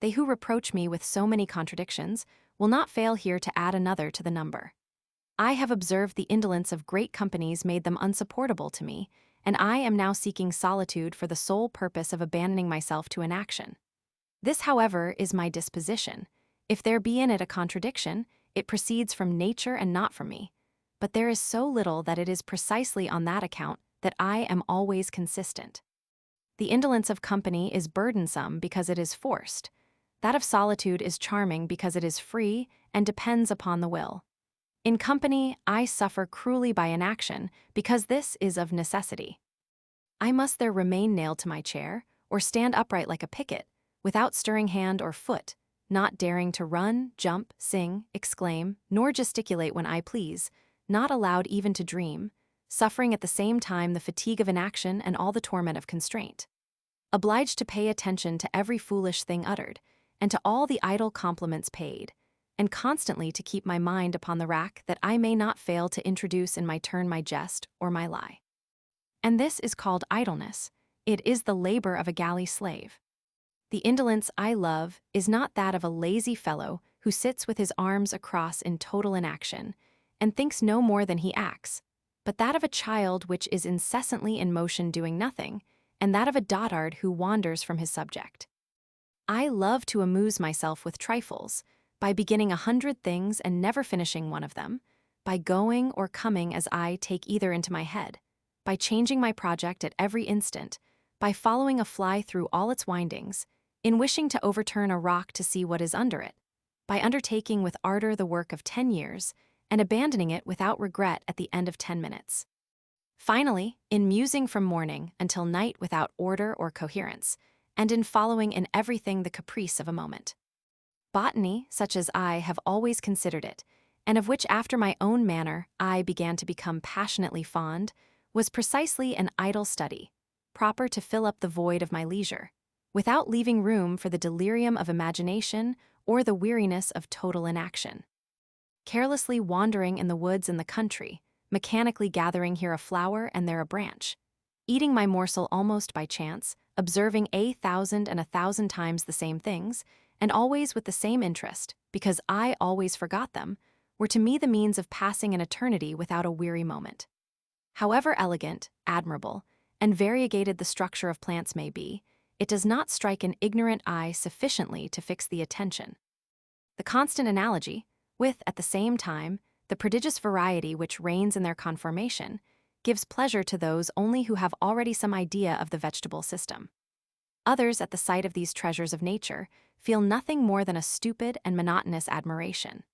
They who reproach me with so many contradictions will not fail here to add another to the number. I have observed the indolence of great companies made them unsupportable to me, and I am now seeking solitude for the sole purpose of abandoning myself to inaction. This, however, is my disposition. If there be in it a contradiction, it proceeds from nature and not from me. But there is so little that it is precisely on that account that I am always consistent. The indolence of company is burdensome because it is forced. That of solitude is charming because it is free and depends upon the will. In company, I suffer cruelly by inaction because this is of necessity. I must there remain nailed to my chair, or stand upright like a picket, without stirring hand or foot, not daring to run, jump, sing, exclaim, nor gesticulate when I please, not allowed even to dream, suffering at the same time the fatigue of inaction and all the torment of constraint. Obliged to pay attention to every foolish thing uttered, and to all the idle compliments paid, and constantly to keep my mind upon the rack that I may not fail to introduce in my turn my jest or my lie. And this is called idleness. It is the labor of a galley slave. The indolence I love is not that of a lazy fellow who sits with his arms across in total inaction, and thinks no more than he acts, but that of a child which is incessantly in motion doing nothing, and that of a dotard who wanders from his subject. I love to amuse myself with trifles, by beginning 100 things and never finishing one of them, by going or coming as I take either into my head, by changing my project at every instant, by following a fly through all its windings, in wishing to overturn a rock to see what is under it, by undertaking with ardor the work of 10 years, and abandoning it without regret at the end of 10 minutes. Finally, in musing from morning until night without order or coherence, and in following in everything the caprice of a moment. Botany, such as I have always considered it, and of which after my own manner I began to become passionately fond, was precisely an idle study, proper to fill up the void of my leisure, without leaving room for the delirium of imagination or the weariness of total inaction. Carelessly wandering in the woods and the country, mechanically gathering here a flower and there a branch, eating my morsel almost by chance, observing 1,000 and 1,000 times the same things, and always with the same interest, because I always forgot them, were to me the means of passing an eternity without a weary moment. However elegant, admirable, and variegated the structure of plants may be, it does not strike an ignorant eye sufficiently to fix the attention. The constant analogy, with, at the same time, the prodigious variety which reigns in their conformation, gives pleasure to those only who have already some idea of the vegetable system. Others, at the sight of these treasures of nature, feel nothing more than a stupid and monotonous admiration.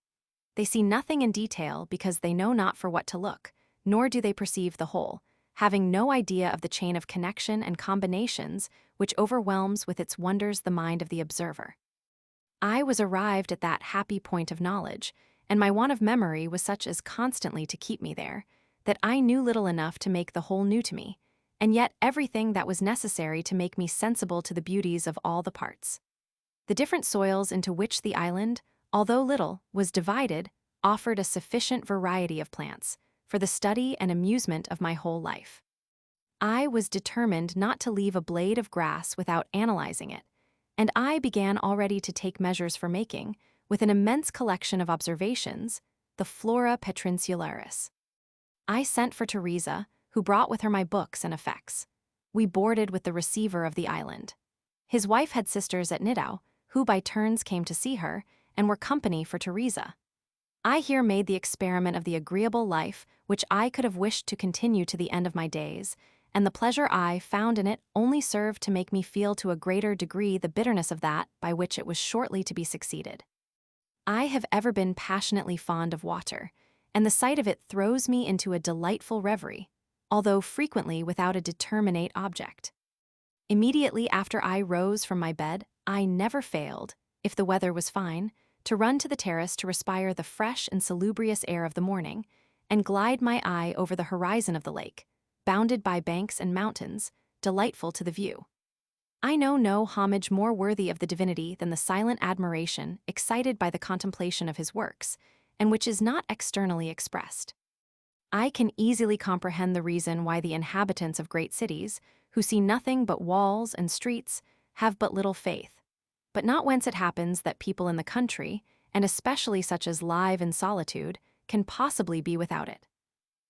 They see nothing in detail because they know not for what to look, nor do they perceive the whole, having no idea of the chain of connection and combinations which overwhelms with its wonders the mind of the observer. I was arrived at that happy point of knowledge, and my want of memory was such as constantly to keep me there, that I knew little enough to make the whole new to me, and yet everything that was necessary to make me sensible to the beauties of all the parts. The different soils into which the island, although little, was divided, offered a sufficient variety of plants for the study and amusement of my whole life. I was determined not to leave a blade of grass without analyzing it, and I began already to take measures for making, with an immense collection of observations, the Flora Petrinsularis. I sent for Teresa, who brought with her my books and effects. We boarded with the receiver of the island. His wife had sisters at Nidau, who by turns came to see her, and were company for Teresa. I here made the experiment of the agreeable life which I could have wished to continue to the end of my days, and the pleasure I found in it only served to make me feel to a greater degree the bitterness of that by which it was shortly to be succeeded. I have ever been passionately fond of water, and the sight of it throws me into a delightful reverie, although frequently without a determinate object. Immediately after I rose from my bed, I never failed, if the weather was fine, to run to the terrace to respire the fresh and salubrious air of the morning, and glide my eye over the horizon of the lake, bounded by banks and mountains, delightful to the view. I know no homage more worthy of the divinity than the silent admiration excited by the contemplation of his works, and which is not externally expressed. I can easily comprehend the reason why the inhabitants of great cities, who see nothing but walls and streets, have but little faith, but not whence it happens that people in the country, and especially such as live in solitude, can possibly be without it.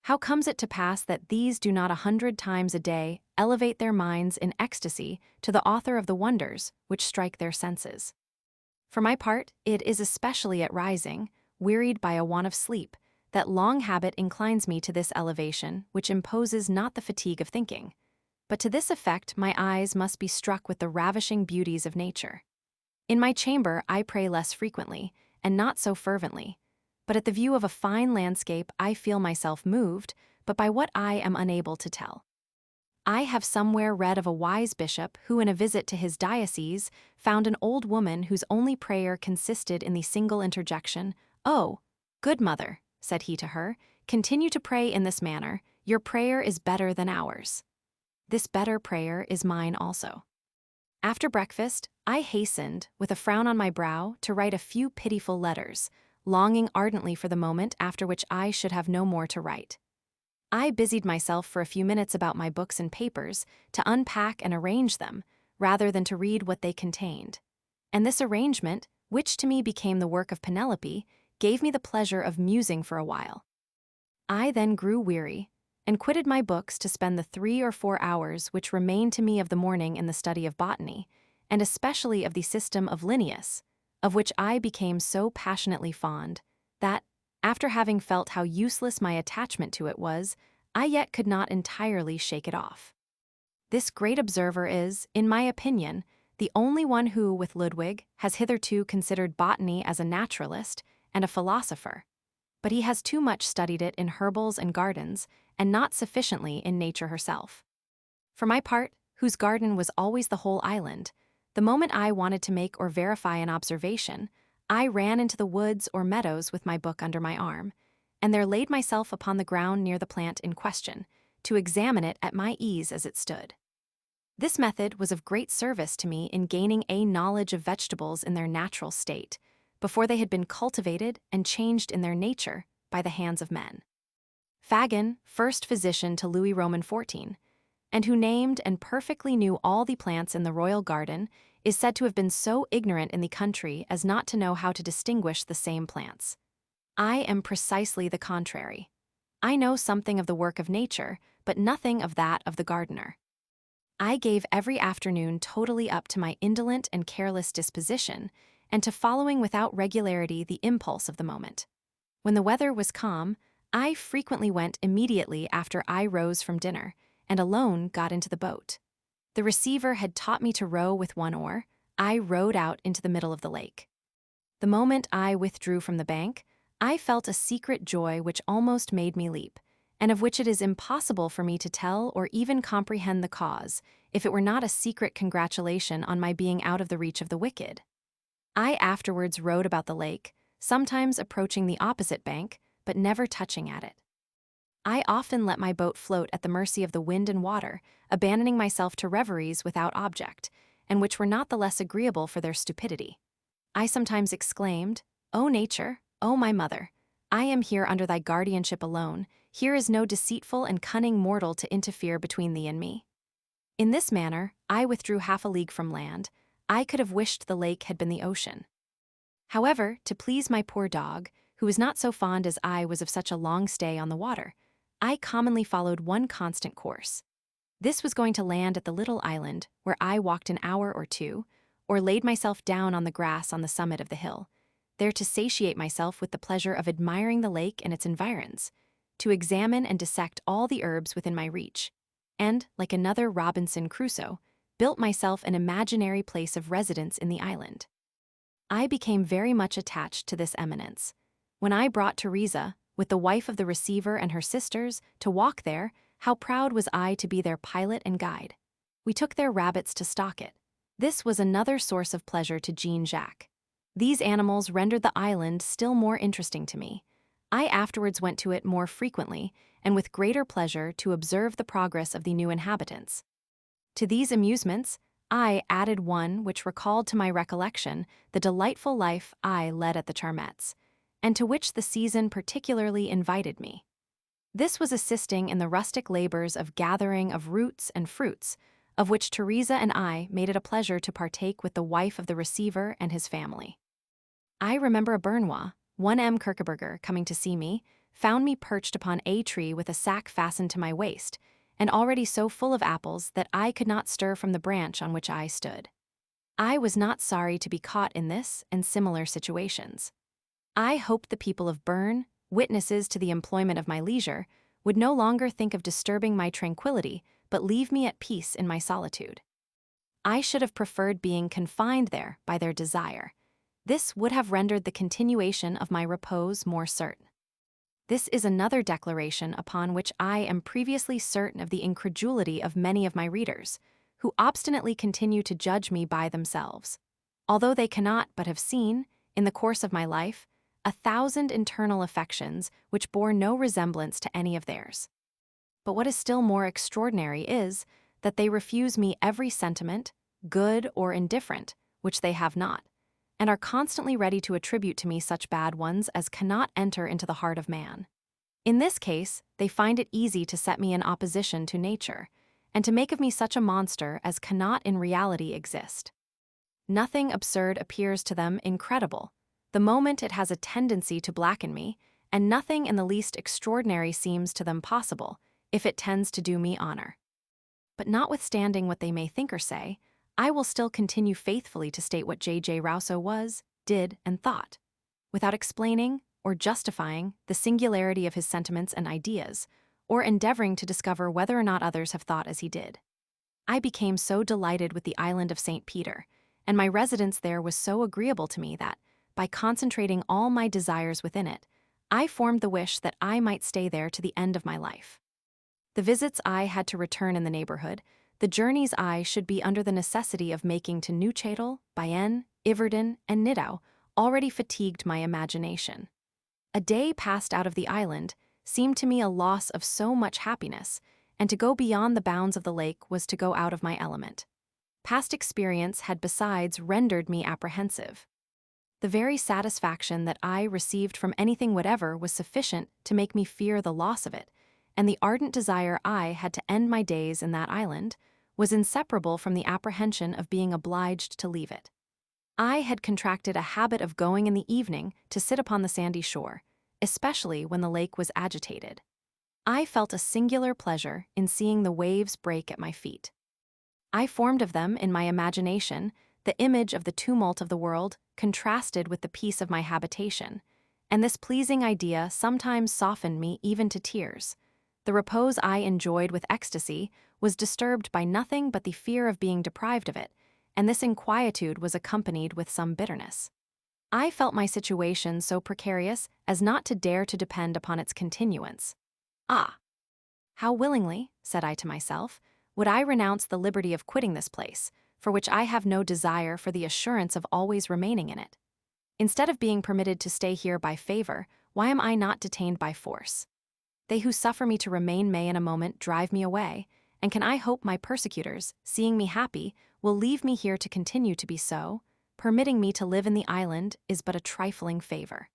How comes it to pass that these do not 100 times a day elevate their minds in ecstasy to the author of the wonders which strike their senses? For my part, it is especially at rising, wearied by a want of sleep, that long habit inclines me to this elevation which imposes not the fatigue of thinking, but to this effect my eyes must be struck with the ravishing beauties of nature. In my chamber I pray less frequently, and not so fervently, but at the view of a fine landscape I feel myself moved, but by what I am unable to tell. I have somewhere read of a wise bishop who in a visit to his diocese found an old woman whose only prayer consisted in the single interjection, "Oh, good mother," said he to her, "continue to pray in this manner, your prayer is better than ours." This better prayer is mine also. After breakfast, I hastened, with a frown on my brow, to write a few pitiful letters, longing ardently for the moment after which I should have no more to write. I busied myself for a few minutes about my books and papers to unpack and arrange them, rather than to read what they contained. And this arrangement, which to me became the work of Penelope, gave me the pleasure of musing for a while. I then grew weary, and quitted my books to spend the 3 or 4 hours which remained to me of the morning in the study of botany, and especially of the system of Linnaeus, of which I became so passionately fond, that, after having felt how useless my attachment to it was, I yet could not entirely shake it off. This great observer is, in my opinion, the only one who, with Ludwig, has hitherto considered botany as a naturalist and a philosopher, but he has too much studied it in herbals and gardens, and not sufficiently in nature herself. For my part, whose garden was always the whole island, the moment I wanted to make or verify an observation, I ran into the woods or meadows with my book under my arm, and there laid myself upon the ground near the plant in question, to examine it at my ease as it stood. This method was of great service to me in gaining a knowledge of vegetables in their natural state, before they had been cultivated and changed in their nature by the hands of men. Fagin, first physician to Louis Roman XIV, and who named and perfectly knew all the plants in the royal garden, is said to have been so ignorant in the country as not to know how to distinguish the same plants. I am precisely the contrary. I know something of the work of nature, but nothing of that of the gardener. I gave every afternoon totally up to my indolent and careless disposition, and to following without regularity the impulse of the moment. When the weather was calm, I frequently went immediately after I rose from dinner, and alone got into the boat. The receiver had taught me to row with one oar. I rowed out into the middle of the lake. The moment I withdrew from the bank, I felt a secret joy which almost made me leap, and of which it is impossible for me to tell or even comprehend the cause, if it were not a secret congratulation on my being out of the reach of the wicked. I afterwards rowed about the lake, sometimes approaching the opposite bank, but never touching at it. I often let my boat float at the mercy of the wind and water, abandoning myself to reveries without object, and which were not the less agreeable for their stupidity. I sometimes exclaimed, "O nature, O my mother, I am here under thy guardianship alone. Here is no deceitful and cunning mortal to interfere between thee and me." In this manner, I withdrew half a league from land. I could have wished the lake had been the ocean. However, to please my poor dog, who was not so fond as I was of such a long stay on the water, I commonly followed one constant course. This was going to land at the little island, where I walked an hour or two, or laid myself down on the grass on the summit of the hill, there to satiate myself with the pleasure of admiring the lake and its environs, to examine and dissect all the herbs within my reach, and, like another Robinson Crusoe, built myself an imaginary place of residence in the island. I became very much attached to this eminence. When I brought Teresa, with the wife of the receiver and her sisters, to walk there, how proud was I to be their pilot and guide. We took their rabbits to stock it. This was another source of pleasure to Jean-Jacques. These animals rendered the island still more interesting to me. I afterwards went to it more frequently, and with greater pleasure to observe the progress of the new inhabitants. To these amusements, I added one which recalled to my recollection the delightful life I led at the Charmettes, and to which the season particularly invited me. This was assisting in the rustic labors of gathering of roots and fruits, of which Teresa and I made it a pleasure to partake with the wife of the receiver and his family. I remember a Bernois, 1M Kierkeberger, coming to see me, found me perched upon a tree with a sack fastened to my waist, and already so full of apples that I could not stir from the branch on which I stood. I was not sorry to be caught in this and similar situations. I hoped the people of Bern, witnesses to the employment of my leisure, would no longer think of disturbing my tranquillity, but leave me at peace in my solitude. I should have preferred being confined there by their desire. This would have rendered the continuation of my repose more certain. This is another declaration upon which I am previously certain of the incredulity of many of my readers, who obstinately continue to judge me by themselves, although they cannot but have seen, in the course of my life, 1,000 internal affections which bore no resemblance to any of theirs. But what is still more extraordinary is, that they refuse me every sentiment, good or indifferent, which they have not, and are constantly ready to attribute to me such bad ones as cannot enter into the heart of man. In this case, they find it easy to set me in opposition to nature, and to make of me such a monster as cannot in reality exist. Nothing absurd appears to them incredible, the moment it has a tendency to blacken me, and nothing in the least extraordinary seems to them possible, if it tends to do me honor. But notwithstanding what they may think or say, I will still continue faithfully to state what J.J. Rousseau was, did, and thought, without explaining or justifying the singularity of his sentiments and ideas, or endeavoring to discover whether or not others have thought as he did. I became so delighted with the island of St. Peter, and my residence there was so agreeable to me that, by concentrating all my desires within it, I formed the wish that I might stay there to the end of my life. The visits I had to return in the neighborhood, the journeys I should be under the necessity of making to Neuchâtel, Bayonne, Yverdon, and Nidau already fatigued my imagination. A day passed out of the island seemed to me a loss of so much happiness, and to go beyond the bounds of the lake was to go out of my element. Past experience had besides rendered me apprehensive. The very satisfaction that I received from anything whatever was sufficient to make me fear the loss of it, and the ardent desire I had to end my days in that island was inseparable from the apprehension of being obliged to leave it. I had contracted a habit of going in the evening to sit upon the sandy shore, especially when the lake was agitated. I felt a singular pleasure in seeing the waves break at my feet. I formed of them, in my imagination, the image of the tumult of the world contrasted with the peace of my habitation, and this pleasing idea sometimes softened me even to tears. The repose I enjoyed with ecstasy was disturbed by nothing but the fear of being deprived of it, and this inquietude was accompanied with some bitterness. I felt my situation so precarious as not to dare to depend upon its continuance. Ah! How willingly, said I to myself, would I renounce the liberty of quitting this place, for which I have no desire for the assurance of always remaining in it. Instead of being permitted to stay here by favor, why am I not detained by force? They who suffer me to remain may in a moment drive me away, and can I hope my persecutors, seeing me happy, will leave me here to continue to be so? Permitting me to live in the island is but a trifling favor.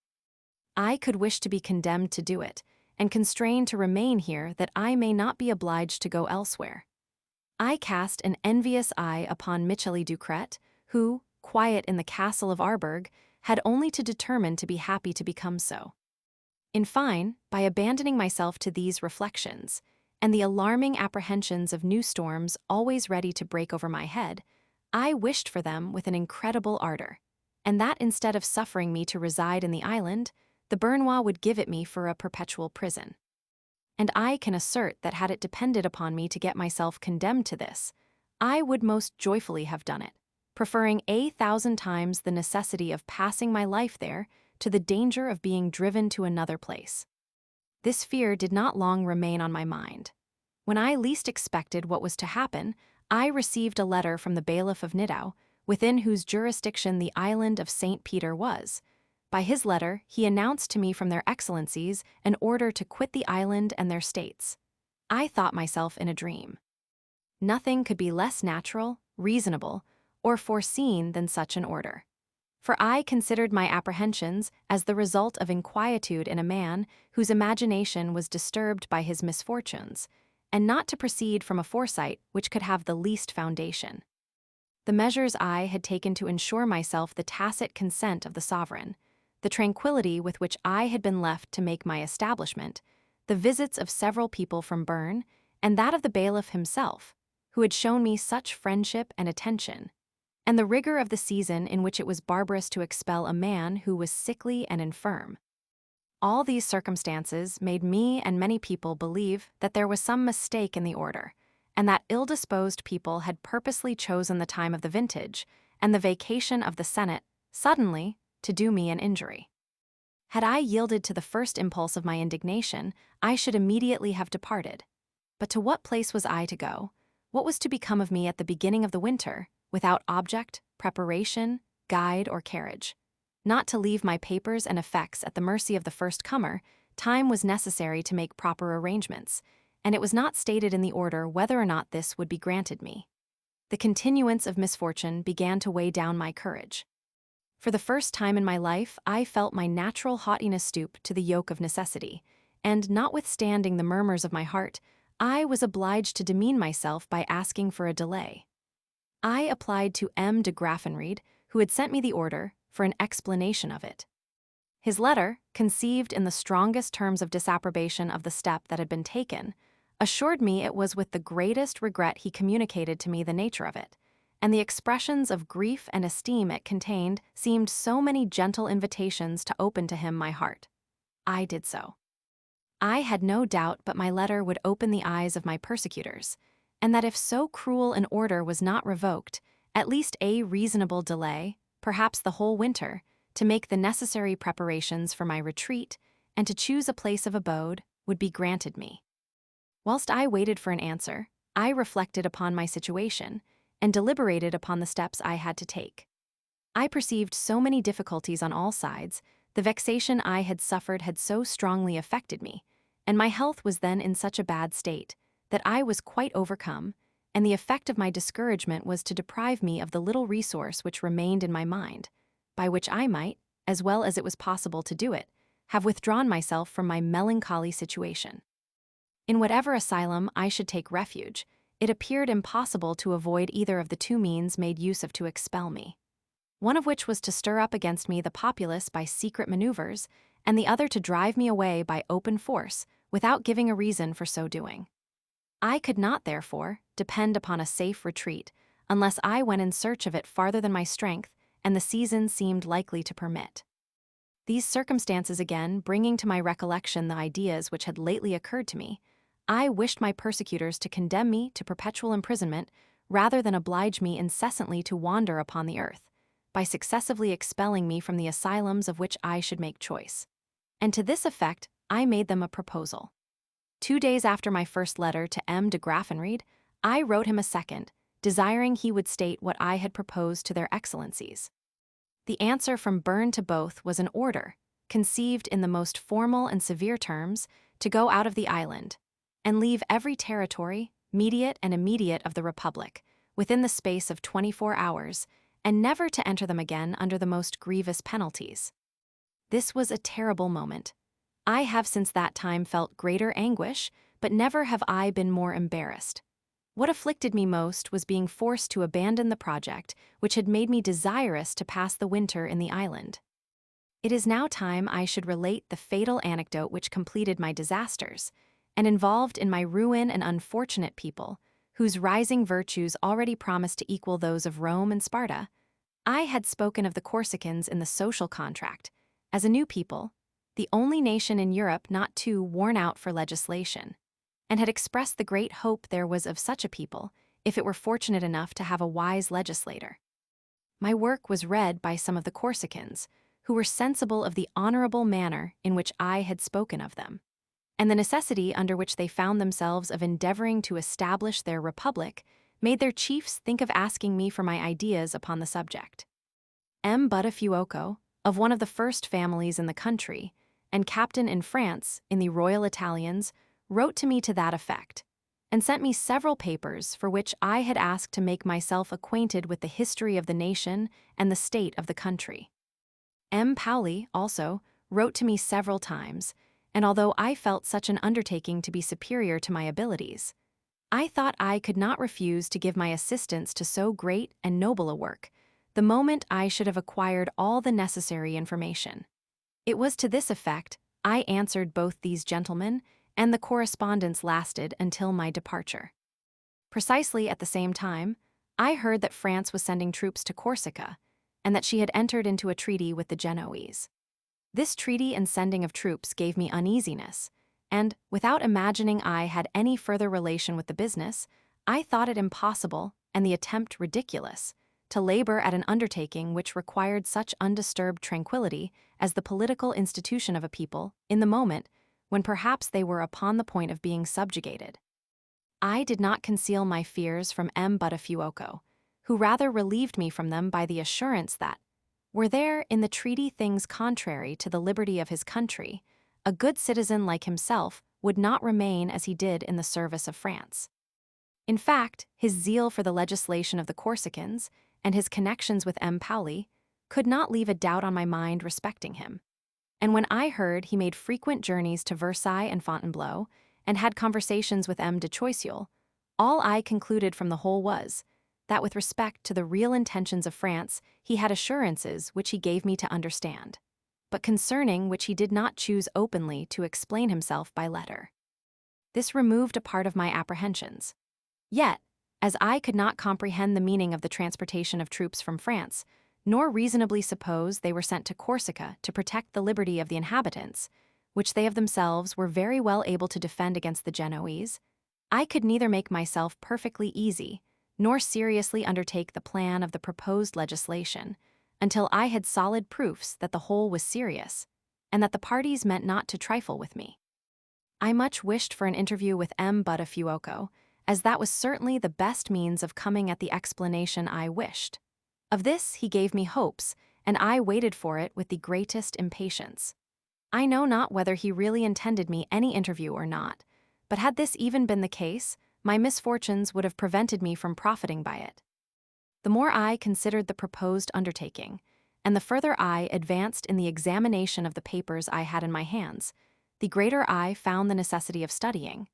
I could wish to be condemned to do it, and constrained to remain here that I may not be obliged to go elsewhere. I cast an envious eye upon Micheli Ducret, who, quiet in the castle of Arberg, had only to determine to be happy to become so. In fine, by abandoning myself to these reflections, and the alarming apprehensions of new storms always ready to break over my head, I wished for them with an incredible ardor, and that instead of suffering me to reside in the island, the Bernois would give it me for a perpetual prison. And I can assert that had it depended upon me to get myself condemned to this, I would most joyfully have done it, preferring 1,000 times the necessity of passing my life there to the danger of being driven to another place. This fear did not long remain on my mind. When I least expected what was to happen, I received a letter from the bailiff of Nidau, within whose jurisdiction the island of St. Peter was. By his letter, he announced to me from their excellencies an order to quit the island and their states. I thought myself in a dream. Nothing could be less natural, reasonable, or foreseen than such an order. For I considered my apprehensions as the result of inquietude in a man whose imagination was disturbed by his misfortunes, and not to proceed from a foresight which could have the least foundation. The measures I had taken to ensure myself the tacit consent of the sovereign, the tranquillity with which I had been left to make my establishment, the visits of several people from Bern, and that of the bailiff himself, who had shown me such friendship and attention, and the rigor of the season in which it was barbarous to expel a man who was sickly and infirm. All these circumstances made me and many people believe that there was some mistake in the order, and that ill-disposed people had purposely chosen the time of the vintage and the vacation of the Senate suddenly to do me an injury. Had I yielded to the first impulse of my indignation, I should immediately have departed. But to what place was I to go? What was to become of me at the beginning of the winter, without object, preparation, guide, or carriage? Not to leave my papers and effects at the mercy of the first comer, time was necessary to make proper arrangements, and it was not stated in the order whether or not this would be granted me. The continuance of misfortune began to weigh down my courage. For the first time in my life, I felt my natural haughtiness stoop to the yoke of necessity, and notwithstanding the murmurs of my heart, I was obliged to demean myself by asking for a delay. I applied to M. de Graffenried, who had sent me the order, for an explanation of it. His letter, conceived in the strongest terms of disapprobation of the step that had been taken, assured me it was with the greatest regret he communicated to me the nature of it, and the expressions of grief and esteem it contained seemed so many gentle invitations to open to him my heart. I did so. I had no doubt but my letter would open the eyes of my persecutors, and that if so cruel an order was not revoked, at least a reasonable delay, perhaps the whole winter, to make the necessary preparations for my retreat and to choose a place of abode, would be granted me. Whilst I waited for an answer, I reflected upon my situation and deliberated upon the steps I had to take. I perceived so many difficulties on all sides, the vexation I had suffered had so strongly affected me, and my health was then in such a bad state, that I was quite overcome, and the effect of my discouragement was to deprive me of the little resource which remained in my mind, by which I might, as well as it was possible to do it, have withdrawn myself from my melancholy situation. In whatever asylum I should take refuge, it appeared impossible to avoid either of the two means made use of to expel me, one of which was to stir up against me the populace by secret maneuvers, and the other to drive me away by open force, without giving a reason for so doing. I could not, therefore, depend upon a safe retreat, unless I went in search of it farther than my strength, and the season seemed likely to permit. These circumstances again bringing to my recollection the ideas which had lately occurred to me, I wished my persecutors to condemn me to perpetual imprisonment rather than oblige me incessantly to wander upon the earth, by successively expelling me from the asylums of which I should make choice. And to this effect I made them a proposal. 2 days after my first letter to M. de Graffenried, I wrote him a second, desiring he would state what I had proposed to their excellencies. The answer from Bern to both was an order, conceived in the most formal and severe terms, to go out of the island, and leave every territory, mediate and immediate of the Republic, within the space of 24 hours, and never to enter them again under the most grievous penalties. This was a terrible moment. I have since that time felt greater anguish, but never have I been more embarrassed. What afflicted me most was being forced to abandon the project which had made me desirous to pass the winter in the island. It is now time I should relate the fatal anecdote which completed my disasters, and involved in my ruin an unfortunate people, whose rising virtues already promised to equal those of Rome and Sparta. I had spoken of the Corsicans in the social contract, as a new people, the only nation in Europe not too worn out for legislation, and had expressed the great hope there was of such a people, if it were fortunate enough to have a wise legislator. My work was read by some of the Corsicans, who were sensible of the honorable manner in which I had spoken of them, and the necessity under which they found themselves of endeavoring to establish their republic made their chiefs think of asking me for my ideas upon the subject. M. Buttafuoco, of one of the first families in the country, and captain in France in the Royal Italians, wrote to me to that effect, and sent me several papers for which I had asked to make myself acquainted with the history of the nation and the state of the country. M. Pauli, also, wrote to me several times, and although I felt such an undertaking to be superior to my abilities, I thought I could not refuse to give my assistance to so great and noble a work, the moment I should have acquired all the necessary information. It was to this effect I answered both these gentlemen, and the correspondence lasted until my departure. Precisely at the same time, I heard that France was sending troops to Corsica, and that she had entered into a treaty with the Genoese. This treaty and sending of troops gave me uneasiness, and, without imagining I had any further relation with the business, I thought it impossible, and the attempt ridiculous, to labor at an undertaking which required such undisturbed tranquillity as the political institution of a people in the moment when perhaps they were upon the point of being subjugated. I did not conceal my fears from M. Buttafuoco, who rather relieved me from them by the assurance that, were there in the treaty things contrary to the liberty of his country, a good citizen like himself would not remain as he did in the service of France. In fact, his zeal for the legislation of the Corsicans, and his connections with M. Pauli, could not leave a doubt on my mind respecting him. And when I heard he made frequent journeys to Versailles and Fontainebleau, and had conversations with M. de Choiseul, all I concluded from the whole was, that with respect to the real intentions of France he had assurances which he gave me to understand, but concerning which he did not choose openly to explain himself by letter. This removed a part of my apprehensions. Yet, as I could not comprehend the meaning of the transportation of troops from France, nor reasonably suppose they were sent to Corsica to protect the liberty of the inhabitants, which they of themselves were very well able to defend against the Genoese, I could neither make myself perfectly easy, nor seriously undertake the plan of the proposed legislation, until I had solid proofs that the whole was serious, and that the parties meant not to trifle with me. I much wished for an interview with M. Buttafuoco, as that was certainly the best means of coming at the explanation I wished. Of this he gave me hopes, and I waited for it with the greatest impatience. I know not whether he really intended me any interview or not, but had this even been the case, my misfortunes would have prevented me from profiting by it. The more I considered the proposed undertaking, and the further I advanced in the examination of the papers I had in my hands, the greater I found the necessity of studying,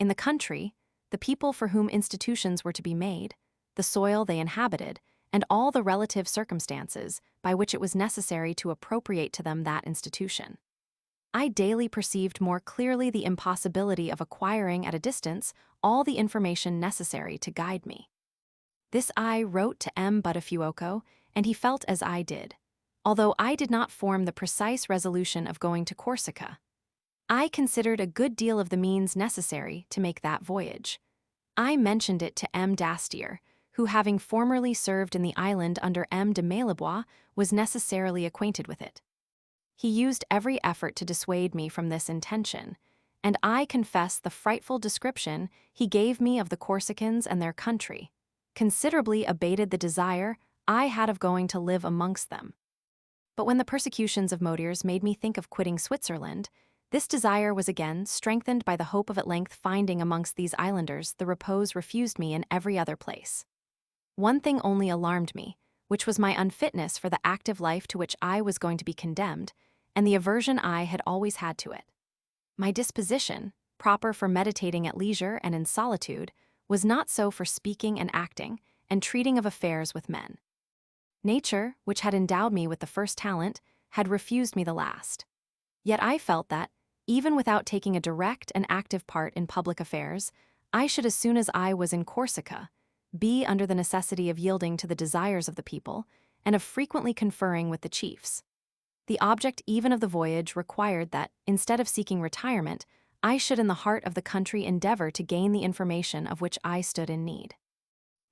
in the country, the people for whom institutions were to be made, the soil they inhabited, and all the relative circumstances by which it was necessary to appropriate to them that institution. I daily perceived more clearly the impossibility of acquiring at a distance all the information necessary to guide me. This I wrote to M. Buttafuoco, and he felt as I did, although I did not form the precise resolution of going to Corsica. I considered a good deal of the means necessary to make that voyage. I mentioned it to M. d'Astier, who, having formerly served in the island under M. de Maillebois, was necessarily acquainted with it. He used every effort to dissuade me from this intention, and I confess the frightful description he gave me of the Corsicans and their country considerably abated the desire I had of going to live amongst them. But when the persecutions of Motiers made me think of quitting Switzerland, this desire was again strengthened by the hope of at length finding amongst these islanders the repose refused me in every other place. One thing only alarmed me, which was my unfitness for the active life to which I was going to be condemned, and the aversion I had always had to it. My disposition, proper for meditating at leisure and in solitude, was not so for speaking and acting, and treating of affairs with men. Nature, which had endowed me with the first talent, had refused me the last. Yet I felt that, even without taking a direct and active part in public affairs, I should, as soon as I was in Corsica, be under the necessity of yielding to the desires of the people, and of frequently conferring with the chiefs. The object even of the voyage required that, instead of seeking retirement, I should in the heart of the country endeavor to gain the information of which I stood in need.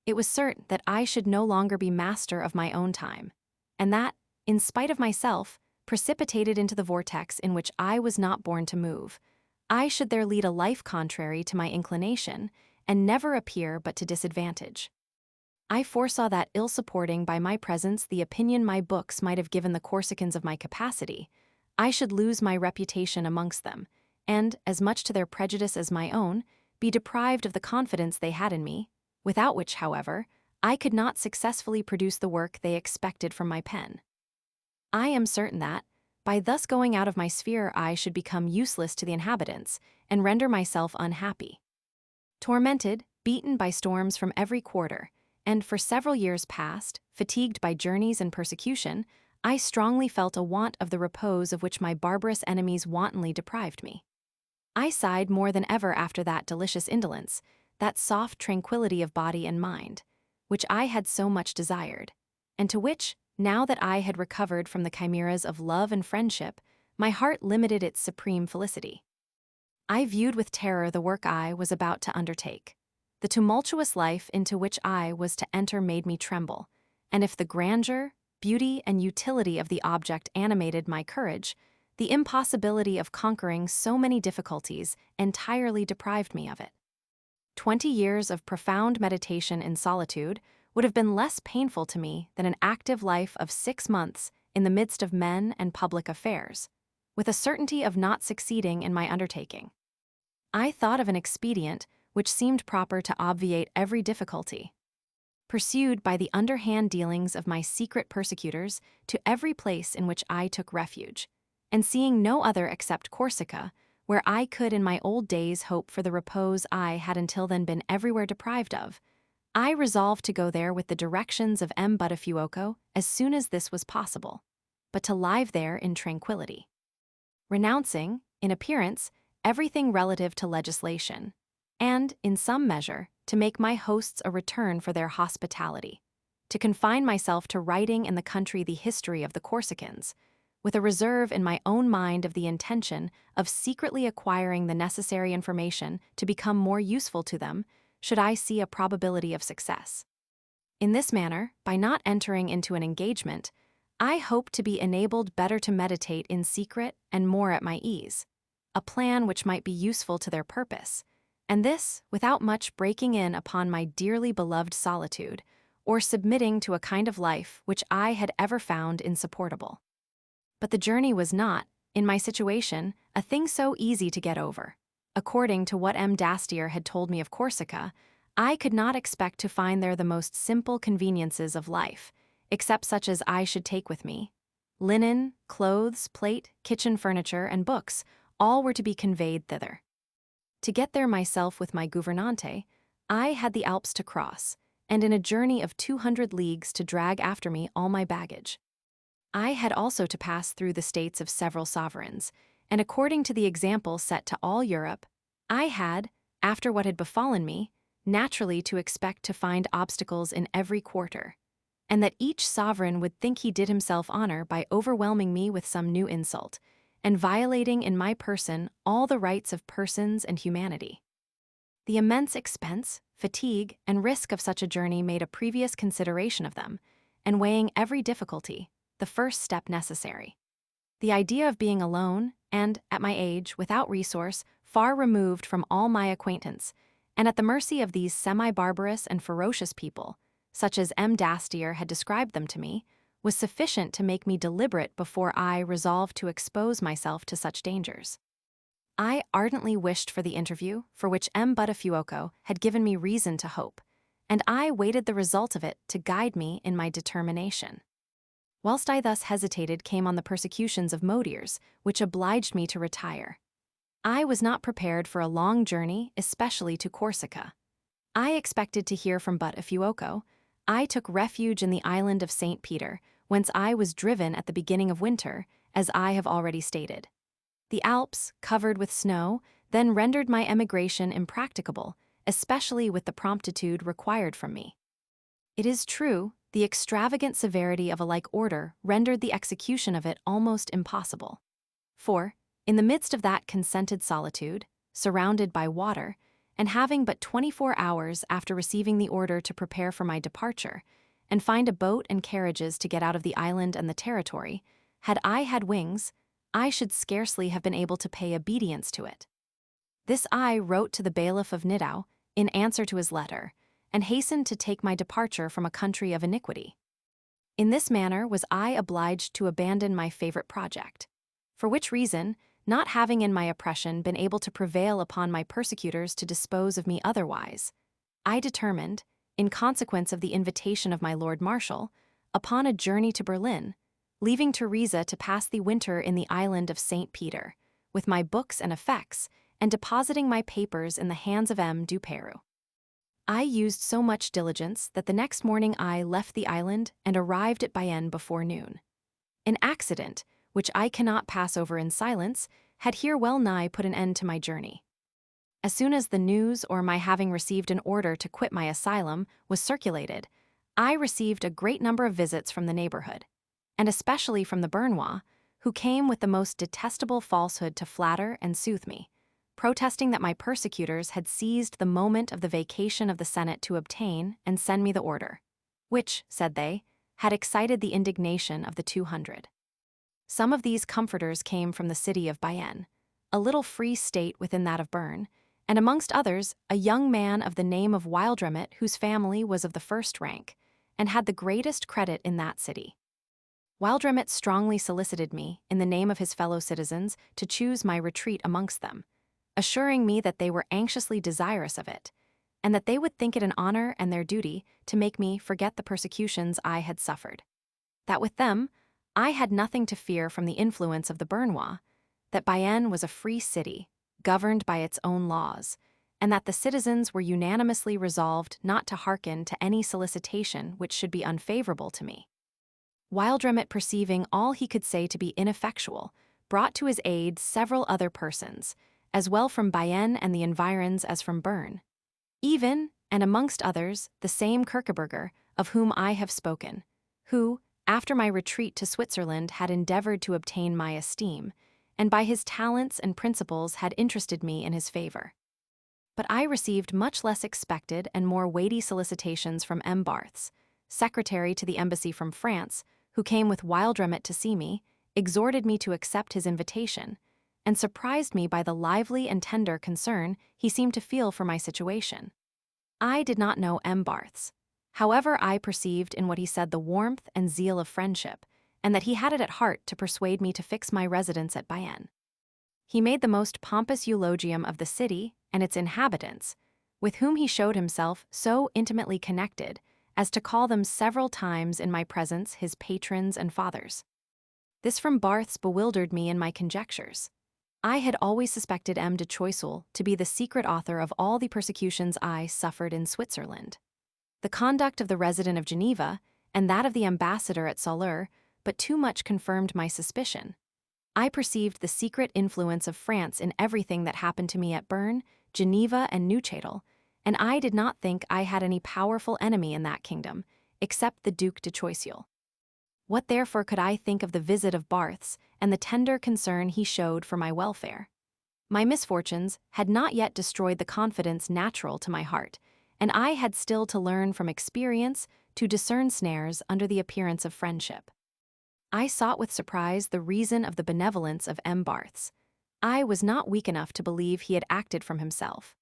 It was certain that I should no longer be master of my own time, and that, in spite of myself, precipitated into the vortex in which I was not born to move, I should there lead a life contrary to my inclination, and never appear but to disadvantage. I foresaw that, ill supporting by my presence the opinion my books might have given the Corsicans of my capacity, I should lose my reputation amongst them, and, as much to their prejudice as my own, be deprived of the confidence they had in me, without which, however, I could not successfully produce the work they expected from my pen. I am certain that, by thus going out of my sphere, I should become useless to the inhabitants, and render myself unhappy. Tormented, beaten by storms from every quarter, and for several years past, fatigued by journeys and persecution, I strongly felt a want of the repose of which my barbarous enemies wantonly deprived me. I sighed more than ever after that delicious indolence, that soft tranquillity of body and mind, which I had so much desired, and to which, now that I had recovered from the chimeras of love and friendship, my heart limited its supreme felicity. I viewed with terror the work I was about to undertake. The tumultuous life into which I was to enter made me tremble, and if the grandeur, beauty, and utility of the object animated my courage, the impossibility of conquering so many difficulties entirely deprived me of it. 20 years of profound meditation in solitude would have been less painful to me than an active life of 6 months in the midst of men and public affairs, with a certainty of not succeeding in my undertaking. I thought of an expedient which seemed proper to obviate every difficulty. Pursued by the underhand dealings of my secret persecutors to every place in which I took refuge, and seeing no other except Corsica, where I could in my old days hope for the repose I had until then been everywhere deprived of, I resolved to go there with the directions of M. Buttafuoco as soon as this was possible, but to live there in tranquillity, renouncing, in appearance, everything relative to legislation, and, in some measure, to make my hosts a return for their hospitality, to confine myself to writing in the country the history of the Corsicans, with a reserve in my own mind of the intention of secretly acquiring the necessary information to become more useful to them, should I see a probability of success. In this manner, by not entering into an engagement, I hoped to be enabled better to meditate in secret and more at my ease, a plan which might be useful to their purpose, and this without much breaking in upon my dearly beloved solitude, or submitting to a kind of life which I had ever found insupportable. But the journey was not, in my situation, a thing so easy to get over. According to what M. d'Astier had told me of Corsica, I could not expect to find there the most simple conveniences of life, except such as I should take with me. Linen, clothes, plate, kitchen furniture, and books, all were to be conveyed thither. To get there myself with my gouvernante, I had the Alps to cross, and in a journey of 200 leagues to drag after me all my baggage. I had also to pass through the states of several sovereigns, and according to the example set to all Europe, I had, after what had befallen me, naturally to expect to find obstacles in every quarter, and that each sovereign would think he did himself honor by overwhelming me with some new insult, and violating in my person all the rights of persons and humanity. The immense expense, fatigue, and risk of such a journey made a previous consideration of them, and weighing every difficulty, the first step necessary. The idea of being alone, and, at my age, without resource, far removed from all my acquaintance, and at the mercy of these semi-barbarous and ferocious people, such as M. Dastier had described them to me, was sufficient to make me deliberate before I resolved to expose myself to such dangers. I ardently wished for the interview for which M. Buttafuoco had given me reason to hope, and I waited the result of it to guide me in my determination. Whilst I thus hesitated came on the persecutions of Modiers, which obliged me to retire. I was not prepared for a long journey, especially to Corsica. I expected to hear from Buttafuoco. I took refuge in the island of St. Peter, whence I was driven at the beginning of winter, as I have already stated. The Alps, covered with snow, then rendered my emigration impracticable, especially with the promptitude required from me. It is true, the extravagant severity of a like order rendered the execution of it almost impossible. For, in the midst of that consented solitude, surrounded by water, and having but 24 hours after receiving the order to prepare for my departure, and find a boat and carriages to get out of the island and the territory, had I had wings, I should scarcely have been able to pay obedience to it. This I wrote to the bailiff of Nidau, in answer to his letter, and hastened to take my departure from a country of iniquity. In this manner was I obliged to abandon my favorite project, for which reason, not having in my oppression been able to prevail upon my persecutors to dispose of me otherwise, I determined, in consequence of the invitation of my Lord Marshal, upon a journey to Berlin, leaving Teresa to pass the winter in the island of St. Peter, with my books and effects, and depositing my papers in the hands of M. du Peru. I used so much diligence that the next morning I left the island and arrived at Bayonne before noon. An accident, which I cannot pass over in silence, had here well nigh put an end to my journey. As soon as the news or my having received an order to quit my asylum was circulated, I received a great number of visits from the neighborhood, and especially from the Bernois, who came with the most detestable falsehood to flatter and soothe me, protesting that my persecutors had seized the moment of the vacation of the Senate to obtain and send me the order, which, said they, had excited the indignation of the 200. Some of these comforters came from the city of Bayonne, a little free state within that of Bern, and amongst others a young man of the name of Wildremit whose family was of the first rank, and had the greatest credit in that city. Wildremit strongly solicited me, in the name of his fellow citizens, to choose my retreat amongst them, assuring me that they were anxiously desirous of it, and that they would think it an honor and their duty to make me forget the persecutions I had suffered. That with them, I had nothing to fear from the influence of the Bernois, that Bayonne was a free city, governed by its own laws, and that the citizens were unanimously resolved not to hearken to any solicitation which should be unfavorable to me. Wildremit, perceiving all he could say to be ineffectual, brought to his aid several other persons, as well from Bayonne and the environs as from Bern. Even, and amongst others, the same Kierkeberger, of whom I have spoken, who, after my retreat to Switzerland, had endeavored to obtain my esteem, and by his talents and principles had interested me in his favor. But I received much less expected and more weighty solicitations from M. Barths, secretary to the embassy from France, who came with Wildremit to see me, exhorted me to accept his invitation, and surprised me by the lively and tender concern he seemed to feel for my situation. I did not know M. Barths. However, I perceived in what he said the warmth and zeal of friendship, and that he had it at heart to persuade me to fix my residence at Bayonne. He made the most pompous eulogium of the city and its inhabitants, with whom he showed himself so intimately connected as to call them several times in my presence his patrons and fathers. This from Barths bewildered me in my conjectures. I had always suspected M. de Choiseul to be the secret author of all the persecutions I suffered in Switzerland. The conduct of the resident of Geneva, and that of the ambassador at Soleure, but too much confirmed my suspicion. I perceived the secret influence of France in everything that happened to me at Bern, Geneva, and Neuchâtel, and I did not think I had any powerful enemy in that kingdom, except the Duc de Choiseul. What therefore could I think of the visit of Barth's and the tender concern he showed for my welfare? My misfortunes had not yet destroyed the confidence natural to my heart, and I had still to learn from experience to discern snares under the appearance of friendship. I sought with surprise the reason of the benevolence of M. Barth's. I was not weak enough to believe he had acted from himself.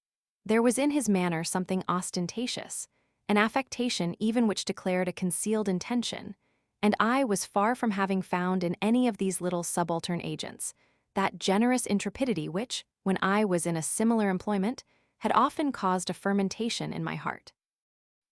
There was in his manner something ostentatious, an affectation even which declared a concealed intention, and I was far from having found in any of these little subaltern agents that generous intrepidity which, when I was in a similar employment, had often caused a fermentation in my heart.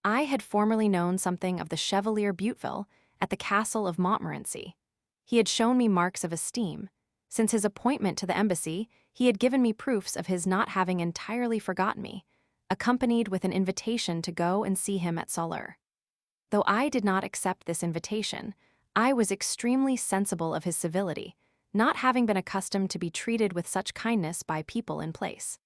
I had formerly known something of the Chevalier Buteville at the castle of Montmorency. He had shown me marks of esteem. Since his appointment to the embassy, he had given me proofs of his not having entirely forgotten me, accompanied with an invitation to go and see him at Soleure. Though I did not accept this invitation, I was extremely sensible of his civility, not having been accustomed to be treated with such kindness by people in place.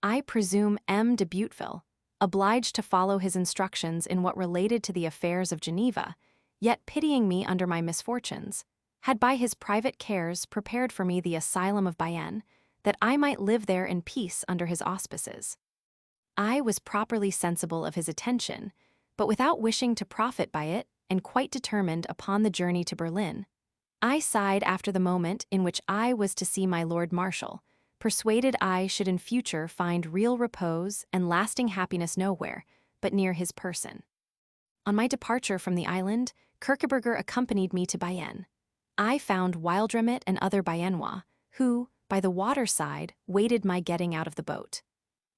I presume M. de Buteville, obliged to follow his instructions in what related to the affairs of Geneva, yet pitying me under my misfortunes, had by his private cares prepared for me the asylum of Bayonne, that I might live there in peace under his auspices. I was properly sensible of his attention, but without wishing to profit by it, and quite determined upon the journey to Berlin. I sighed after the moment in which I was to see my Lord Marshal, persuaded I should in future find real repose and lasting happiness nowhere but near his person. On my departure from the island, Kierkeberger accompanied me to Bayonne. I found Wildremit and other Bayonnois, who, by the waterside, waited my getting out of the boat.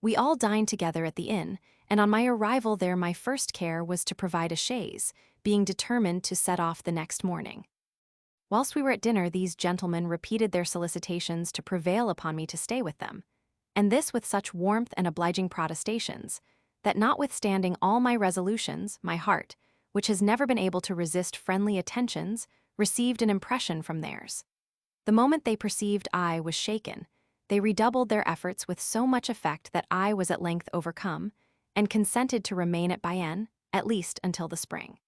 We all dined together at the inn, and on my arrival there my first care was to provide a chaise, being determined to set off the next morning. Whilst we were at dinner, these gentlemen repeated their solicitations to prevail upon me to stay with them, and this with such warmth and obliging protestations, that notwithstanding all my resolutions, my heart, which has never been able to resist friendly attentions, received an impression from theirs. The moment they perceived I was shaken, they redoubled their efforts with so much effect that I was at length overcome, and consented to remain at Bayonne, at least until the spring.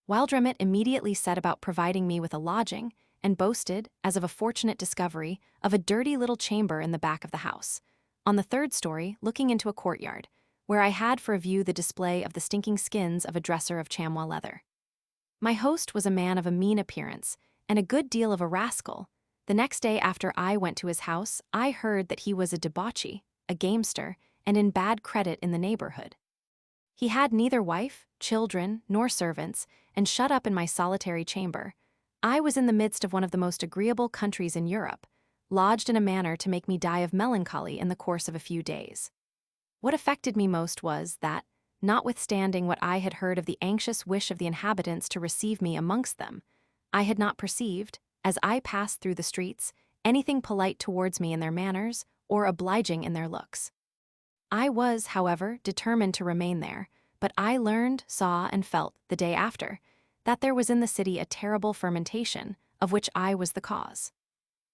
Wildremit immediately set about providing me with a lodging, and boasted, as of a fortunate discovery, of a dirty little chamber in the back of the house, on the third story, looking into a courtyard, where I had for a view the display of the stinking skins of a dresser of chamois leather. My host was a man of a mean appearance, and a good deal of a rascal. The next day after I went to his house, I heard that he was a debauchee, a gamester, and in bad credit in the neighborhood. He had neither wife, children, nor servants, and shut up in my solitary chamber. I was in the midst of one of the most agreeable countries in Europe, lodged in a manner to make me die of melancholy in the course of a few days. What affected me most was that, notwithstanding what I had heard of the anxious wish of the inhabitants to receive me amongst them, I had not perceived, as I passed through the streets, anything polite towards me in their manners or obliging in their looks. I was, however, determined to remain there, but I learned, saw, and felt, the day after, that there was in the city a terrible fermentation, of which I was the cause.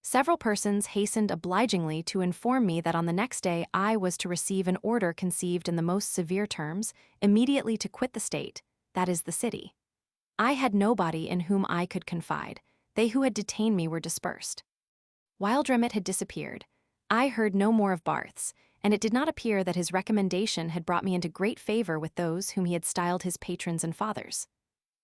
Several persons hastened obligingly to inform me that on the next day I was to receive an order conceived in the most severe terms, immediately to quit the state, that is the city. I had nobody in whom I could confide. They who had detained me were dispersed. Wildremit had disappeared. I heard no more of Barth's, and it did not appear that his recommendation had brought me into great favor with those whom he had styled his patrons and fathers.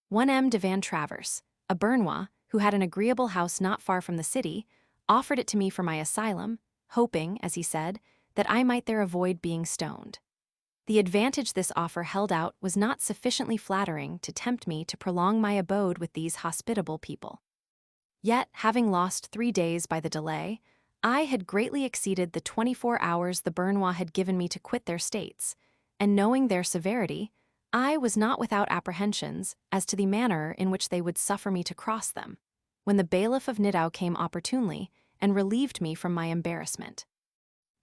One M. de Van Travers, a Bernois, who had an agreeable house not far from the city, offered it to me for my asylum, hoping, as he said, that I might there avoid being stoned. The advantage this offer held out was not sufficiently flattering to tempt me to prolong my abode with these hospitable people. Yet, having lost 3 days by the delay, I had greatly exceeded the 24 hours the Bernois had given me to quit their states, and knowing their severity, I was not without apprehensions as to the manner in which they would suffer me to cross them, when the bailiff of Nidau came opportunely and relieved me from my embarrassment.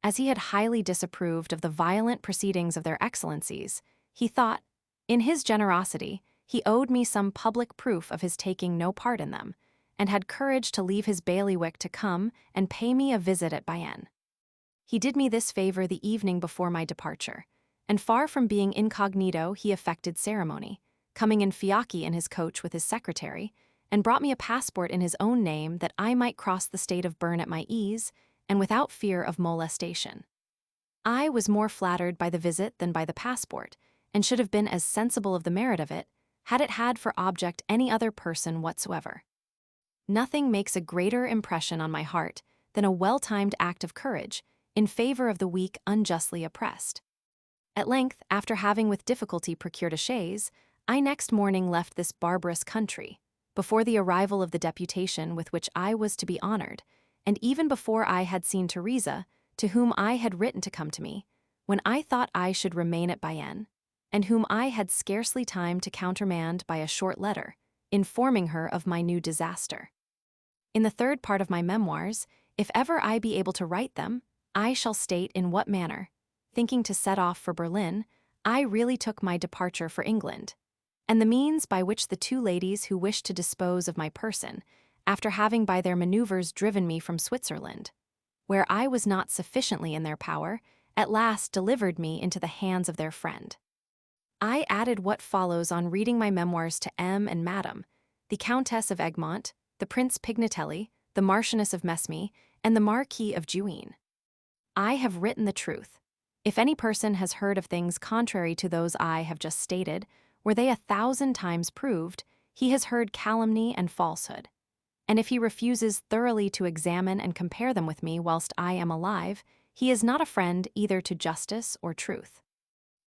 As he had highly disapproved of the violent proceedings of their excellencies, he thought, in his generosity, he owed me some public proof of his taking no part in them, and had courage to leave his bailiwick to come and pay me a visit at Bayonne. He did me this favor the evening before my departure, and far from being incognito he affected ceremony, coming in fiacre in his coach with his secretary, and brought me a passport in his own name that I might cross the state of Bern at my ease and without fear of molestation. I was more flattered by the visit than by the passport, and should have been as sensible of the merit of it, had it had for object any other person whatsoever. Nothing makes a greater impression on my heart than a well-timed act of courage in favor of the weak unjustly oppressed. At length, after having with difficulty procured a chaise, I next morning left this barbarous country, before the arrival of the deputation with which I was to be honored, and even before I had seen Teresa, to whom I had written to come to me, when I thought I should remain at Bayonne, and whom I had scarcely time to countermand by a short letter, informing her of my new disaster. In the third part of my memoirs, if ever I be able to write them, I shall state in what manner, thinking to set off for Berlin, I really took my departure for England, and the means by which the two ladies who wished to dispose of my person, after having by their maneuvers driven me from Switzerland, where I was not sufficiently in their power, at last delivered me into the hands of their friend. I added what follows on reading my memoirs to M. and Madame, the Countess of Egmont, the Prince Pignatelli, the Marchioness of Mesme, and the Marquis of Juin. I have written the truth. If any person has heard of things contrary to those I have just stated, were they 1,000 times proved, he has heard calumny and falsehood. And if he refuses thoroughly to examine and compare them with me whilst I am alive, he is not a friend either to justice or truth.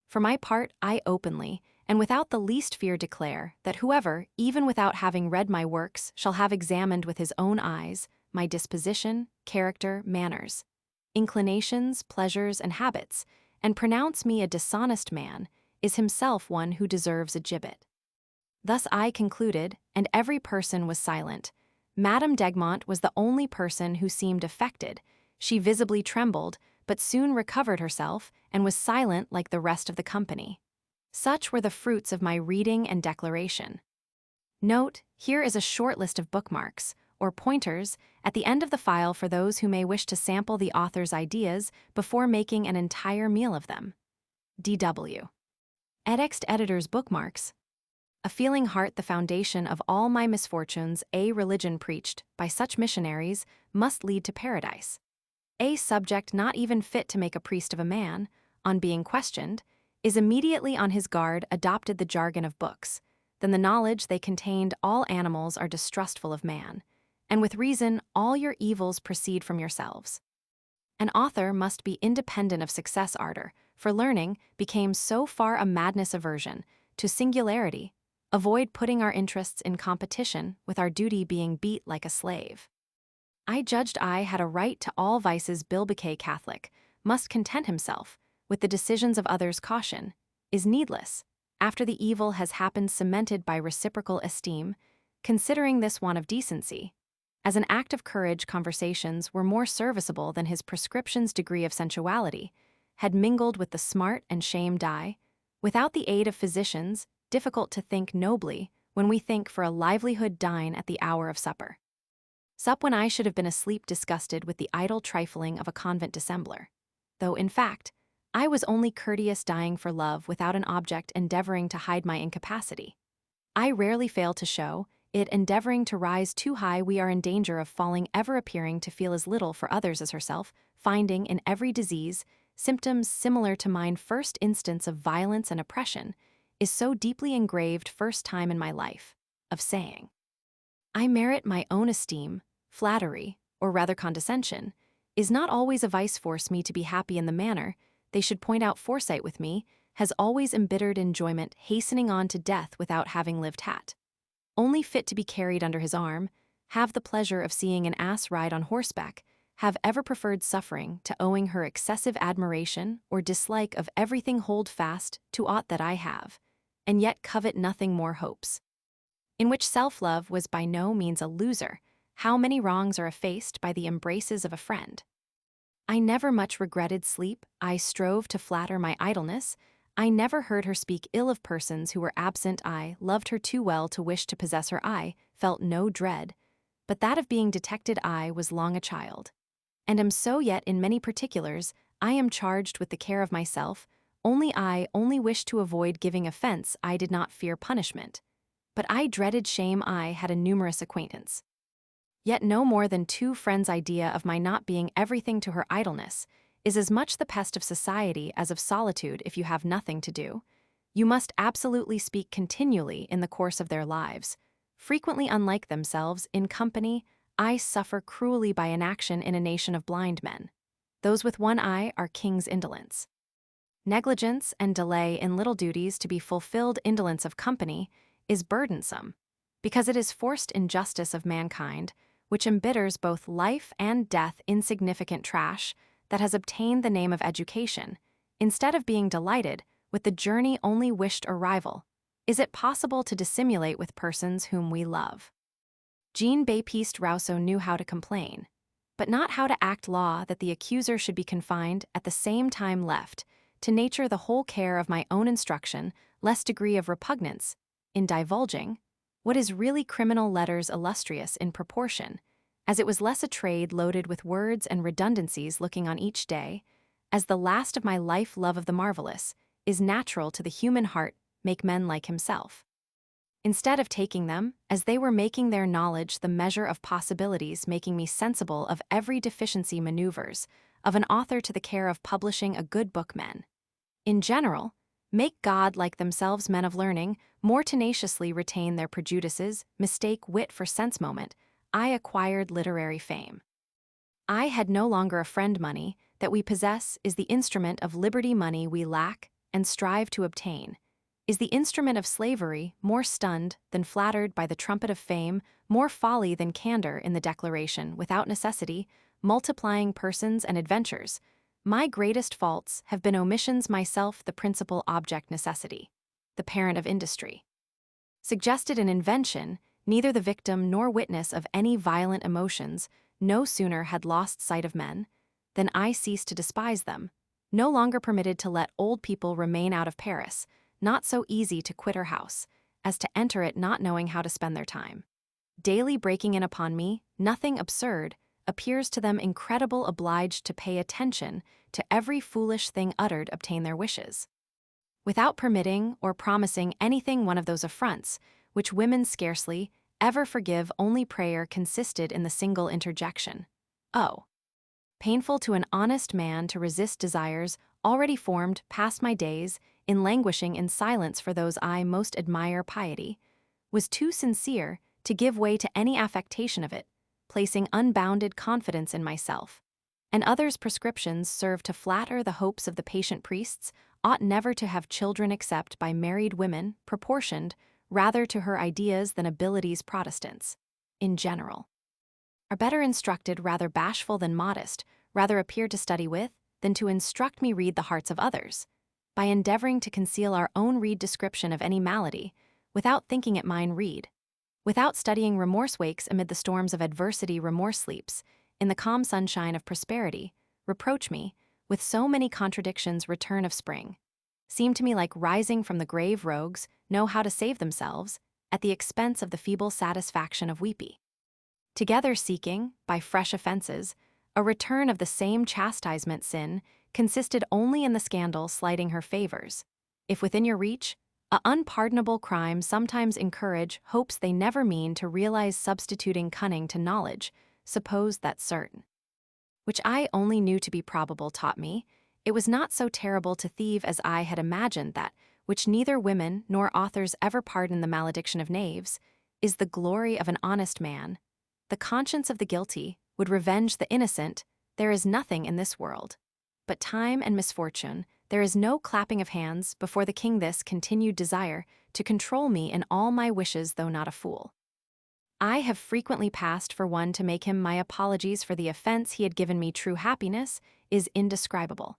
For my part, I openly, and without the least fear declare, that whoever, even without having read my works, shall have examined with his own eyes my disposition, character, manners, inclinations, pleasures, and habits, and pronounce me a dishonest man, is himself one who deserves a gibbet. Thus I concluded, and every person was silent. Madame d'Egmont was the only person who seemed affected. She visibly trembled, but soon recovered herself, and was silent like the rest of the company. Such were the fruits of my reading and declaration. Note, here is a short list of bookmarks, or pointers, at the end of the file for those who may wish to sample the author's ideas before making an entire meal of them. D.W. Edxt Editor's Bookmarks. A feeling heart the foundation of all my misfortunes. A religion preached by such missionaries must lead to paradise. A subject not even fit to make a priest of a man, on being questioned, is immediately on his guard adopted the jargon of books, then the knowledge they contained all animals are distrustful of man, and with reason all your evils proceed from yourselves. An author must be independent of success ardor, for learning became so far a madness aversion to singularity, avoid putting our interests in competition with our duty being beat like a slave. I judged I had a right to all vices. Bilbicay Catholic must content himself with the decisions of others. Caution is needless, after the evil has happened, cemented by reciprocal esteem, considering this want of decency. As an act of courage, conversations were more serviceable than his prescription's degree of sensuality, had mingled with the smart and shame dye. Without the aid of physicians, difficult to think nobly when we think for a livelihood. Dine at the hour of supper. Sup when I should have been asleep, disgusted with the idle trifling of a convent dissembler, though, in fact, I was only courteous, dying for love without an object, endeavoring to hide my incapacity. I rarely fail to show it, endeavoring to rise too high. We are in danger of falling, ever appearing to feel as little for others as herself, finding in every disease symptoms similar to mine. First instance of violence and oppression is so deeply engraved, first time in my life, of saying, I merit my own esteem. Flattery, or rather condescension, is not always a vice. Force me to be happy in the manner they should point out. Foresight with me has always embittered enjoyment, hastening on to death without having lived. Hat only fit to be carried under his arm, have the pleasure of seeing an ass ride on horseback, have ever preferred suffering to owing her excessive admiration or dislike of everything. Hold fast to aught that I have, and yet covet nothing more. Hopes in which self-love was by no means a loser. How many wrongs are effaced by the embraces of a friend. I never much regretted sleep. I strove to flatter my idleness. I never heard her speak ill of persons who were absent. I loved her too well to wish to possess her. I felt no dread, but that of being detected. I was long a child, and am so yet in many particulars. I am charged with the care of myself, only wished to avoid giving offense, I did not fear punishment. But I dreaded shame, I had a numerous acquaintance. Yet no more than 2 friends' idea of my not being everything to her idleness is as much the pest of society as of solitude if you have nothing to do. You must absolutely speak continually in the course of their lives. Frequently unlike themselves, in company, I suffer cruelly by inaction in a nation of blind men. Those with one eye are king's indolence. Negligence and delay in little duties to be fulfilled indolence of company is burdensome, because it is forced injustice of mankind, which embitters both life and death insignificant trash that has obtained the name of education, instead of being delighted with the journey only wished arrival. Is it possible to dissimulate with persons whom we love? Jean-Baptiste Rousseau knew how to complain, but not how to act law that the accuser should be confined at the same time left to nature the whole care of my own instruction, less degree of repugnance in divulging what is really criminal letters illustrious in proportion, as it was less a trade loaded with words and redundancies looking on each day, as the last of my life love of the marvelous is natural to the human heart make men like himself. Instead of taking them, as they were making their knowledge the measure of possibilities making me sensible of every deficiency maneuvers, of an author to the care of publishing a good book men. In general, make God like themselves men of learning, more tenaciously retain their prejudices, mistake wit for sense moment, I acquired literary fame. I had no longer a friend money, that we possess is the instrument of liberty money we lack and strive to obtain, is the instrument of slavery more stunned than flattered by the trumpet of fame, more folly than candor in the declaration, without necessity, multiplying persons and adventures. My greatest faults have been omissions, myself the principal object, necessity, the parent of industry. Suggested an invention, neither the victim nor witness of any violent emotions, no sooner had lost sight of men than I ceased to despise them, no longer permitted to let old people remain out of Paris, not so easy to quit her house as to enter it, not knowing how to spend their time. Daily breaking in upon me, nothing absurd appears to them incredible, obliged to pay attention to every foolish thing uttered, obtain their wishes, without permitting or promising anything. One of those affronts which women scarcely ever forgive, only prayer consisted in the single interjection, "Oh." Painful to an honest man to resist desires already formed, past my days in languishing in silence for those I most admire. Piety was too sincere to give way to any affectation of it, placing unbounded confidence in myself. And others' prescriptions serve to flatter the hopes of the patient priests, ought never to have children except by married women, proportioned rather to her ideas than abilities. Protestants, in general, are better instructed, rather bashful than modest, rather appear to study with than to instruct me. Read the hearts of others, by endeavoring to conceal our own. Read description of any malady, without thinking it mine. Read, without studying. Remorse wakes amid the storms of adversity. Remorse sleeps in the calm sunshine of prosperity. Reproach me with so many contradictions. Return of spring seem to me like rising from the grave. Rogues know how to save themselves at the expense of the feeble satisfaction of weepy. Together seeking, by fresh offenses, a return of the same chastisement. Sin consisted only in the scandal slighting her favors. If within your reach, a unpardonable crime sometimes encourage hopes they never mean to realize. Substituting cunning to knowledge, suppose that certain, which I only knew to be probable, taught me it was not so terrible to thieve as I had imagined. That which neither women nor authors ever pardon, the malediction of knaves, is the glory of an honest man. The conscience of the guilty would revenge the innocent. There is nothing in this world but time and misfortune. There is no clapping of hands before the king. This continued desire to control me in all my wishes, though not a fool, I have frequently passed for one to make him my apologies for the offense he had given me. True happiness is indescribable.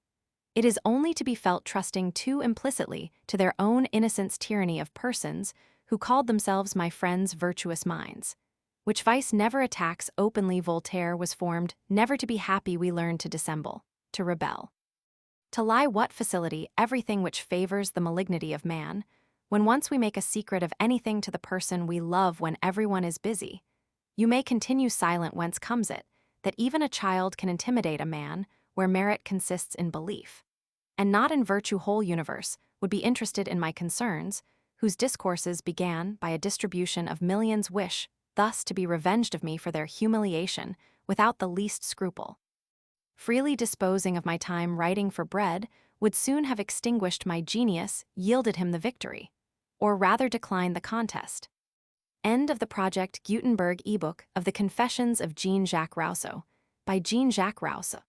It is only to be felt trusting too implicitly to their own innocence. Tyranny of persons who called themselves my friends, virtuous minds, which vice never attacks openly. Voltaire was formed never to be happy. We learn to dissemble, to rebel, to lie. What facility everything which favors the malignity of man, when once we make a secret of anything to the person we love when everyone is busy. You may continue silent. Whence comes it that even a child can intimidate a man where merit consists in belief? and not in virtue whole universe, would be interested in my concerns, whose discourses began by a distribution of millions wish, thus to be revenged of me for their humiliation, without the least scruple. Freely disposing of my time writing for bread would soon have extinguished my genius, yielded him the victory, or rather declined the contest. End of the project Gutenberg ebook of the Confessions of Jean-Jacques Rousseau by Jean-Jacques Rousseau.